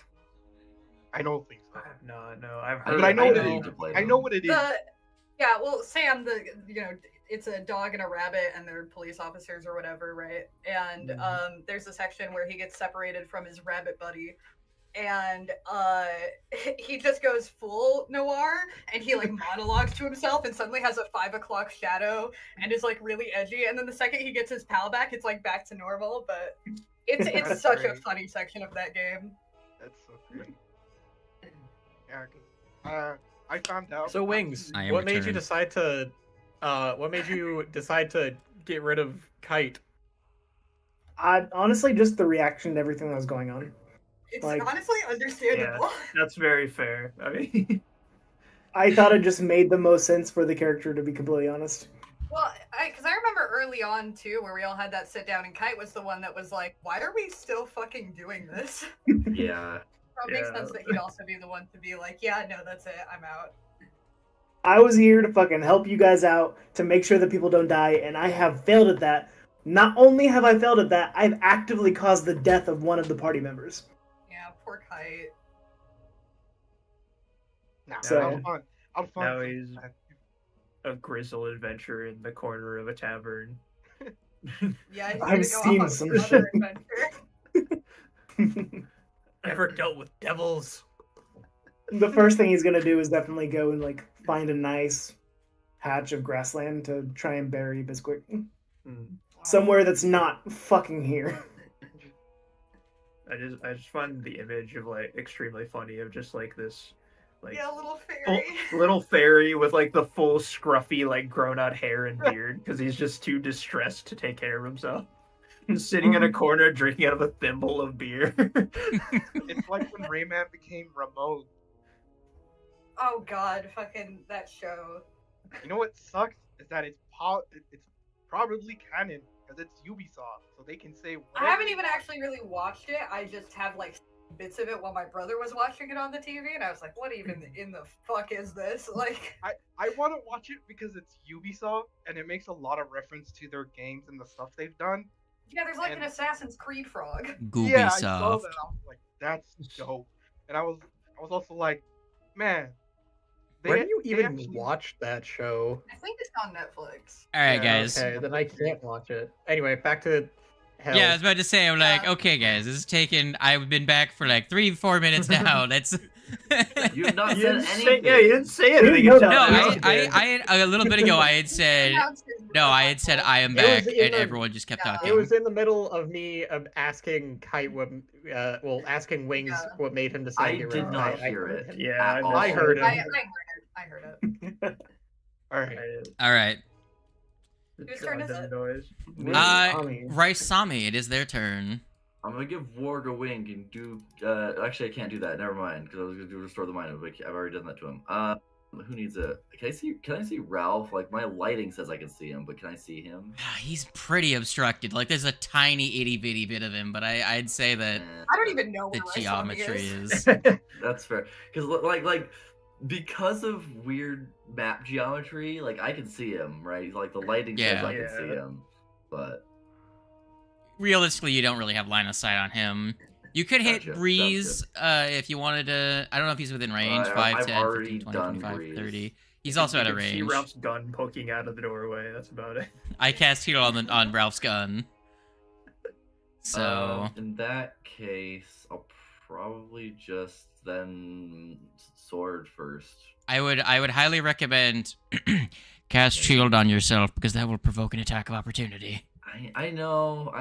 I don't think so. I have not, no. I've I heard But I know I what it need is. to play I know them. what it is. Yeah, well, Sam, it's a dog and a rabbit, and they're police officers or whatever, right? And there's a section where he gets separated from his rabbit buddy, and he just goes full noir, and he like monologues to himself, and suddenly has a 5 o'clock shadow, and is like really edgy. And then the second he gets his pal back, it's like back to normal. But it's That's such a great. funny section of that game. That's so great. Yeah, 'cause, I found out. So Wings, I am what made you returned. decide to get rid of Kite? Honestly, just the reaction to everything that was going on. It's Like- honestly understandable. That's very fair. I mean, I thought it just made the most sense for the character, to be completely honest. Well, because I remember early on too, where we all had that sit down, and Kite was the one that was like, "Why are we still fucking doing this?" Yeah. So it makes Yeah. sense that he'd also be the one to be like, "Yeah, no, that's it, I'm out." I was here to fucking help you guys out, to make sure that people don't die, and I have failed at that. Not only have I failed at that, I've actively caused the death of one of the party members. Yeah, poor Kite. Nah, So- I'll find now some- he's a grizzled adventurer in the corner of a tavern. Yeah, he's I've gonna go seen off on some another shit. adventure. Never dealt with devils. The first thing he's gonna do is definitely go and like find a nice patch of grassland to try and bury Bisquick. Somewhere that's not fucking here. I just find the image of like extremely funny of just like this like Yeah, little full- fairy. little fairy with like the full scruffy like grown out hair and beard because he's just too distressed to take care of himself. Just sitting in a corner drinking out of a thimble of beer. It's like when Rayman became Ramon. Oh god, fucking that show. You know what sucks is that it's probably canon because it's Ubisoft, so they can say. I whatever haven't they even want. actually really watched it. I just have like bits of it while my brother was watching it on the TV, and I was like, "What even in the fuck is this?" Like, I want to watch it because it's Ubisoft and it makes a lot of reference to their games and the stuff they've done. yeah, there's like And- an Assassin's Creed frog. Yeah, I saw Goobisoft. that. I was like, "That's dope," and I was also like, "Man, Where do you they even actually- watch that show? I think it's on Netflix. All right, Yeah, guys. Okay, then I can't watch it. Anyway, back to hell. Yeah, I was about to say, I'm like, Yeah. okay, guys, this is taking. I've been back for like 3-4 minutes now. That's. You've not You said didn't say, anything. yeah, you didn't say anything. No, until No, now. I a little bit ago, I had said. No, I had said I am It was back, in and the- everyone just kept Yeah. talking. It was in the middle of me asking Kite what, asking Wings Yeah. what made him decide I to get rid did of not Kite. hear it. Yeah, at I all. heard him. I heard it. All right, All right, Whose turn is it? Noise. Rice Sami, it is their turn. I'm gonna give Warg a wink and do. Actually, I can't do that. Never mind, because I was gonna do restore the mind, but I've already done that to him. Who needs a? Can I see Ralph? Like my lighting says I can see him, but can I see him? He's pretty obstructed. Like there's a tiny itty bitty bit of him, but I'd say that I don't even know the where geometry is. That's fair. Because like because of weird map geometry, like I can see him, right? Like the lighting says I can see him, but realistically, you don't really have line of sight on him. You could hit Breeze if you wanted to. I don't know if he's within range. 5, 10, 15, 20, 25, 30. He's also out of range. See Ralph's gun poking out of the doorway. That's about it. I cast heal on Ralph's gun. So in that case, I'll probably just then sword first. I would highly recommend cast shield on yourself because that will provoke an attack of opportunity. I know.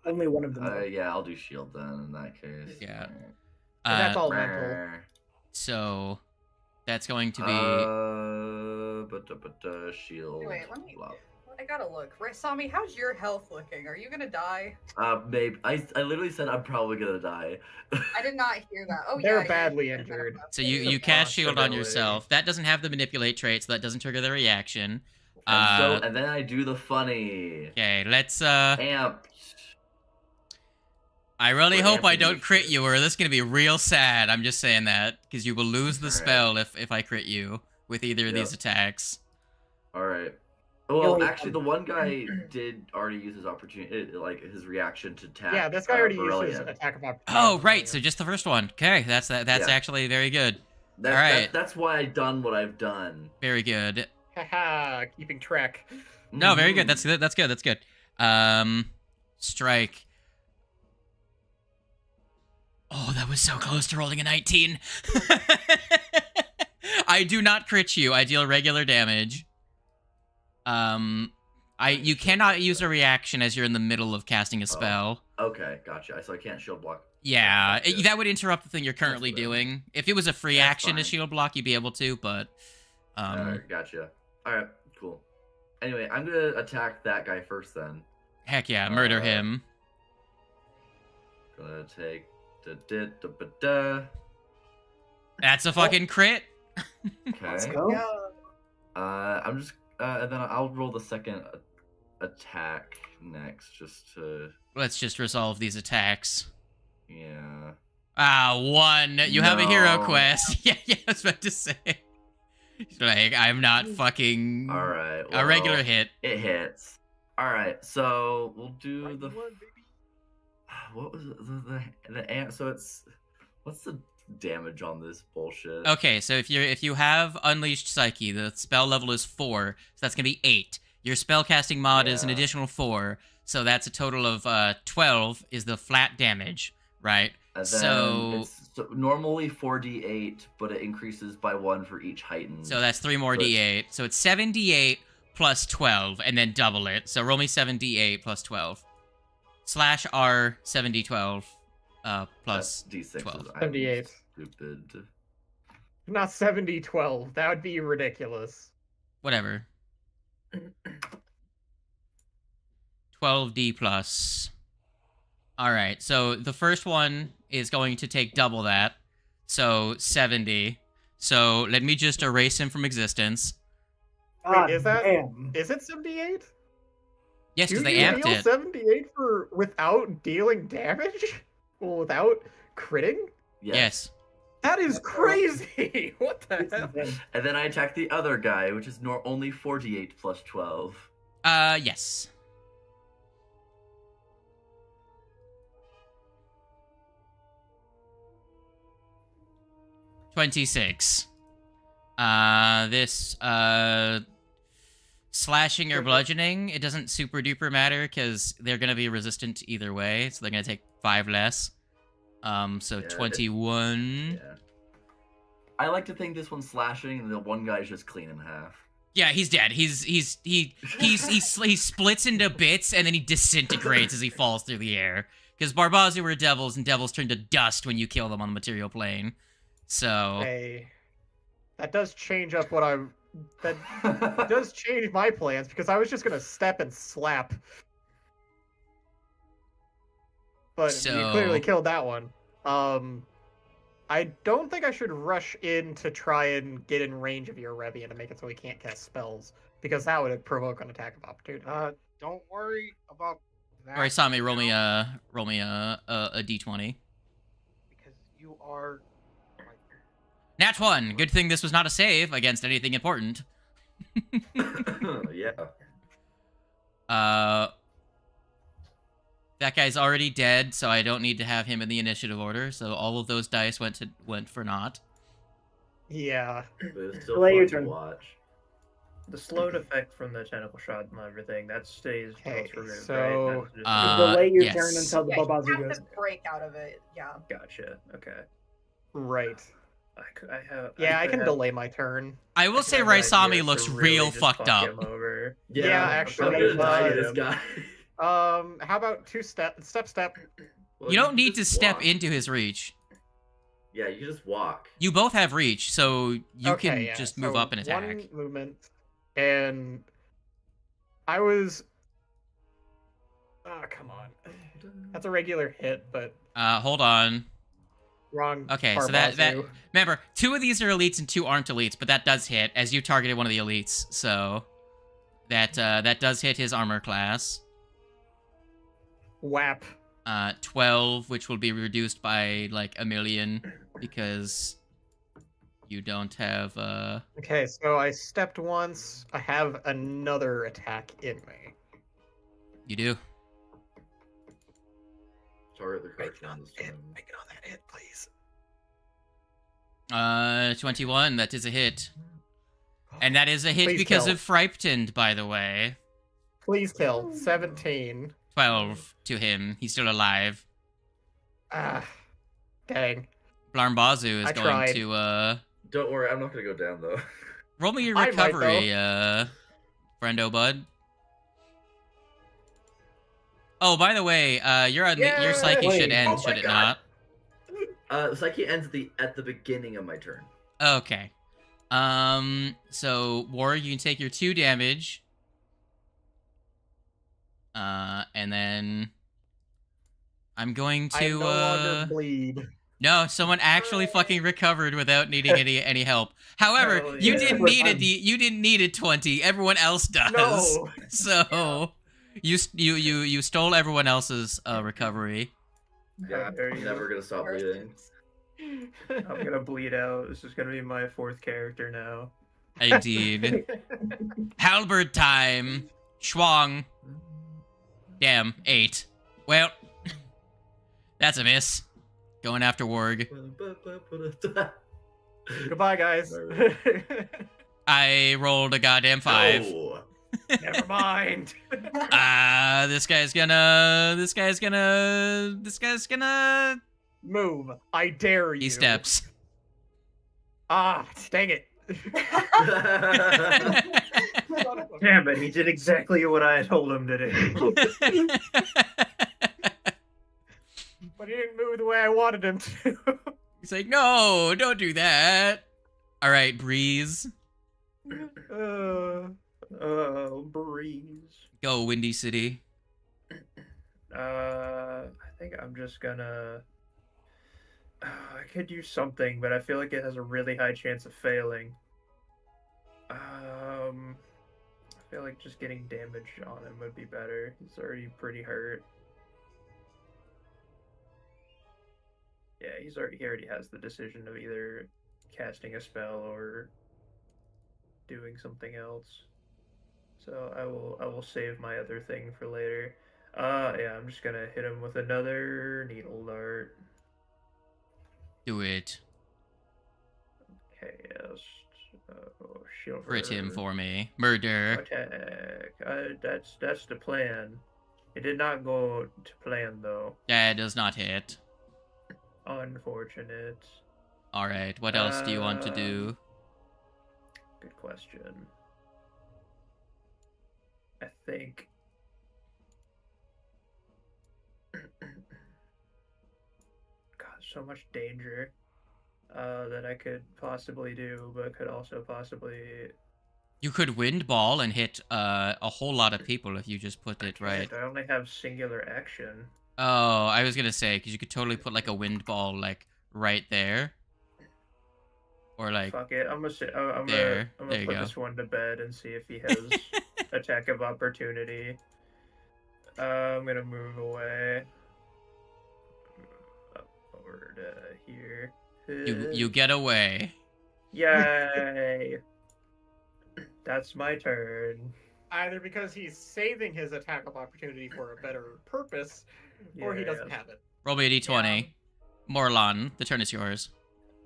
Only one of them. Yeah, I'll do shield then in that case. Yeah. And that's all mental. So that's going to be shield. Wait, I gotta look. Sami, how's your health looking? Are you gonna die? Maybe. I literally said I'm probably gonna die. I did not hear that. Oh, They're yeah, badly injured. So you cast shield on yourself. That doesn't have the manipulate trait, so that doesn't trigger the reaction. And then I do the funny. Okay, let's Amped. I really hope I don't crit you, or this is gonna be real sad. I'm just saying that because you will lose the spell if I crit you with either of these attacks. All right. Well, actually, the one guy did already use his opportunity, like his reaction to attack. Yeah, this guy already used his attack of opportunity. Oh, right. So just the first one. Okay, that's actually very good. All right. That's why I've done what I've done. Very good. Haha, keeping track. No, very good. That's good. That's good. That's good. Strike. Oh, that was so close to rolling a 19. I do not crit you. I deal regular damage. You cannot use a reaction as you're in the middle of casting a spell. Okay, gotcha. So I can't shield block. Yeah, that would interrupt the thing you're currently doing. If it was a free action to shield block, you'd be able to, but... Alright, gotcha. Alright, cool. Anyway, I'm gonna attack that guy first then. Heck yeah, murder him. Gonna take... That's a fucking crit! Okay. Let's go. I'm just... and then I'll roll the second attack next, just to... Let's just resolve these attacks. Yeah. 1. You have a hero quest. Yeah, I was about to say. Like, I'm not fucking... Alright, well, a regular hit. It hits. Alright, so we'll do the... What was the so it's... What's the damage on this bullshit? Okay, so if you have Unleashed Psyche, the spell level is 4, so that's gonna be 8. Your spellcasting mod is an additional 4, so that's a total of 12 is the flat damage, right? And then so it's normally 4d8, but it increases by 1 for each heightened. So that's 3 more d8. So it's 7d8 plus 12, and then double it. So roll me 7d8 plus 12. / R 7d12 plus d6 12. 78. Stupid. Not 70-12. That would be ridiculous. Whatever. 12d plus. Alright, so the first one is going to take double that. So 70. So let me just erase him from existence. Wait, is that... Damn. Is it 78? Yes, because they You amped deal it. 78 without dealing damage? Well, without critting? Yes. That is crazy! What the hell? And then I attack the other guy, which is only 4d8 plus 12. Yes. $26. This slashing or bludgeoning, it doesn't super duper matter because they're gonna be resistant either way, so they're gonna take 5 less. So 21. Yeah. I like to think this one's slashing, and the one guy's just clean in half. Yeah, he's dead. He splits into bits and then he disintegrates as he falls through the air. Because Barbazu were devils, and devils turn to dust when you kill them on the material plane. So Hey, that does change up what I'm. That does change my plans because I was just gonna step and slap. But you clearly killed that one. I don't think I should rush in to try and get in range of your Revian to make it so he can't cast spells, because that would provoke an attack of opportunity. Don't worry about that. All right, Sami, roll me now, a d20. because you are. Nat 1. Good thing this was not a save against anything important. Yeah. That guy's already dead, so I don't need to have him in the initiative order. So all of those dice went for naught. Yeah. But it's still Delay your fun to turn. watch. The slowed effect from the tentacle shot and everything, that stays Okay, both removed, so- right? That's just- Delay your yes. turn until the Yeah, you Babazu have goes. to break out of it. Yeah. Gotcha. Okay. Right. I have. Yeah, I could can have- delay my turn. I will could say have ideas Raisami to looks really real just fucked fuck up. him over. Yeah, I'm actually, gonna die to uh, this guy. How about step? Well, You don't need to just step walk. into his reach. Yeah, you can just walk. You both have reach, so you Okay, can yeah, just move so up and attack. One movement, and I was. Oh, come on. That's a regular hit, but Hold on. wrong. Okay, so that Barbazu. remember, 2 of these are elites and 2 aren't elites, but that does hit as you targeted one of the elites. So that does hit his armor class. Whap. 12, which will be reduced by like 1,000,000 because you don't have Okay, so I stepped once. I have another attack in me. You do. Target the Make it cartoon on this it. time. Make it on that hit, please. 21. That is a hit. And that is a hit Please because kill. of Frightened, by the way. Please kill. 17. 12 to him. He's still alive. Ah, dang. Blarmbazu is I going tried. to Don't worry, I'm not gonna go down though. roll me your I might, recovery, friendo bud. Oh, by the way, your psyche should Yay! end, Oh my should it God. not? Psyche ends at the beginning of my turn. Okay. So Warrior, you can take your 2 damage. And then I'm going I to no longer bleed. no, someone actually fucking recovered without needing any help. However, Hell you yeah. didn't need you didn't need a 20. Everyone else does. No. So you stole everyone else's recovery. Yeah, How dare I'm you. never gonna stop bleeding. I'm gonna bleed out. This is gonna be my 4th character now. Indeed. Halberd time. Schwang. Damn, 8. Well, that's a miss. Going after Warg. Goodbye, guys. I rolled a goddamn 5. No. Never mind. This guy's gonna Move. I dare you. he steps. Ah, dang it. Damn it, he did exactly what I told him to do. But he didn't move the way I wanted him to. He's like, no, don't do that. All right, Breeze. Breeze. Go, Windy City. I think I'm just gonna. I could do something, but I feel like it has a really high chance of failing. I feel like just getting damage on him would be better. He's already pretty hurt. Yeah, he already has the decision of either casting a spell or doing something else. So I will save my other thing for later. Yeah, I'm just gonna hit him with another needle dart. Do it. Okay, yes. Shield Crit him for me. Murder. attack. That's the plan. It did not go to plan though. That does not hit. Unfortunate. All right. What else do you want to do? Good question. I think. God, so much danger that I could possibly do, but could also possibly. You could wind ball and hit a whole lot of people if you just put it right. I only have singular action. Oh, I was gonna say because you could totally put like a wind ball like right there. Or like Fuck it. I'm there. gonna There you put go. this one to bed and see if he has attack of opportunity. I'm gonna move away. Up over to here. You get away. Yay! That's my turn. Either because he's saving his attack of opportunity for a better purpose, or he doesn't have it. Roll me a d20. Morlan, the turn is yours.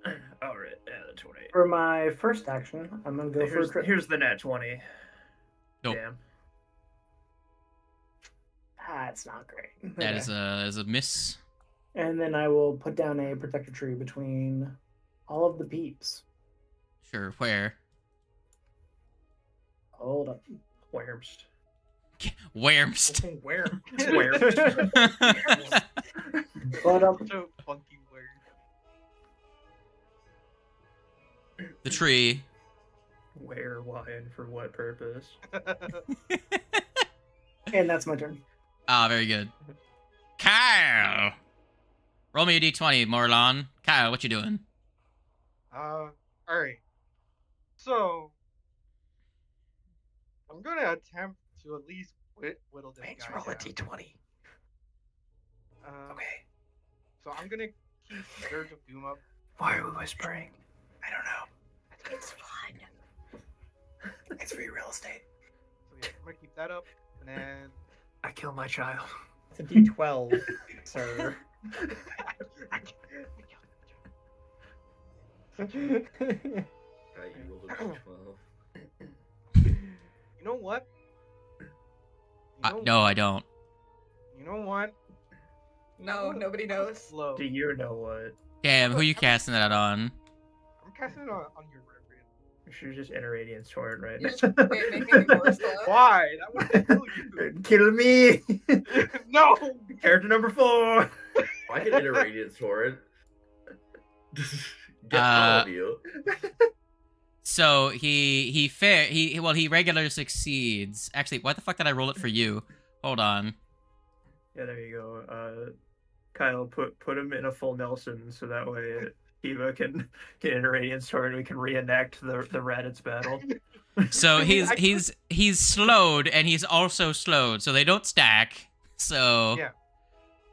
All right, the 20. For my first action, I'm gonna go for a crit. Here's the nat 20. Nope. Damn. That's not great. That Okay. is a miss. And then I will put down a protector tree between all of the peeps. Sure, where? Hold up. Whermst. Whermst. Where? Whermst. But Such a funky word. The tree. Where, why, and for what purpose? and that's my turn. Ah, very good. Kyle! Roll me a d20, Morlan. Kyle, what you doing? Alright. So, I'm gonna attempt to at least whittle this guy Roll a down. d20. Okay. So I'm gonna keep Surge of Doom up. Why are we whispering? I don't know. It's fun. It's free real estate. So yeah, I'm gonna keep that up, and then I kill my child. It's a d12, sir. You rolled a d12. you know what? No, I don't. You know what? No, nobody knows. Slow. Do you know what? Damn, who you casting that on? I'm casting it on your Reverend. You should just enter Radiant Sword right You now. just make it more slow. Why? That would kill you. Kill me! No. Character number 4! I can enter Radiant Sword. Get all of you. So he regular succeeds. Actually, why the fuck did I roll it for you? Hold on. Yeah, there you go. Kyle, put him in a full Nelson so that way Eva can enter Radiant Sword and we can reenact the Raditz battle. So he's slowed and he's also slowed, so they don't stack. So Yeah.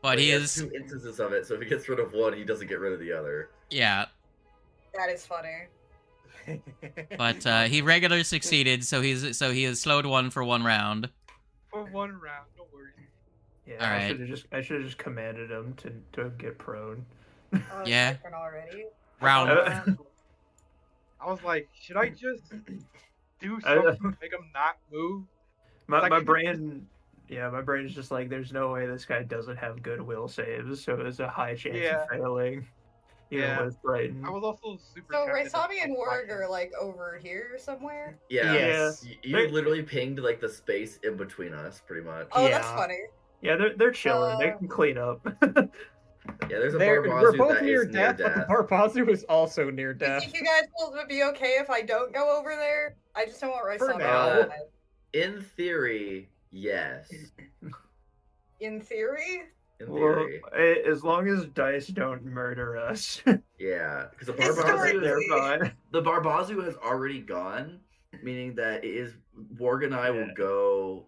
But he has is 2 instances of it, so if he gets rid of one, he doesn't get rid of the other. yeah. That is funny. But he regular succeeded, so he is slowed 1 for 1 round. For 1 round, don't worry. Yeah, All right. I should have just commanded him to get prone. Oh, it's Yeah. different already. Round I was like, should I just do something to make him not move? My brain is just like, there's no way this guy doesn't have good will saves, so there's a high chance of failing. Even with Brighton. I was also super. So tempted to Raisami and fuck Warg my- are like over here somewhere. Yeah. Yes. You literally pinged like the space in between us, pretty much. Oh, that's Yeah. funny. Yeah, they're chilling. They can clean up. Yeah, there's a We're Barbazu both that near is death, but the Barbazu is also near Do you death. think you guys will be okay if I don't go over there? I just don't want For Raisami. now. alive. In theory, yes. In theory? In Well, theory. as long as dice don't murder us, Yeah. Because the Historically- Barbazu, they're fine. the Barbazu has already gone, meaning that it is Warg and I will Yeah. go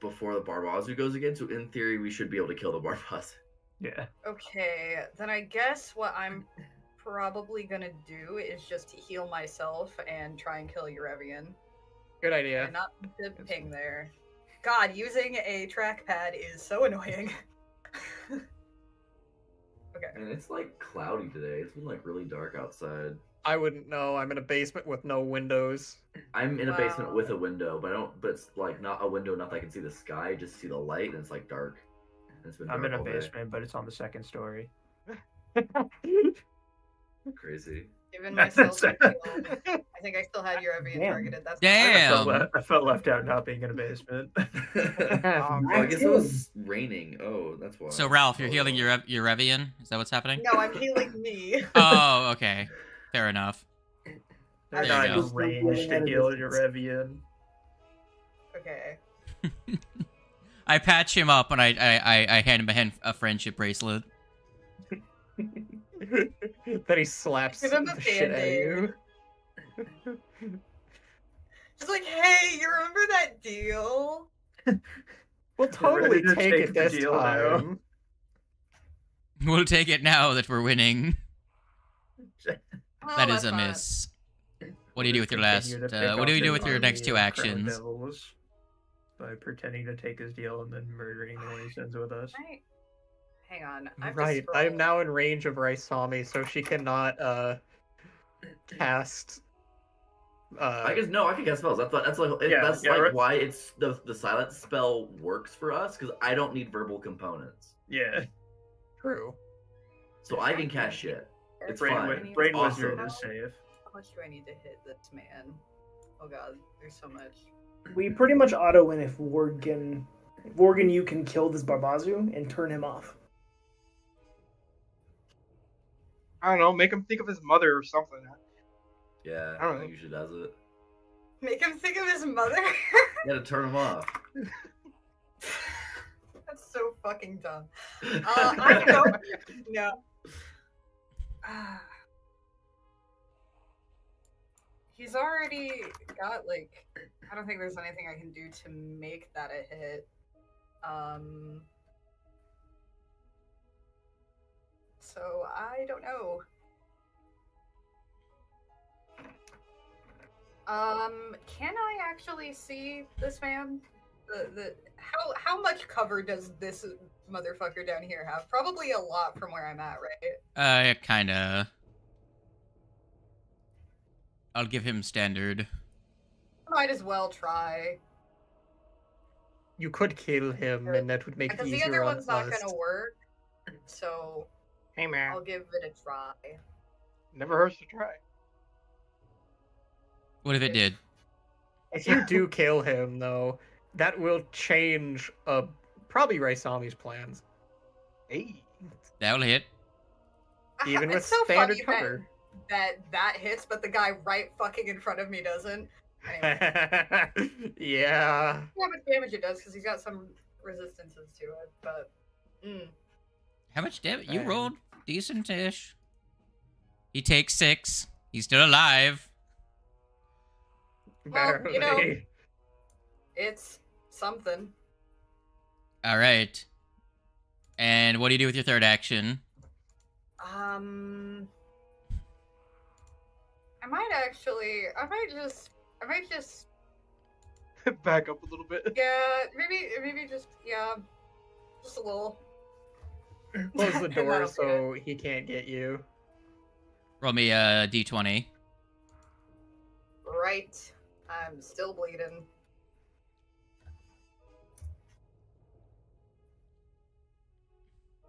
before the Barbazu goes again, so in theory we should be able to kill the Barbazu. Yeah. Okay, then I guess what I'm probably gonna do is just to heal myself and try and kill Eurevian. Good idea. And not the ping there. God, using a trackpad is so annoying. Okay. And it's like cloudy today. It's been like really dark outside. I wouldn't know. I'm in a basement with no windows. I'm in a basement Wow. with a window, but it's like not a window enough that I can see the sky, just see the light, and it's like dark. And it's been I'm dark in a all day. basement, but it's on the 2nd story. Crazy. Given myself a That's- heal, I think I still had Eurevian Damn. targeted. That's Damn. I felt left out not being in a basement. Oh, I guess it was raining. Oh, that's why. So Ralph, you're Oh. healing your Revian? Is that what's happening? No, I'm healing me. Oh, okay. Fair enough. They're There not you in go. range to heal Eurevian. Okay. I patch him up and I hand him a friendship bracelet. Then he slaps Give him a the shit out of you. Just like, hey, you remember that deal? We'll We're totally ready to take it the this deal now. time. We'll take it now that we're winning. Well, That is that's a fine. miss. What do you do with your Continue last? to pick What do off you do his with your next army two of crown actions? devils by pretending to take his deal and then murdering the one he sends with us. Right. Hang on. I have Right, to I am scroll. now in range of Raisami, so she cannot cast. I guess no, I can cast spells. That's why it's the silent spell works for us because I don't need verbal components, Yeah. True. so I can cast shit. It's Brain, fine. brain It's wizard awesome. is safe. How much do I need to hit this man? Oh god, there's so much. We pretty much auto win if Worgen, you can kill this Barbazu and turn him off. I don't know. Make him think of his mother or something. Yeah, I don't know. he usually does it. Make him think of his mother? You gotta turn him off. That's so fucking dumb. I don't. No. He's already got, like, I don't think there's anything I can do to make that a hit. So I don't know. Can I actually see this man? How much cover does this motherfucker down here have? Probably a lot from where I'm at, right? Kinda. I'll give him standard. Might as well try. You could kill him, and that would make it Because the easier other on one's not us. gonna work. So Hey man, I'll give it a try. never hurts to try. What if it did? If you do kill him, though, that will change probably Raisami's plans. Hey, That'll hit. Even with It's so standard funny cover. that hits, but the guy right fucking in front of me doesn't. Anyway, Yeah. how much damage it does because he's got some resistances to it, but How much damage? You Dang. rolled decent-ish. He takes 6. He's still alive. Well, you know- Barely. it's something. All right. And what do you do with your third action? I might just back up a little bit. maybe just a little. Close the And door that'll so he can't get you. Roll me a d20. Right. I'm still bleeding.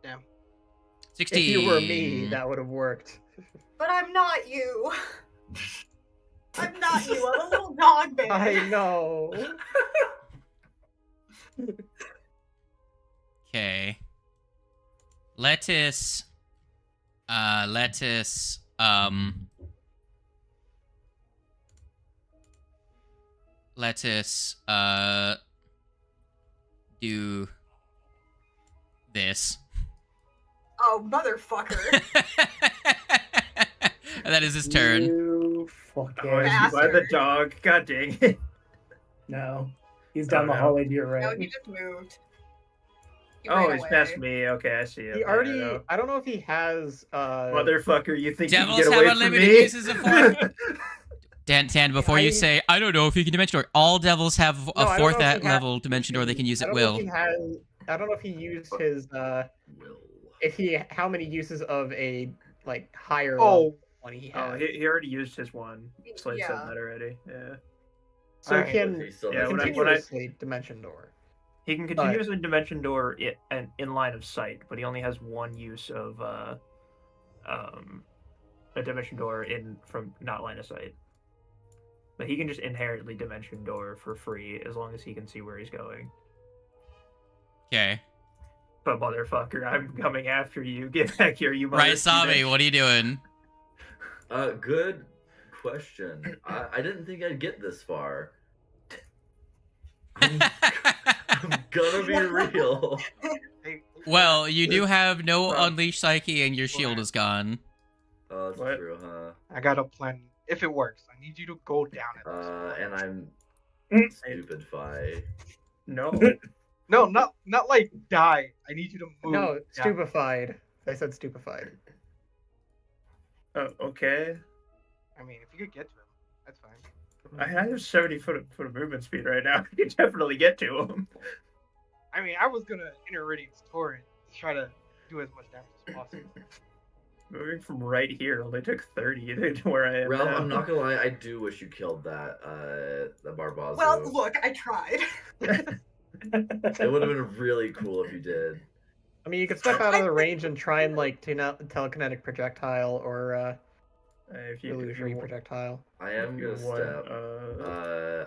Damn. 16. If you were me, that would have worked. But I'm not you. I'm not you. I'm a little dog bear. I know. Okay. Lettuce, do this. Oh, motherfucker. And that is his turn. You fucking... Oh, is he by the Bastard. dog? God dang it. No. He's down Oh, the no. hallway to your No, right. he just moved. He Oh, ran he's away. past me. Okay, I see it. He Yeah, already. I know. I don't know if he has. Motherfucker, you think Devils you can have get away unlimited from me? uses of force. Dan, before you I- say, I don't know if you can dimension door, all devils have No, a I don't fourth know if he level dimension door they can use I at don't know will. if he has. I don't know if he used his. Will. How many uses of a higher Oh, level one he Oh, has. he already used his one. Slade said Yeah. that already. Yeah. So Alright. he can He still Yeah, has when I- continuously dimension door. He can continuously dimension door in line of sight, but he only has one use of a dimension door from not line of sight. But he can just inherently dimension door for free as long as he can see where he's going. Okay. But motherfucker, I'm coming after you. Get back here, you Right, motherfucker. Sami, what are you doing? Good question. I didn't think I'd get this far. I'm gonna be real. hey, Well, you do have no Bro. Unleash Psyche and your shield is gone. Oh, that's What? true, huh? I got a plan. If it works, I need you to go down at this point. And I'm Mm. stupid fi. No. No, not like die. I need you to move. No, down. stupefied. I said stupefied. Okay. I mean, if you could get to him, that's fine. I have 70 foot of movement speed right now. I can definitely get to him. I mean, I was gonna Interradiance Torrent to try to do as much damage as possible. Moving from right here only took 30 to where I am Ralph, now. I'm not gonna lie, I do wish you killed that the Barbazo. Well, look, I tried. It would have been really cool if you did. I mean, you could step out of the range and try and like telekinetic projectile or If you illusory projectile. I am gonna step.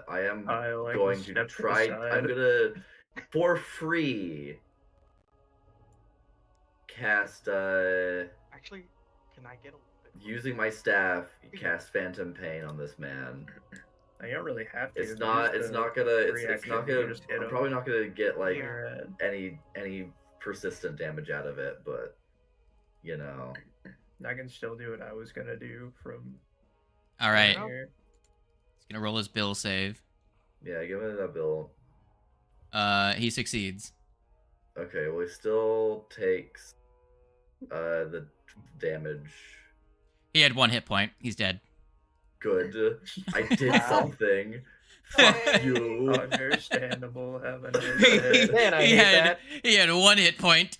I am Kyle, I can going to step to the try. I'm side. gonna, for free, cast. Actually, can I get a little bit? Using my staff, cast Phantom Pain on this man. I don't really have to. It's not. It's not gonna. It's reaction, not you gonna. just hit I'm him. probably not gonna get like Yeah. any persistent damage out of it, but you know. I can still do what I was gonna do from All right. here. He's gonna roll his bill save. Yeah, give it a bill. He succeeds. Okay, well, he still takes the damage. He had 1 hit point. He's dead. Good. I did Wow. something. Fuck you. Understandable. Have a nice day. Man, I he hate had that. he had 1 hit point.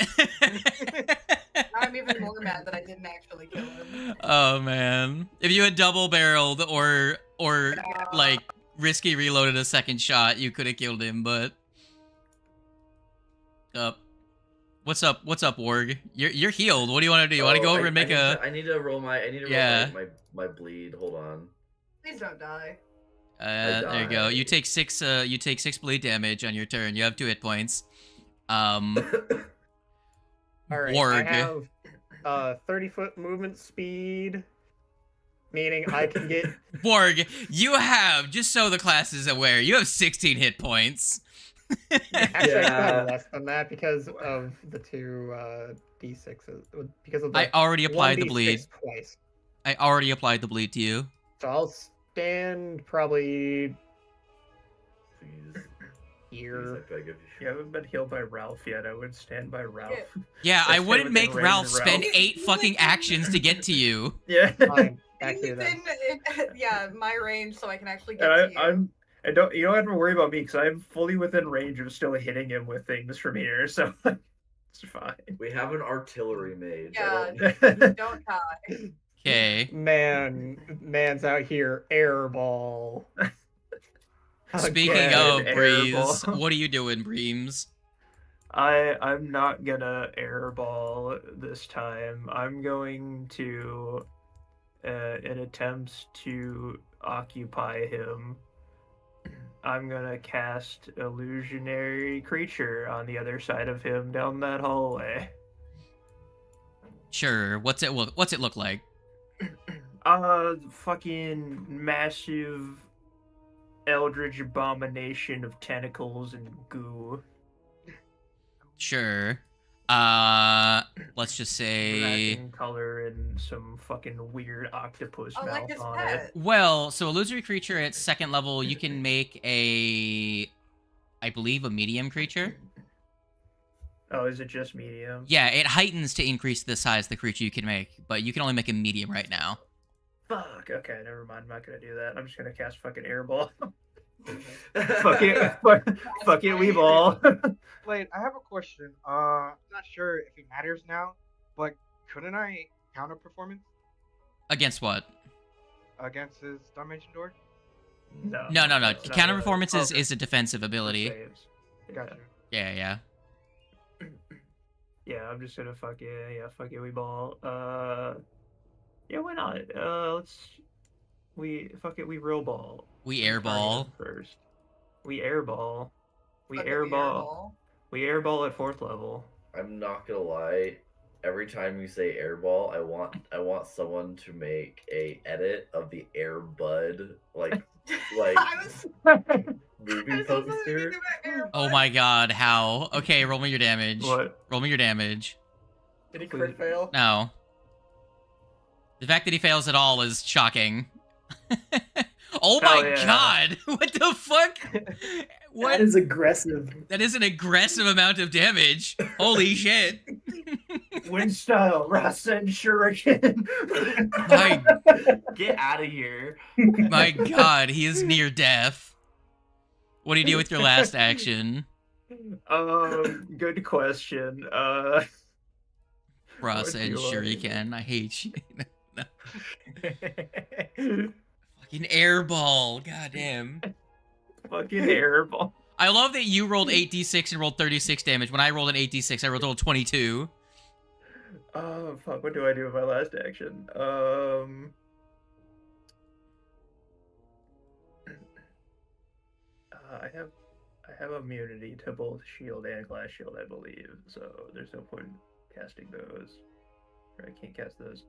I'm even more mad that I didn't actually kill him. Oh man! If you had double barreled or like risky reloaded a second shot, you could have killed him. But what's up? What's up, Warg? You're healed. What do you want to do? You want to go over and make I need to roll my. I need to roll Yeah. my bleed. Hold on. Please don't die. There you go. die. You take 6. You take 6 bleed damage on your turn. You have 2 hit points. All right, Warg. I have 30-foot movement speed, meaning I can get. Warg, you have, just so the class is aware, you have 16 hit points. Actually, I Yeah. have less than that because of the two d6s. Because of the I already applied the 1d6 bleed. twice. I already applied the bleed to you. So I'll stand probably Please, here. I beg of you. You haven't been healed by Ralph yet. I would stand by Ralph. Yeah, I Let's stay wouldn't within make range Ralph of spend Ralph. 8 fucking actions to get to you. Yeah. Fine, back He's here then. yeah, my range, so I can actually get And to you. I don't. You don't have to worry about me because I'm fully within range of still hitting him with things from here, so it's fine. We have an artillery mage. Yeah. Yeah. Don't die. Okay. Man's out here airball. Speaking Again. of Airball. Breeze, what are you doing, Breams? I'm not gonna airball this time. I'm going to, in attempts to occupy him, I'm gonna cast illusionary creature on the other side of him down that hallway. Sure. What's it look like? Fucking massive eldritch abomination of tentacles and goo. Sure. Let's just say. Black in color and some fucking weird octopus Oh, mouth like his on pet. it. Well, so illusory creature at 2nd level, you can make I believe a medium creature. Oh, is it just medium? Yeah, it heightens to increase the size of the creature you can make, but you can only make a medium right now. Fuck. Okay, never mind. I'm not gonna do that. I'm just gonna cast fucking airball. Fuck it. Fuck it. We ball. Wait, I have a question. Not sure if it matters now, but couldn't I counter performance Against what? against his Dimension Door? No. No. that's not Counter a- performance okay. is a defensive ability. Saves. Gotcha. Yeah. Yeah, I'm just gonna fuck it. Yeah, fuck it. We ball. Yeah, why not? We real ball. We Target airball. him first. We airball. We Fuck it, airball. We airball at 4th level. I'm not gonna lie. Every time you say airball, I want someone to make a edit of the air bud, like I was movie I'm so sorry, poster. you got air Oh bud. my god, how? Okay, roll me your damage. What? Roll me your damage. Did he crit fail? No. The fact that he fails at all is shocking. Oh Hell my yeah. god! What the fuck? What? That is aggressive. That is an aggressive amount of damage. Holy shit. Wind style, Rasen Shuriken. My, Get out of here. my god, he is near death. What do you do with your last action? Good question. Ross What and do I Shuriken, I hate you. Fucking airball, goddamn. Fucking airball. I love that you rolled 8d6 and rolled 36 damage. When I rolled an 8d6, I rolled 22. Oh fuck! What do I do with my last action? I have immunity to both shield and glass shield, I believe. So there's no point in casting those. Or I can't cast those.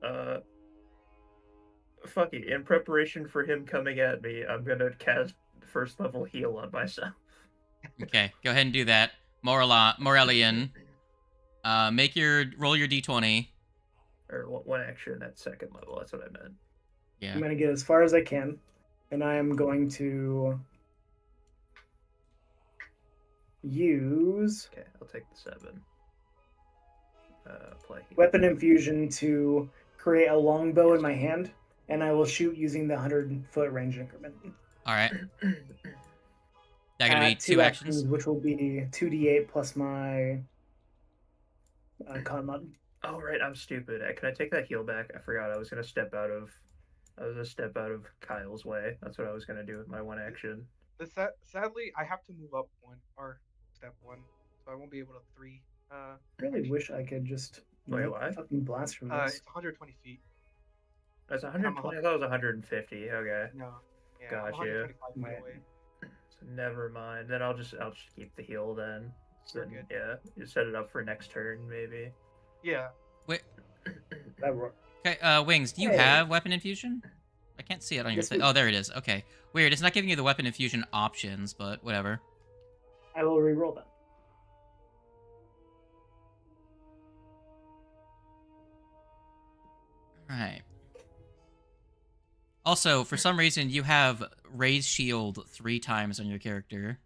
Fuck it. In preparation for him coming at me, I'm gonna cast first level heal on myself. Okay, go ahead and do that. Morellian. Roll your d20. Or one action at second level. That's what I meant. Yeah. I'm gonna get as far as I can, and I am going to use Okay, I'll take the 7. Play heal. weapon infusion to create a longbow in my hand, and I will shoot using the 100-foot range increment. Alright. That gonna be At 2 actions? which will be 2d8 plus my con mod. Oh right, I'm stupid. Can I take that heal back? I forgot I was gonna step out of Kyle's way. That's what I was gonna do with my one action. Sadly, I have to move up step 1, so I won't be able to 3. I really wish I could just Wait, make what? fucking blast from It's this. 120 feet. That's 120. I thought it was 150. Okay, No. Yeah, I'm Gotcha. 125 feet Right. away. so never mind. Then I'll just keep the heal then. You're Then, good. yeah, you set it up for next turn maybe. Yeah. Wait, That worked. okay, Wings, do you Hey. have weapon infusion? I can't see it on your Yes, thing. we- Oh, there it is. Okay. Weird, it's not giving you the weapon infusion options, but whatever. I will re-roll that. Alright. Also, for some reason, you have raise shield 3 times on your character.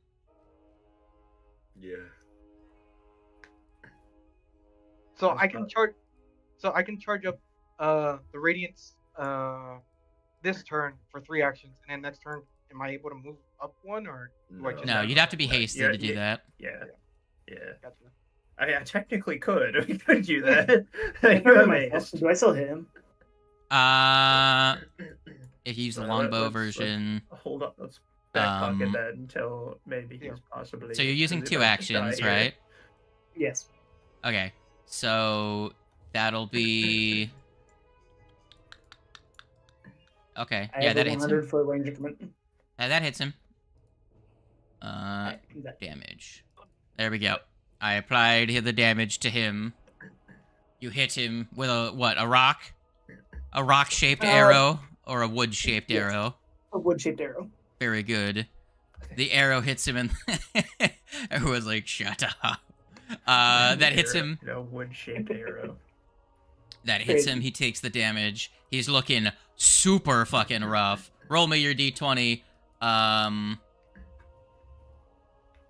Yeah. So That's I can not- charge. So I can charge up the radiance this turn for 3 actions, and then next turn, am I able to move up 1, or do I just No, have you'd have to be Right, hasted yeah, to do yeah. that. Yeah, yeah. Gotcha. I technically could. We could do that. I You remember have myself. haste. Do I still hit him? If you use the Well, longbow let's- version. Hold on, let's back pocket Um, that until maybe he's yeah. possibly. So you're using because 2 if I die actions, here- right? Yes. Okay. So that'll be. Okay. I Yeah, have that a hits him. 100-foot range increment. That hits him. That- Damage. There we go. I applied the damage to him. You hit him with a rock? A rock-shaped arrow or a wood-shaped yes. arrow? A wood-shaped arrow. Very good. The arrow hits him and everyone's like, shut up. That hits him. No wood-shaped arrow. That hits Crazy. him. He takes the damage. He's looking super fucking rough. Roll me your d20.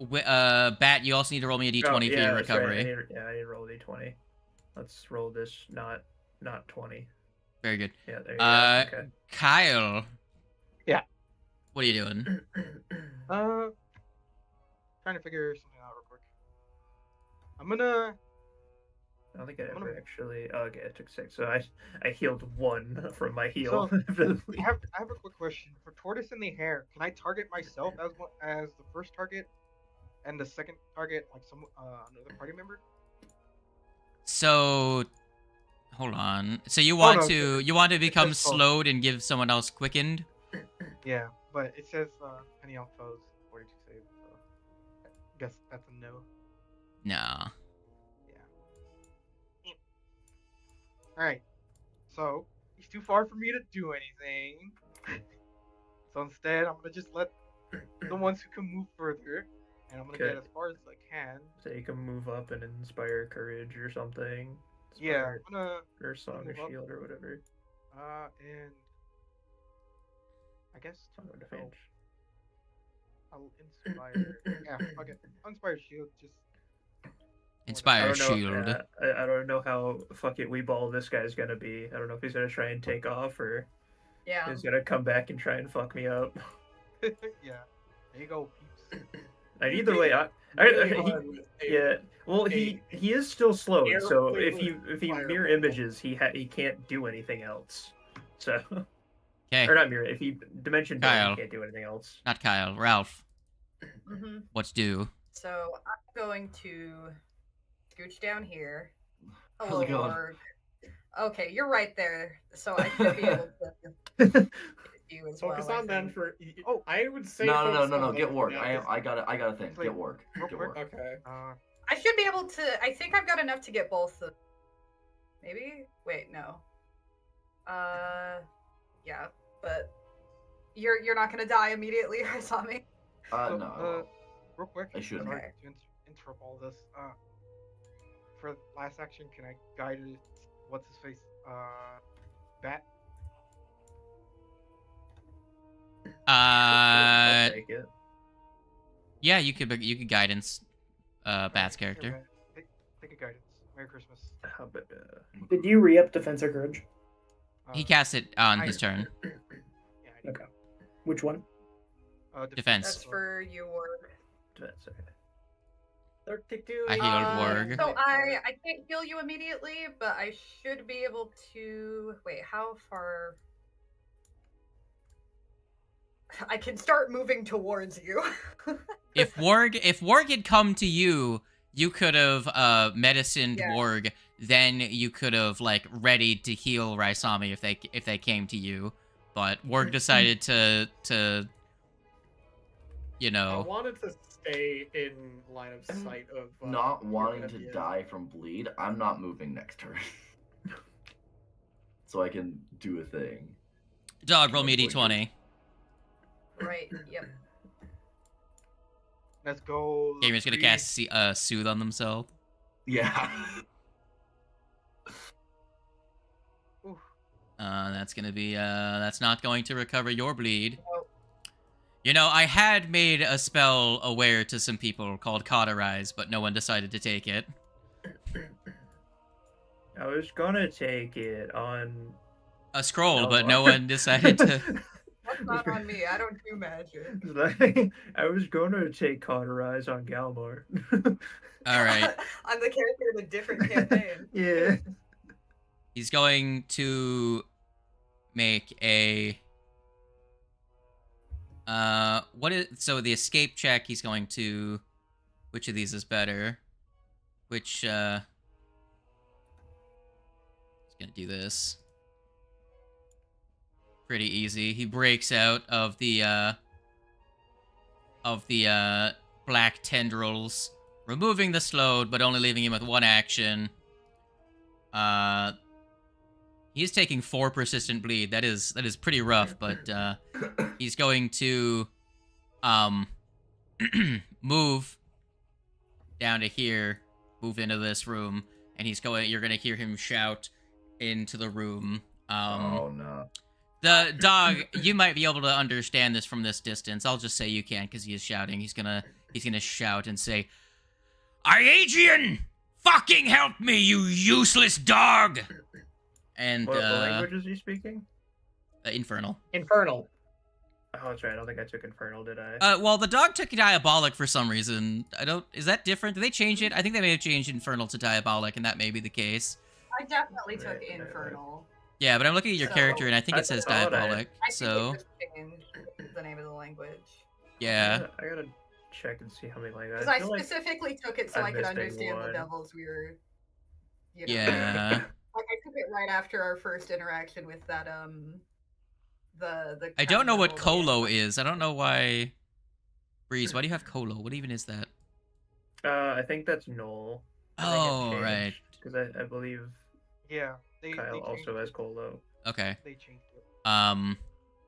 Bat, you also need to roll me a d20 for your that's right. recovery. I need to roll a d20. Let's roll this not 20. Very good. Yeah, there you go. Okay. Kyle. Yeah. What are you doing? Trying to figure something out real quick. I'm gonna. I don't think I I'm ever gonna- actually. Oh, okay, it took 6. So I healed 1 from my heal. I have a quick question for Tortoise and the Hare. Can I target myself as the first target, and the second target like another party member? So, hold on. So you want no, to become says both. slowed and give someone else quickened? Yeah, but it says penny on foes 42 save. So I guess that's a no. No. All right. So he's too far for me to do anything. So instead, I'm gonna just let the ones who can move further, and I'm gonna get Okay. as far as I can. So you can move up and inspire courage or something. Yeah, Inspire, I'm gonna or Song of move up. Shield or whatever. And I guess Song of so Defense. I'll inspire. Yeah, fuck it. Inspire shield. Just I Inspire don't know. shield. I don't know how fuck it weeball this guy's gonna be. I don't know if he's gonna try and take off or Yeah. he's gonna come back and try and fuck me up. yeah. There you go, peeps. And either way, yeah. Well, he is still slowed, so if he mirror images, he can't do anything else. So, Okay, or not mirror. If he dimension door, Kyle. he can't do anything else. not Kyle. Ralph, Mm-hmm. what's due? So I'm going to scooch down here. How's Hello, it going? org. Okay, you're right there. So I should be able to get you as Focus well. on them think. for. Oh, I would say. No. focus on them Get for work. now, I got a thing. Like, Get work. real Get quick, work. Okay. I should be able to. I think I've got enough to get both. Maybe. Wait, no. Yeah, but you're not gonna die immediately, Asami. So, No. real quick. I shouldn't. Sorry to interrupt all this. For last action, can I guide it? What's his face? Bat. I'll take it. Yeah, you could guidance Bat's Here, character. Bat. Take a guidance. Merry Christmas. How about, Did you re-up defense or courage? He casts it on I- his turn. Yeah, I Okay. Which one? Defense. That's for you, org. that's okay. 32. I healed Warg. So I can't heal you immediately, but I should be able to. Wait, how far? I can start moving towards you. If Warg had come to you, you could have medicined Yeah. Warg. Then you could have like readied to heal Raisami if they came to you. But Warg decided to you I know. wanted to stay in line of I'm sight of. Not your wanting to ideas. die from bleed. I'm not moving next turn. So I can do a thing. Dog, roll me a d20. Right. Yep. Let's go. Gamer's gonna cast Soothe on themselves. Yeah. Oof. That's gonna be that's not going to recover your bleed. Nope. You know, I had made a spell aware to some people called Cauterize, but no one decided to take it. I was gonna take it on A scroll, but Elmar. no one decided to. That's not on me. I don't do magic. I was gonna take Cauterize on Galmar. All right, I'm the character in a different campaign. Yeah. he's going to make a. So the escape check? He's going to. Which of these is better? Which he's gonna do this. Pretty easy. He breaks out of the black tendrils, removing the slowed, but only leaving him with one action. He's taking 4 persistent bleed. That is pretty rough, but he's going to move down to here, move into this room, and you're gonna hear him shout into the room. Oh no. The dog, you might be able to understand this from this distance. I'll just say you can because he is shouting. He's gonna shout and say, "Iagian, fucking help me, you useless dog!" And What language is he speaking? Infernal. Infernal. Oh, that's right. I don't think I took Infernal, did I? Well, the dog took Diabolic for some reason. Is that different? Did they change it? I think they may have changed Infernal to Diabolic, and that may be the case. I definitely took Right. Infernal. Yeah, but I'm looking at your So, character, and I think I it says thought Diabolic. I think So, it just changed the name of the language. yeah. I gotta check and see how many languages. Because I feel like specifically took it so I'm I could missing understand the one. devils we were. You know, Yeah. Like I took it right after our first interaction with that the. I don't know what cannibal Colo man. is. I don't know why. Breeze, why do you have Colo? What even is that? I think that's Null. Oh, right. Because I believe Yeah, they Kyle changed also has it. Colo. Okay. They changed it.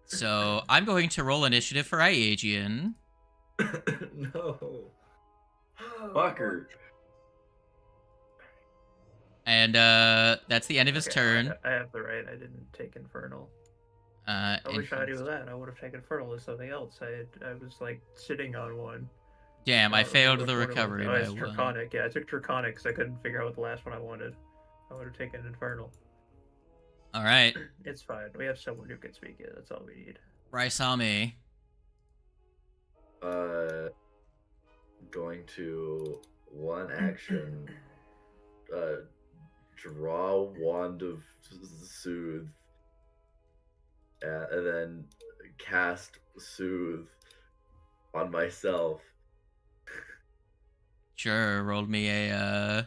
So I'm going to roll initiative for Iagian. No. Fucker. And that's the end of his turn. I have the right. I didn't take Infernal. I wish I knew that. I would have taken Infernal as something else. I was like sitting on one. Damn, I failed which the one it was. recovery Oh, by it's one. Draconic. Yeah, I took Draconic because I couldn't figure out what the last one I wanted. I would have taken Infernal. All right, It's fine. We have someone who can speak it. That's all we need. Raisami. Going to one action, draw Wand of Soothe, and then cast Soothe on myself. Sure, roll me a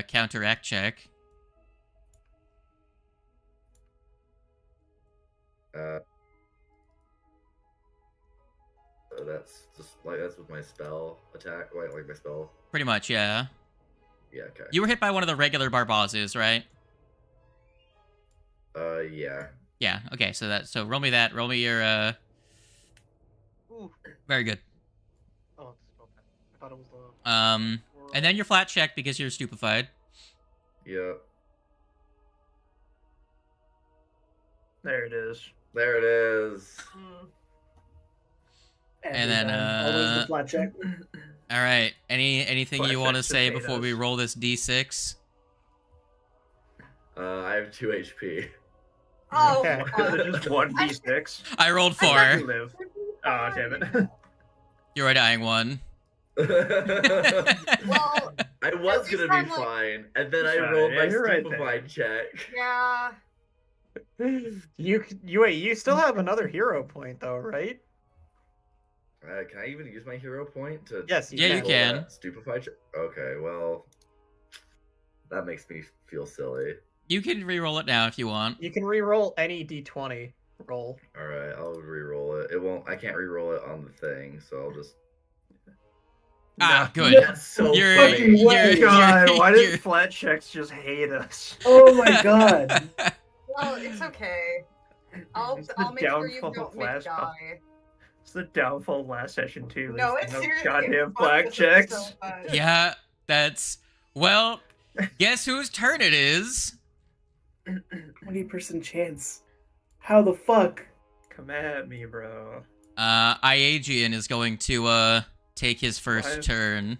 counteract check. That's just like that's with my spell attack, like my spell. Pretty much, yeah. Yeah, okay. You were hit by one of the regular Barbazes, right? Yeah. Yeah. Okay. So roll me that. Roll me your. Ooh. Very good. Oh, it's spell attack. I thought it was the. And then your flat check because you're stupefied. Yeah. There it is. There it is. And then, always the flat check. All right. Anything Flat you want to checks say just hate before we us. roll this d6? I have 2 HP. Oh, Okay. Just one d6. I rolled You 4. live. Oh, damn it. You're a dying one. well, I was At least gonna I'm, be like- fine, and then I Fine, rolled yeah, my you're right stupefied check. yeah. You still have another hero point though, right? Can I even use my hero point to? Yes, Yeah, you roll can. that Stupefied check? Okay, well, that makes me feel silly. You can re-roll it now if you want. You can re-roll any d20 roll. All right, I'll re-roll it. It won't. I can't re-roll it on the thing, so I'll just. Ah, No. good. That's so You're, funny. Fucking way. God, why you're- did flat checks just hate us? Oh my god. Well, it's okay. I'll It's the make sure you downfall don't of make last die. It's the downfall of last session too. No, is it's no seriously. goddamn it black fucks us checks. so much. Yeah, that's... Well, guess whose turn it is? 20% chance. How the fuck? Come at me, bro. Iagian is going to, take his first Why- turn.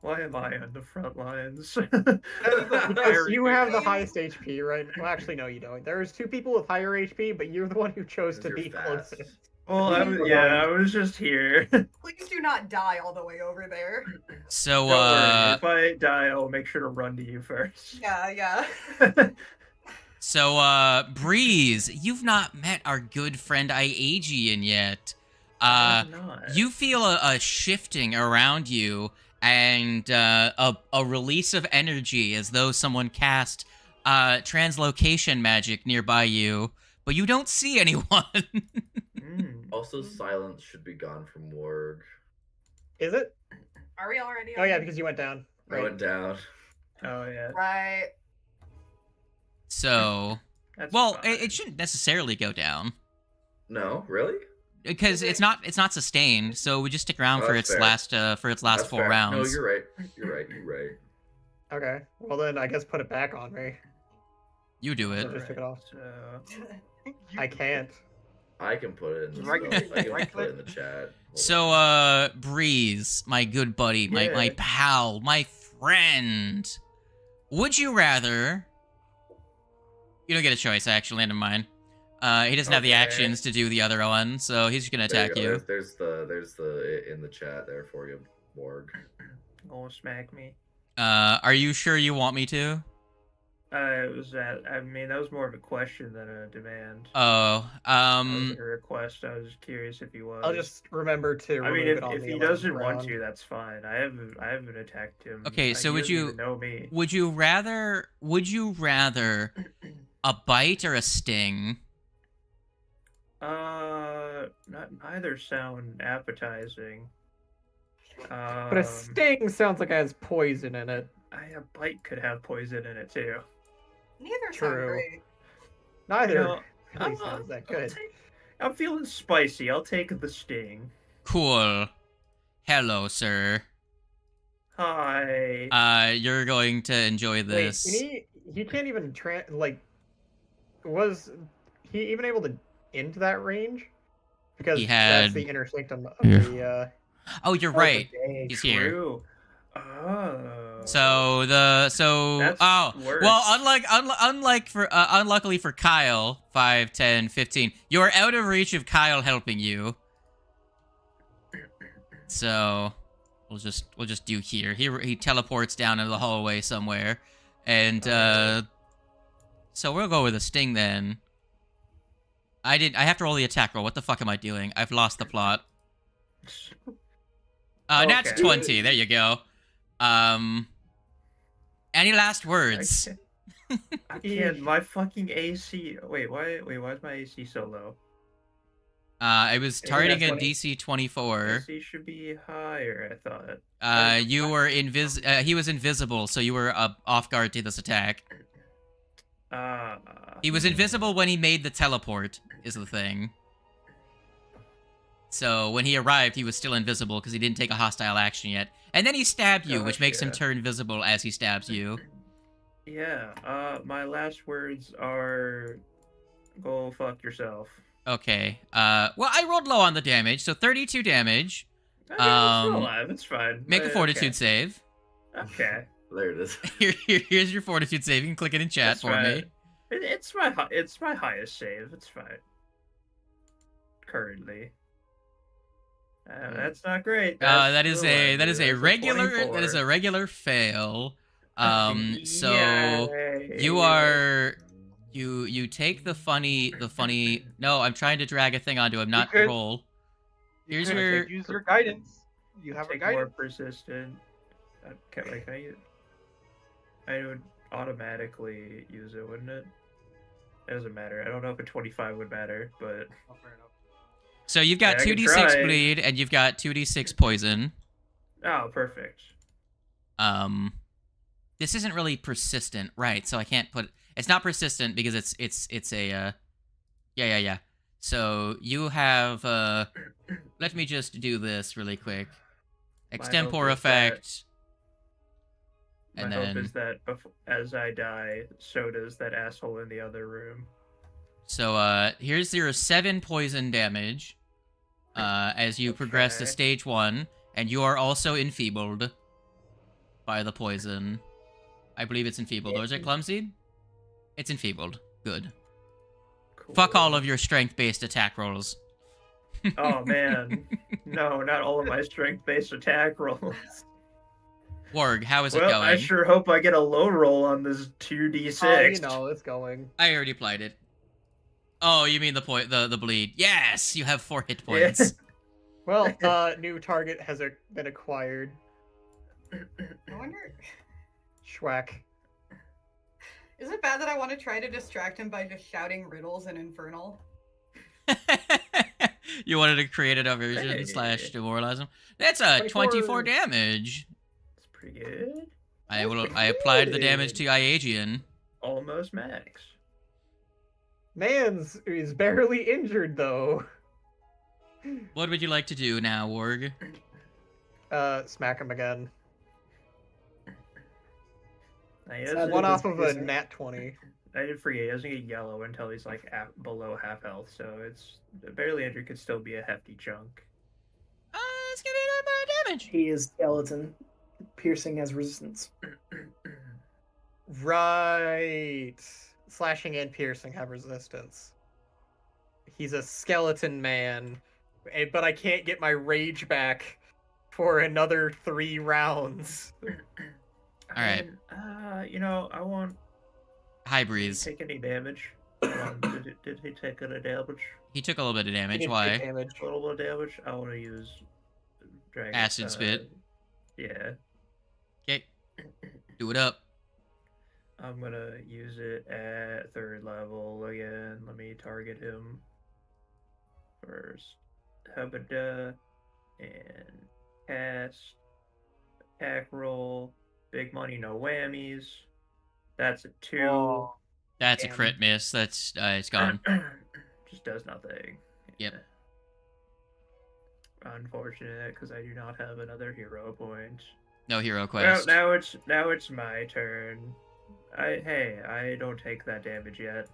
Why am I on the front lines? Because you have the highest HP, right? Well, actually, no, you don't. There's 2 people with higher HP, but you're the one who chose to You're be fast. closest. Well, I was just here. Please do not die all the way over there. So, Don't worry, if I die, I'll make sure to run to you first. Yeah, yeah. So, Breeze, you've not met our good friend Iagian yet. I'm not. You feel a shifting around you and a release of energy as though someone cast translocation magic nearby you, but you don't see anyone. Also, silence should be gone from Warg. Is it? Are we already? Oh yeah, because you went down. I Right. went down. Oh yeah. Right. So, That's well, fine. it shouldn't necessarily go down No, really? because it's not sustained. So we just stick around Oh, for that's its fair. last 4 That's fair. rounds. No, you're right. You're right. You're right. Okay. Well then, I guess put it back on me. You do it. I just took it off. So, I can't. I can put it in the Right- I can right put it in the chat. Hold So, on. Breeze, my good buddy, my Yeah. pal, my friend, would you rather? You don't get a choice, actually. Never mind. He doesn't have the Okay. actions to do the other one, so he's just gonna There attack go. you. There's the in the chat there for you, Morg. gonna smack me. Are you sure you want me to? It was that. I mean, that was more of a question than a demand. Oh, That was a request. I was curious if he was. I'll just remember to. I mean, remove it on if the he 11th doesn't want round. to, that's fine. I haven't attacked him. Okay, so he would doesn't you- even know me? would you rather a bite or a sting? Neither sound appetizing. But a sting sounds like it has poison in it. A bite could have poison in it too. Neither True. sound great. Neither. You know, really sounds that good. I'm feeling spicy. I'll take the sting. Cool. Hello, sir. Hi. You're going to enjoy this. Wait, he can't even was he even able to into that range? Because that's the inner sanctum of the Oh, you're Oh, right. dang, He's here. true. Oh. That's worse. well, unluckily for Kyle, 5, 10, 15, you're out of reach of Kyle helping you. So we'll just do here. He teleports down into the hallway somewhere, and so we'll go with a sting then. I have to roll the attack roll. What the fuck am I doing? I've lost the plot. Nat's 20. There you go. Any last words? I can't. My fucking AC. Wait, why is my AC so low? It was targeting a 20? DC 24. AC should be higher, I thought. You were he was invisible, so you were off guard to this attack. He was invisible when he made the teleport, is the thing. So when he arrived, he was still invisible because he didn't take a hostile action yet. And then he stabbed you, which makes him turn invisible as he stabs you. Yeah, my last words are, go fuck yourself. Okay, well, I rolled low on the damage, so 32 damage. Okay, I'm still alive, it's fine. Make a fortitude save. Okay. There it is. Here's your fortitude save. You can click it in chat for me. It's my highest save. It's fine. Currently. That's not great. That is a regular 24. that is a regular fail. So Yay. you take the funny. No, I'm trying to drag a thing onto him, not could- roll. Here's You your could use your guidance. You have a Take more guidance. persistent. I would automatically use it, wouldn't it? It doesn't matter. I don't know if a 25 would matter, but Oh, fair enough. So you've got I can 2d6 try. bleed and you've got 2d6 poison. oh, perfect. This isn't really persistent, right? So I can't put. It's not persistent because it's a. Yeah. So you have. Let me just do this really quick. Extempore hope is that- effect. My And hope then is that as I die, so does that asshole in the other room. so here's your 7 poison damage. As you progress to Okay. stage 1, and you are also enfeebled by the poison. I believe it's enfeebled. Or is it clumsy? It's enfeebled. Good. Cool. Fuck all of your strength-based attack rolls. Oh man, no, not all of my strength-based attack rolls. Warg, how is it Well, going? I sure hope I get a low roll on this 2d6. it's going. I already applied it. Oh, you mean the bleed? Yes, you have 4 hit points. Well, new target has been acquired. I wonder, Schwack. is it bad that I want to try to distract him by just shouting riddles in Infernal? You wanted to create a diversion Hey. / demoralize him. That's a 24 damage. It's pretty good. I applied the damage to Iagian. Almost max. Man's is barely injured though. What would you like to do now, Warg? Smack him again. Now, he It's doesn't- not One off of a piercing. nat 20. I did forget, he doesn't get yellow until he's like below half health, so it's barely injured could still be a hefty chunk. Let's give it a damage. He is skeleton. Piercing has resistance. Right. Slashing and piercing have resistance. He's a skeleton man, but I can't get my rage back for another 3 rounds. All right. I won't High breeze. take any damage. Did he take any damage? He took a little bit of He damage. didn't take Why? damage. A little bit of damage. I want to use dragon Acid spit. Yeah, Okay. Do it up. I'm gonna use it at 3rd level again. Let me target him first. Hubada and cast. Attack roll. Big money, no whammies. That's a 2. Oh, That's a Damn. crit miss. That's it's gone. just does nothing. Yep. Yeah. Unfortunate, because I do not have another hero point. No hero Well, quest. now it's my turn. I don't take that damage yet.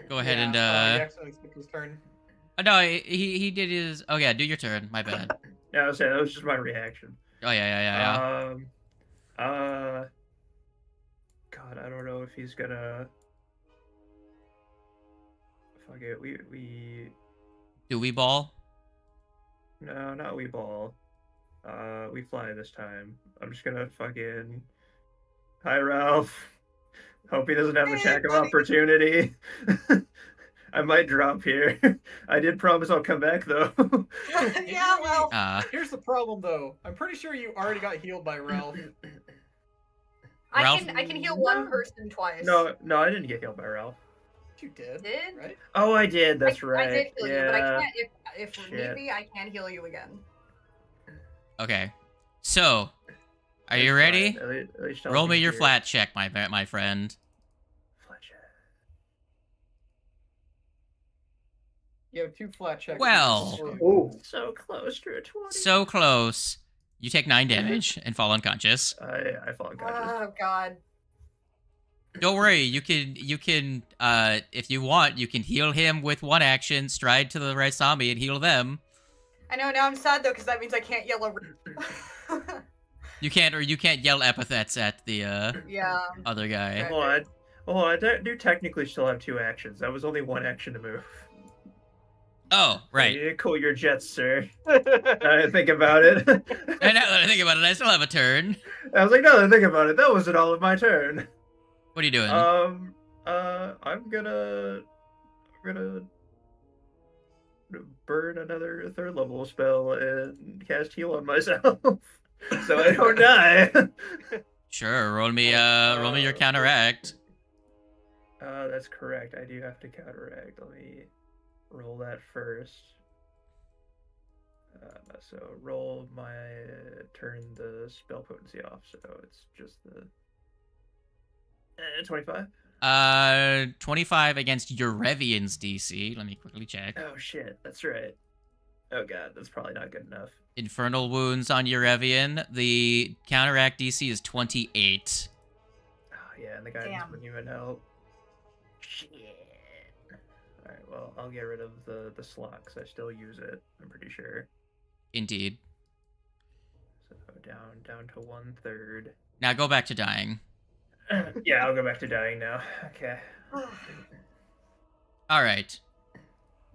Go ahead and You accidentally skipped his turn. no, he did his. Oh yeah, do your turn. My bad. Yeah, I was saying that was just my reaction. Oh yeah. God, I don't know if he's gonna. Fuck it, we. Do we ball? No, not we ball. We fly this time. I'm just gonna fucking. Hi, Ralph. Hope he doesn't have Hey, attack of buddy. opportunity. I might drop here. I did promise I'll come back though. Yeah, well, Here's the problem, though. I'm pretty sure you already got healed by Ralph. Ralph? I can heal one person twice. No, I didn't get healed by Ralph. You did, Did? right? Oh, I did. That's right. I did heal you, but I Yeah. can't. If need Shit. be, I can heal you again. Okay. So, are you It's ready? fine. At least I'll Roll be me your here. flat check, my friend. Flat check. You have 2 flat checks. Well. Oh, So close to a 20. So close. You take 9 damage and fall unconscious. I fall unconscious. Oh God. Don't worry, you can if you want, you can heal him with one action, stride to the right zombie and heal them. I know. Now I'm sad though, because that means I can't yell a. You can't yell epithets at the Yeah. other guy. Right. I do technically still have 2 actions. That was only 1 action to move. Oh, right. Yeah, cool your jets, sir. I think about it. And now that I think about it, I still have a turn. I was like, no, think about it. That wasn't all of my turn. What are you doing? I'm gonna burn another 3rd level spell and cast heal on myself, so I don't die. Sure, roll me your counteract. That's correct. I do have to counteract. Let me roll that first. So roll my turn the spell potency off. So it's just the 25. 25 against Eurevian's DC. Let me quickly check. Oh shit, that's right. Oh god, that's probably not good enough. Infernal wounds on Eurevian. The counteract DC is 28. Oh yeah, and the guidance Damn. wouldn't even help. Shit. Alright, well, I'll get rid of the slot because I still use it, I'm pretty sure. Indeed. So down to 1/3. Now go back to dying. Yeah, I'll go back to dying now. Okay. All right.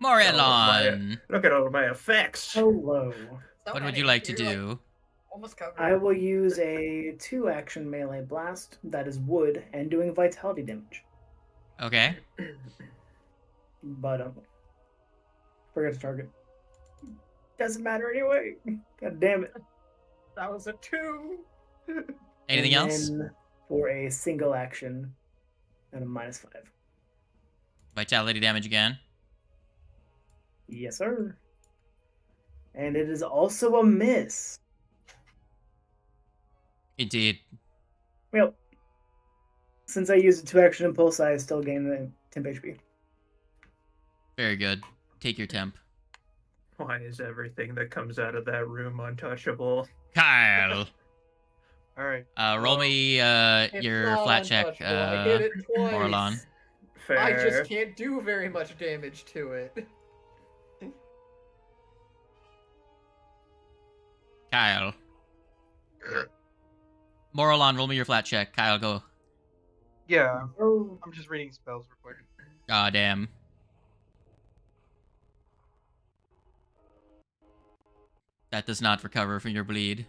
Morelon. Look at all of my effects. hello. So What would many. you like to You're, like, do? almost covered. I will use a 2-action melee blast that is wood and doing vitality damage. Okay. But forget to target. Doesn't matter anyway. God damn it. That was a 2. Anything And else? then for a single action at a -5. Vitality damage again. Yes, sir. And it is also a miss. Indeed. Well, since I used a 2-action impulse, I still gain the temp HP. Very good. Take your temp. Why is everything that comes out of that room untouchable? Kyle. All right. Roll me It's your not flat check, untouchable. I hit it twice. Morelon. Fair. I just can't do very much damage to it. Kyle. Morelon, roll me your flat check. Kyle, go. Yeah, Oh, I'm just reading spells real quick. Ah, damn. That does not recover from your bleed.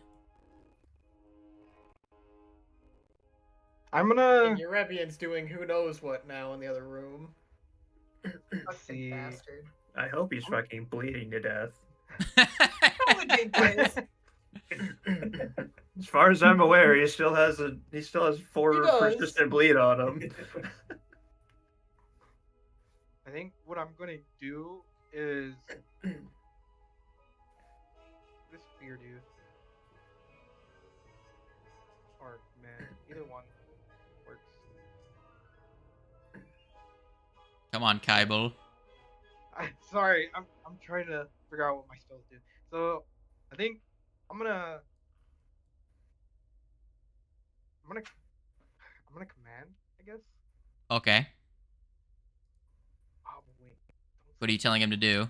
I'm And gonna Eurevian's doing who knows what now in the other room. let's see. Bastard. I hope he's fucking bleeding to death. That would be nice. As far as I'm aware, he still has 4 He does. persistent bleed on him. I think what I'm gonna do is this spear dude. Or man, either one works. Come on, Kybal. Sorry, I'm trying to figure out what my spells do. So I think I'm gonna command, I guess. Okay. Oh, but wait. What are you telling him to do?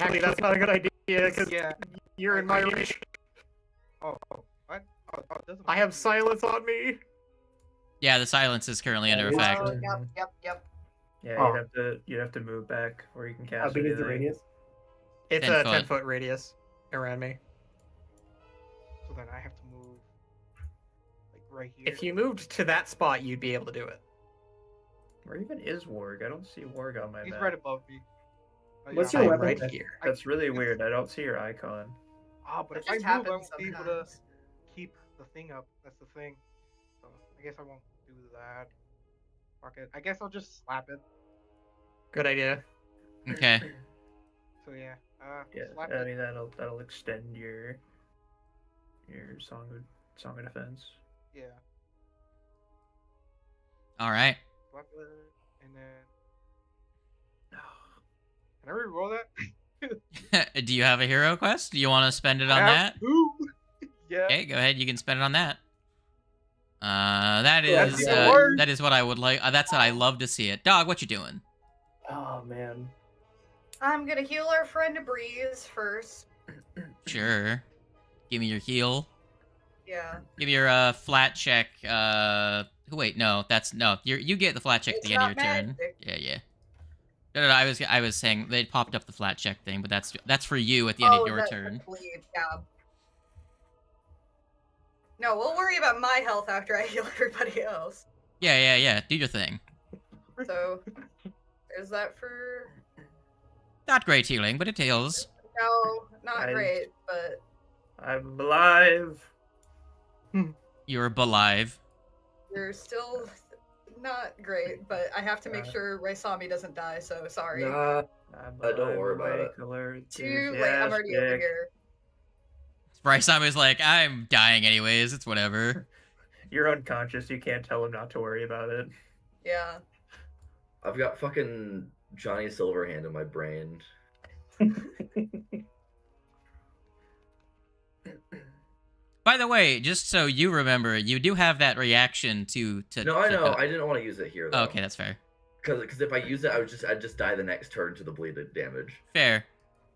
Actually, that's not a good idea because Yeah. you're in my reach. Oh, what? Oh, it doesn't. I have silence on me. Yeah, the silence is currently under Yeah, effect. Oh, yep. Yeah, Oh. you'd have to move back where you can cast How big is the anything. radius? It's 10 a foot. 10-foot radius around me. So then I have to move like right here. If you moved to that spot, you'd be able to do it. Where even is Warg? I don't see Warg on my He's map. right above me. Oh, What's yeah. your I'm weapon right type? here. That's really weird. I don't see your icon. Ah, but It if I just move, I happens won't be able to sometimes. keep the thing up. That's the thing. So I guess I won't do that. Fuck it. I guess I'll just slap it. Good idea. Okay. So yeah. Yeah, Slap I it. mean that'll extend your song of defense. Yeah. All right. Slap it, and then can I reroll that? Do you have a hero quest? Do you want to spend it I on have that? two. Yeah. Okay, go ahead. You can spend it on that. That That's is the worst. that is what I would like. That's what I love to see it. Dog, what you doing? Oh man. I'm gonna heal our friend Breeze first. Sure. Give me your heal. Yeah. Give me your flat check. Wait, no, that's no. You get the flat check at It's the end of your not turn. magic. Yeah. No. I was saying they popped up the flat check thing, but that's for you at the end of your that's turn. the bleed, yeah. No, we'll worry about my health after I heal everybody else. Yeah. Do your thing. So, is that for? Not great healing, but it heals. No, not I- great, but I'm alive. You're alive. you're still not great. But I have to make sure Raisami doesn't die. So sorry. Nah, I'm don't worry about awake, it. alert, Too late. I'm already over enthusiastic. here. Bryce is like, I'm dying anyways. It's whatever. You're unconscious. You can't tell him not to worry about it. Yeah. I've got fucking Johnny Silverhand in my brain. By the way, just so you remember, you do have that reaction to. No, I know. I didn't want to use it here though. Okay, that's fair. Because if I use it, I'd just die the next turn to the bleeded damage. Fair.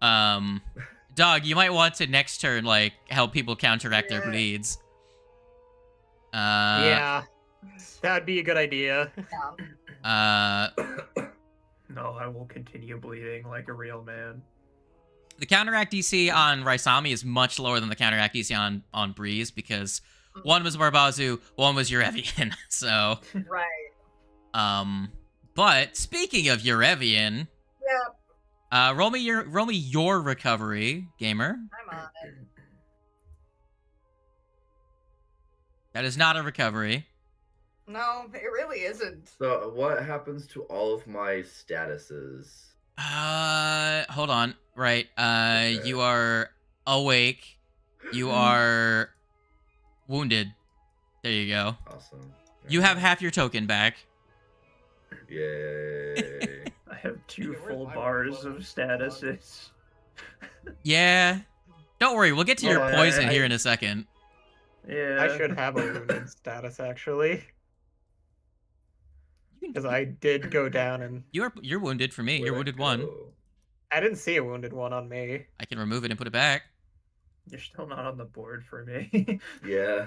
Dog, you might want to next turn like help people counteract their Yeah. bleeds. Yeah, that'd be a good idea. No, I will continue bleeding like a real man. The counteract DC on Raisami is much lower than the counteract DC on Breeze because one was Barbazu, one was Eurevian. So, Right. but speaking of Eurevian, Yeah. roll me your recovery, gamer. I'm on it. That is not a recovery. No, it really isn't. So what happens to all of my statuses? Hold on. Right. You are awake. You are wounded. There you go. Awesome. You have half your token back. Yay. I have two Yeah, where's full my bars one? of statuses. Yeah. Don't worry. We'll get to your Well, poison I- here in a second. Yeah. I should have a wounded status actually, because I did go down and You're wounded for me. You're Where'd wounded it one. go? I didn't see a wounded one on me. I can remove it and put it back. You're still not on the board for me. Yeah.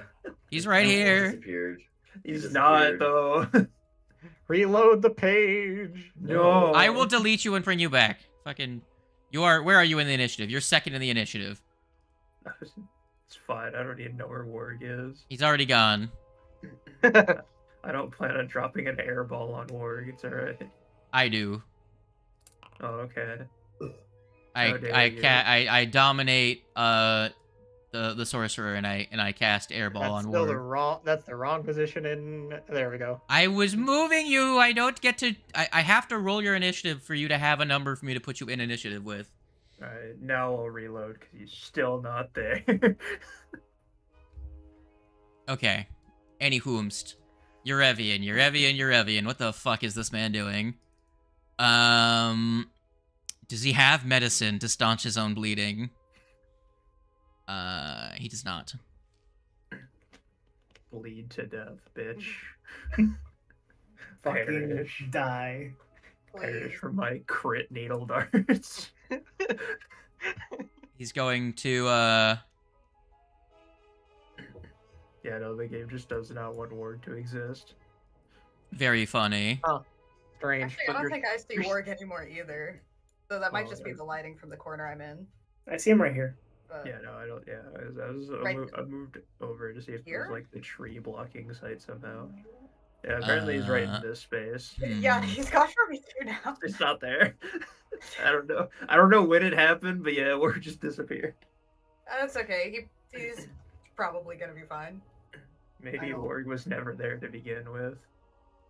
He's right He here. disappeared. He's not disappeared. though. Reload the page. No. I will delete you and bring you back. Fucking. You are. Where are you in the initiative? You're second in the initiative. It's fine. I don't even know where Warg is. He's already gone. I don't plan on dropping an airball on Warg. It's alright. I do. Oh, okay. I How dare I you. I dominate the sorcerer and I cast airball That's on still the Ward. wrong. That's the wrong position. In there we go. I was moving you. I don't get to. I have to roll your initiative for you to have a number for me to put you in initiative with. Alright, now I'll reload because he's still not there. Okay. Any whomst. You're Evian. What the fuck is this man doing? Does he have medicine to staunch his own bleeding? He does not. Bleed to death, bitch. Fucking Perish. die. Perish from my crit needle darts. He's going to, Yeah, no, the game just does not want Ward to exist. very funny. Strange. Actually, I don't think I see Warg anymore either. So that might just be the lighting from the corner I'm in. I see him right here. But Yeah, no, I don't. Yeah, I moved over to see if Here? there's like the tree blocking site somehow. Yeah, apparently he's right in this space. yeah, he's gone from me too now. It's not there. I don't know. I don't know when it happened, but yeah, Ward just disappeared. That's okay. He's probably gonna be fine. Maybe Ward was never there to begin with.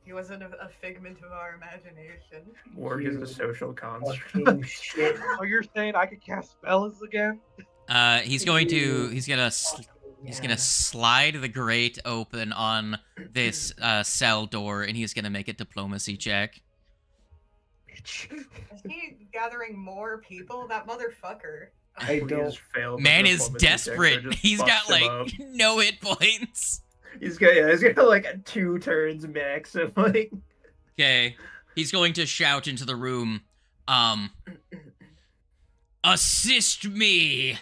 He wasn't a figment of our imagination. Ward is a social construct. Fucking shit. Oh, you're saying I could cast spells again? He's gonna slide the grate open on this cell door, and he's gonna make a diplomacy check. Is he gathering more people? That motherfucker. I Please don't. fail the Man is diplomacy check, desperate. or just He's got bust him like up. no hit points. He's got like 2 turns max of like. Okay, he's going to shout into the room, assist me,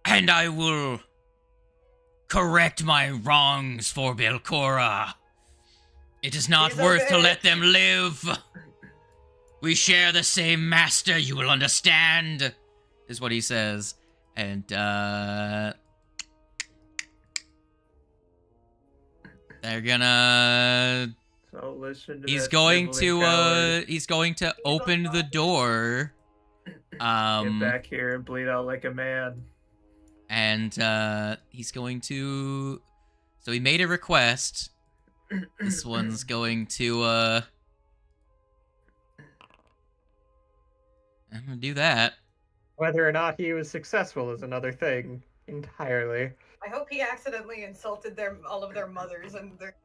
and I will correct my wrongs for Belcora. It is not He's a worth to bitch. let them live. We share the same master, you will understand, is what he says. And, they're gonna... So listen to He's that going sniveling to, coward. he's going to open the door. Get back here and bleed out like a man. And, he's going to... So he made a request. This one's going to, I'm gonna do that. Whether or not he was successful is another thing entirely. I hope he accidentally insulted all of their mothers and their.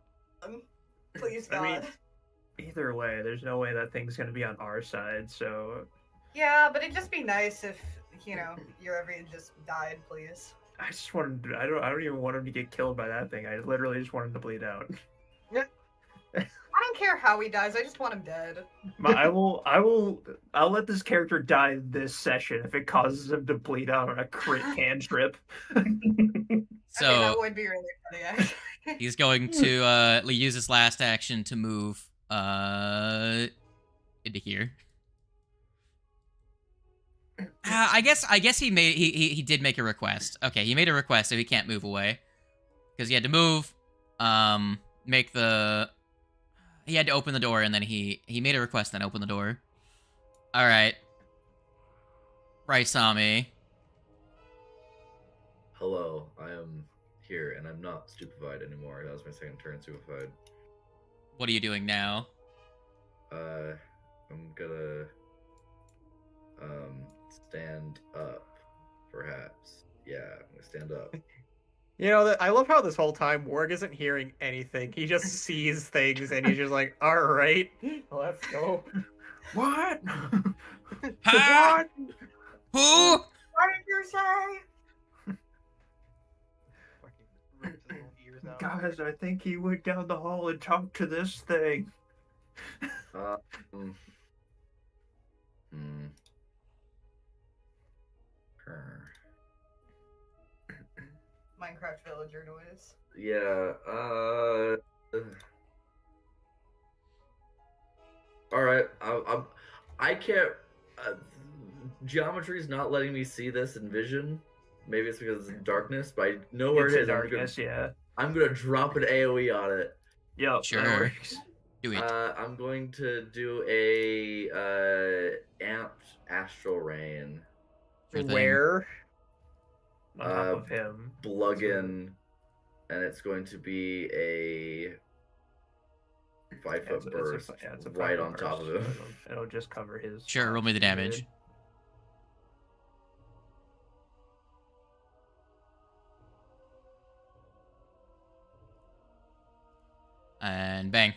Please God. I mean, either way, there's no way that thing's gonna be on our side. So Yeah, but it'd just be nice if your everyone just died, please. I just wanted. I don't even want him to get killed by that thing. I literally just want him to bleed out. I don't care how he dies. I just want him dead. I'll let this character die this session if it causes him to bleed out on a crit cantrip. I mean, So that would be really funny. Actually. he's going to use his last action to move into here. I guess he did make a request. Okay, he made a request, so he can't move away because he had to move, he had to open the door, and then he made a request, then opened the door. All right, Raisami. Hello, I am here, and I'm not stupefied anymore. That was my second turn stupefied. What are you doing now? I'm gonna stand up, perhaps. Yeah, I'm gonna stand up. You know, I love how this whole time Warg isn't hearing anything. He just sees things and he's just like, all right, let's go. What? Ha! Who? What did you say? Fucking rips his little ears out. Guys, I think he went down the hall and talked to this thing. Hmm. Minecraft villager noise. Yeah, Alright, I can't... geometry's not letting me see this in vision. Maybe it's because it's in darkness, but I know where It's it in is. darkness, yeah. I'm gonna drop an AoE on it. Yep, Sure. that works. Do it. I'm going to do a amped astral rain. Sure thing. Where? On top of him. Blugin, and it's going to be a 5-foot burst It's a right 5-foot on top of burst, him. so it'll just cover his. Sure, roll me the damage. Good. And bang.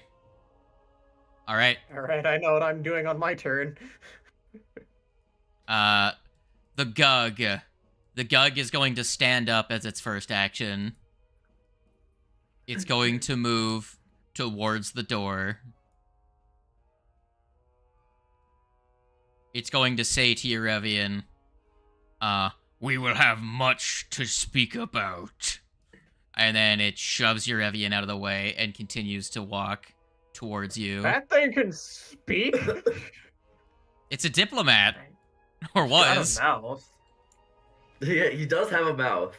All right. All right, I know what I'm doing on my turn. The Gug. The Gug is going to stand up as its first action. It's going to move towards the door. It's going to say to Eurevian, we will have much to speak about. And then it shoves Eurevian out of the way and continues to walk towards you. That thing can speak? It's a diplomat. Or Got was. a mouth. Yeah, he does have a mouth.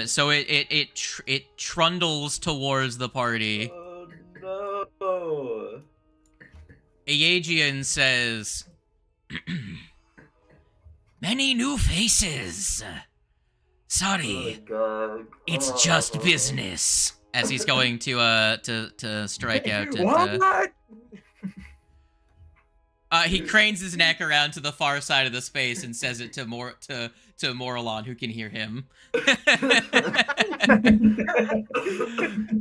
So it trundles towards the party. Oh no. Aegian says, many new faces. Sorry, it's just business. As he's going to strike out. What? He cranes his neck around to the far side of the space and says it to Moralon, who can hear him.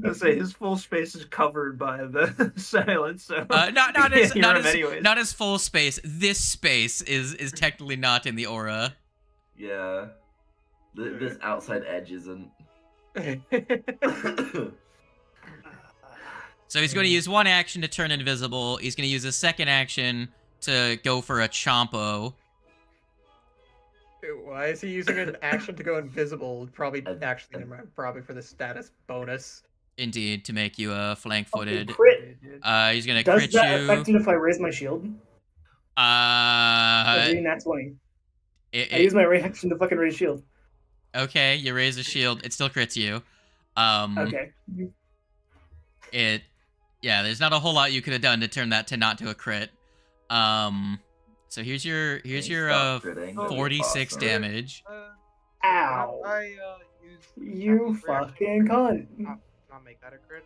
Let's say his full space is covered by the silence. So not as full space. This space is technically not in the aura. Yeah. This outside edge isn't. So he's going to use one action to turn invisible. He's going to use a second action to go for a chompo. Why is he using an action to go invisible? Probably for the status bonus. Indeed, to make you flank-footed. Crit. He's going to Does crit that you. affect it if I raise my shield? Nat 20. I use my reaction to fucking raise shield. Okay, you raise a shield. It still crits you. Okay. Yeah, there's not a whole lot you could have done to turn that to not to a crit. So here's your 46 damage. Ow. I use You fucking cunt. not make that a crit,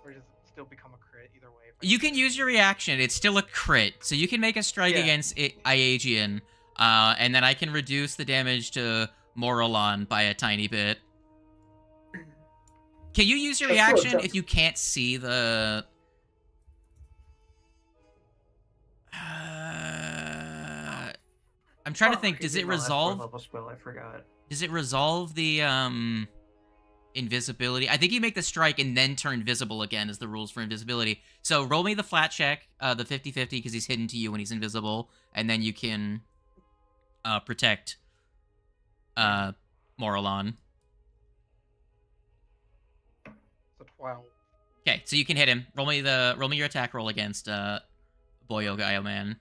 or does it still become a crit either way? You can use your reaction. It's still a crit, so you can make a strike against Iagian, and then I can reduce the damage to Moralon by a tiny bit. Can you use your reaction if you can't see the... I'm trying to think, does it resolve... Level spell, I forgot. Does it resolve the, invisibility? I think you make the strike and then turn visible again is the rules for invisibility. So roll me the flat check, the 50-50, because he's hidden to you when he's invisible, and then you can, protect, Moralon. It's a 12. Okay, so you can hit him. Roll me your attack roll against Boyo Gaio Man.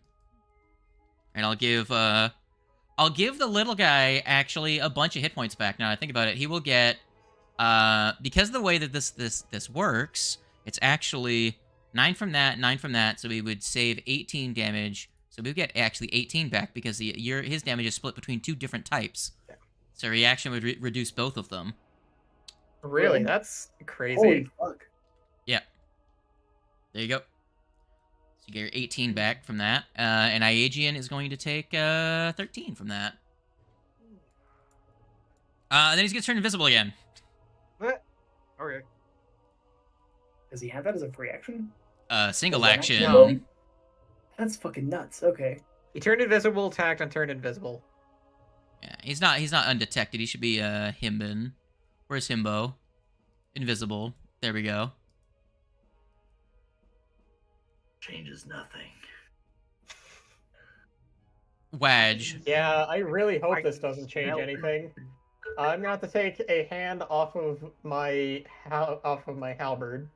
And I'll give the little guy actually a bunch of hit points back. Now I think about it, he will get because of the way that this works, it's actually 9 from that, so we would save 18 damage. So we would get actually 18 back because his damage is split between 2 different types. So reaction would reduce both of them. Really? That's crazy. Holy fuck. Yeah. There you go. So you get your 18 back from that. And Iagian is going to take 13 from that. And then he's going to turn invisible again. What? Okay. Does he have that as a free action? Single Is that action. No. That's fucking nuts. Okay. He turned invisible, attacked, and turned invisible. Yeah, he's not undetected. He should be Himbin. Where's Himbo? Invisible. There we go. Changes nothing. Wadge. Yeah, I really hope this doesn't change anything. I'm gonna have to take a hand off of my halberd.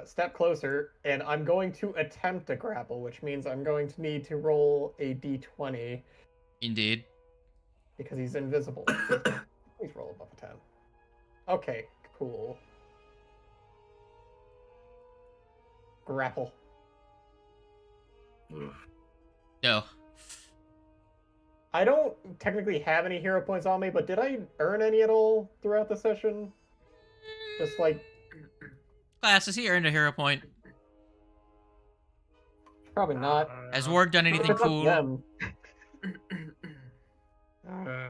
Step closer, and I'm going to attempt a grapple, which means I'm going to need to roll a d20. Indeed. Because he's invisible. Please roll above a 10. Okay, cool. Grapple. No. I don't technically have any hero points on me, but did I earn any at all throughout the session? Just like... Classes, he earned a hero point. Probably not. Has Warg done anything It's up to cool? them. I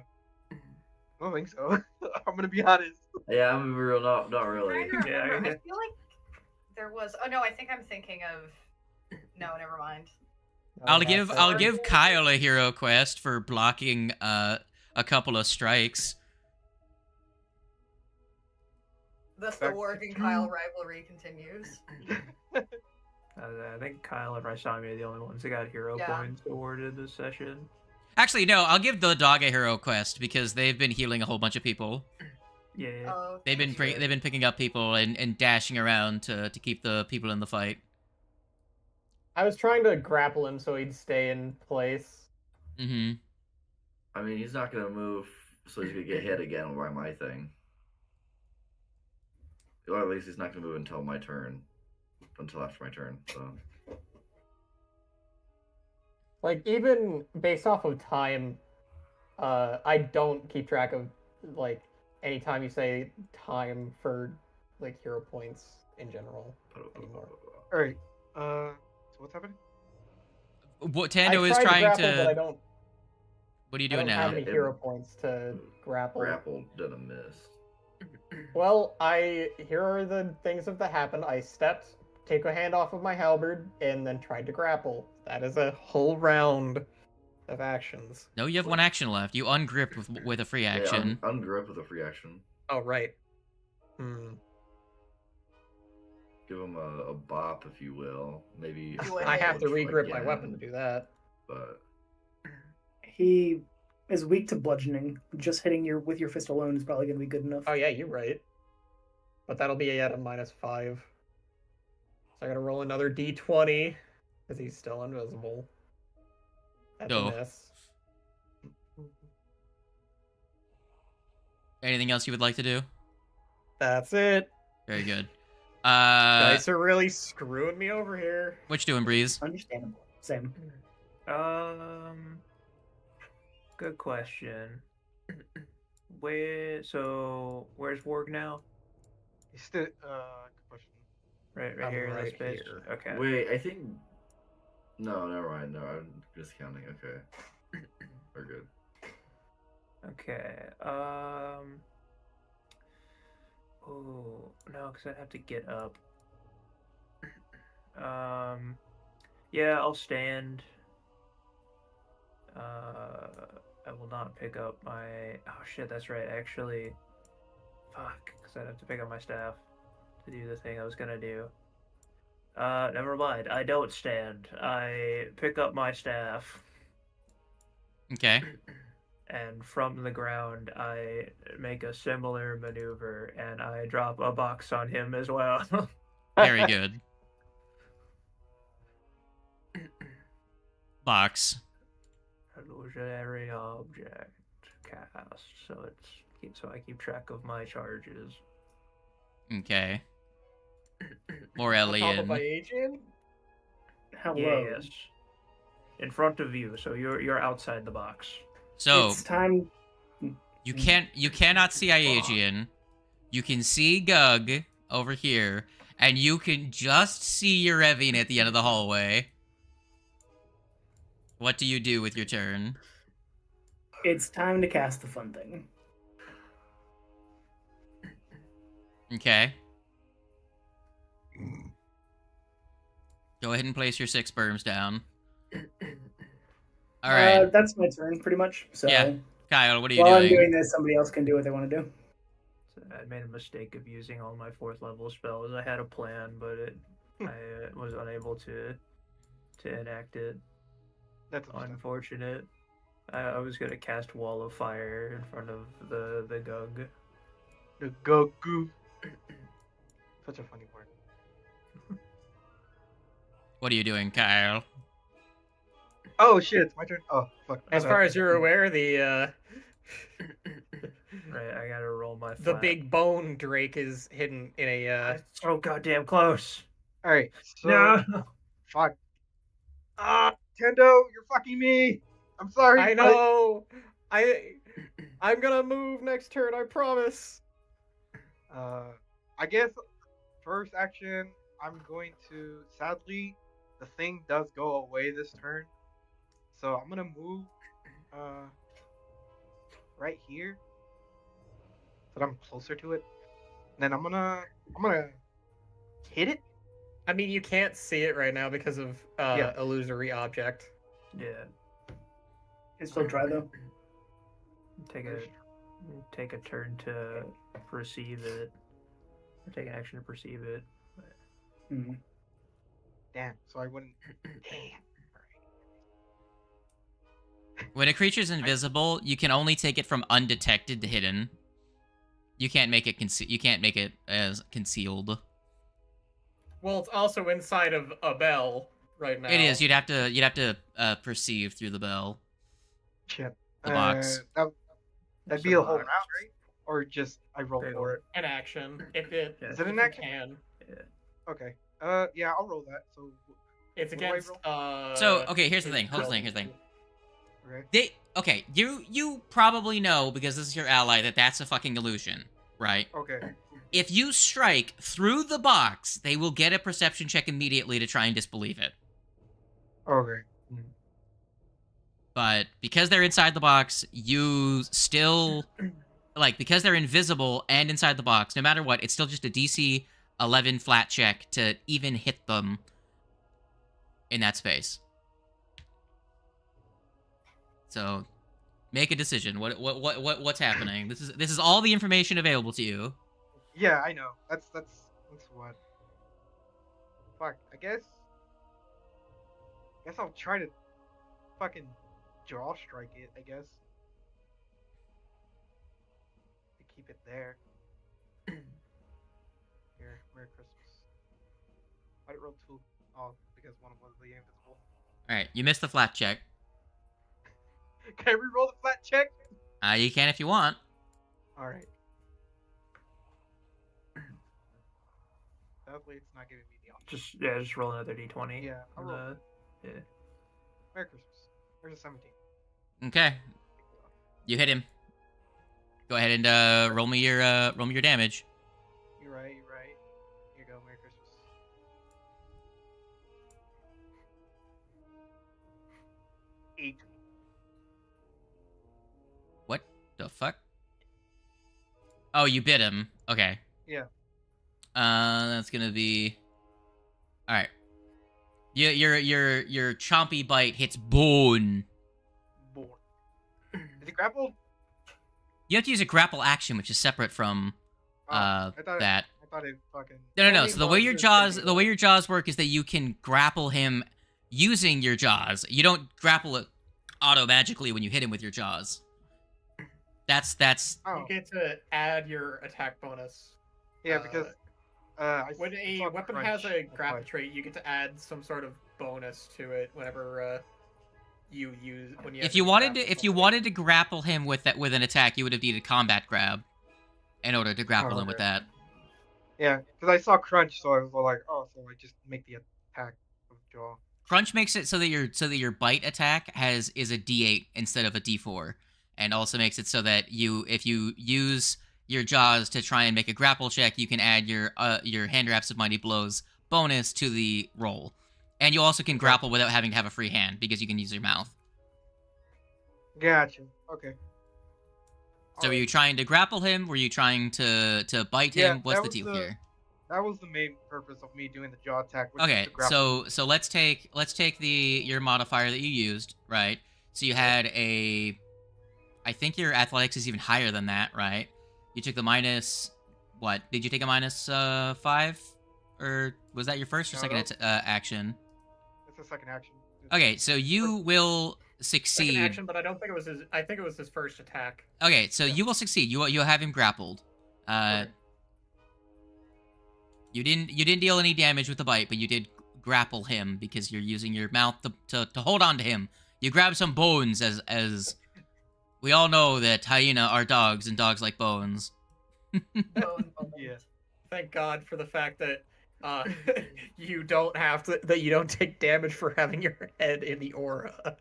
don't think so. I'm gonna be honest. Yeah, I'm real. Not really. I'm trying to remember. Yeah. I feel like there was. Oh no, I think I'm thinking of. No, never mind. I'll give Kyle a hero quest for blocking a couple of strikes. Thus, Back the to Work and two. Kyle rivalry continues. I think Kyle and Raisami are the only ones that got hero Yeah. points awarded this session. Actually, no, I'll give the dog a hero quest because they've been healing a whole bunch of people. Yeah. Oh, They've been thanks. they've been picking up people and dashing around to keep the people in the fight. I was trying to grapple him so he'd stay in place. Mm-hmm. I mean, he's not gonna move, so he's gonna get hit again by my thing. Or at least he's not gonna move until my turn, until after my turn. So. Like, even based off of time, I don't keep track of, like, anytime you say time for, like, hero points in general anymore. All right. So what's happening? What I Tando is tried trying grapple, but I to. don't. What are you I doing don't now? have any hero points to grapple. Grapple did a miss. Well, here are the things that happened. I stepped, take a hand off of my halberd, and then tried to grapple. That is a whole round of actions. No, you have one action left. You ungrip with a free action. Yeah, ungrip with a free action. Oh, right. Hmm. Give him a bop, if you will. Maybe. I have to punch regrip my again, weapon to do that. But He is weak to bludgeoning. Just hitting with your fist alone is probably going to be good enough. Oh, yeah, you're right. But that'll be at a -5. So I gotta roll another d20, because he's still invisible. That's Oh. a miss. Anything else you would like to do? That's it. Very good. Dice are really screwing me over here. What you doing, Breeze? Understandable. Same. Good question. Where's Warg now? He's still. Good question. Right I'm here in right this bitch. here. Okay. wait, I think. No, never mind. No, I'm just counting. Okay, we're good. Okay. Oh no, because I'd have to get up. Yeah, I'll stand. I will not pick up my. Oh shit, that's right. Actually, fuck, because I'd have to pick up my staff to do the thing I was gonna do. Never mind. I don't stand. I pick up my staff. Okay. And from the ground, I make a similar maneuver, and I drop a box on him as well. Very good. Box. Illusionary object cast. So I keep track of my charges. Okay. On top of Morellian. my agent? Hello. Yes. In front of you, so you're outside the box. So It's time. you cannot see Iagian. You can see Gug over here, and you can just see Yerevian at the end of the hallway. What do you do with your turn? It's time to cast the fun thing. Okay. Go ahead and place your 6 berms down. All right, That's my turn, pretty much. So Yeah. Kyle, what are you while I'm doing? doing this, somebody else can do what they want to do. So I made a mistake of using all my 4th level spells. I had a plan, but I was unable to enact it. That's understandable. Unfortunate. I was gonna cast Wall of Fire in front of the Gug. The Goku. Such a funny word. What are you doing, Kyle? Oh shit, it's my turn. Oh fuck. As far as you're aware, the Right, I gotta roll my the flat. big bone drake is hidden in a That's so goddamn close. All right. So No. fuck. Tendo, you're fucking me. I'm sorry. I but- know. I'm gonna move next turn, I promise. I guess first action, I'm going to. Sadly, the thing does go away this turn, so I'm gonna move, right here, so that I'm closer to it. Then I'm gonna hit it. I mean, you can't see it right now because of Yeah. illusory object. Yeah. It's still dry though. Take a turn to perceive it. Or take an action to perceive it. Hmm. Damn. So I wouldn't. Damn. When a creature's invisible, you can only take it from undetected to hidden. You can't make it you can't make it as concealed. Well, it's also inside of a bell right now. It is. You'd have to perceive through the bell. Shit. The box. That'd be a whole round, right? Or just I roll Big for it. An action. If it Yeah. Is it an if you action? can. Yeah. Okay. Yeah, I'll roll that. So. It's What do I against. So okay, here's the thing. Here's the thing. Okay. You probably know because this is your ally that that's a fucking illusion, right? Okay. If you strike through the box, they will get a perception check immediately to try and disbelieve it. Okay. But because they're inside the box, you still because they're invisible and inside the box, no matter what, it's still just a DC 11 flat check to even hit them in that space. So, make a decision. What's happening? This is all the information available to you. Yeah, I know. That's what. Fuck. I guess I'll try to fucking jaw strike it. I guess to keep it there. Here, Merry Christmas. I rolled 2. Oh, because one was the invisible. All right, you missed the flat check. Can I re-roll the flat check? You can if you want. All right. Hopefully, it's not giving me the option. Just roll another d20. Yeah, I'll roll. Yeah. Merry Christmas. There's a 17. Okay, you hit him. Go ahead and roll me your damage. You're right. Here you go. Merry Christmas. Eight. What the fuck? Oh, you bit him. Okay. Yeah. That's gonna be. All right. Your chompy bite hits bone. Born. Is it grappled? You have to use a grapple action, which is separate from I that. thought it fucking. No. So the way your jaws work is that you can grapple him using your jaws. You don't grapple it auto magically when you hit him with your jaws. That's. Oh. You get to add your attack bonus. Yeah, because when a weapon has a grapple trait, you get to add some sort of bonus to it whenever you use when you. If you wanted to grapple him with an attack, you would have needed combat grab in order to grapple him with that. Yeah, because I saw crunch, so I was like, oh, so I just make the attack of jaw. Crunch makes it so that your bite attack is a D8 instead of a D4, and also makes it so that if you use your jaws to try and make a grapple check, you can add your hand wraps of mighty blows bonus to the roll, and you also can grapple without having to have a free hand because you can use your mouth. Gotcha. Okay. So were you trying to grapple him? Were you trying to bite him? What's the deal here? That was the main purpose of me doing the jaw attack. Okay, so let's take your modifier that you used, right? So you had I think your athletics is even higher than that, right? You took the minus, what? Did you take a minus 5? Or was that your first or second action? It's a second action. Okay, so you will succeed. Second action, but I don't think it was his. I think it was his first attack. Okay, so you will succeed. You'll have him grappled. Okay. You didn't deal any damage with the bite, but you did grapple him because you're using your mouth to hold on to him. You grab some bones as we all know that hyena are dogs and dogs like bones. Yeah. Thank God for the fact that you don't take damage for having your head in the aura.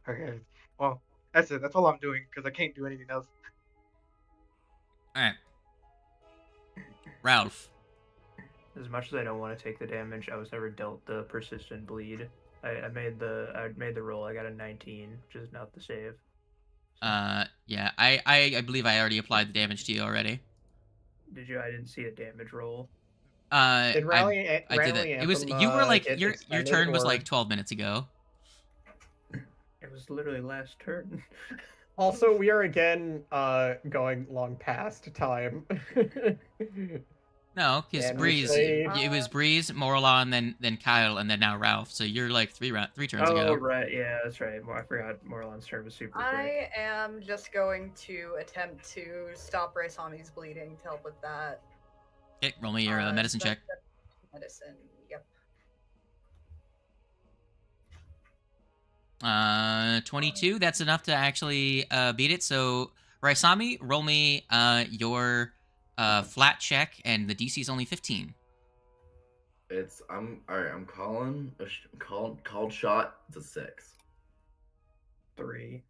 Okay. Well, that's it. That's all I'm doing because I can't do anything else. All right. Ralph. As much as I don't want to take the damage, I was never dealt the persistent bleed. I made the roll. I got a 19, which is not the save. Yeah. I believe I already applied the damage to you already. Did you? I didn't see a damage roll. Did I did Rally that. It was Anthem, you were like get your expended, turn was or- like 12 minutes ago. It was literally last turn. Also, we are again going long past time. No, because And Breeze, they- it was Breeze, Morlon, then Kyle, and then now Ralph. So you're like three turns Oh, ago. right. Yeah, that's right. I forgot Morlan's turn was super quick. I am just going to attempt to stop Raisami's bleeding to help with that. Okay, roll me your medicine check. Medicine, yep. 22. That's enough to actually beat it. So Raisami, roll me your flat check, and the DC is only 15. I'm calling called shot. It's a 6. 3.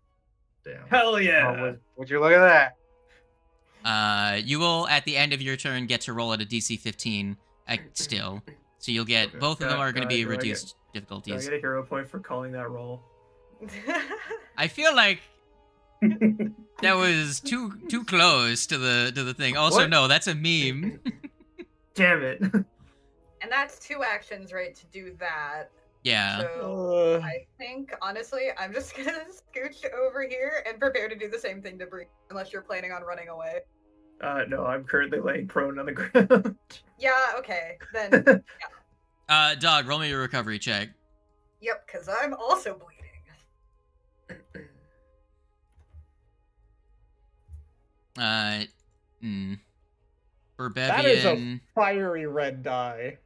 Damn. Hell yeah! Oh, would you look at that? You will at the end of your turn get to roll at a DC 15 still. So you'll get Okay. both of them are going to be do I get- reduced Do I difficulties. get a hero point for calling that roll? I feel like that was too close to the thing. Also, What? no, that's a meme. Damn it! And that's 2 actions, right, to do that. Yeah. So I think, honestly, I'm just gonna scooch over here and prepare to do the same thing to Bree, unless you're planning on running away. No, I'm currently laying prone on the ground. Yeah, okay, then, Dog, roll me your recovery check. yep, because I'm also bleeding. For That is a Bevian. fiery red die.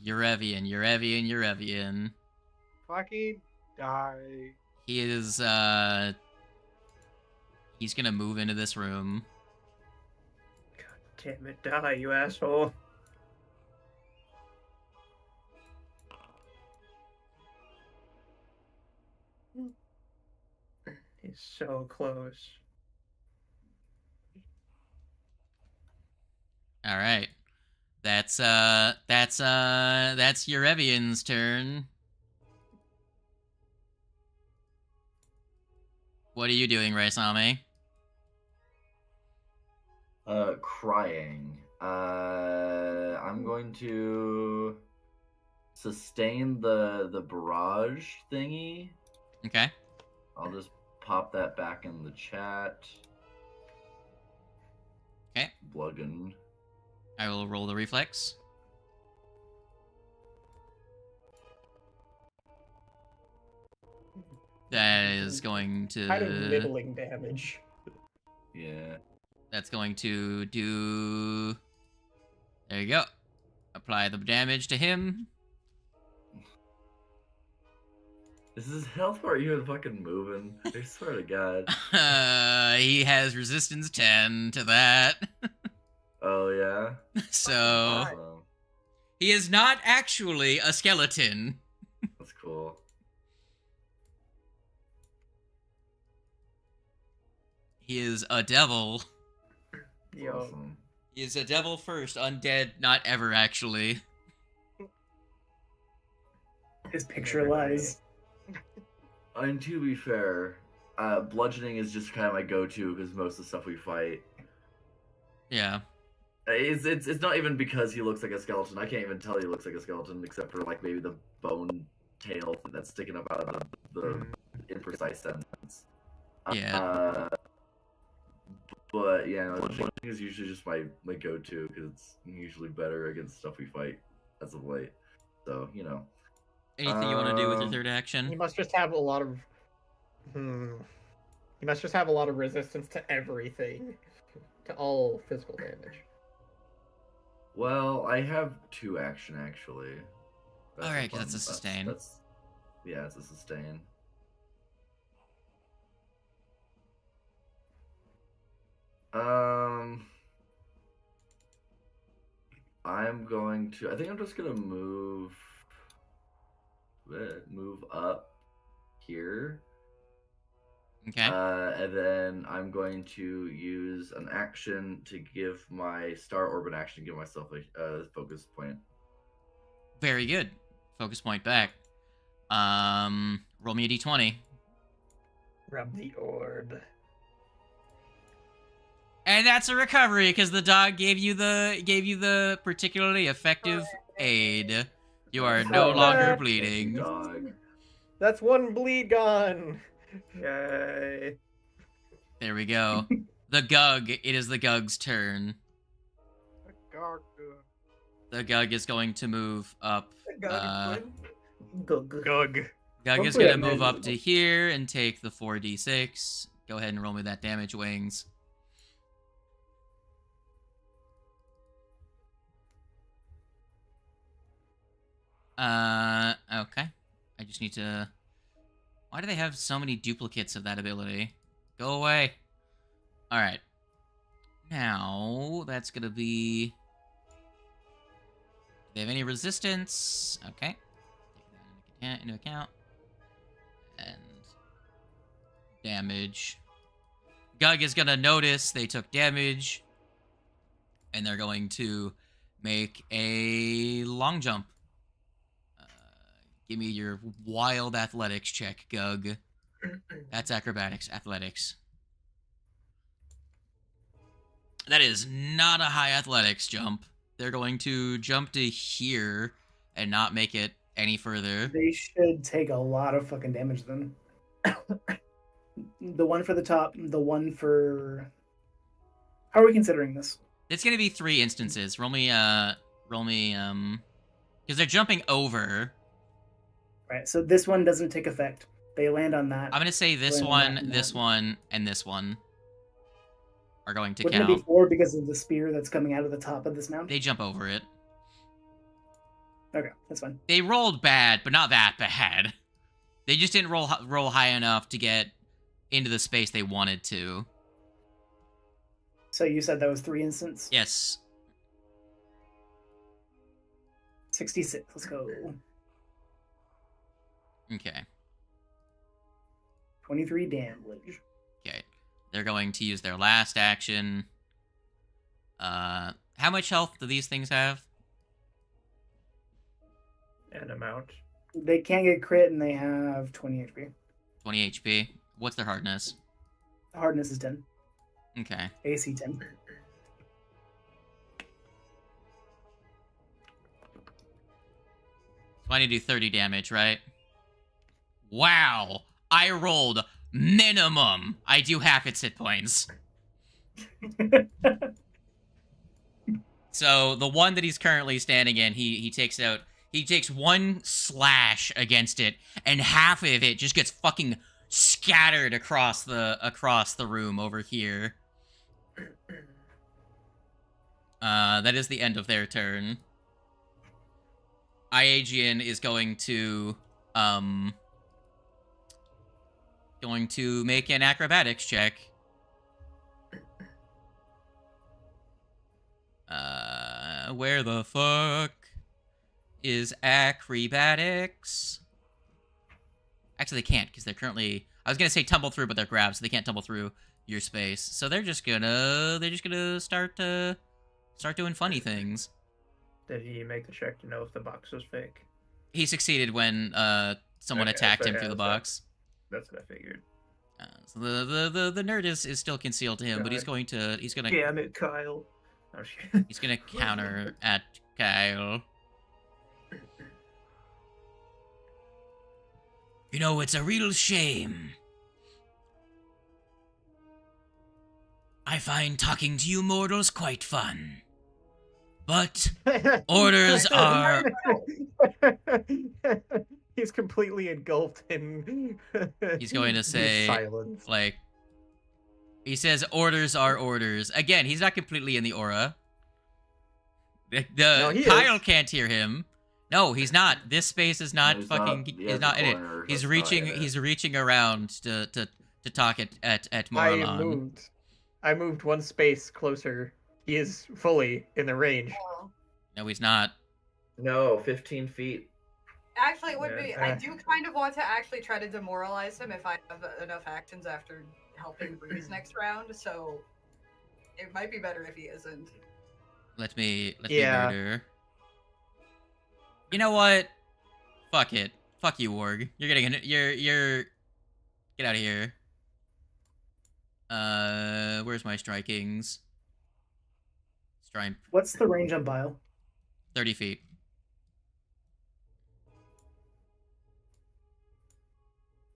Eurevian. Fucking die. He is, he's gonna move into this room. God damn it, die, you asshole. He's so close. All right. That's Eurevian's turn. What are you doing, Raisami? Crying. I'm going to sustain the barrage thingy. Okay. I'll just pop that back in the chat. Okay. Bluggen. I will roll the reflex. That is going to... Kind of middling damage. Yeah. That's going to do... There you go. Apply the damage to him. Is his health bar even fucking moving? I swear to God. He has resistance 10 to that. Oh, yeah? So... Awesome. He is not actually a skeleton. That's cool. He is a devil. Yo. Awesome. He is a devil first, undead, not ever actually. His picture lies. And to be fair, bludgeoning is just kind of my go-to because most of the stuff we fight. Yeah. It's not even because he looks like a skeleton. I can't even tell he looks like a skeleton except for like maybe the bone tail that's sticking up out of the imprecise sentence. Yeah. But yeah, no, bludgeoning is usually just my go-to because it's usually better against stuff we fight as of late. So you know. Anything you want to do with your third He action? must just have a lot of. He must just have a lot of resistance to everything, to all physical damage. Well, I have 2 action actually. Alright, 'cause that's a sustain. Yeah, it's a sustain. I'm going to. I think I'm just gonna move up here. Okay. And then I'm going to use an action to give my Star Orbit action, give myself a focus point. Very good. Focus point back. Roll me a d20. Rub the orb. And that's a recovery because the dog gave you the particularly effective aid. You are no Oh, longer that- bleeding. Dog. That's one bleed gone. Yay. There we go. The Gug. It is the Gug's turn. God, The Gug is going to move up. Gug. Gug. Gug is Hopefully going to I move made up it. to here and take the 4d6. Go ahead and roll me that damage, Wings. Okay. I just need to... Why do they have so many duplicates of that ability? Go away. Alright. Now, that's gonna be... Do they have any resistance? Okay. Take that into account. And... damage. Gug is gonna notice they took damage. And they're going to make a long jump. Give me your wild athletics check, Gug. That's acrobatics, athletics. That is not a high athletics jump. They're going to jump to here and not make it any further. They should take a lot of fucking damage then. The one for the top, the one for... How are we considering this? It's gonna be 3 instances. Roll me, because they're jumping over. Right, so this one doesn't take effect. They land on that. I'm gonna say this Land one, on this that. one, and this one are going to Wouldn't it count. be 4 because of the spear that's coming out of the top of this mound? They jump over it. Okay, that's fine. They rolled bad, but not that bad. They just didn't roll high enough to get into the space they wanted to. So you said that was 3 instants? Yes. 66, let's go. Okay. 23 damage. Okay. They're going to use their last action. How much health do these things have? An amount. They can't get crit and they have 20 HP. 20 HP. What's their hardness? Hardness is 10. Okay. AC 10. So I need to do 30 damage, right? Wow! I rolled minimum. I do half its hit points. So the one that he's currently standing in, he takes 1 slash against it, and half of it just gets fucking scattered across the room over here. That is the end of their turn. Iagian is going to make an acrobatics check. Where the fuck is acrobatics? Actually, they can't because they're currently. I was gonna say tumble through, but they're grabbed, so they can't tumble through your space. So they're just gonna start doing funny things. Did he make the check to know if the box was fake? He succeeded when someone Okay, attacked so him yeah, through the so- box. That's what I figured. So the nerd is still concealed to him, but he's God. gonna Damn it, Kyle. Oh, shit. he's gonna counter at Kyle. You know, it's a real shame. I find talking to you mortals quite fun. But orders are... He's completely engulfed in. He's going to say, silence. like... He says orders are orders. Again, he's not completely in the aura. No, he Kyle is. can't hear him. No, he's not. This space is not He's fucking... not- he He's has not a in it. corner He's just reaching... by it. He's reaching around to talk at I Moralon. moved 1 space closer. He is fully in the range. Oh. No, he's not. No, 15 feet. Actually, it would Yeah, be. I do kind of want to actually try to demoralize him if I have enough actions after helping Breeze next round. So it might be better if he isn't. Let me Yeah. murder. You know what? Fuck it. Fuck you, Warg. You're getting you're get out of here. Where's my strikings? Strike What's the range on Bile? 30 feet.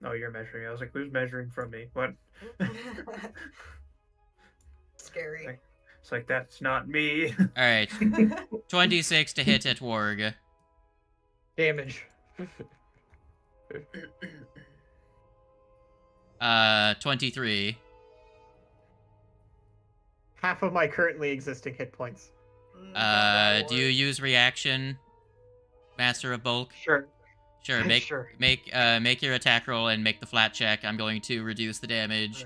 Oh, you're measuring. I was like, who's measuring from me? What? Scary. It's like, that's not me. All right, 26 to hit at Warg. Damage. 23. Half of my currently existing hit points. Do you use reaction, Master of Bulk? Sure. Sure. Sure. Make your attack roll and make the flat check. I'm going to reduce the damage.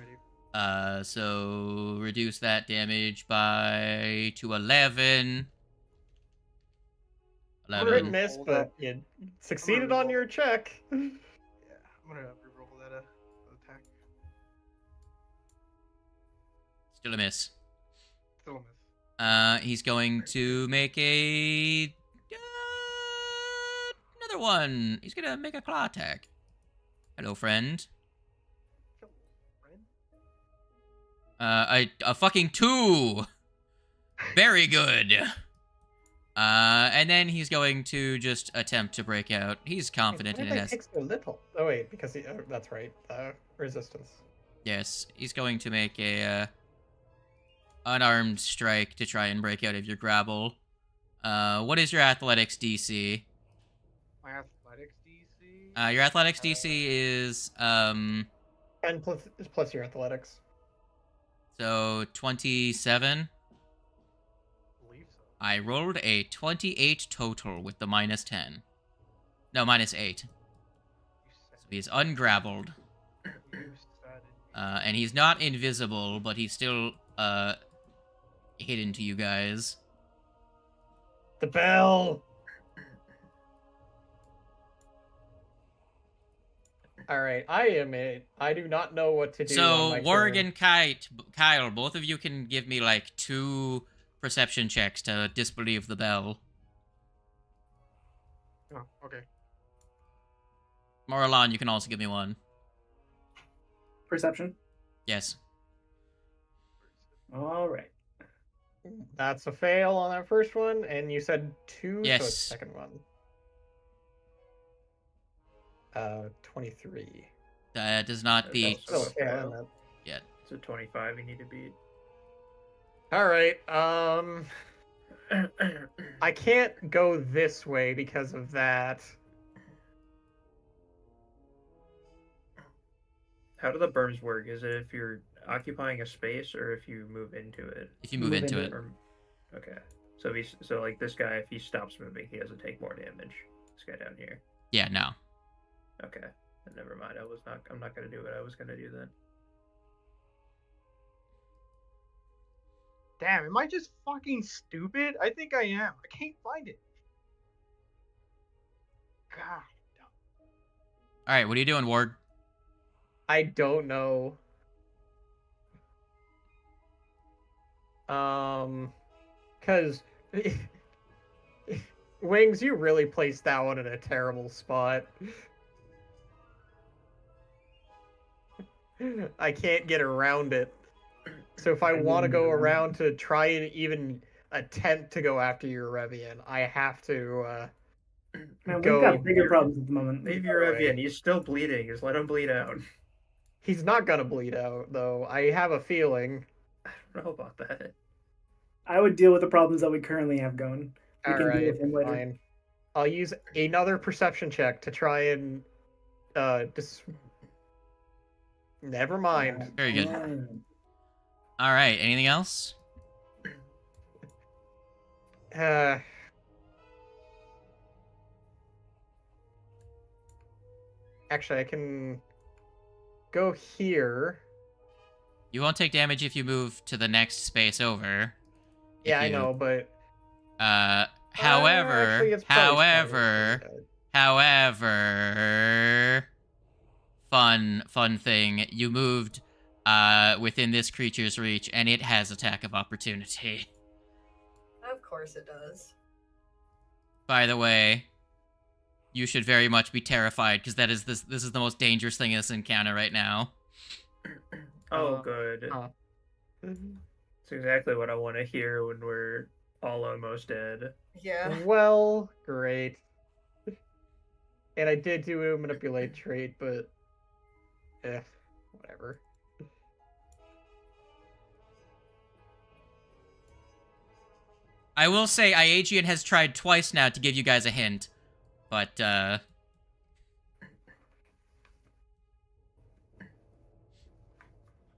Alrighty. So reduce that damage to 11. Crit 11. miss, but you succeeded on your check. Yeah, I'm gonna reroll that attack. Still a miss. Still a miss. He's going to make another one. He's gonna make a claw attack. Hello, friend. A fucking 2. Very good. And then he's going to just attempt to break out. He's confident in it. It takes so little. Oh wait, because that's right. Resistance. Yes, he's going to make a unarmed strike to try and break out of your grapple. What is your athletics DC? My athletics DC. Your athletics DC is 10 plus your athletics. so 27. I believe so. I rolled a 28 total with the minus 10. No, minus 8. So he's ungrappled. And he's not invisible, but he's still hidden to you guys. The bell. All right, I do not know what to do. So on my Warg turn. and Kyle, both of you can give me like 2 perception checks to disbelieve the bell. Oh, okay. Moralon, you can also give me 1. Perception. Yes. All right. That's a fail on that first one, and you said 2, so Yes. it's the second one. 23. That does not beat Still a fail, isn't it? yet. It's a 25 you need to beat. All right. I can't go this way because of that. How do the burns work? Is it if you're occupying a space or if you move into it? If you move into it. Okay. So like this guy, if he stops moving, he doesn't take more damage. This guy down here. Yeah, no. Okay. Then never mind. I'm not gonna do what I was gonna do then. Damn, am I just fucking stupid? I think I am. I can't find it. God. All right, what are you doing, Ward? I don't know. Because Wings, you really placed that one in a terrible spot. I can't get around it. So if I want to go around to try and even attempt to go after your Revian, I have to Man, we've go. got bigger problems at the moment. Leave your Evian. He's still bleeding. Just let him bleed out. He's not gonna bleed out, though. I have a feeling. I don't know about that. I would deal with the problems that we currently have going. We All can deal right, with him later. fine. I'll use another perception check to try and Never mind. Very good. Mm. All right, anything else? Actually, I can go here. You won't take damage if you move to the next space over. Yeah, I know, but However, actually, it's probably however, fun thing. You moved within this creature's reach, and it has attack of opportunity. Of course it does. By the way, you should very much be terrified because this is the most dangerous thing in this encounter right now. Oh, good. Huh. It's exactly what I want to hear when we're all almost dead. Yeah. Well, great. And I did do a manipulate trait, but whatever. I will say Iagian has tried twice now to give you guys a hint, but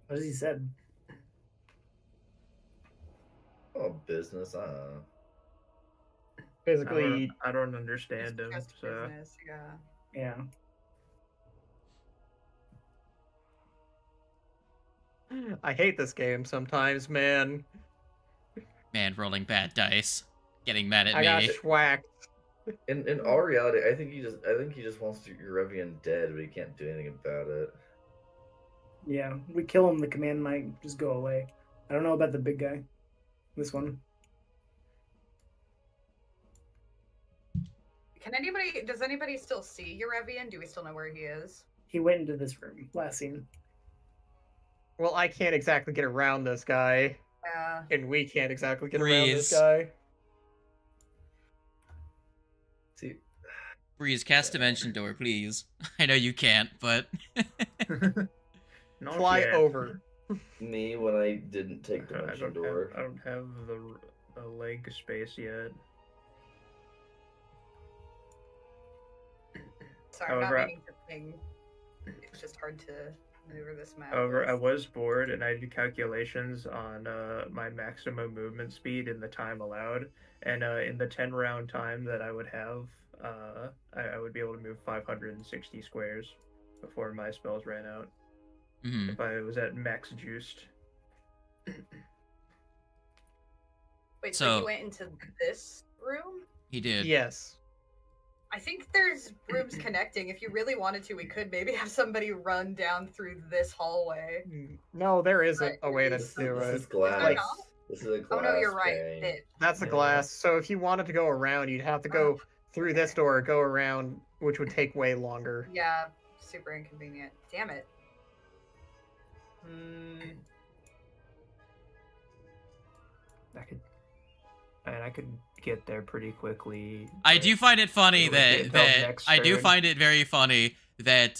What has he said? Oh, business. Basically, I don't understand him. Just So business, yeah. Yeah. I hate this game sometimes, man. man, rolling bad dice, getting mad at I me. got schwacked. In all reality, I think he just wants your Revian dead, but he can't do anything about it. Yeah, we kill him, the command might just go away. I don't know about the big guy. This one. Does anybody still see Eurevian? Do we still know where he is? He went into this room last scene. Well, I can't exactly get around this guy. Yeah. And we can't exactly get around this Breeze. guy. See, Breeze, cast Dimension Door, please. I know you can't, but Not Fly yet. over. me when I didn't take I Dimension don't Door. have, I don't have the leg space yet. Sorry, However, I'm not meaning to ping. It's just hard to maneuver this map. However, I was bored and I did calculations on my maximum movement speed in the time allowed, and in the 10-round time that I would have, I would be able to move 560 squares before my spells ran out. Mhm. If I was at max juiced. Wait, So- so you went into this room? he did. Yes. I think there's rooms connecting. If you really wanted to, we could maybe have somebody run down through this hallway. No, there isn't But a way to this- do This it. is glass. Like- This is a glass. Oh no, you're right. pane. It, That's the Yeah. glass. So if you wanted to go around, you'd have to go through this door, go around, which would take way longer. yeah, super inconvenient. Damn it. I could get there pretty quickly. I but do find it funny it would get that till next I do turn. find it very funny that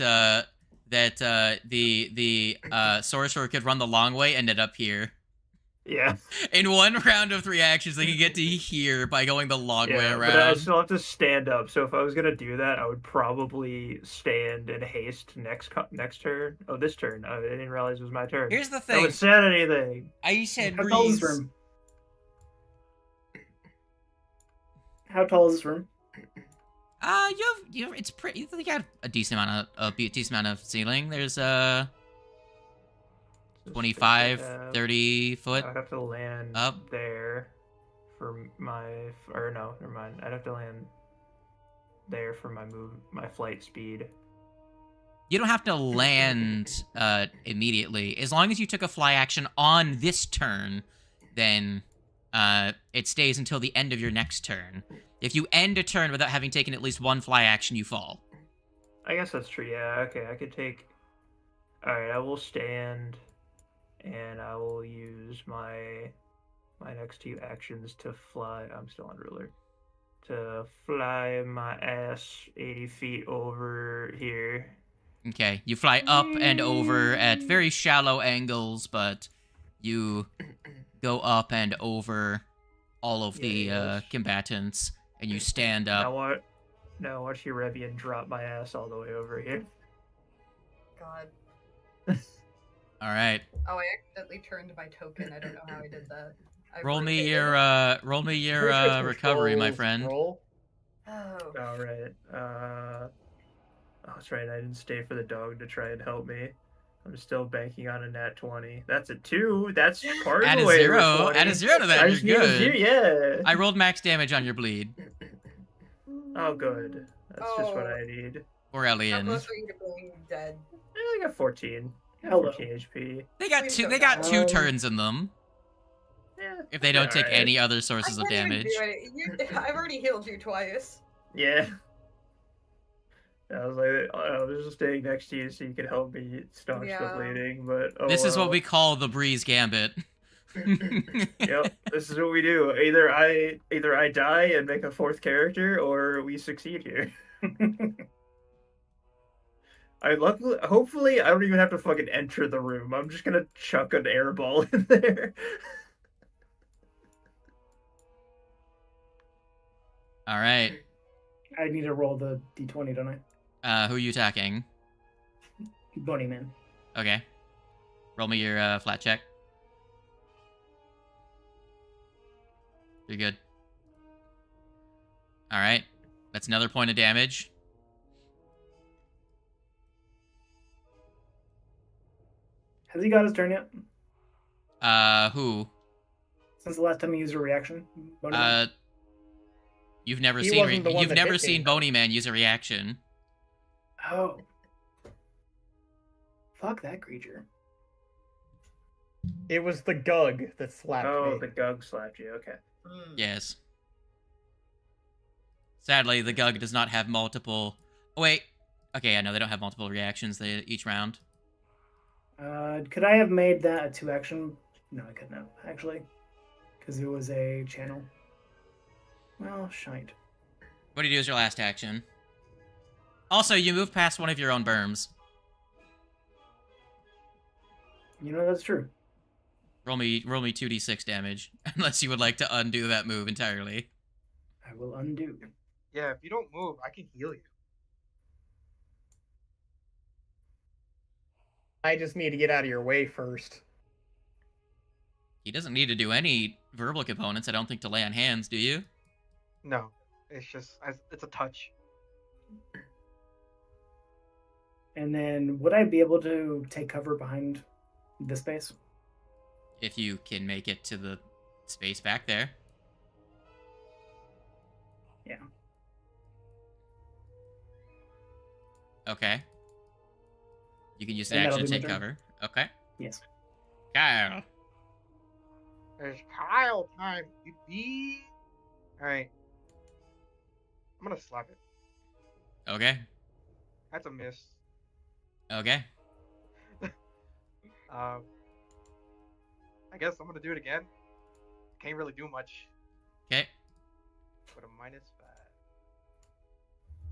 the sorcerer could run the long way, ended up here. Yeah. In one round of 3 actions, they can get to here by going the long way Yeah, but I around. still have to stand up. So if I was gonna do that, I would probably stand and haste next turn. Oh, this turn. I didn't realize it was my turn. Here's the No thing. one said anything. I said How tall is Breeze. this room? How tall is this room? It's pretty. You got a decent amount of ceiling. There's 25, Uh, 30 foot. I'd have to land up. there for or no, never mind. I'd have to land there for my flight speed. You don't have to land immediately. As long as you took a fly action on this turn, then it stays until the end of your next turn. If you end a turn without having taken at least one fly action, you fall. I guess that's true. Yeah. Okay. I could take. All right. I will stand, and I will use my next 2 actions to fly. I'm still on ruler. To fly my ass 80 feet over here. Okay, you fly up and over at very shallow angles, but you go up and over all of the Yes. combatants, and you stand up. Now watch your Revian drop my ass all the way over here. God. All right, Oh, I accidentally turned my token. I don't know how I did that. I roll me rotated your it. recovery, my Controls friend. roll. Oh. All right. Oh, that's right. I didn't stay for the dog to try and help me. I'm still banking on a nat 20. That's a 2. That's part of Add the a way to zero. 20. Add a zero to that. I You're just need a good. zero, yeah. I rolled max damage on your bleed. Oh, good. That's just what Oh. I need. Or How Elian. close are you to being dead? I got 14. Hello. 14 HP. They got Please two. don't They got die. 2 turns in them. Yeah. If they don't take Alright. any other sources I of can't even damage. do it. I've already healed you twice. Yeah. I was like, I was just staying next to you so you could help me staunch the Yeah. bleeding, but oh This is what well. we call the Breeze Gambit. Yep, this is what we do. Either I die and make a fourth character, or we succeed here. Hopefully, I don't even have to fucking enter the room. I'm just gonna chuck an air ball in there. All right. I need to roll the d20, don't I? Who are you attacking? Bony man. Okay. Roll me your flat check. You're good. All right. That's another point of damage. Has he got his turn yet? Who? Since the last time he used a reaction? Bony man? You've never He seen wasn't the one you've that never hit me. seen Bony Man use a reaction. Oh. Fuck that creature. It was the Gug that slapped Oh, me. the Gug slapped you. Okay. Yes. Sadly, the Gug does not have multiple. Oh, wait. Okay, I know they don't have multiple reactions each round. Could I have made that a 2-action? No, I couldn't have, actually. Because it was a channel. Well, shite. What do you do as your last action? Also, you move past one of your own berms. You know, that's true. Roll me 2d6 damage, unless you would like to undo that move entirely. I will undo. Yeah, if you don't move, I can heal you. I just need to get out of your way first. He doesn't need to do any verbal components, I don't think, to lay on hands, do you? No, it's just it's a touch. And then, would I be able to take cover behind the space? If you can make it to the space back there. Yeah. Okay. You can use an And that'll action to be my take turn? cover. Okay. Yes. Kyle. It's Kyle time, baby. All right. I'm gonna slap it. Okay. That's a miss. Okay. I guess I'm gonna do it again. Can't really do much Okay. with a -5.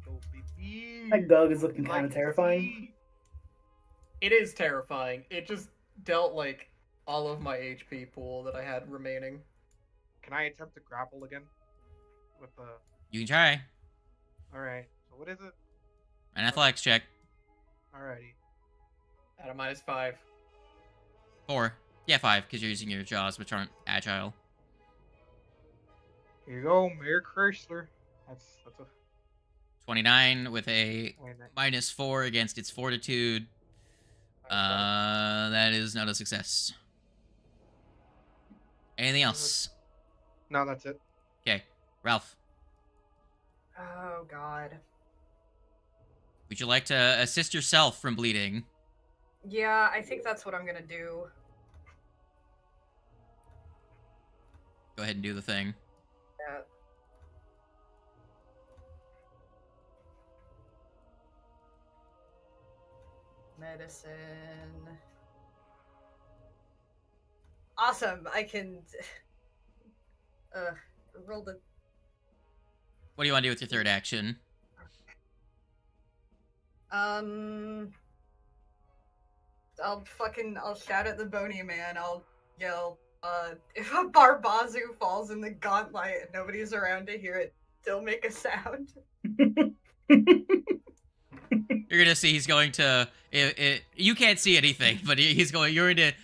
Go, baby. That Gug is looking Like kind of to terrifying. see. It is terrifying. It just dealt like all of my HP pool that I had remaining. Can I attempt to grapple again? With the. You can try. All right. So what is it? An athletics check. Alrighty. At a -5. 4. Yeah, 5, because you're using your jaws, which aren't agile. Here you go, Mayor Chrysler. That's a. 29 with a Wait a minute. -4 against its fortitude. That is not a success. Anything else? No, that's it. Okay, Ralph. Oh God. Would you like to assist yourself from bleeding? Yeah, I think that's what I'm gonna do. Go ahead and do the thing. Yeah. Medicine. Awesome. I can. Roll the. What do you want to do with your third action? I'll shout at the bony man. I'll yell, if a Barbazu falls in the gauntlet and nobody's around to hear it, still make a sound. You're gonna see he's going to. You can't see anything, but he's going. You're into.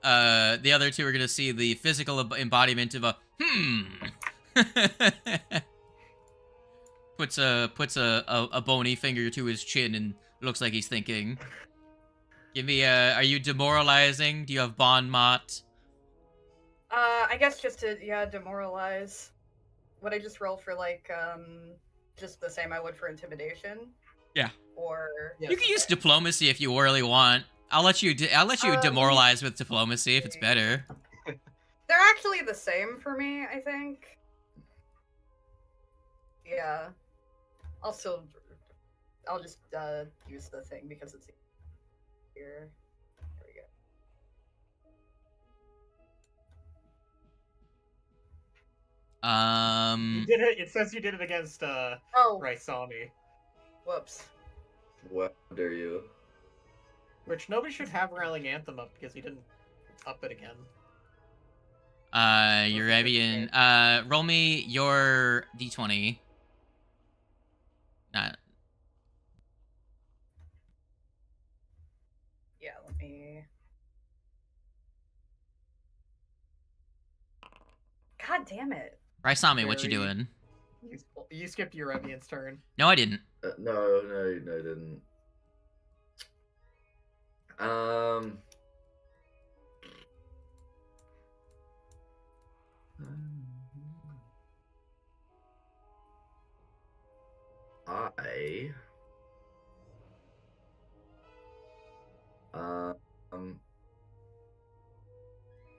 The other two are gonna see the physical embodiment of a puts a bony finger to his chin and looks like he's thinking. Give me a. Are you demoralizing? Do you have Bon Mot? I guess just to demoralize. Would I just roll for just the same I would for intimidation? Yeah. Or You can use diplomacy if you really want. I'll let you demoralize with diplomacy if it's better. They're actually the same for me, I think. Yeah. I'll I'll just use the thing because it's here. There we go. You did it. It says you did it against Raisami. Whoops. What dare you? Which nobody should have Rallying Anthem up because he didn't up it again. Eurebian, roll me your d20. Not. Yeah, let me. God damn it. Raisami, what you doing? You skipped Eurebian's turn. No, I didn't. No, I didn't.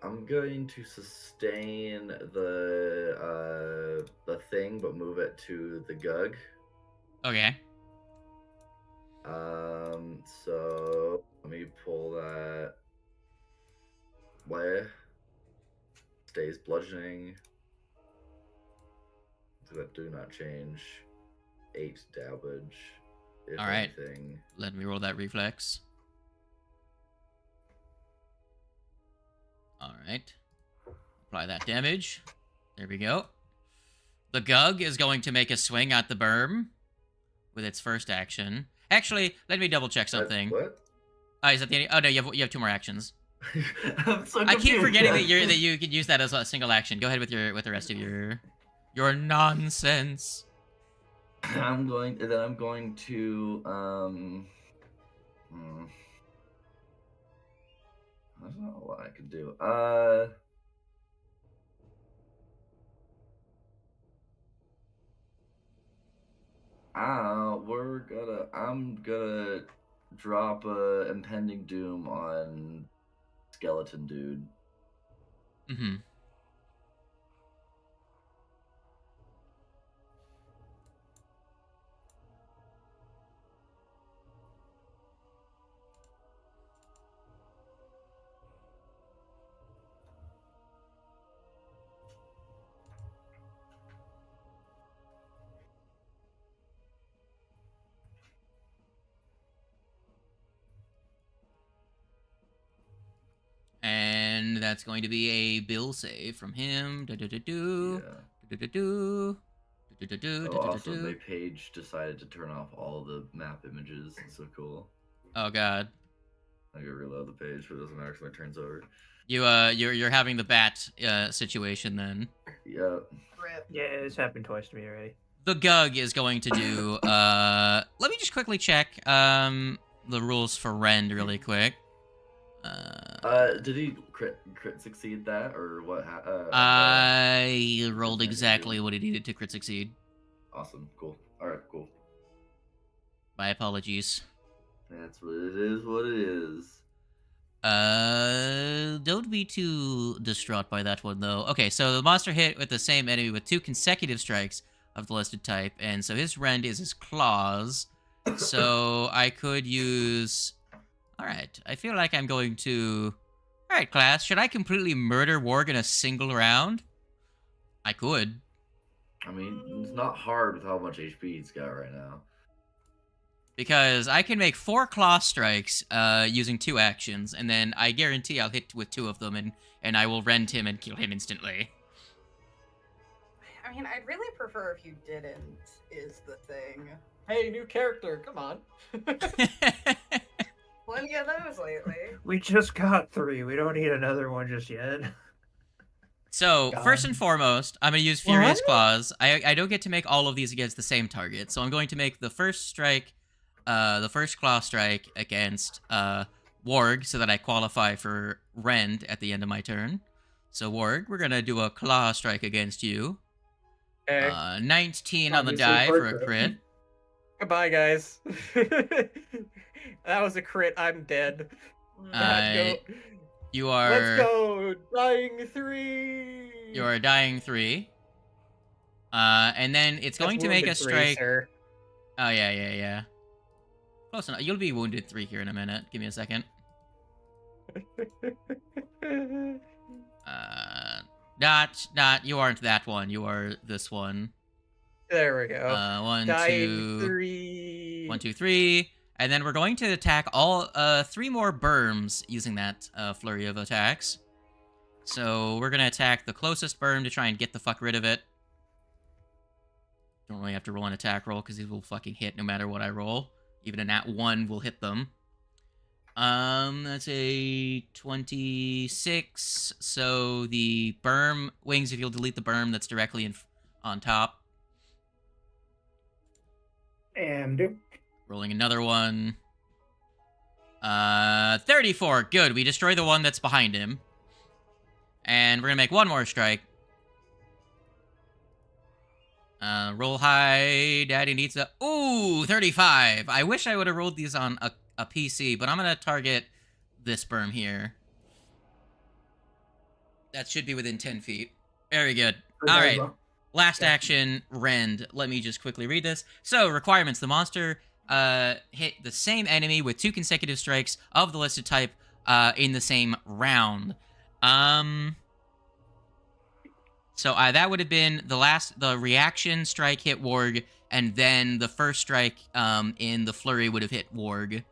I'm going to sustain the thing, but move it to the Gug. Okay. So let me pull that way. Stays bludgeoning. That do not change. 8 damage. If All right. anything. Let me roll that reflex. All right. Apply that damage. There we go. The Gug is going to make a swing at the berm with its first action. Actually, let me double check something. What? Is that the end? Oh no, you have 2 more actions. I'm so I keep confused. forgetting that you could use that as a single action. Go ahead with the rest of your nonsense. I'm going to I don't know what I could do. I'm gonna drop a impending doom on skeleton dude. Mm-hmm. And that's going to be a bill save from him. Do-do-do-do. Do-do-do-do. Do-do-do-do. Oh, also, Do-do-do-do. my page decided to turn off all the map images. It's so cool. Oh god. I gotta reload the page, but it doesn't matter because my turn's over. You're having the bat situation then. Yep. Rip. Yeah, it's happened twice to me already. The Gug is going to do let me just quickly check the rules for Rend really quick. Did he crit succeed that or what? I rolled exactly what he needed to crit succeed. Awesome, cool. All right, cool. My apologies. That's what it is. What it is. Don't be too distraught by that one though. Okay, so the monster hit with the same enemy with 2 consecutive strikes of the listed type, and so his Rend is his claws. So I could use. All right, I feel like I'm going to. All right, class. Should I completely murder Warg in a single round? I could. I mean, it's not hard with how much HP he's got right now. Because I can make 4 claw strikes using 2 actions, and then I guarantee I'll hit with 2 of them, and I will rend him and kill him instantly. I mean, I'd really prefer if you didn't, is the thing. Hey, new character, come on. Plenty of those lately. We just got 3. We don't need another one just yet. So, God. first and foremost, I'm going to use Furious Claws. I don't get to make all of these against the same target, so I'm going to make the first strike, the first claw strike against Warg, so that I qualify for Rend at the end of my turn. So, Warg, we're going to do a claw strike against you. Okay. 19 on the Obviously die for for a crit. crit. Goodbye, guys. That was a crit. I'm dead. Let's go. You are. Let's go. Dying 3. You are dying 3. And then it's going to make a Wounded 3, strike. sir. Oh yeah. Close enough. You'll be wounded 3 here in a minute. Give me a second. Not. You aren't that one. You are this one. There we go. 1, Died 2, 3. 1, 2, 3, and then we're going to attack all 3 more berms using that flurry of attacks. So we're gonna attack the closest berm to try and get the fuck rid of it. Don't really have to roll an attack roll because these will fucking hit no matter what I roll. Even a nat 1 will hit them. That's a 26. So the berm wings, if you'll delete the berm that's directly on top. And Rolling another one. 34. Good. We destroy the one that's behind him. And we're gonna make one more strike. Roll high. Daddy needs a... Ooh, 35. I wish I would have rolled these on a PC, but I'm gonna target this berm here. That should be within 10 feet. Very good. All right. Last action, rend. Let me just quickly read this. So, requirements. The monster hit the same enemy with 2 consecutive strikes of the listed type in the same round. So that would have been the reaction strike hit Warg, and then the first strike in the flurry would have hit Warg.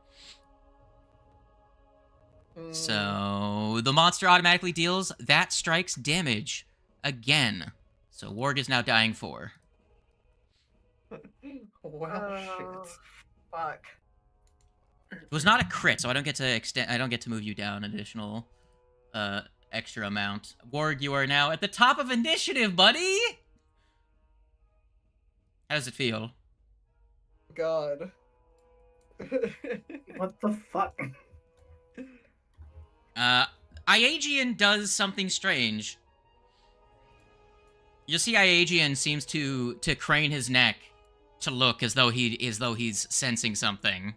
So the monster automatically deals that strike's damage again. So Warg is now dying 4. Well, shit. Fuck. It was not a crit, so I don't get to move you down an additional extra amount. Warg, you are now at the top of initiative, buddy. How does it feel? God. what the fuck? Iagian does something strange. You see, Iagian seems to crane his neck to look as though he's sensing something,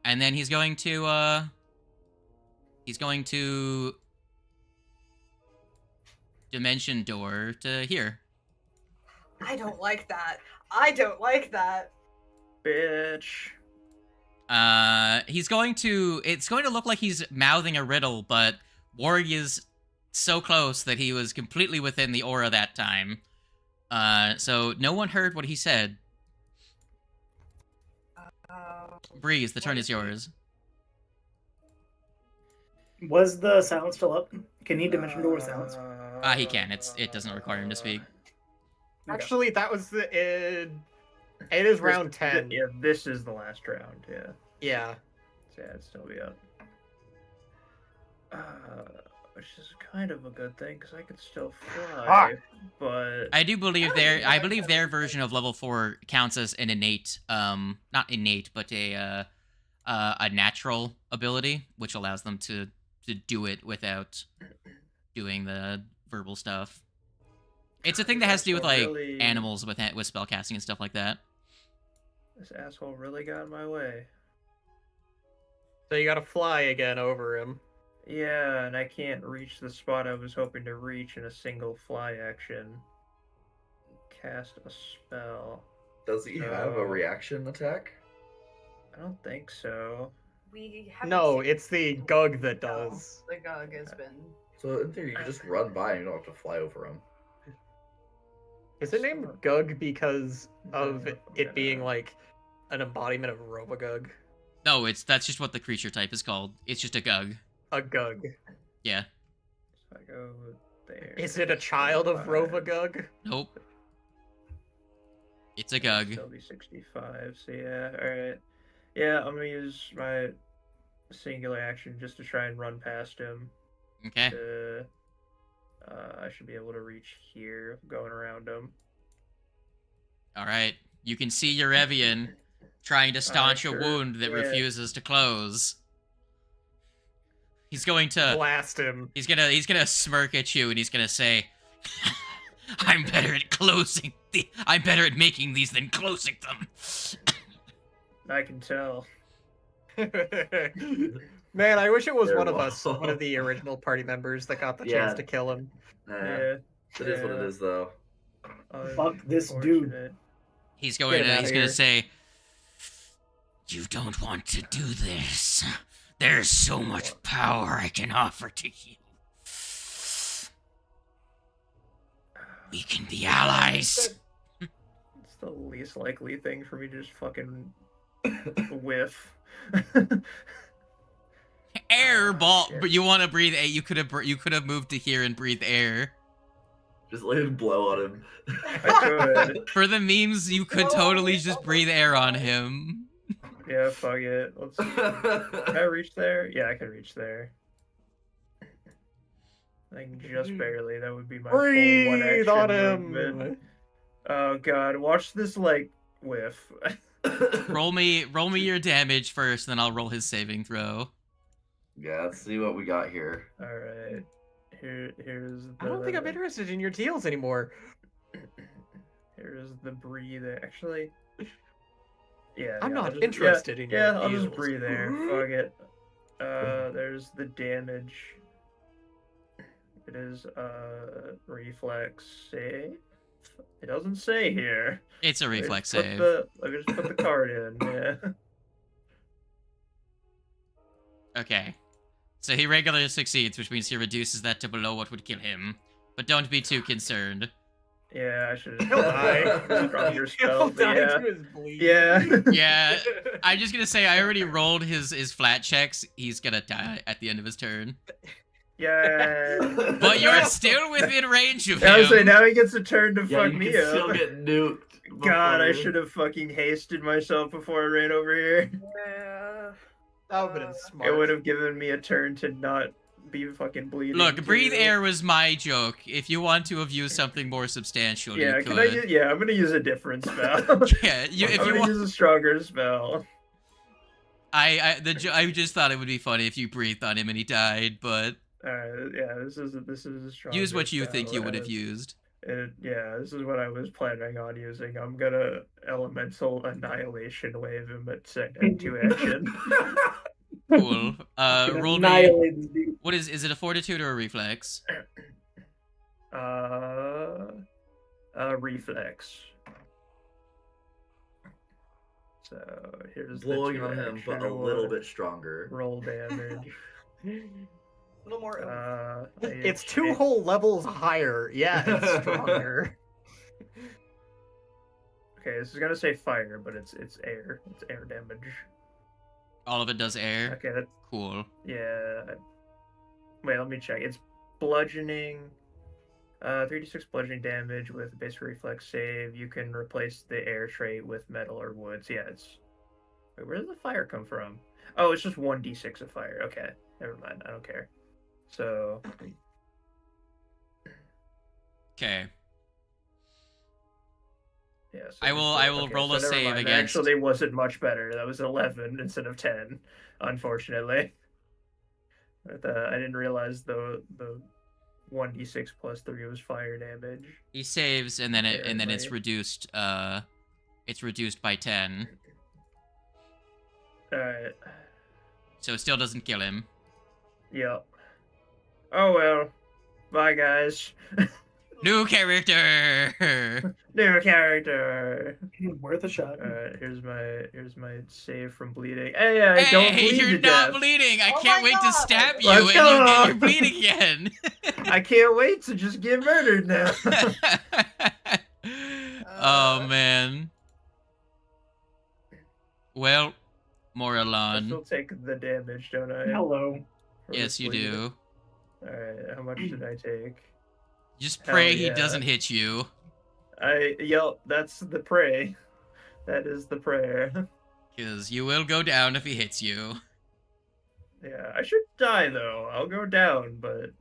and then he's going to dimension door to here. I don't like that. I don't like that. Bitch. It's going to look like he's mouthing a riddle, but Warg is so close that he was completely within the aura that time. So no one heard what he said. Breeze, the turn is yours. Was the silence still up? Can he dimension door with silence? He can. It doesn't require him to speak. Actually, that was it is round 10. Yeah, this is the last round, yeah. Yeah. So, yeah, it'd still be up. Which is kind of a good thing, because I could still fly, but... I believe their version of level 4 counts as an innate, not innate, but a natural ability, which allows them to do it without doing the verbal stuff. It's a thing that has to do with, like, animals with spellcasting and stuff like that. This asshole really got in my way. So you gotta fly again over him. Yeah, and I can't reach the spot I was hoping to reach in a single fly action. Cast a spell. Does he have a reaction attack? I don't think so. We haven't No, seen it's the Gug that does. The Gug has been. So in theory, you can just run by and you don't have to fly over him. Is it named Gug because of it being like an embodiment of Robogug? No, that's just what the creature type is called. It's just a Gug. A Gug. Yeah. So I go there. Is it a child of Robogug? Nope. It's a Gug. Still be 65, so yeah, alright. Yeah, I'm gonna use my singular action just to try and run past him. Okay. I should be able to reach here, going around him. Alright. You can see your Evian trying to staunch a wound that refuses to close. He's going to blast him. He's gonna smirk at you and he's gonna say, I'm better at making these than closing them. I can tell. Man, I wish it was one of Terrible. us, one of the original party members that got the chance to kill him. Yeah. It is what it is, though. Fuck this dude. He's gonna say, You don't want to do this. There's so much power I can offer to you. We can be allies. It's the least likely thing for me to just fucking whiff. Air ball, shit. but you want to breathe air. You could have moved to here and breathe air. Just let him blow on him. I could. For the memes, you could totally just breathe air on him. Yeah, fuck it. Let's. Can I reach there? Yeah, I can reach there. Like just barely. That would be my full one Breathe action on him. movement. Oh god, watch this like whiff. Roll me your damage first, then I'll roll his saving throw. Yeah, let's see what we got here. All right. Here's the. I don't think I'm interested in your deals anymore. Here's the breathe. Actually. Yeah. I'm I'll not just- interested in your Yeah, I'll deals. just breathe there. Fuck it. There's the damage. It is reflex save. It doesn't say here. It's a Let me reflex just put save. Let me just put the card in. Yeah. Okay. So he regularly succeeds, which means he reduces that to below what would kill him. But don't be too concerned. Yeah, I should have He'll die. stronger He'll spell. But die yeah. to his bleed. Yeah. Yeah, I'm just gonna say I already rolled his flat checks. He's gonna die at the end of his turn. Yeah. But you're still within range of I was saying, him. now he gets a turn to Yeah, fuck you me can up. still get nuked. God, I before- should have fucking hasted myself before I ran over here. Yeah. That would have been smart. It would have given me a turn to not be fucking bleeding. Look, breathe too. air was my joke. If you want to have used something more substantial, Yeah, you can could. I use, yeah, I'm gonna use a different spell. Yeah, I'm if you gonna want. use a stronger spell. I just thought it would be funny if you breathed on him and he died, but Alright, yeah, this is a stronger use what you spell, think you would have and used. yeah, this is what I was planning on using. I'm gonna elemental annihilation wave him at two action. Cool. Roll me. Annihilate this dude. What is it? A fortitude or a reflex? Reflex. So here's Blowing the on him, but a little bit stronger. roll damage. A little more. It's two whole levels higher. Yeah, it's stronger. Okay, this is gonna say fire, but it's air. It's air damage. All of it does air. Okay, that's Cool. yeah. Wait, let me check. It's bludgeoning. 3d6 bludgeoning damage with base reflex save. You can replace the air trait with metal or wood. So yeah, it's. Wait, where did the fire come from? Oh, it's just 1d6 of fire. Okay, never mind. I don't care. So Okay. yeah. So I will okay, roll a never save mind. That against. actually wasn't much better. That was 11 instead of 10, unfortunately. But, I didn't realize the 1d6 plus 3 was fire damage. He saves, and then it's Apparently. reduced. It's reduced by 10, Alright. so it still doesn't kill him. Yep. Oh well. Bye guys. New character. New character. Worth a shot. Alright, here's my save from bleeding. Hey, I don't Hey, bleed you're to not death. bleeding. I Oh can't my wait to God. stab you, Let's and go. you're bleeding again. I can't wait to just get murdered now. Oh man. Well, I Moralon. still take the damage, don't I? Hello. For Yes, you bleeding? do. Alright, how much did I take? Just Hell pray he yeah. doesn't hit you. That's the pray. That is the prayer. Because you will go down if he hits you. Yeah, I should die though. I'll go down, but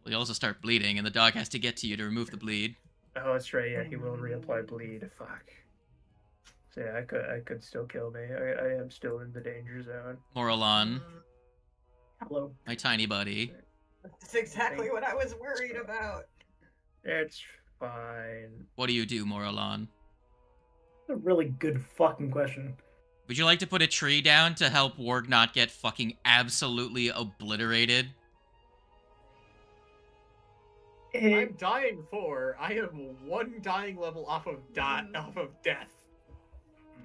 Well, you also start bleeding, and the dog has to get to you to remove the bleed. oh, that's right. Yeah, he will reapply bleed. Fuck. So yeah, I could still kill me. I am still in the danger zone. Moralon, Hello. my tiny buddy. That's exactly what I was worried about. It's fine. What do you do, Moralon? A really good fucking question. Would you like to put a tree down to help Warg not get fucking absolutely obliterated? I'm dying 4. I am one dying level off of death.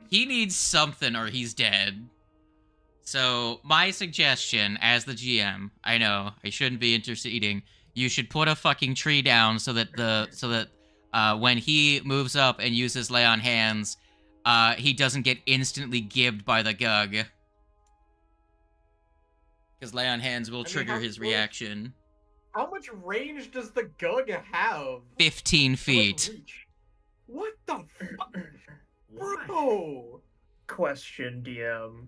He needs something or he's dead. So my suggestion as the GM, I know I shouldn't be interceding. You should put a fucking tree down so that when he moves up and uses lay on hands, he doesn't get instantly gibbed by the gug. Because lay on hands will trigger his reaction. How much range does the gug have? 15 How much feet. reach? What the fuck? Why? Bro! Question, DM.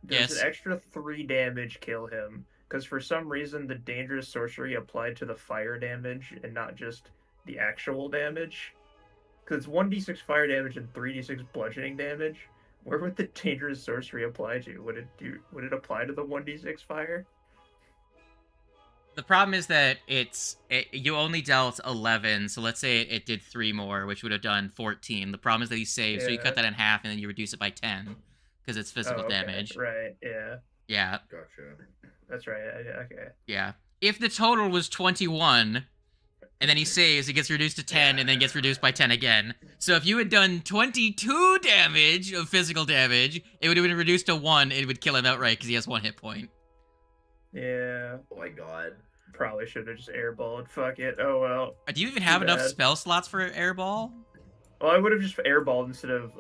Does Yes. an extra 3 damage kill him? Because for some reason the dangerous sorcery applied to the fire damage and not just the actual damage. Because it's 1d6 fire damage and 3d6 bludgeoning damage. Where would the dangerous sorcery apply to? Would it apply to the 1d6 fire? The problem is that you only dealt 11, so let's say it did 3 more, which would have done 14. The problem is that he saved, so you cut that in half and then you reduce it by 10 because it's physical damage. Right, yeah. Yeah. Gotcha. That's right, okay. Yeah. If the total was 21, and then he saves, it gets reduced to 10, and then gets reduced by 10 again. So if you had done 22 damage of physical damage, it would have been reduced to 1, it would kill him outright because he has 1 hit point. Yeah. Oh my god. Probably should have just airballed. Fuck it. Oh well. Do you even have enough bad. spell slots for airball? Well, I would have just airballed instead of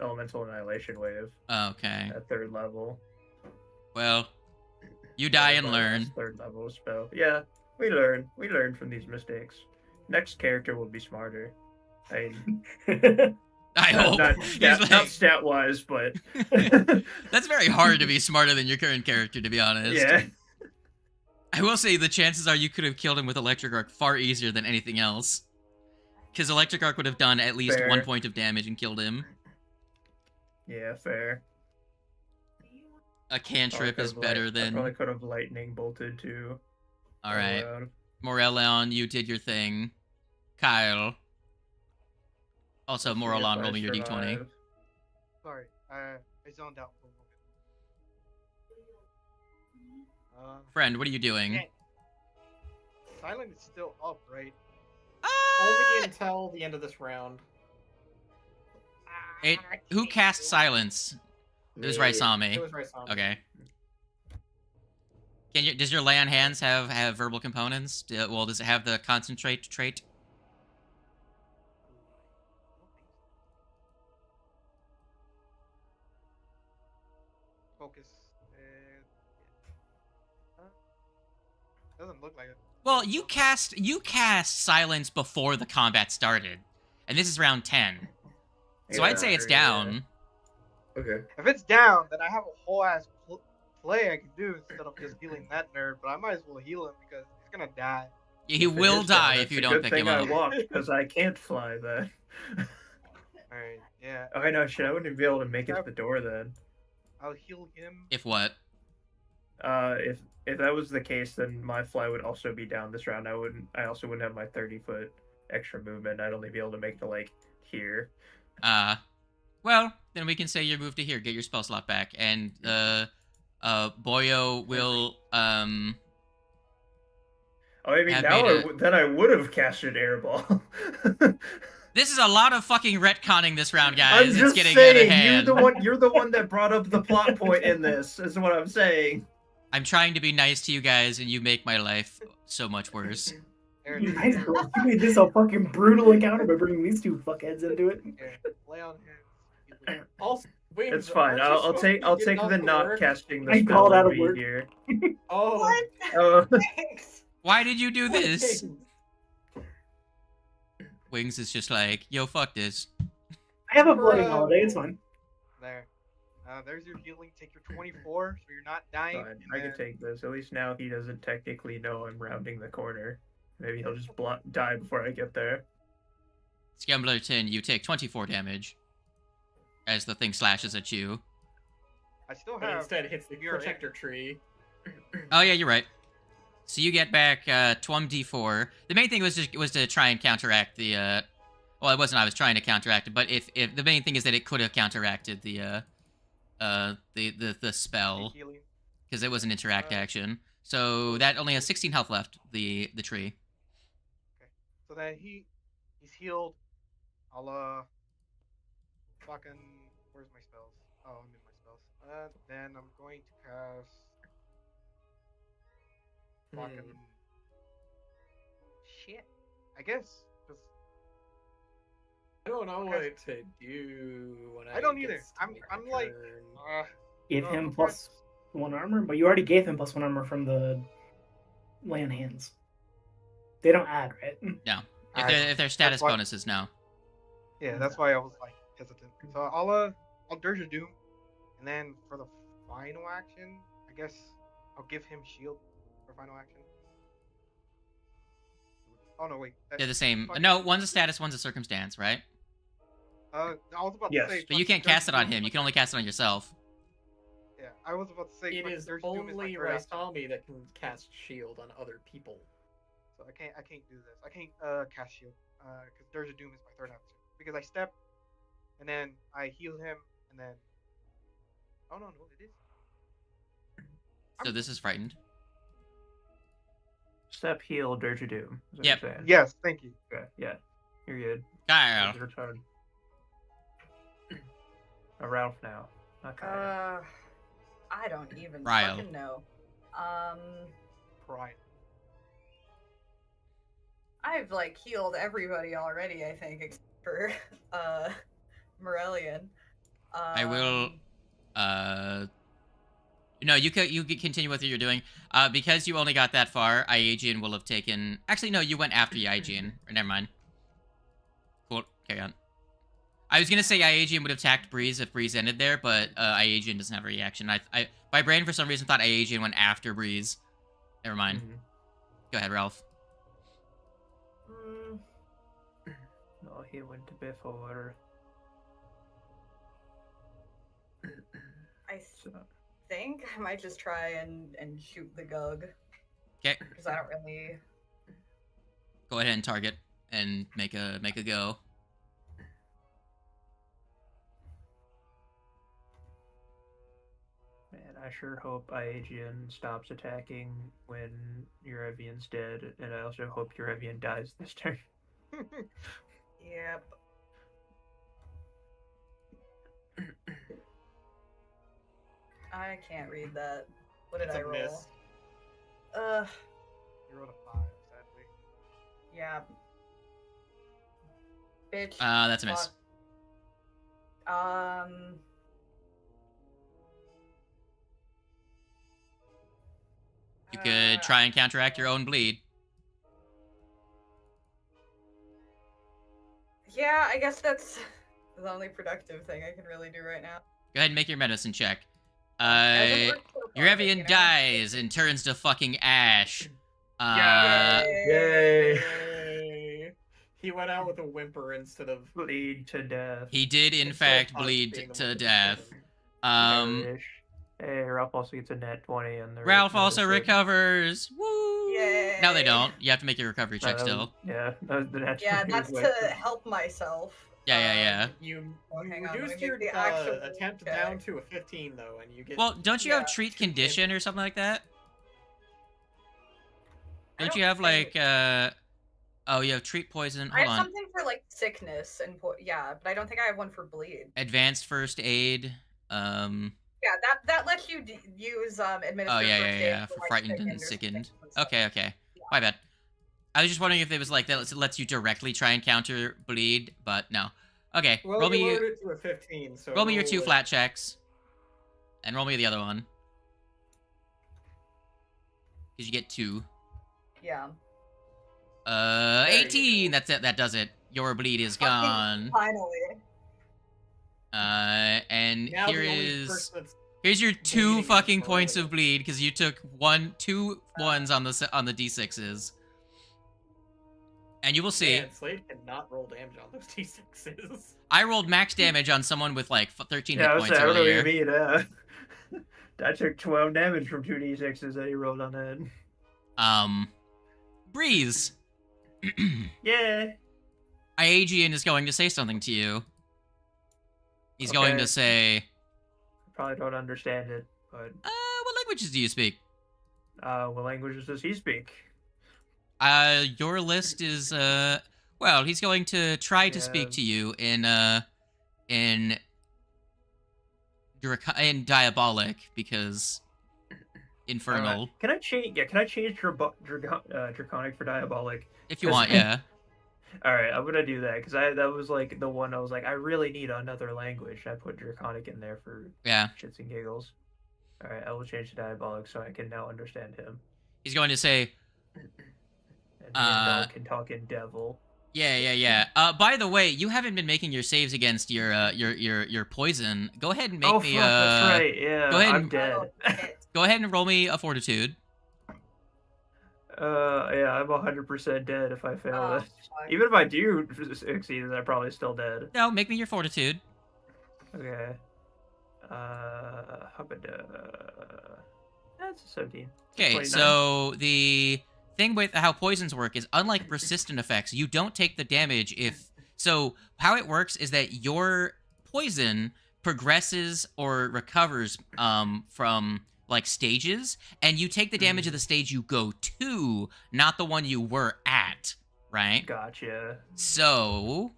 elemental annihilation wave Okay. at 3rd level. Well, you die and Airball learn. is 3rd level spell. Yeah, we learn. We learn from these mistakes. Next character will be smarter. I I hope. not stat wise, but That's very hard to be smarter than your current character, to be honest. yeah. I will say the chances are you could have killed him with Electric Arc far easier than anything else. Because Electric Arc would have done at least Fair. 1 point of damage and killed him. Yeah, fair. A cantrip is better I than... probably could have lightning bolted too. Alright. All around. Morellon, you did your thing. Kyle. Also, See if Morellon, I roll me your d20. survive. Sorry, I zoned out for a moment. Friend, what are you doing? Dang. Silent is still up, right? Only until the end of this round. Who cast Silence? It was right, saw me. It was right, Sam. Okay. Does your lay on hands have verbal components? Well, does it have the concentrate trait? Focus. Doesn't look like it. Well, you cast Silence before the combat started, and this is round 10. So I'd say it's down. Okay. If it's down, then I have a whole ass play I can do instead of just healing that nerd. But I might as well heal him because he's gonna die. He If it will is down, die that's if you a don't good pick thing him I up. walked because I can't fly then. Alright, yeah. Oh, I know. Shit, I wouldn't be able to make it to the door then. I'll heal him. If what? If that was the case, then my fly would also be down this round. I also wouldn't have my 30-foot extra movement. I'd only be able to make to like here. Well, then we can say your move to here, get your spell slot back, and Boyo will Oh, I mean, Have now made then I would have casted airball. This is a lot of fucking retconning this round, I'm guys. just It's getting out of saying, hand. you're the one that brought up the plot point in this. Is what I'm saying. I'm trying to be nice to you guys, and you make my life so much worse. Aaron, You guys you made this a fucking brutal encounter by bringing these two fuckheads into it. Aaron, lay on hands. Also, wait, It's fine. I'll take the not casting the I spell called out and of be work. here. Oh, What? Oh, Thanks. Why did you do this? wait. Wings is just like, yo, fuck this. I have a bloody holiday, it's fine. There. There's your healing. Take your 24, so you're not dying. fine. and I can then- take this. At least now he doesn't technically know I'm rounding the corner. Maybe he'll just die before I get there. Scumblerton, you take 24 damage as the thing slashes at you. I still But have. instead hits the You're protector tree. Oh yeah, you're right. So you get back Twum D4. The main thing was to try and counteract the. Well, it wasn't. I was trying to counteract it, but if the main thing is that it could have counteracted the spell healing. because it was an interact action. So that only has 16 health left. The tree. So then he's healed. I'll fucking. Where's my spells? Oh, I'm in my spells. Then I'm going to cast. Fucking. Shit. I guess. Just. I don't know Okay. what to do when I don't get either. to I'm my like. turn. Give No, him I'm +1 armor, but you already gave him +1 armor from the land hands. They don't add, right? No. I- If they're status why- bonuses, no. Yeah, that's why I was like hesitant. So I'll Dirge of Doom, and then for the final action, I guess I'll give him shield for final action. Oh no, wait. They're the same. fucking- No, one's a status, one's a circumstance, right? I was about Yes. to say. But you can't fucking cast it Dirge on of Doom him. is You my can only third- cast it on yourself. Yeah, I was about to say. It fucking is Dirge of Doom is my only third action. Raisami that can cast shield on other people. So I can't do this. I can't cast shield because Dirge of Doom is my third action because I step, and then I heal him, and then. Oh no, it is. So this is frightened. Step, heal, Dirge of Doom. Is what Yep. you're saying. Yes, thank you. Okay, yeah. You're good. Kyle. Your turn. Ralph now. Okay. I don't even Ryle. fucking know. Pride. I've like healed everybody already, I think, except for Morellian. I will. No, you could continue with what you're doing. Because you only got that far, Iagian will have taken. Actually, no, you went after Iagian. Never mind. Cool. Carry on. I was gonna say Iagian would have attacked Breeze if Breeze ended there, but Iagian doesn't have a reaction. My brain for some reason thought Iagian went after Breeze. Never mind. Mhm. Go ahead, Ralph. No, he went before. I So, think I might just try and shoot the Gug Okay. because I don't really. Go ahead and target and make a go. man, I sure hope Iagian stops attacking when Erevian's dead, and I also hope Erevian dies this turn. Yep. I can't read that. What did It's I a roll? miss. You rolled a 5, sadly. Yeah. Bitch. That's a miss. fuck. You could try and counteract your own bleed. Yeah, I guess that's the only productive thing I can really do right now. Go ahead and make your medicine check. Hasn't worked so far, Erevian but, you know. dies and turns to fucking ash. Yay! He went out with a whimper instead of Bleed to death. He did in Instead of fact us bleed being the to one that death. killed him. Irish. Hey, Ralph also gets a net 20 on the Ralph also medicine. recovers. Woo! Yay. No, they don't. You have to make your recovery check That was- still. Yeah, that was the net Yeah, 20 that's was to like- help myself. Yeah. You hang on, let me reduced make your the actual attempt check. down to a 15 though, and you get. Well, don't you have Yeah. treat condition or something like that? I Don't you don't have think- like oh, you have treat poison. I Hold have on. something for like sickness and yeah, but I don't think I have one for bleed. Advanced first aid. Yeah, that lets you use administer. Oh first yeah, aid for like, frightened sickened and or sickened. sickness and stuff. Okay. My bad. I was just wondering if it was like that lets you directly try and counter bleed, but no. Okay, Well, roll you me lowered it to a 15, so roll me your 2 it. flat checks, and roll me the other one. Cause you get 2. Yeah. There you 18. go. That's it. That does it. Your bleed is Fucking gone. Finally. And Now here the only is person that's here's your 2 bleeding is fucking points Maria. of bleed because you took 2 ones on the d6s. And you will see. Man, Slade cannot roll damage on those D6s. I rolled max damage on someone with like 13 Yeah, I hit was points saying, I don't know what earlier. you mean. I took 12 damage from 2d6s that he rolled on that. Breeze. Yeah. Iagian is going to say something to you. He's going Okay. to say, Probably don't understand it, but what languages do you speak? what languages does he speak? Your list is, well, he's going to try to speak Yeah. to you in diabolic because infernal. Can I change? Yeah, can I change draconic for diabolic? If you want, yeah. All right, I'm gonna do that because that was like the one I was like I really need another language. I put draconic in there for shits and giggles. All right, I will change to diabolic so I can now understand him. He's going to say, and dog can talk in devil. Yeah. By the way, you haven't been making your saves against your poison. Go ahead and make me. That's right. Yeah, go ahead I'm dead. Go ahead and roll me a fortitude. Yeah, I'm 100% dead if I fail this. Even if I do succeed, I'm probably still dead. No, make me your fortitude. Okay. That's a 17. Okay, 29. so the thing with how poisons work is, unlike persistent effects, you don't take the damage if... So, how it works is that your poison progresses or recovers from, like, stages, and you take the damage of the stage you go to, not the one you were at, right? Gotcha. So...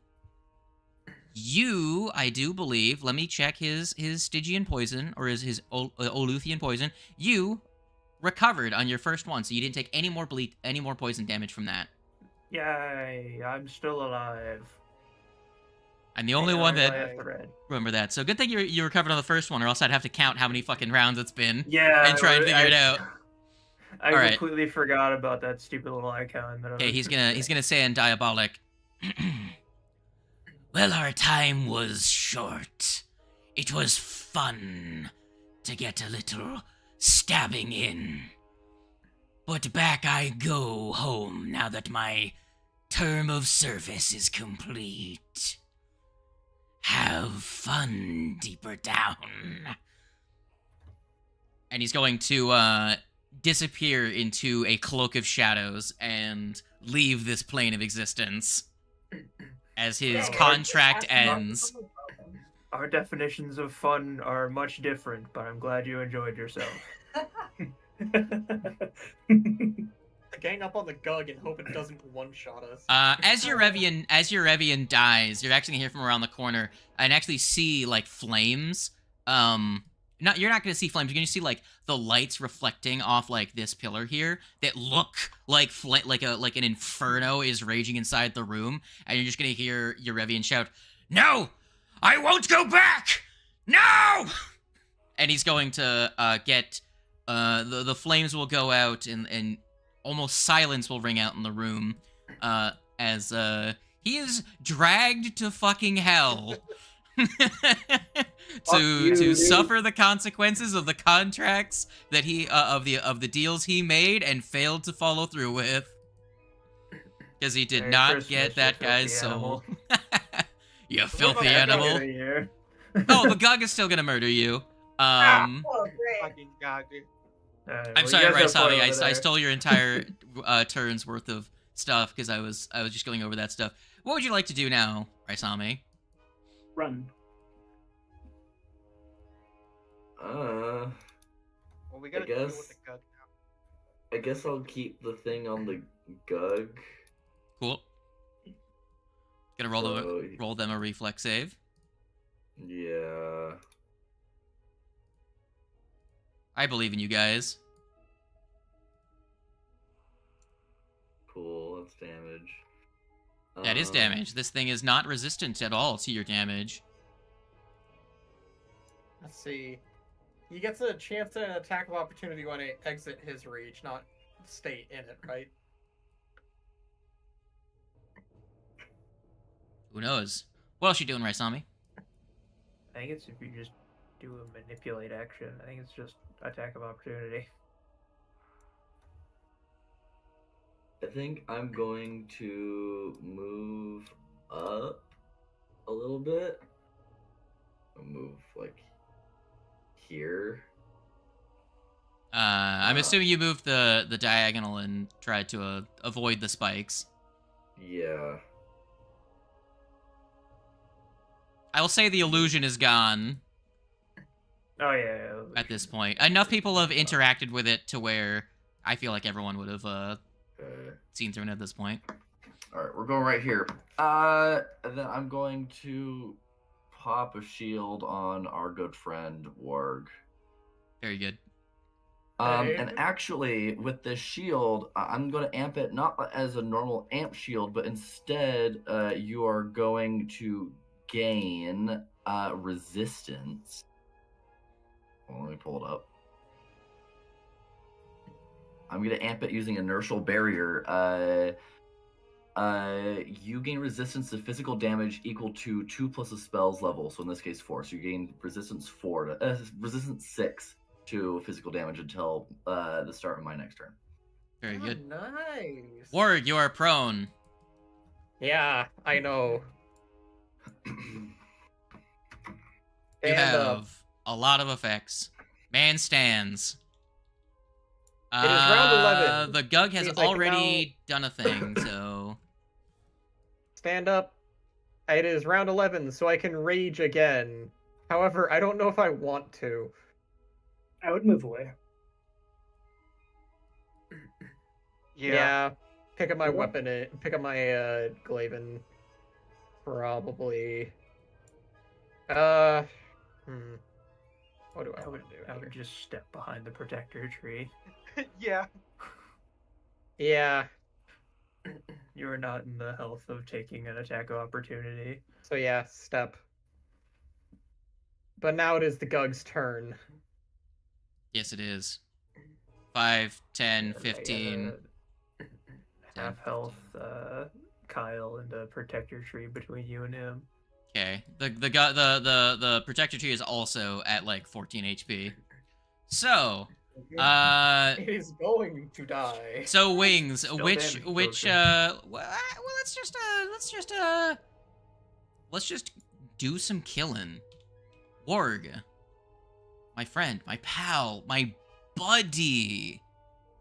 You, I do believe, let me check his Stygian poison, or his Oluthian poison. You recovered on your first one, so you didn't take any more poison damage from that. Yay, I'm still alive. I'm the only one that remember that. So good thing you recovered on the first one, or else I'd have to count how many fucking rounds it's been. Yeah, and try and figure it out. I completely forgot about that stupid little icon. Okay, he's gonna say in diabolic. Well, our time was short. It was fun to get a little stabbing in. But back I go home now that my term of service is complete. Have fun deeper down. And he's going to disappear into a cloak of shadows and leave this plane of existence. As his contract ends. Our definitions of fun are much different, but I'm glad you enjoyed yourself. Gang up on the Gug and hope it doesn't one-shot us. As your Revian dies, you're actually gonna hear from around the corner and actually see like flames. You're not gonna see flames. You're gonna see like the lights reflecting off like this pillar here that look like an inferno is raging inside the room, and you're just gonna hear your Revian shout, "No, I won't go back! No!" And he's going to get the flames will go out and almost silence will ring out in the room as he is dragged to fucking hell. to suffer the consequences of the contracts that he of the deals he made and failed to follow through with, because he did not get that guy's soul. You filthy animal. Oh, the Gug is still gonna murder you. Fucking God, dude. I'm sorry, Raisami. I stole your entire turn's worth of stuff because I was just going over that stuff. What would you like to do now, Raisami? Run. Well, we gotta deal with the Gug now. I guess I'll keep the thing on the Gug. Cool. Gonna roll them a reflex save. Yeah. I believe in you guys. Cool, that's damage. That is damage. This thing is not resistant at all to your damage. Let's see. He gets a chance to attack of opportunity when it exit his reach, not stay in it, right? Who knows? What else you doing, Raisami? I think it's if you just do a manipulate action. I think it's just attack of opportunity. I think I'm going to move up a little bit. I'll move like here. I'm assuming you moved the diagonal and tried to avoid the spikes. Yeah. I will say the illusion is gone. Oh yeah. At this point, enough people have interacted with it to where I feel like everyone would have seen through it at this point. All right, we're going right here. And then I'm going to pop a shield on our good friend Warg. Very good. And actually, with this shield, I'm going to amp it not as a normal amp shield, but instead, you are going to gain resistance. Well, let me pull it up. I'm going to amp it using inertial barrier. You gain resistance to physical damage equal to 2 plus a spell's level. So in this case, 4. So you gain resistance 6 to physical damage until the start of my next turn. Very good. Nice. Warg, you are prone. Yeah, I know. You Stand have up. a lot of effects. Man stands. It is round 11. The Gug has Means I can already done a thing, so... Stand up. It is round 11, so I can rage again. However, I don't know if I want to. I would move away. Yeah. Pick up my Yeah. weapon. Pick up my Glaven. Probably. What do I I would, want to do I would here? just step behind the protector tree. Yeah. Yeah. You are not in the health of taking an attack of opportunity. So yeah, step. But now it is the Gug's turn. Yes, it is. 5, 10, Yeah, 15. Half health, Kyle, and the protector tree between you and him. Okay. The protector tree is also at like 14 HP. So, It is going to die. so Wings, Still which damage well, let's just do some killing. Warg, my friend, my pal, my buddy,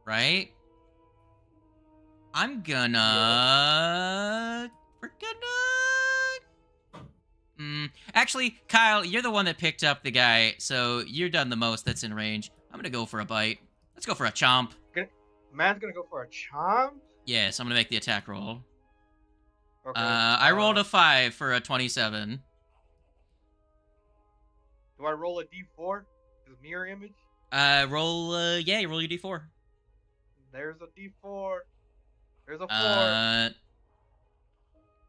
right? We're gonna actually, Kyle, you're the one that picked up the guy, so you're done the most that's in range. I'm gonna go for a bite. Let's go for a chomp. Man's gonna go for a chomp. Yes, I'm gonna make the attack roll. Okay. I rolled a 5 for a 27. Do I roll a d4? Is it mirror image? Roll your d4. There's a d4. There's a 4.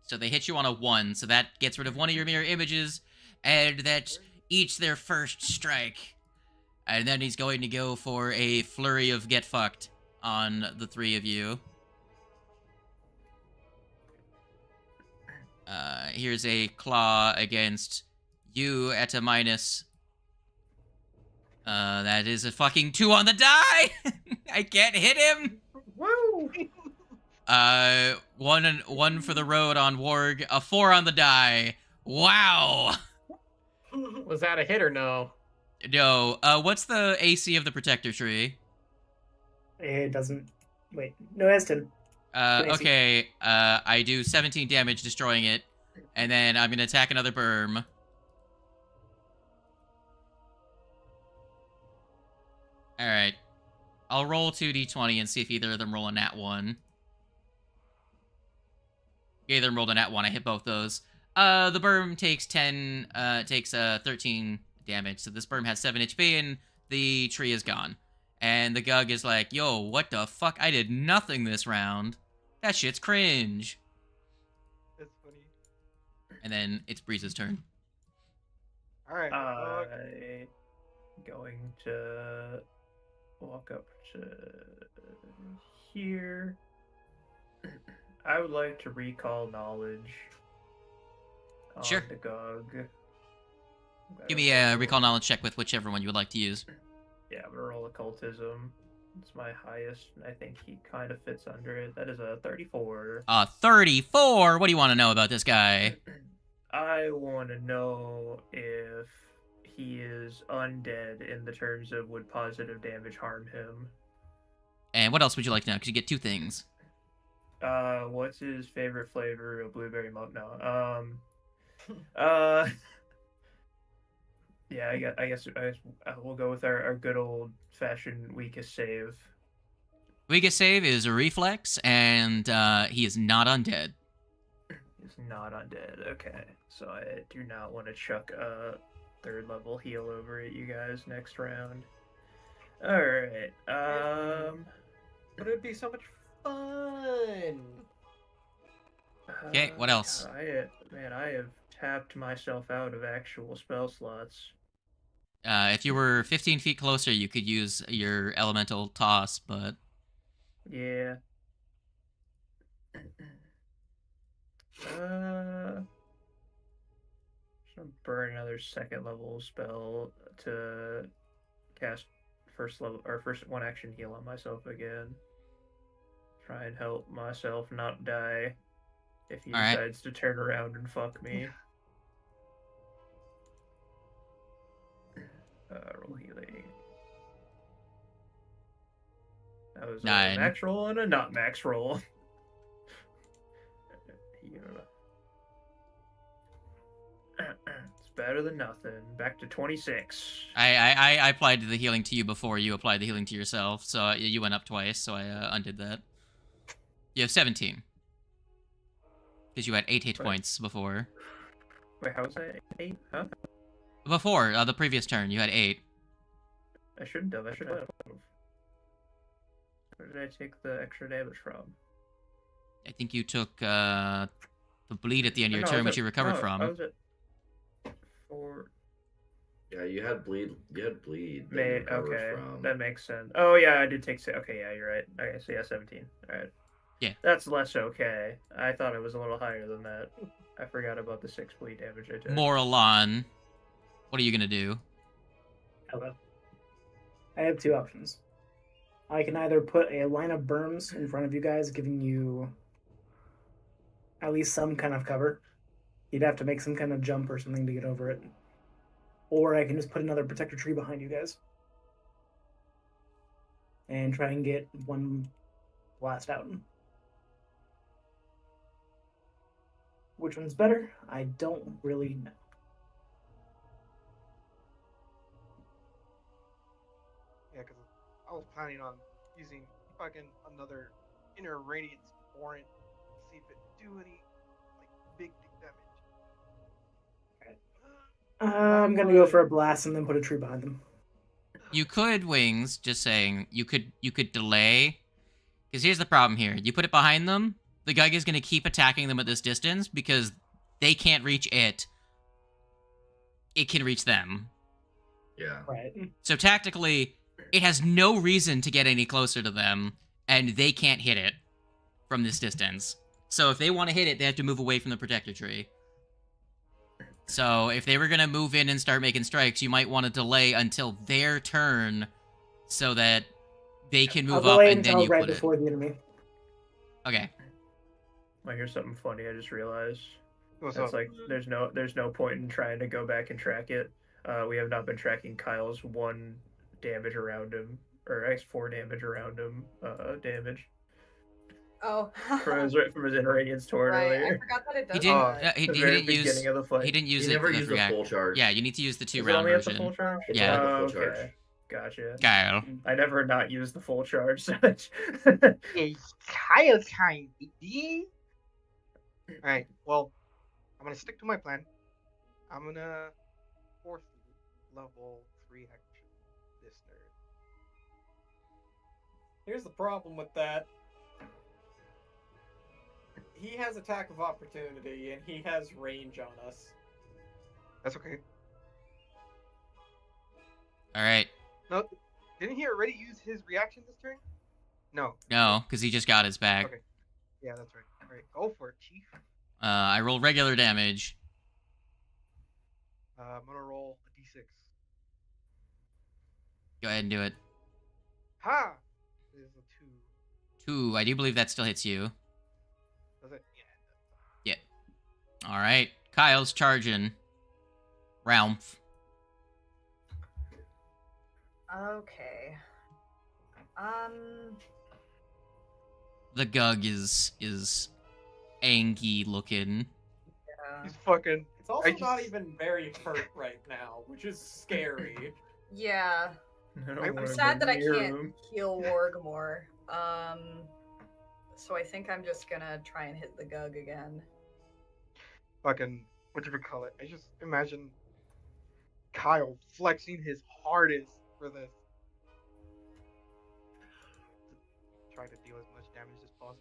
So they hit you on a 1, so that gets rid of one of your mirror images, and that eats their first strike. And then he's going to go for a flurry of get fucked on the 3 of you. Here's a claw against you at a minus. That is a fucking 2 on the die! I can't hit him! Woo! One for the road on Warg, a 4 on the die. Wow! Was that a hit or no? No, what's the AC of the protector tree? It doesn't. Wait, no, it has 10. Okay, I do 17 damage destroying it, and then I'm gonna attack another berm. Alright. I'll roll 2d20 and see if either of them roll a nat 1. Either of them rolled a nat 1, I hit both those. The berm takes 13 damage, so this berm has 7 HP, and the tree is gone. And the Gug is like, yo, what the fuck? I did nothing this round. That shit's cringe. That's funny. And then it's Breeze's turn. Alright. I'm going to walk up to here. I would like to recall knowledge on Sure. the Gug. Give me a recall knowledge check with whichever one you would like to use. Yeah, I'm gonna roll occultism. It's my highest, and I think he kind of fits under it. That is a 34. 34? What do you want to know about this guy? I want to know if he is undead in the terms of would positive damage harm him. And what else would you like to know? Because you get 2 things. What's his favorite flavor of blueberry milk? No. Yeah, I guess we'll go with our good old fashioned weakest save. Weakest save is a reflex, and he is not undead. He's not undead. Okay. so I do not want to chuck a 3rd level heal over at you guys next round. All right. But it'd be so much fun. Okay, what else? God, I have tapped myself out of actual spell slots. If you were 15 feet closer, you could use your elemental toss, but Yeah. Just gonna burn another 2nd level spell to cast first 1 action heal on myself again. Try and help myself not die if he All right. decides to turn around and fuck me. Roll healing. That was 9. a max roll and a not max roll. It's better than nothing. Back to 26. I applied the healing to you before you applied the healing to yourself, so you went up twice, so I undid that. You have 17. Because you had 8 hit points before. Wait, how was that? 8? Huh? Before, the previous turn, you had 8. I shouldn't have. Where did I take the extra damage from? I think you took the bleed at the end of your No, turn, which you recovered I from. was at 4. Yeah, you had bleed. You had bleed. that you May, recovered okay, from. that makes sense. Oh yeah, I did take. Okay, yeah, you're right. Okay, so yeah, 17. All right. Yeah. That's less okay. I thought it was a little higher than that. I forgot about the 6 bleed damage I took. Moralon, what are you gonna do? Hello. I have 2 options. I can either put a line of berms in front of you guys, giving you at least some kind of cover. You'd have to make some kind of jump or something to get over it. Or I can just put another protector tree behind you guys. And try and get one blast out. Which one's better? I don't really know. Yeah, because I was planning on using fucking another inner radiance warrant to see if it do any like big damage. I'm gonna go for a blast and then put a tree behind them. You could, Wings, just saying, you could delay. Because here's the problem here. You put it behind them, the Gug is going to keep attacking them at this distance because they can't reach it. It can reach them. Yeah. Right. So tactically, it has no reason to get any closer to them, and they can't hit it from this distance. So if they want to hit it, they have to move away from the protector tree. So if they were going to move in and start making strikes, you might want to delay until their turn so that they can move up and then you right put it. before the enemy. Okay. Well, here's something funny I just realized. What's It's up? like there's no point in trying to go back and track it. We have not been tracking Kyle's 1 damage around him, or I guess 4 damage around him. Damage Oh. from his inner radiance torn Right, I earlier. forgot that it does He didn't. that. He The very didn't use. beginning of the fight. He didn't use He it never for the used 3 the full charge. Yeah, you need to use the Is 2 it round only at the version. full charge? Yeah. Only at the full Okay. charge. Gotcha. Kyle. I never not used the full charge. It's Kyle time, baby. Alright, well, I'm gonna stick to my plan. I'm gonna 4th level 3 action this nerd. Here's the problem with that. He has attack of opportunity, and he has range on us. That's okay. All right. No, didn't he already use his reaction this turn? No. No, because he just got his back. Okay. Yeah, that's right. Alright, go for it, Chief. I rolled regular damage. I'm gonna roll a d6. Go ahead and do it. Ha! This is a 2. 2. I do believe that still hits you. Does it? Yeah. All right. Kyle's charging. Ralph. Okay. The Gug is angry looking. Yeah. He's fucking. It's also just- not even very hurt right now, which is scary. Yeah. I'm sad that I can't heal Warg more. So I think I'm just gonna try and hit the Gug again. Fucking whatchamacallit, I just imagine Kyle flexing his hardest for this. To try to deal as much damage as possible.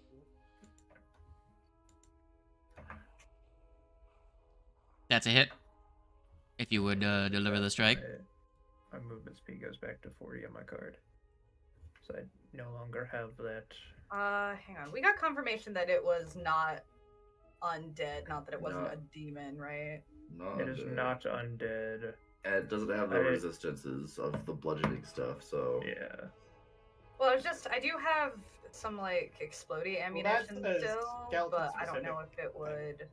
That's a hit. If you would deliver the strike. My movement speed goes back to 40 on my card. So I no longer have that. Hang on. We got confirmation that it was not undead, not that it wasn't No. a demon, right? Not It is undead. not undead. And it doesn't have the resistances of the bludgeoning stuff, so. Yeah. Well, it's just I do have some like explodey ammunition that's still, skeleton but I don't specific. know if it would.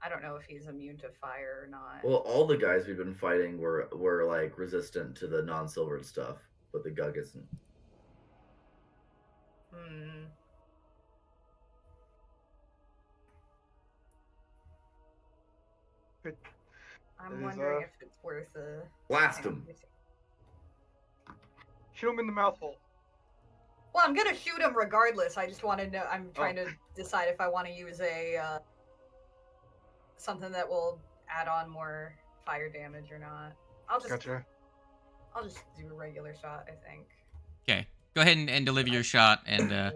I don't know if he's immune to fire or not. Well, all the guys we've been fighting were like resistant to the non-silvered stuff, but the Gug isn't. Hmm. Good. I'm It is, wondering if it's worth a. Blast hang on, him! let me see. Shoot him in the mouth hole. Well, I'm gonna shoot him regardless. I just want to know. I'm trying to decide if I want to use a something that will add on more fire damage or not. I'll just Gotcha. do a regular shot, I think. Okay, go ahead and deliver your shot. And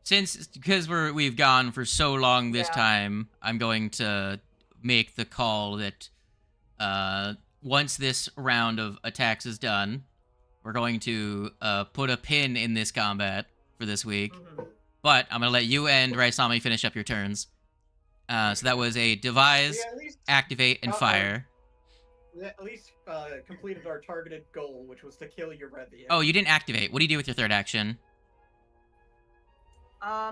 because we've gone for so long this Yeah. time, I'm going to make the call that once this round of attacks is done, we're going to put a pin in this combat for this week. Mhm. But I'm gonna let you and Raisami finish up your turns. So that was a devise, Yeah, at least activate, and fire. completed our targeted goal, which was to kill your Rethian. Oh, you didn't activate. What do you do with your third action? I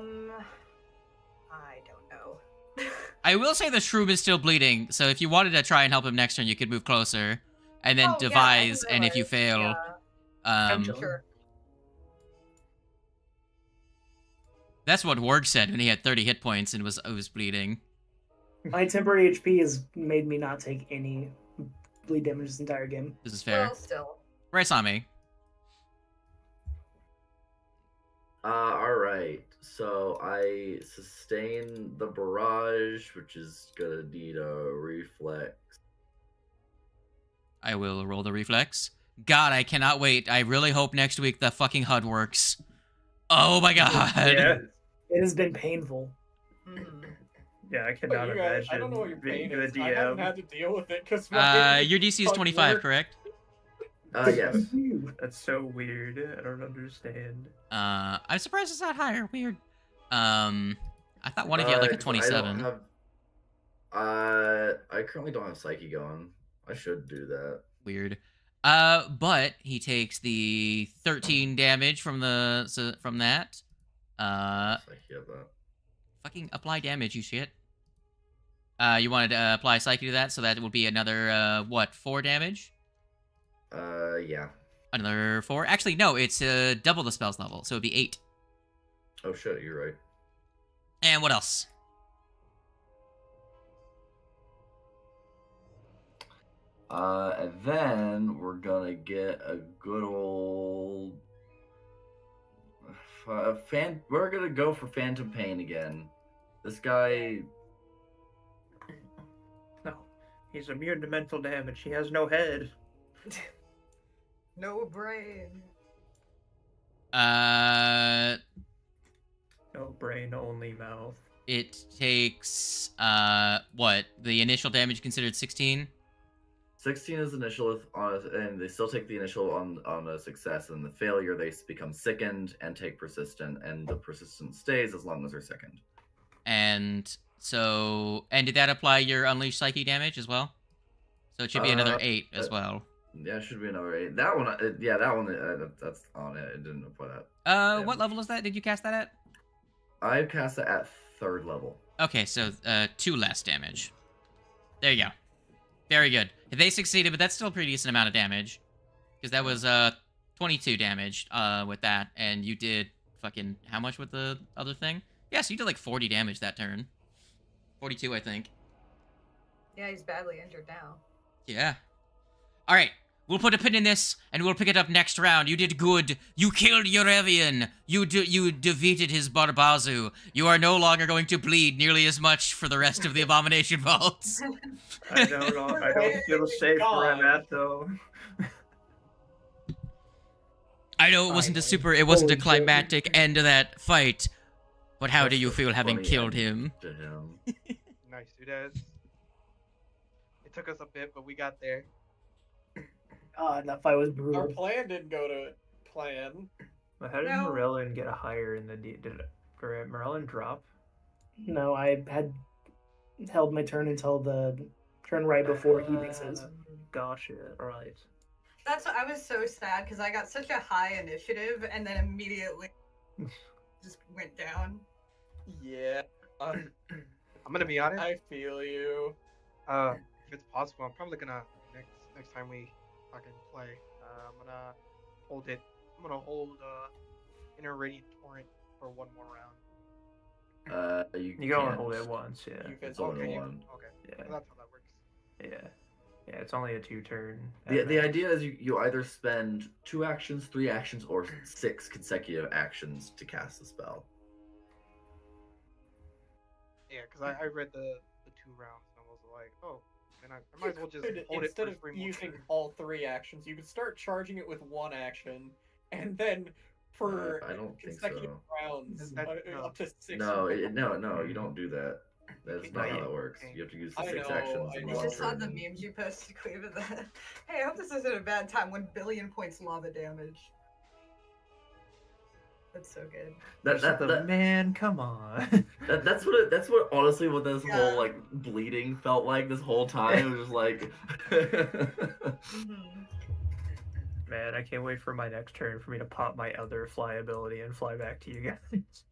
don't know. I will say the shroom is still bleeding, so if you wanted to try and help him next turn, you could move closer, and then Oh, yeah, I devise, didn't and if you realize. fail, Yeah, sure. that's what Warg said when he had 30 hit points and was bleeding. My temporary HP has made me not take any bleed damage this entire game. This is fair. Well, still. Raisami. Alright. So I sustain the barrage, which is gonna need a reflex. I will roll the reflex. God, I cannot wait. I really hope next week the fucking HUD works. Oh my god. Yeah. It has been painful. Mhm. Yeah, I But cannot you guys, imagine I don't know what your pain being a is. I haven't DM. had to deal with it because Your DC is 25, correct? Yes. That's so weird. I don't understand. I'm surprised it's not higher. Weird. I thought one of you had like a 27. I currently don't have Psyche going. I should do that. Weird. But he takes the 13 damage from that. Psyche have that. Fucking apply damage, you shit. You wanted to apply Psyche to that, so that would be another, 4 damage? Yeah. Another 4? Actually, no, it's double the spell's level, so it'd be 8. Oh shit, you're right. And what else? And then we're gonna get a good old we're gonna go for Phantom Pain again. This guy. No, he's immune to mental damage. He has no head. No brain. No brain, only mouth. It takes, what? The initial damage considered 16? 16 is initial and they still take the initial on a success, and the failure they become sickened and take persistent, and the persistent stays as long as they're sickened. And did that apply your unleashed psyche damage as well? So it should be another 8 as well. Yeah, it should be another 8. That one, that's on it. It didn't apply that. What level is that? Did you cast that at? I cast it at 3rd level. Okay, so 2 less damage. There you go. Very good. They succeeded, but that's still a pretty decent amount of damage. Because that was 22 damage with that, and you did fucking how much with the other thing? Yeah, so you did like 40 damage that turn. 42, I think. Yeah, he's badly injured now. Yeah. All right. We'll put a pin in this, and we'll pick it up next round. You did good. You killed Yorevian. You defeated his Barbazu. You are no longer going to bleed nearly as much for the rest of the Abomination Vaults. I don't feel safe where I'm at, though. I know it wasn't a Holy shit. climactic end to that fight, but how do you That's feel a having funny killed ending him? to him. Nice, dude. It took us a bit, but we got there. That fight was Our brutal. plan didn't go to plan. But how did No. Morellin get higher in the did Morellin drop? No, I had held my turn until the turn right before he makes his. Gosh, right. That's I was so sad because I got such a high initiative and then immediately just went down. Yeah. I'm gonna be honest. I feel you. If it's possible, I'm probably gonna next time we fucking play. I'm gonna hold it. I'm gonna hold Inner Radiant Torrent for one more round. You can only hold it once, yeah. It's only Okay, one. okay. Yeah. Well, that's how that works. Yeah. Yeah, it's only a 2-turn. The idea is you either spend 2 actions, 3 actions, or 6 consecutive actions to cast the spell. Yeah, because I read the 2 rounds and I was like, oh, then I might as well just hold it Instead for of 3 more using turns. all 3 actions, you could start charging it with 1 action, and then for I don't think consecutive so. rounds, No. up to 6. No, no, you don't do that. That's not how that works. You have to use the I 6 know, actions I in know. I one just saw turn. the and- memes you posted, Quave, of that. Hey, I hope this isn't a bad time. 1 billion points lava damage. That's so good. Man, come on. That's what honestly what this Yeah. whole like bleeding felt like this whole time. It was just like Mhm. Man, I can't wait for my next turn for me to pop my other fly ability and fly back to you guys.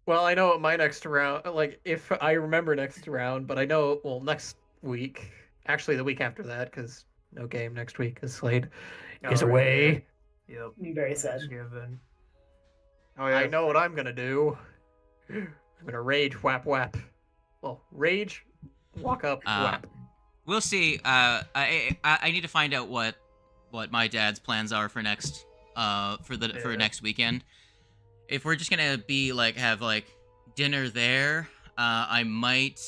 Well, I know my next round, like, if I remember next round, but I know, well, next week, actually the week after that, because no game next week, because Slade is Oh, right, away. Yep. Very sad. Thanksgiving. Oh yeah. I know what I'm gonna do. I'm gonna rage, whap, whap. Well, rage, walk up, whap. We'll see. I need to find out what my dad's plans are for next for Yeah. next weekend. If we're just gonna be like have like dinner there, I might.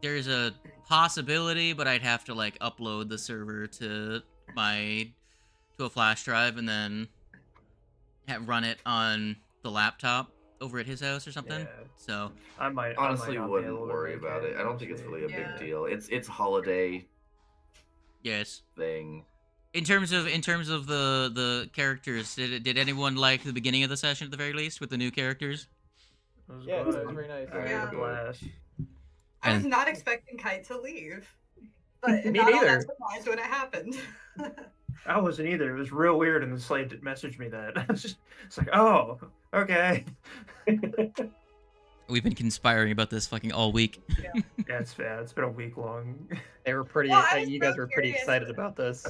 There's a possibility, but I'd have to like upload the server to a flash drive and then run it on the laptop over at his house or something. Yeah. So I might honestly not be wouldn't able to worry make about it. I don't think it's really a Yeah. big deal. It's a holiday yes. thing. In terms of the characters, did anyone like the beginning of the session at the very least with the new characters? It was Yeah, good. that was very nice. I had Yeah. a blast. I was And- not expecting Kite to leave, but Me not all neither. that surprised when it happened. I wasn't either. It was real weird, and the Slade messaged me that. It's like, oh, okay. We've been conspiring about this fucking all week. Yeah, it's been a week long. They were pretty, Well, I was you guys so were pretty curious. excited about this.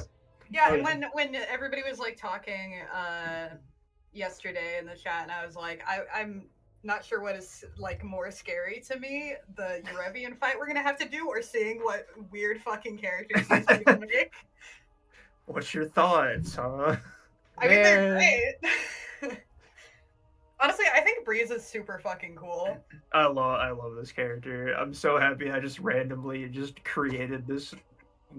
Yeah, Oh, and yeah. when everybody was like talking yesterday in the chat, and I was like, I'm not sure what is like more scary to me, the Eurevian fight we're gonna have to do, or seeing what weird fucking characters these people make. What's your thoughts, huh? I mean, they're Man. great. Honestly, I think Breeze is super fucking cool. I love this character. I'm so happy I just randomly just created this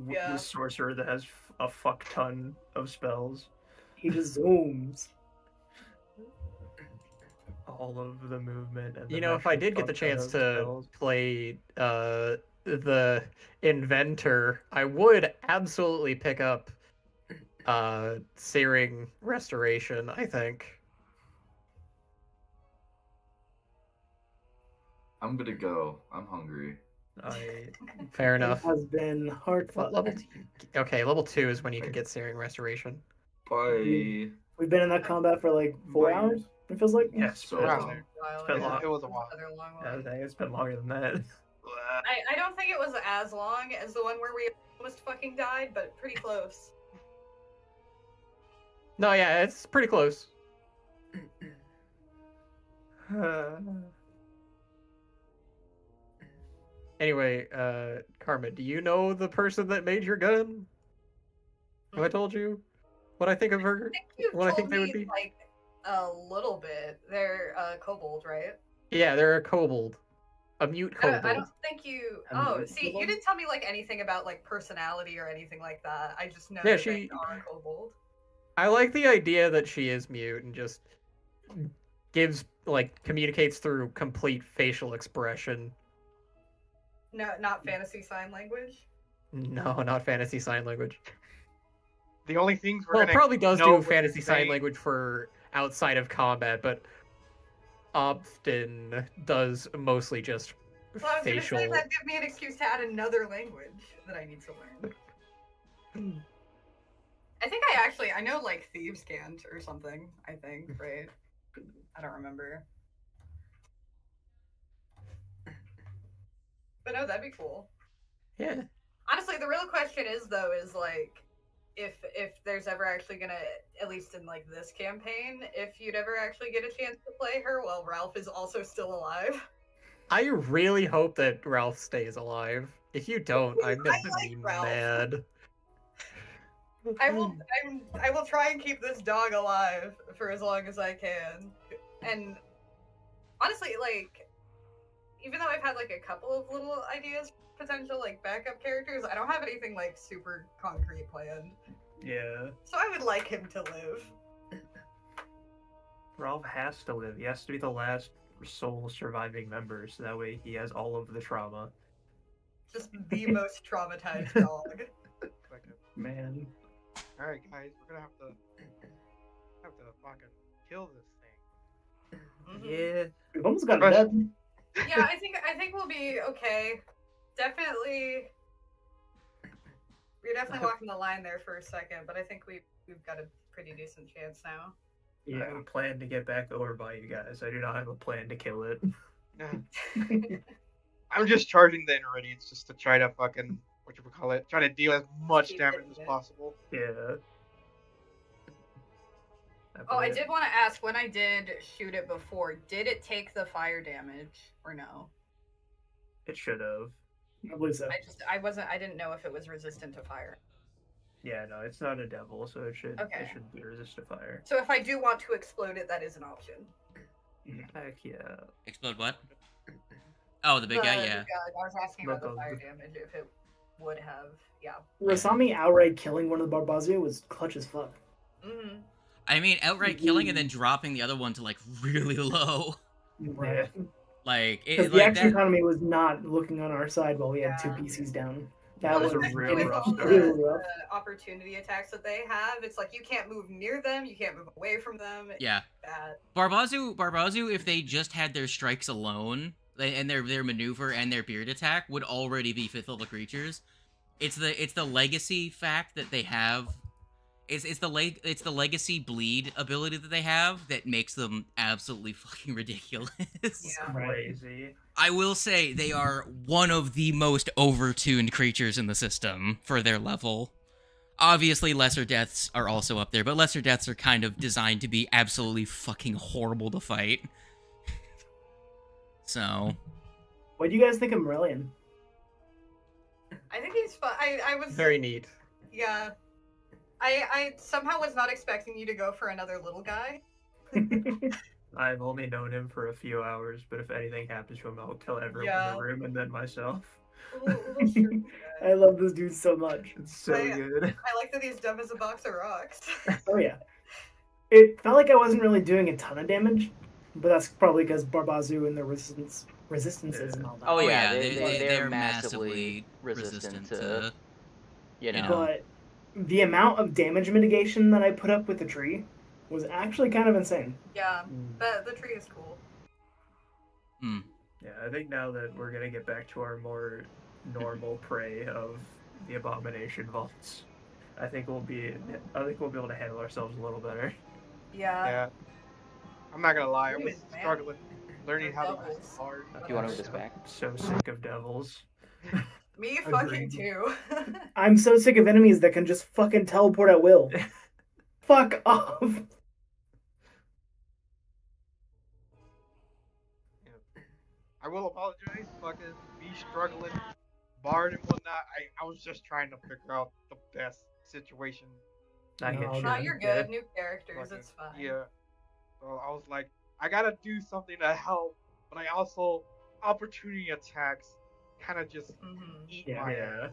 Yeah. this sorcerer that has a fuck ton of spells. He just zooms. All of the movement and You know, if I did get the chance to play the inventor, I would absolutely pick up Searing Restoration, I think. I'm gonna go. I'm hungry. Fair It enough. has been hard What fought. level? Okay, level 2 is when you can get Searing Restoration. Bye. We've been in that combat for like 4 hours, it feels like. Yes, So but Wow. It's been long. It was a while. Another long one. I think it's been longer than that. I don't think it was as long as the one where we almost fucking died, but pretty close. No, yeah, it's pretty close. Anyway, Karma, do you know the person that made your gun? Have I told you what I think of her? I think you've What I think told they would me be? like a little bit. They're kobold, right? Yeah, they're a kobold. A mute I kobold. don't think you. A Oh, mute see, you kobold? didn't tell me like anything about like personality or anything like that. I just know Yeah, that they she. are a kobold. I like the idea that she is mute and just gives, like, communicates through complete facial expression. No, not fantasy sign language. No, not fantasy sign language. The only things we're Well, it gonna probably does know do what fantasy she's sign saying- language for outside of combat, but often does mostly just Well, I was facial. gonna say that give me an excuse to add another language that I need to learn. I think I know like thieves can't or something. I think, right? I don't remember. But no, that'd be cool. Yeah. Honestly, the real question is though, is like if there's ever actually gonna, at least in like this campaign, if you'd ever actually get a chance to play her while Ralph is also still alive. I really hope that Ralph stays alive. If you don't, I'm gonna like be Ralph. mad. I will try and keep this dog alive for as long as I can. And honestly, like, even though I've had like a couple of little ideas, potential like backup characters, I don't have anything like super concrete planned. Yeah. So I would like him to live. Ralph has to live. He has to be the last sole surviving member, so that way he has all of the trauma. Just the most traumatized dog. Like Man. all right, guys, we're gonna have to fucking kill this thing. Mhm. Yeah. We've almost got it dead. Yeah, I think we'll be okay. Definitely, we're definitely walking the line there for a second, but I think we've got a pretty decent chance now. I have a plan to get back over by you guys. I do not have a plan to kill it. I'm just charging the Inradiance just to try to fucking try to deal as much Keep damage hitting as it. possible. Yeah. Oh, I did want to ask, when I did shoot it before, did it take the fire damage or no? It should have. I believe so. I didn't know if it was resistant to fire. Yeah, no, it's not a devil, so it should Okay. it should be resistant to fire. So if I do want to explode it, that is an option. Heck yeah. Explode what? Oh, the big guy, yeah. I was asking about the Look, fire damage, if it would have, yeah. Rasami outright killing one of the Barbazio was clutch as fuck. Mm-hmm. I mean, outright killing and then dropping the other one to like really low. Right. Like Because it, the like action that. economy was not looking on our side while we had two Yeah. PCs down. That That was was a real really rough all start. really rough. the opportunity attacks that they have, it's like you can't move near them, you can't move away from them. It's Yeah. bad. Barbazu, if they just had their strikes alone and their maneuver and their beard attack would already be 5th level creatures. It's the legacy fact that they have. It's the legacy bleed ability that they have that makes them absolutely fucking ridiculous. Yeah. Crazy. I will say they are one of the most overtuned creatures in the system for their level. Obviously, lesser deaths are also up there, but lesser deaths are kind of designed to be absolutely fucking horrible to fight. So, What do you guys think of Morellian? I think he's fun. I was Very neat. yeah. I somehow was not expecting you to go for another little guy. I've only known him for a few hours, but if anything happens to him, I'll kill everyone Yeah. in the room and then myself. Little shirty guy. I love this dude so much. It's so I- good. I like that he's dumb as a box of rocks. Oh yeah. It felt like I wasn't really doing a ton of damage, but that's probably because Barbazu and their resistances and all that. Oh, yeah, they're massively resistant to, you know. But the amount of damage mitigation that I put up with the tree was actually kind of insane. Yeah, the tree is cool. Yeah, I think now that we're gonna get back to our more normal prey of the Abomination vaults, I think we'll be able to handle ourselves a little better. Yeah. Yeah. I'm not gonna lie, I Dude, was man. struggling learning how to use Devils. this hard. Do you want to move this back? I'm so sick of devils. Me Agreed. fucking too. I'm so sick of enemies that can just fucking teleport at will. Fuck off. I will apologize, fucking me me struggling, Bard and whatnot. I was just trying to figure out the best situation. I get No, you. No, you're Yeah. good. New characters, Fucking- it's fine. Yeah. So I was like, I gotta do something to help, but I also opportunity attacks kind of just Mm-hmm. eat Yeah. my Yeah. ass.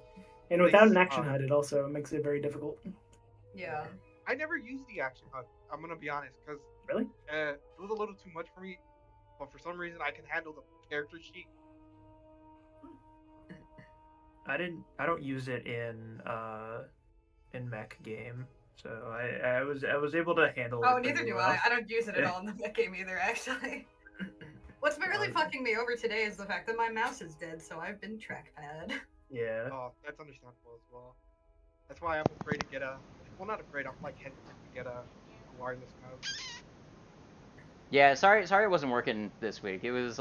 And without an action HUD, it also makes it very difficult. Yeah. I never used the action HUD. I'm gonna be honest, because Really? it was a little too much for me. But for some reason, I can handle the character sheet. I don't use it in mech game, so I was able to handle it. Oh, pretty neither do well. I. I don't use it at Yeah. all in the mech game either, actually. What's been really fucking me over today is the fact that my mouse is dead, so I've been trackpad. Yeah. Oh, that's understandable as well. That's why I'm afraid to get a. Well, not afraid. I'm like hesitant to get a wireless mouse. Yeah, sorry it wasn't working this week. It was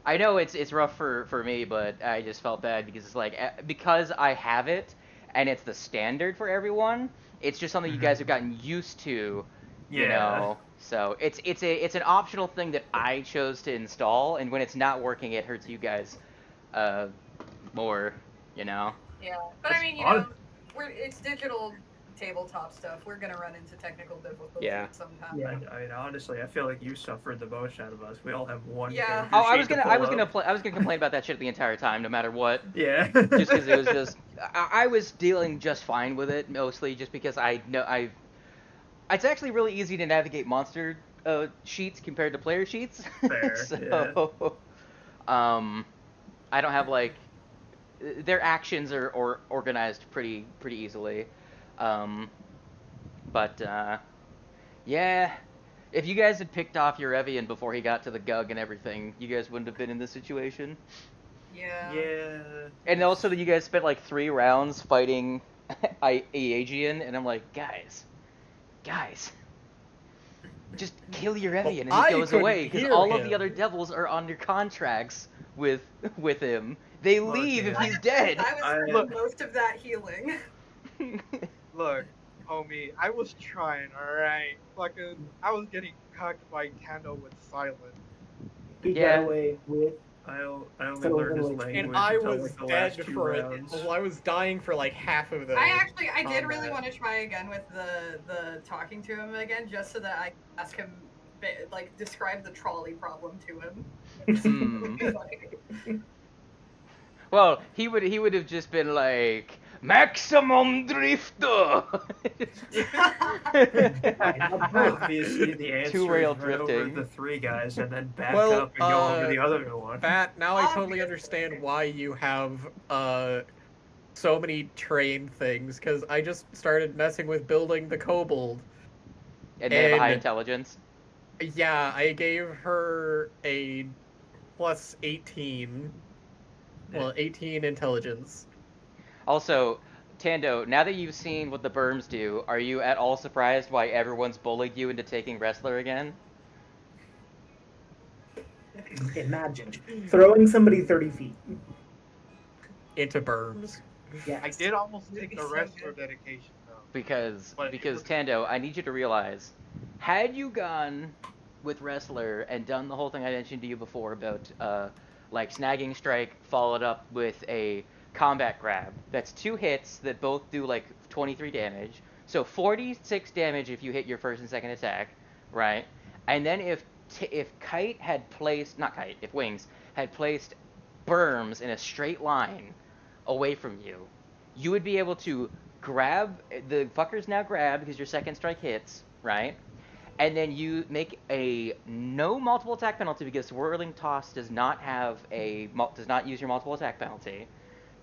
I know it's rough for me, but I just felt bad because it's like because I have it and it's the standard for everyone. It's just something you guys have gotten used to, you Yeah. know. So it's an optional thing that I chose to install, and when it's not working, it hurts you guys more, you know. Yeah, but I mean, you know, it's digital tabletop stuff. We're gonna run into technical difficulties Yeah. sometime. Yeah. I mean, honestly, I feel like you suffered the most out of us. We all have one. Yeah. character Oh, I sheet was to gonna pull up. complain about that shit the entire time, no matter what. Yeah. Just because it was just I was dealing just fine with it, mostly just because I know it's actually really easy to navigate monster sheets compared to player sheets. Fair, So I don't have like their actions are or organized pretty easily. But yeah, if you guys had picked off your Evian before he got to the Gug and everything, you guys wouldn't have been in this situation. Yeah. Yeah. And also that you guys spent like 3 rounds fighting Aegian, and I'm like, guys, just kill your Evian and I he goes couldn't away, because hear all of the him. other devils are under contracts with him. They Look, leave if man. he's dead. I was I- spending most of that healing. Look, homie, I was trying. All right, fucking, I was getting cucked by Tando with Silent. He Yeah. got away with. I only So, learned his like- language And I until was like the dead last 2 for it. rounds. Well, I was dying for like half of the. I did really combat. want to try again with the talking to him again, just so that I could ask him, like, describe the trolley problem to him. Hmm. Well, he would have just been like, maximum drifter. Obviously, the answer Two-rail is run over drifting. the 3 guys and then back Well, up and go over the other one. Bat, now I totally Obviously. understand why you have so many train things, because I just started messing with building the kobold. And they have a high And- intelligence. Yeah, I gave her a plus 18. Well, 18 intelligence. Also, Tando, now that you've seen what the Berms do, are you at all surprised why everyone's bullied you into taking Wrestler again? Imagine throwing somebody 30 feet. Into berms. Yes. I did almost It'd take be the so wrestler good. dedication though. Because But it was- Tando, I need you to realize, had you gone with Wrestler and done the whole thing I mentioned to you before about like snagging strike followed up with a combat grab, that's 2 hits that both do like 23 damage. So 46 damage if you hit your first and second attack, right? And then if Kite had placed, not Kite, if Wings had placed berms in a straight line away from you, you would be able to grab, the fucker's now grabbed because your second strike hits, right? And then you make a no multiple attack penalty because Swirling Toss does not use your multiple attack penalty.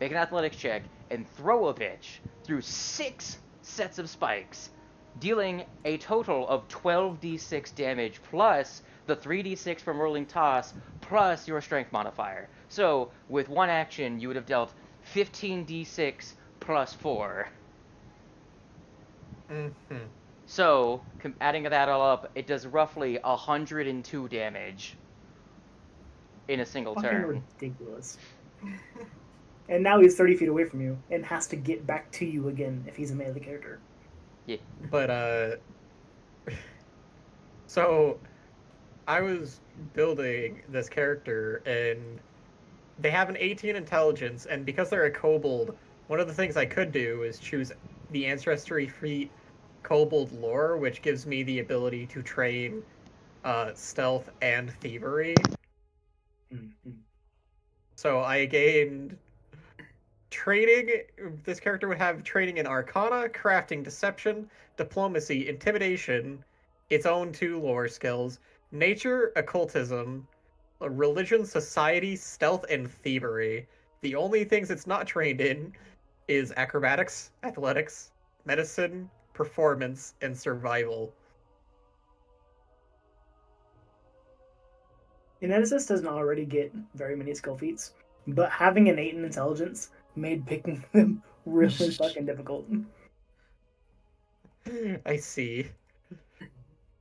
Make an athletics check and throw a bitch through 6 sets of spikes, dealing a total of 12d6 damage plus the 3d6 from Whirling Toss plus your strength modifier. So with one action, you would have dealt 15d6 plus 4. Mm-hmm. So, adding that all up, it does roughly 102 damage in a single Fucking turn. ridiculous. And now he's 30 feet away from you and has to get back to you again if he's a melee character. But, so, I was building this character, and they have an 18 intelligence, and because they're a kobold, one of the things I could do is choose the ancestry feat kobold lore, which gives me the ability to train stealth and thievery. Mhm. So I gained training. This character would have training in Arcana, Crafting, Deception, Diplomacy, Intimidation, its own 2 lore skills, Nature, Occultism, Religion, Society, Stealth, and Thievery. The only things it's not trained in is Acrobatics, Athletics, Medicine, Performance, and Survival. Geneticist doesn't already get very many skill feats, but having an 8 in intelligence made picking them really fucking difficult. I see.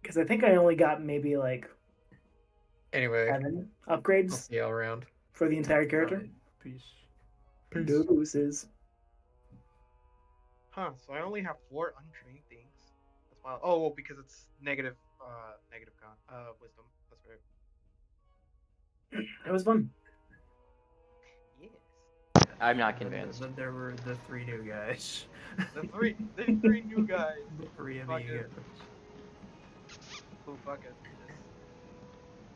Because I think I only got maybe like Anyway, 7 I'll upgrades see y'all around. for the entire character. Peace. Deuces. Huh, so I only have 4 untrained things. That's wild. Oh, well, because it's negative wisdom. That's right. It was fun. Yes. I'm not And then- convinced. Then there were the 3 new guys. The three new guys The 3 Fucking- amigos. who fucking just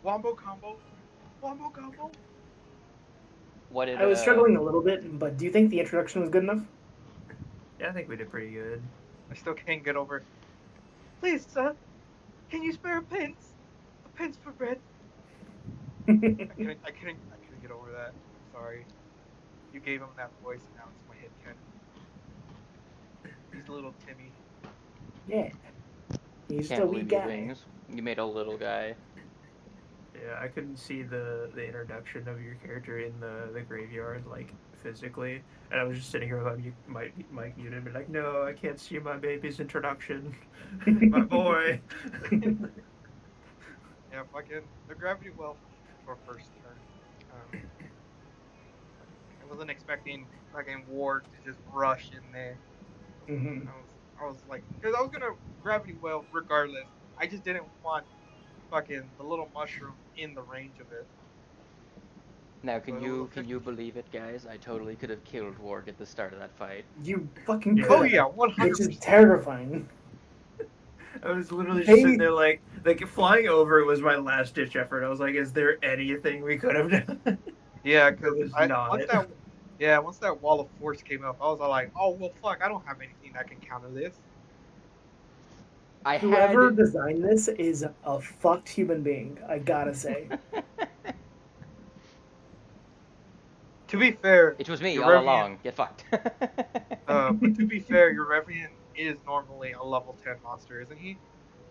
wombo combo. What did I was struggling a little bit, but do you think the introduction was good enough? Yeah, I think we did pretty good. I still can't get over. Please, sir, can you spare a pence? A pence for bread. I couldn't get over that. I'm sorry. You gave him that voice, and now it's my head canon. He's little Timmy. Yeah. He's just Can't a wee believe your guy. wings. You made a little guy. Yeah, I couldn't see the introduction of your character in the graveyard, like, physically. And I was just sitting here with my mic muted and be like, no, I can't see my baby's introduction. My boy. Yeah, fucking the gravity well for first turn. I wasn't expecting fucking Ward to just rush in there. Mhm. I was like, because I was gonna gravity well regardless. I just didn't want fucking the little mushroom in the range of it. Now, So it was a can 50. you believe it, guys? I totally could have killed Warg at the start of that fight. You fucking Yeah. could. Oh yeah, 100%. Which is terrifying. I was literally Hey. just sitting there like flying over it was my last ditch effort. I was like, is there anything we could have done? Yeah, It because was not. once that wall of force came up, I was all like, oh well, fuck, I don't have anything that can counter this. I Whoever had. designed this is a fucked human being, I gotta say. To be fair, It was me your all Revenant- along. Get fucked. but to be fair, your Revenant is normally a level 10 monster, isn't he?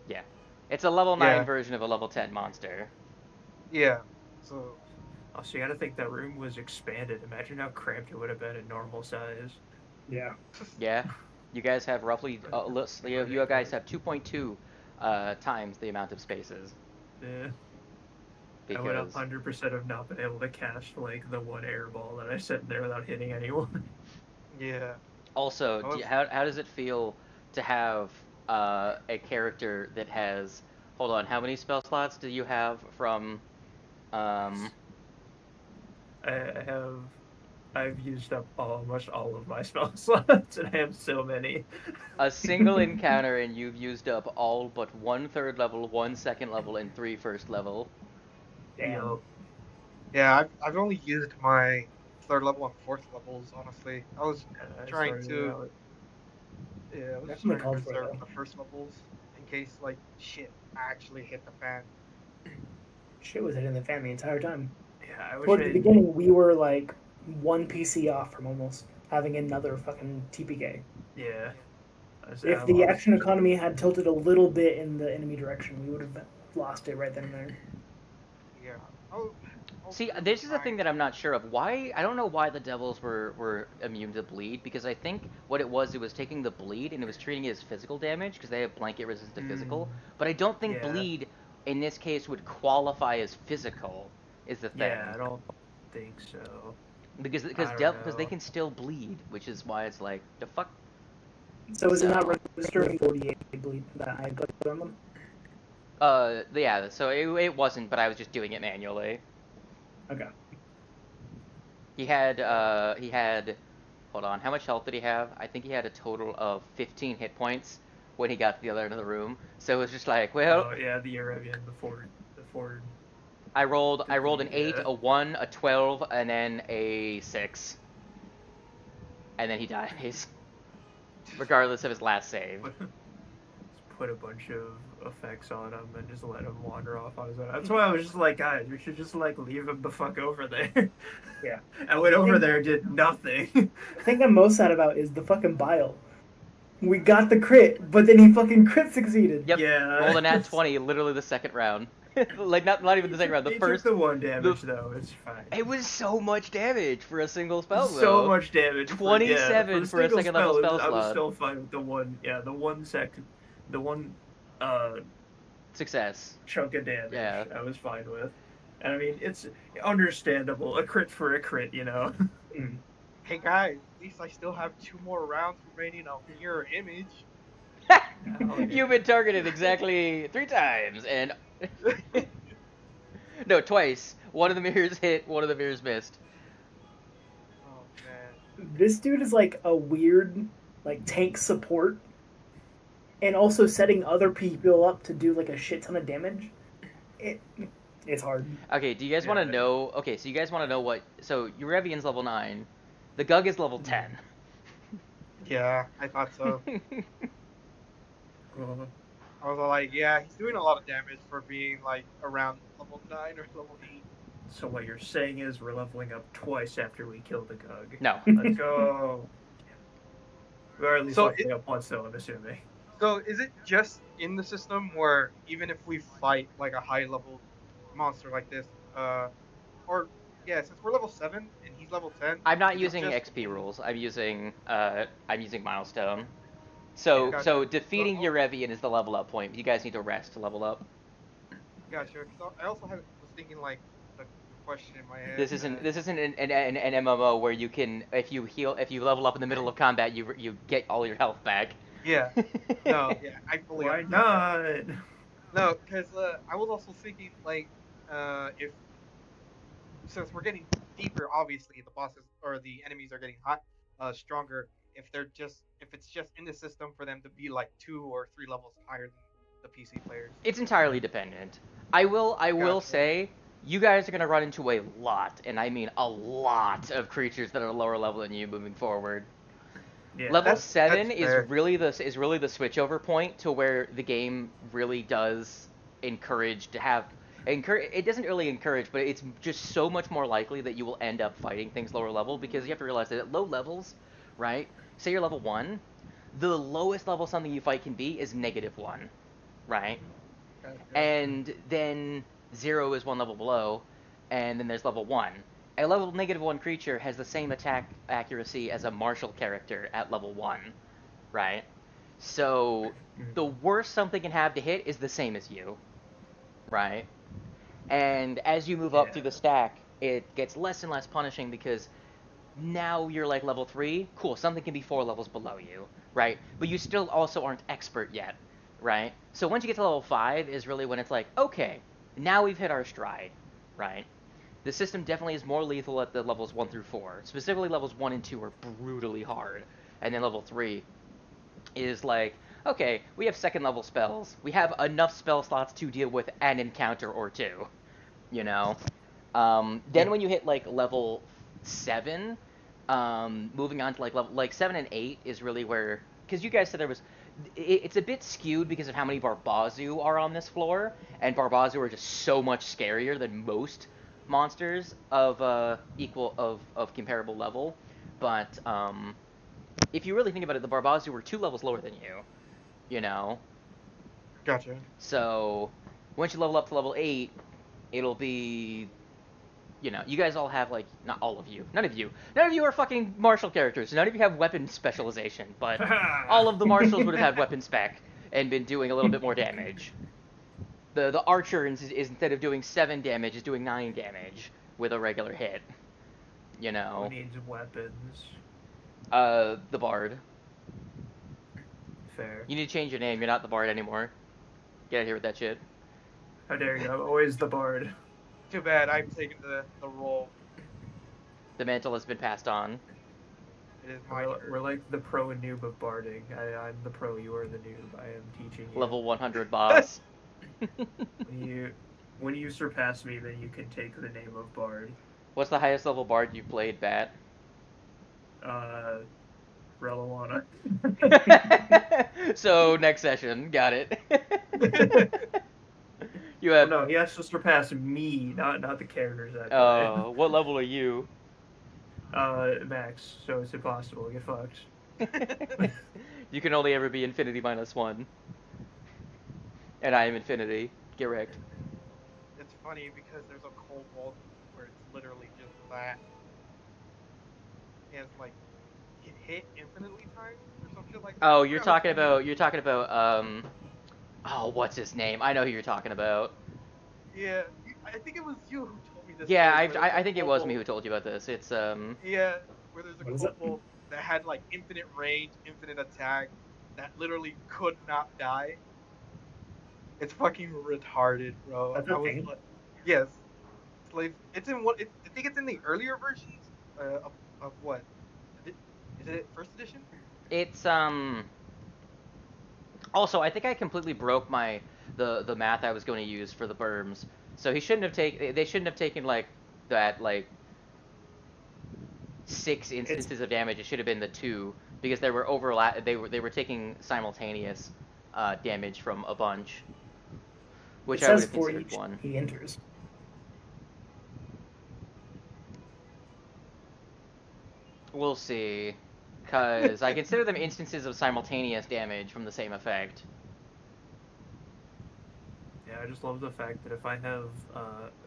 Yeah. It's a level 9 Yeah. version of a level 10 monster. Yeah. So Oh, so you gotta think that room was expanded. Imagine how cramped it would have been at normal size. Yeah. Yeah. You guys have roughly. You guys have 2.2 times the amount of spaces. Yeah. Because. I would 100% have not been able to cast like the one air ball that I sent there without hitting anyone. yeah. Also, I was- how does it feel to have a character that has? Hold on, how many spell slots do you have from? I've used up almost all of my spell slots, and I have so many. A single encounter, and you've used up all but 1/3 level, 1 second level, and 3 first level. Damn. Yo, Yeah, I've only used my 3rd level and 4th levels, honestly. I was I trying started to out- yeah, I was just Definitely trying to called for it, conserve though. the first levels in case like shit actually hit the fan. Shit was hitting the fan the entire time. Yeah, I wish Toward the I beginning, we were like one PC off from almost having another fucking TPK. Yeah. If the action economy had tilted a little bit in the enemy direction, we would have lost it right then and there. Yeah. I was See, really this is the trying thing that I'm not sure of. Why? I don't know why the devils were immune to bleed, because I think what it was taking the bleed and it was treating it as physical damage because they have blanket resistance to physical. But I don't think Yeah. bleed in this case would qualify as physical. Is the thing. Yeah, I don't think so. Because I don't they know. can still bleed, which is why it's like the fuck. So is it not So- registering 48 bleed that I put on them? Yeah. So it wasn't, but I was just doing it manually. Okay. He had hold on, how much health did he have? I think he had a total of 15 hit points when he got to the other end of the room. So it was just like, well, Oh yeah, the Arabian, the Ford. I rolled an 8, Yeah. a 1, a 12, and then a 6. And then he dies. Regardless of his last save. Just put a bunch of effects on him and just let him wander off on his own. That's why I was just like, guys, we should just like leave him the fuck over there. Yeah. I went over there, did nothing. The thing I'm most sad about is the fucking bile. We got the crit, but then he fucking crit succeeded. Yep. Yeah. Rolled a nat 20, literally the second round. Like not even the second round. The He first. took the 1 damage though. It's fine. It was so much damage for a single spell, though. So much damage. 27 for a second level spell I was slot. still fine with the one. Yeah, the one Success. chunk of damage. Yeah. I was fine with. And I mean, it's understandable. A crit for a crit, you know. Hey guys, at least I still have 2 more rounds remaining of mirror image. You've been targeted exactly 3 times, and no, twice. One of the mirrors hit, one of the mirrors missed. Oh man. This dude is like a weird, like tank support, and also setting other people up to do like a shit ton of damage. It's hard. Okay, do you guys want to know? Okay, so you guys want to know what? So Eurevian's level 9, the Gug is level 10. Yeah, I thought so. I was like, yeah, he's doing a lot of damage for being like around level 9 or level 8. So what you're saying is we're leveling up twice after we kill the Gug. No. Let's go. We're at least So leveling up once though, I'm assuming. So is it just in the system where even if we fight like a high level monster like this, or yeah, since we're level 7 and he's level 10, I'm not is it using just XP rules. I'm using milestone. So Gotcha. so defeating Well, Eurevian is the level up point. You guys need to rest to level up. Gotcha. So I also was thinking like the question in my head. This isn't an MMO where you can if you level up in the middle of combat you get all your health back. Yeah. No. Yeah. I fully. Why understand not? that. No, because I was also thinking like if since we're getting deeper, obviously the bosses or the enemies are getting stronger. If it's just in the system for them to be like 2 or 3 levels higher than the PC players. It's entirely dependent. I will Gotcha. say you guys are gonna run into a lot, and I mean a lot of creatures that are lower level than you moving forward. Yeah. Level That's 7 fair. is really the switchover point to where the game really does encourage to have it doesn't really encourage, but it's just so much more likely that you will end up fighting things lower level because you have to realize that at low levels, right? Say you're level 1, the lowest level something you fight can be is -1, right? Gotcha. And then 0 is 1 level below, and then there's level 1. A level -1 creature has the same attack accuracy as a martial character at level 1, right? So the worst something can have to hit is the same as you, right? And as you move up through the stack, it gets less and less punishing because now you're like level 3, cool, something can be 4 levels below you, right? But you still also aren't expert yet, right? So once you get to level 5 is really when it's like, okay, now we've hit our stride, right? The system definitely is more lethal at the levels 1 through 4. Specifically, levels 1 and 2 are brutally hard. And then level 3 is like, okay, we have second level spells. We have enough spell slots to deal with an encounter or 2, you know? Then when you hit like level 7, moving on to like 7 and 8 is really where, because you guys said there was, it's a bit skewed because of how many Barbazu are on this floor, and Barbazu are just so much scarier than most monsters of comparable level. But if you really think about it, the Barbazu were 2 levels lower than you know. Gotcha. So once you level up to level 8, it'll be, you know, you guys all have like, not all of you, none of you are fucking martial characters. None of you have weapon specialization, but all of the martials would have had weapon spec and been doing a little bit more damage. The archer is instead of doing 7 damage is doing 9 damage with a regular hit. You know. Who needs weapons? The bard. Fair. You need to change your name. You're not the bard anymore. Get out of here with that shit. How dare you? I'm always the bard. Too bad I've taken the role. The mantle has been passed on. It is my We're turn. like the pro and noob of barding. I'm the pro, you are the noob. I am teaching you. Level 100 boss. When you surpass me, then you can take the name of bard. What's the highest level bard you've played, Bat? Relawana. So next session, got it. You Oh have. no, he has to surpass me, not the characters I play. Oh, what level are you? Max, so it's impossible. Get fucked. You can only ever be infinity -1. And I am infinity. Get wrecked. It's funny because there's a kobold where it's literally just that. He has like hit infinitely times or some shit like that. Oh, I forgot whose name it is. you're talking about oh, what's his name? I know who you're talking about. Yeah, I think it was you who told me this Yeah, story. Where there's a I think it was me kobold. who told you about this. It's Yeah, where there's a What is it? kobold that had like infinite range, infinite attack, that literally could not die. It's fucking retarded, bro. That's I a was thing. like, yes, slave. It's in what? I think it's in the earlier versions of what? Is it first edition? it's also, I think I completely broke the math I was going to use for the berms. So they shouldn't have taken like that like 6 instances of damage. It should have been the 2 because they were they were taking simultaneous damage from a bunch, which It I would says have for considered each one. he enters. We'll see, because I consider them instances of simultaneous damage from the same effect. Yeah, I just love the fact that if I have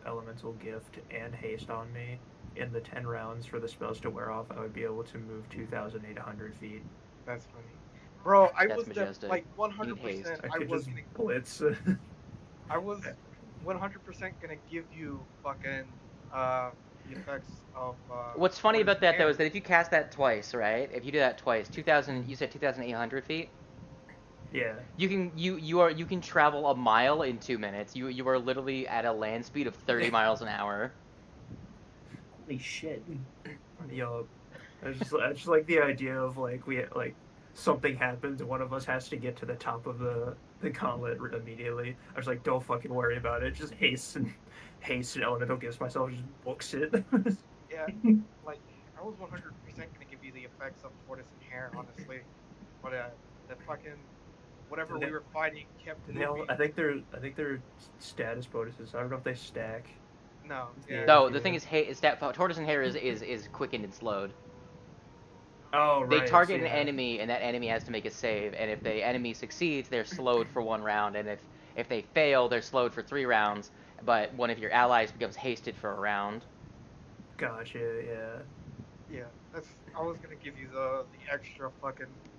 Elemental Gift and Haste on me, in the 10 rounds for the spells to wear off, I would be able to move 2,800 feet. That's funny, bro. I That's was majestic. like You need haste. 100%. I I could was just gonna. blitz. I was 100% gonna give you fucking the effects of What's funny tortoise about and that though hare. is that if you cast that twice, right? If you do that twice, 2,000. You said 2,800 feet. Yeah. You can travel a mile in 2 minutes. You are literally at a land speed of 30 miles an hour. Holy shit. Yup. I just like the idea of like something happens and one of us has to get to the top of the gauntlet immediately. I was like, don't fucking worry about it. Just haste and elemental gives myself just books it. Yeah, like I was 100% gonna give you the effects of tortoise and hare, honestly, but the fucking whatever we were fighting kept moving. I think they're status bonuses. I don't know if they stack. No, Yeah, yeah, No, if the thing you- is that tortoise and hare is quickened and slowed. Oh They right, so target an yeah. enemy, and that enemy has to make a save. And if the enemy succeeds, they're slowed for 1 round. And if they fail, they're slowed for 3 rounds. But one of your allies becomes hasted for a round. Gotcha, yeah. yeah. That's I was gonna give you the extra fucking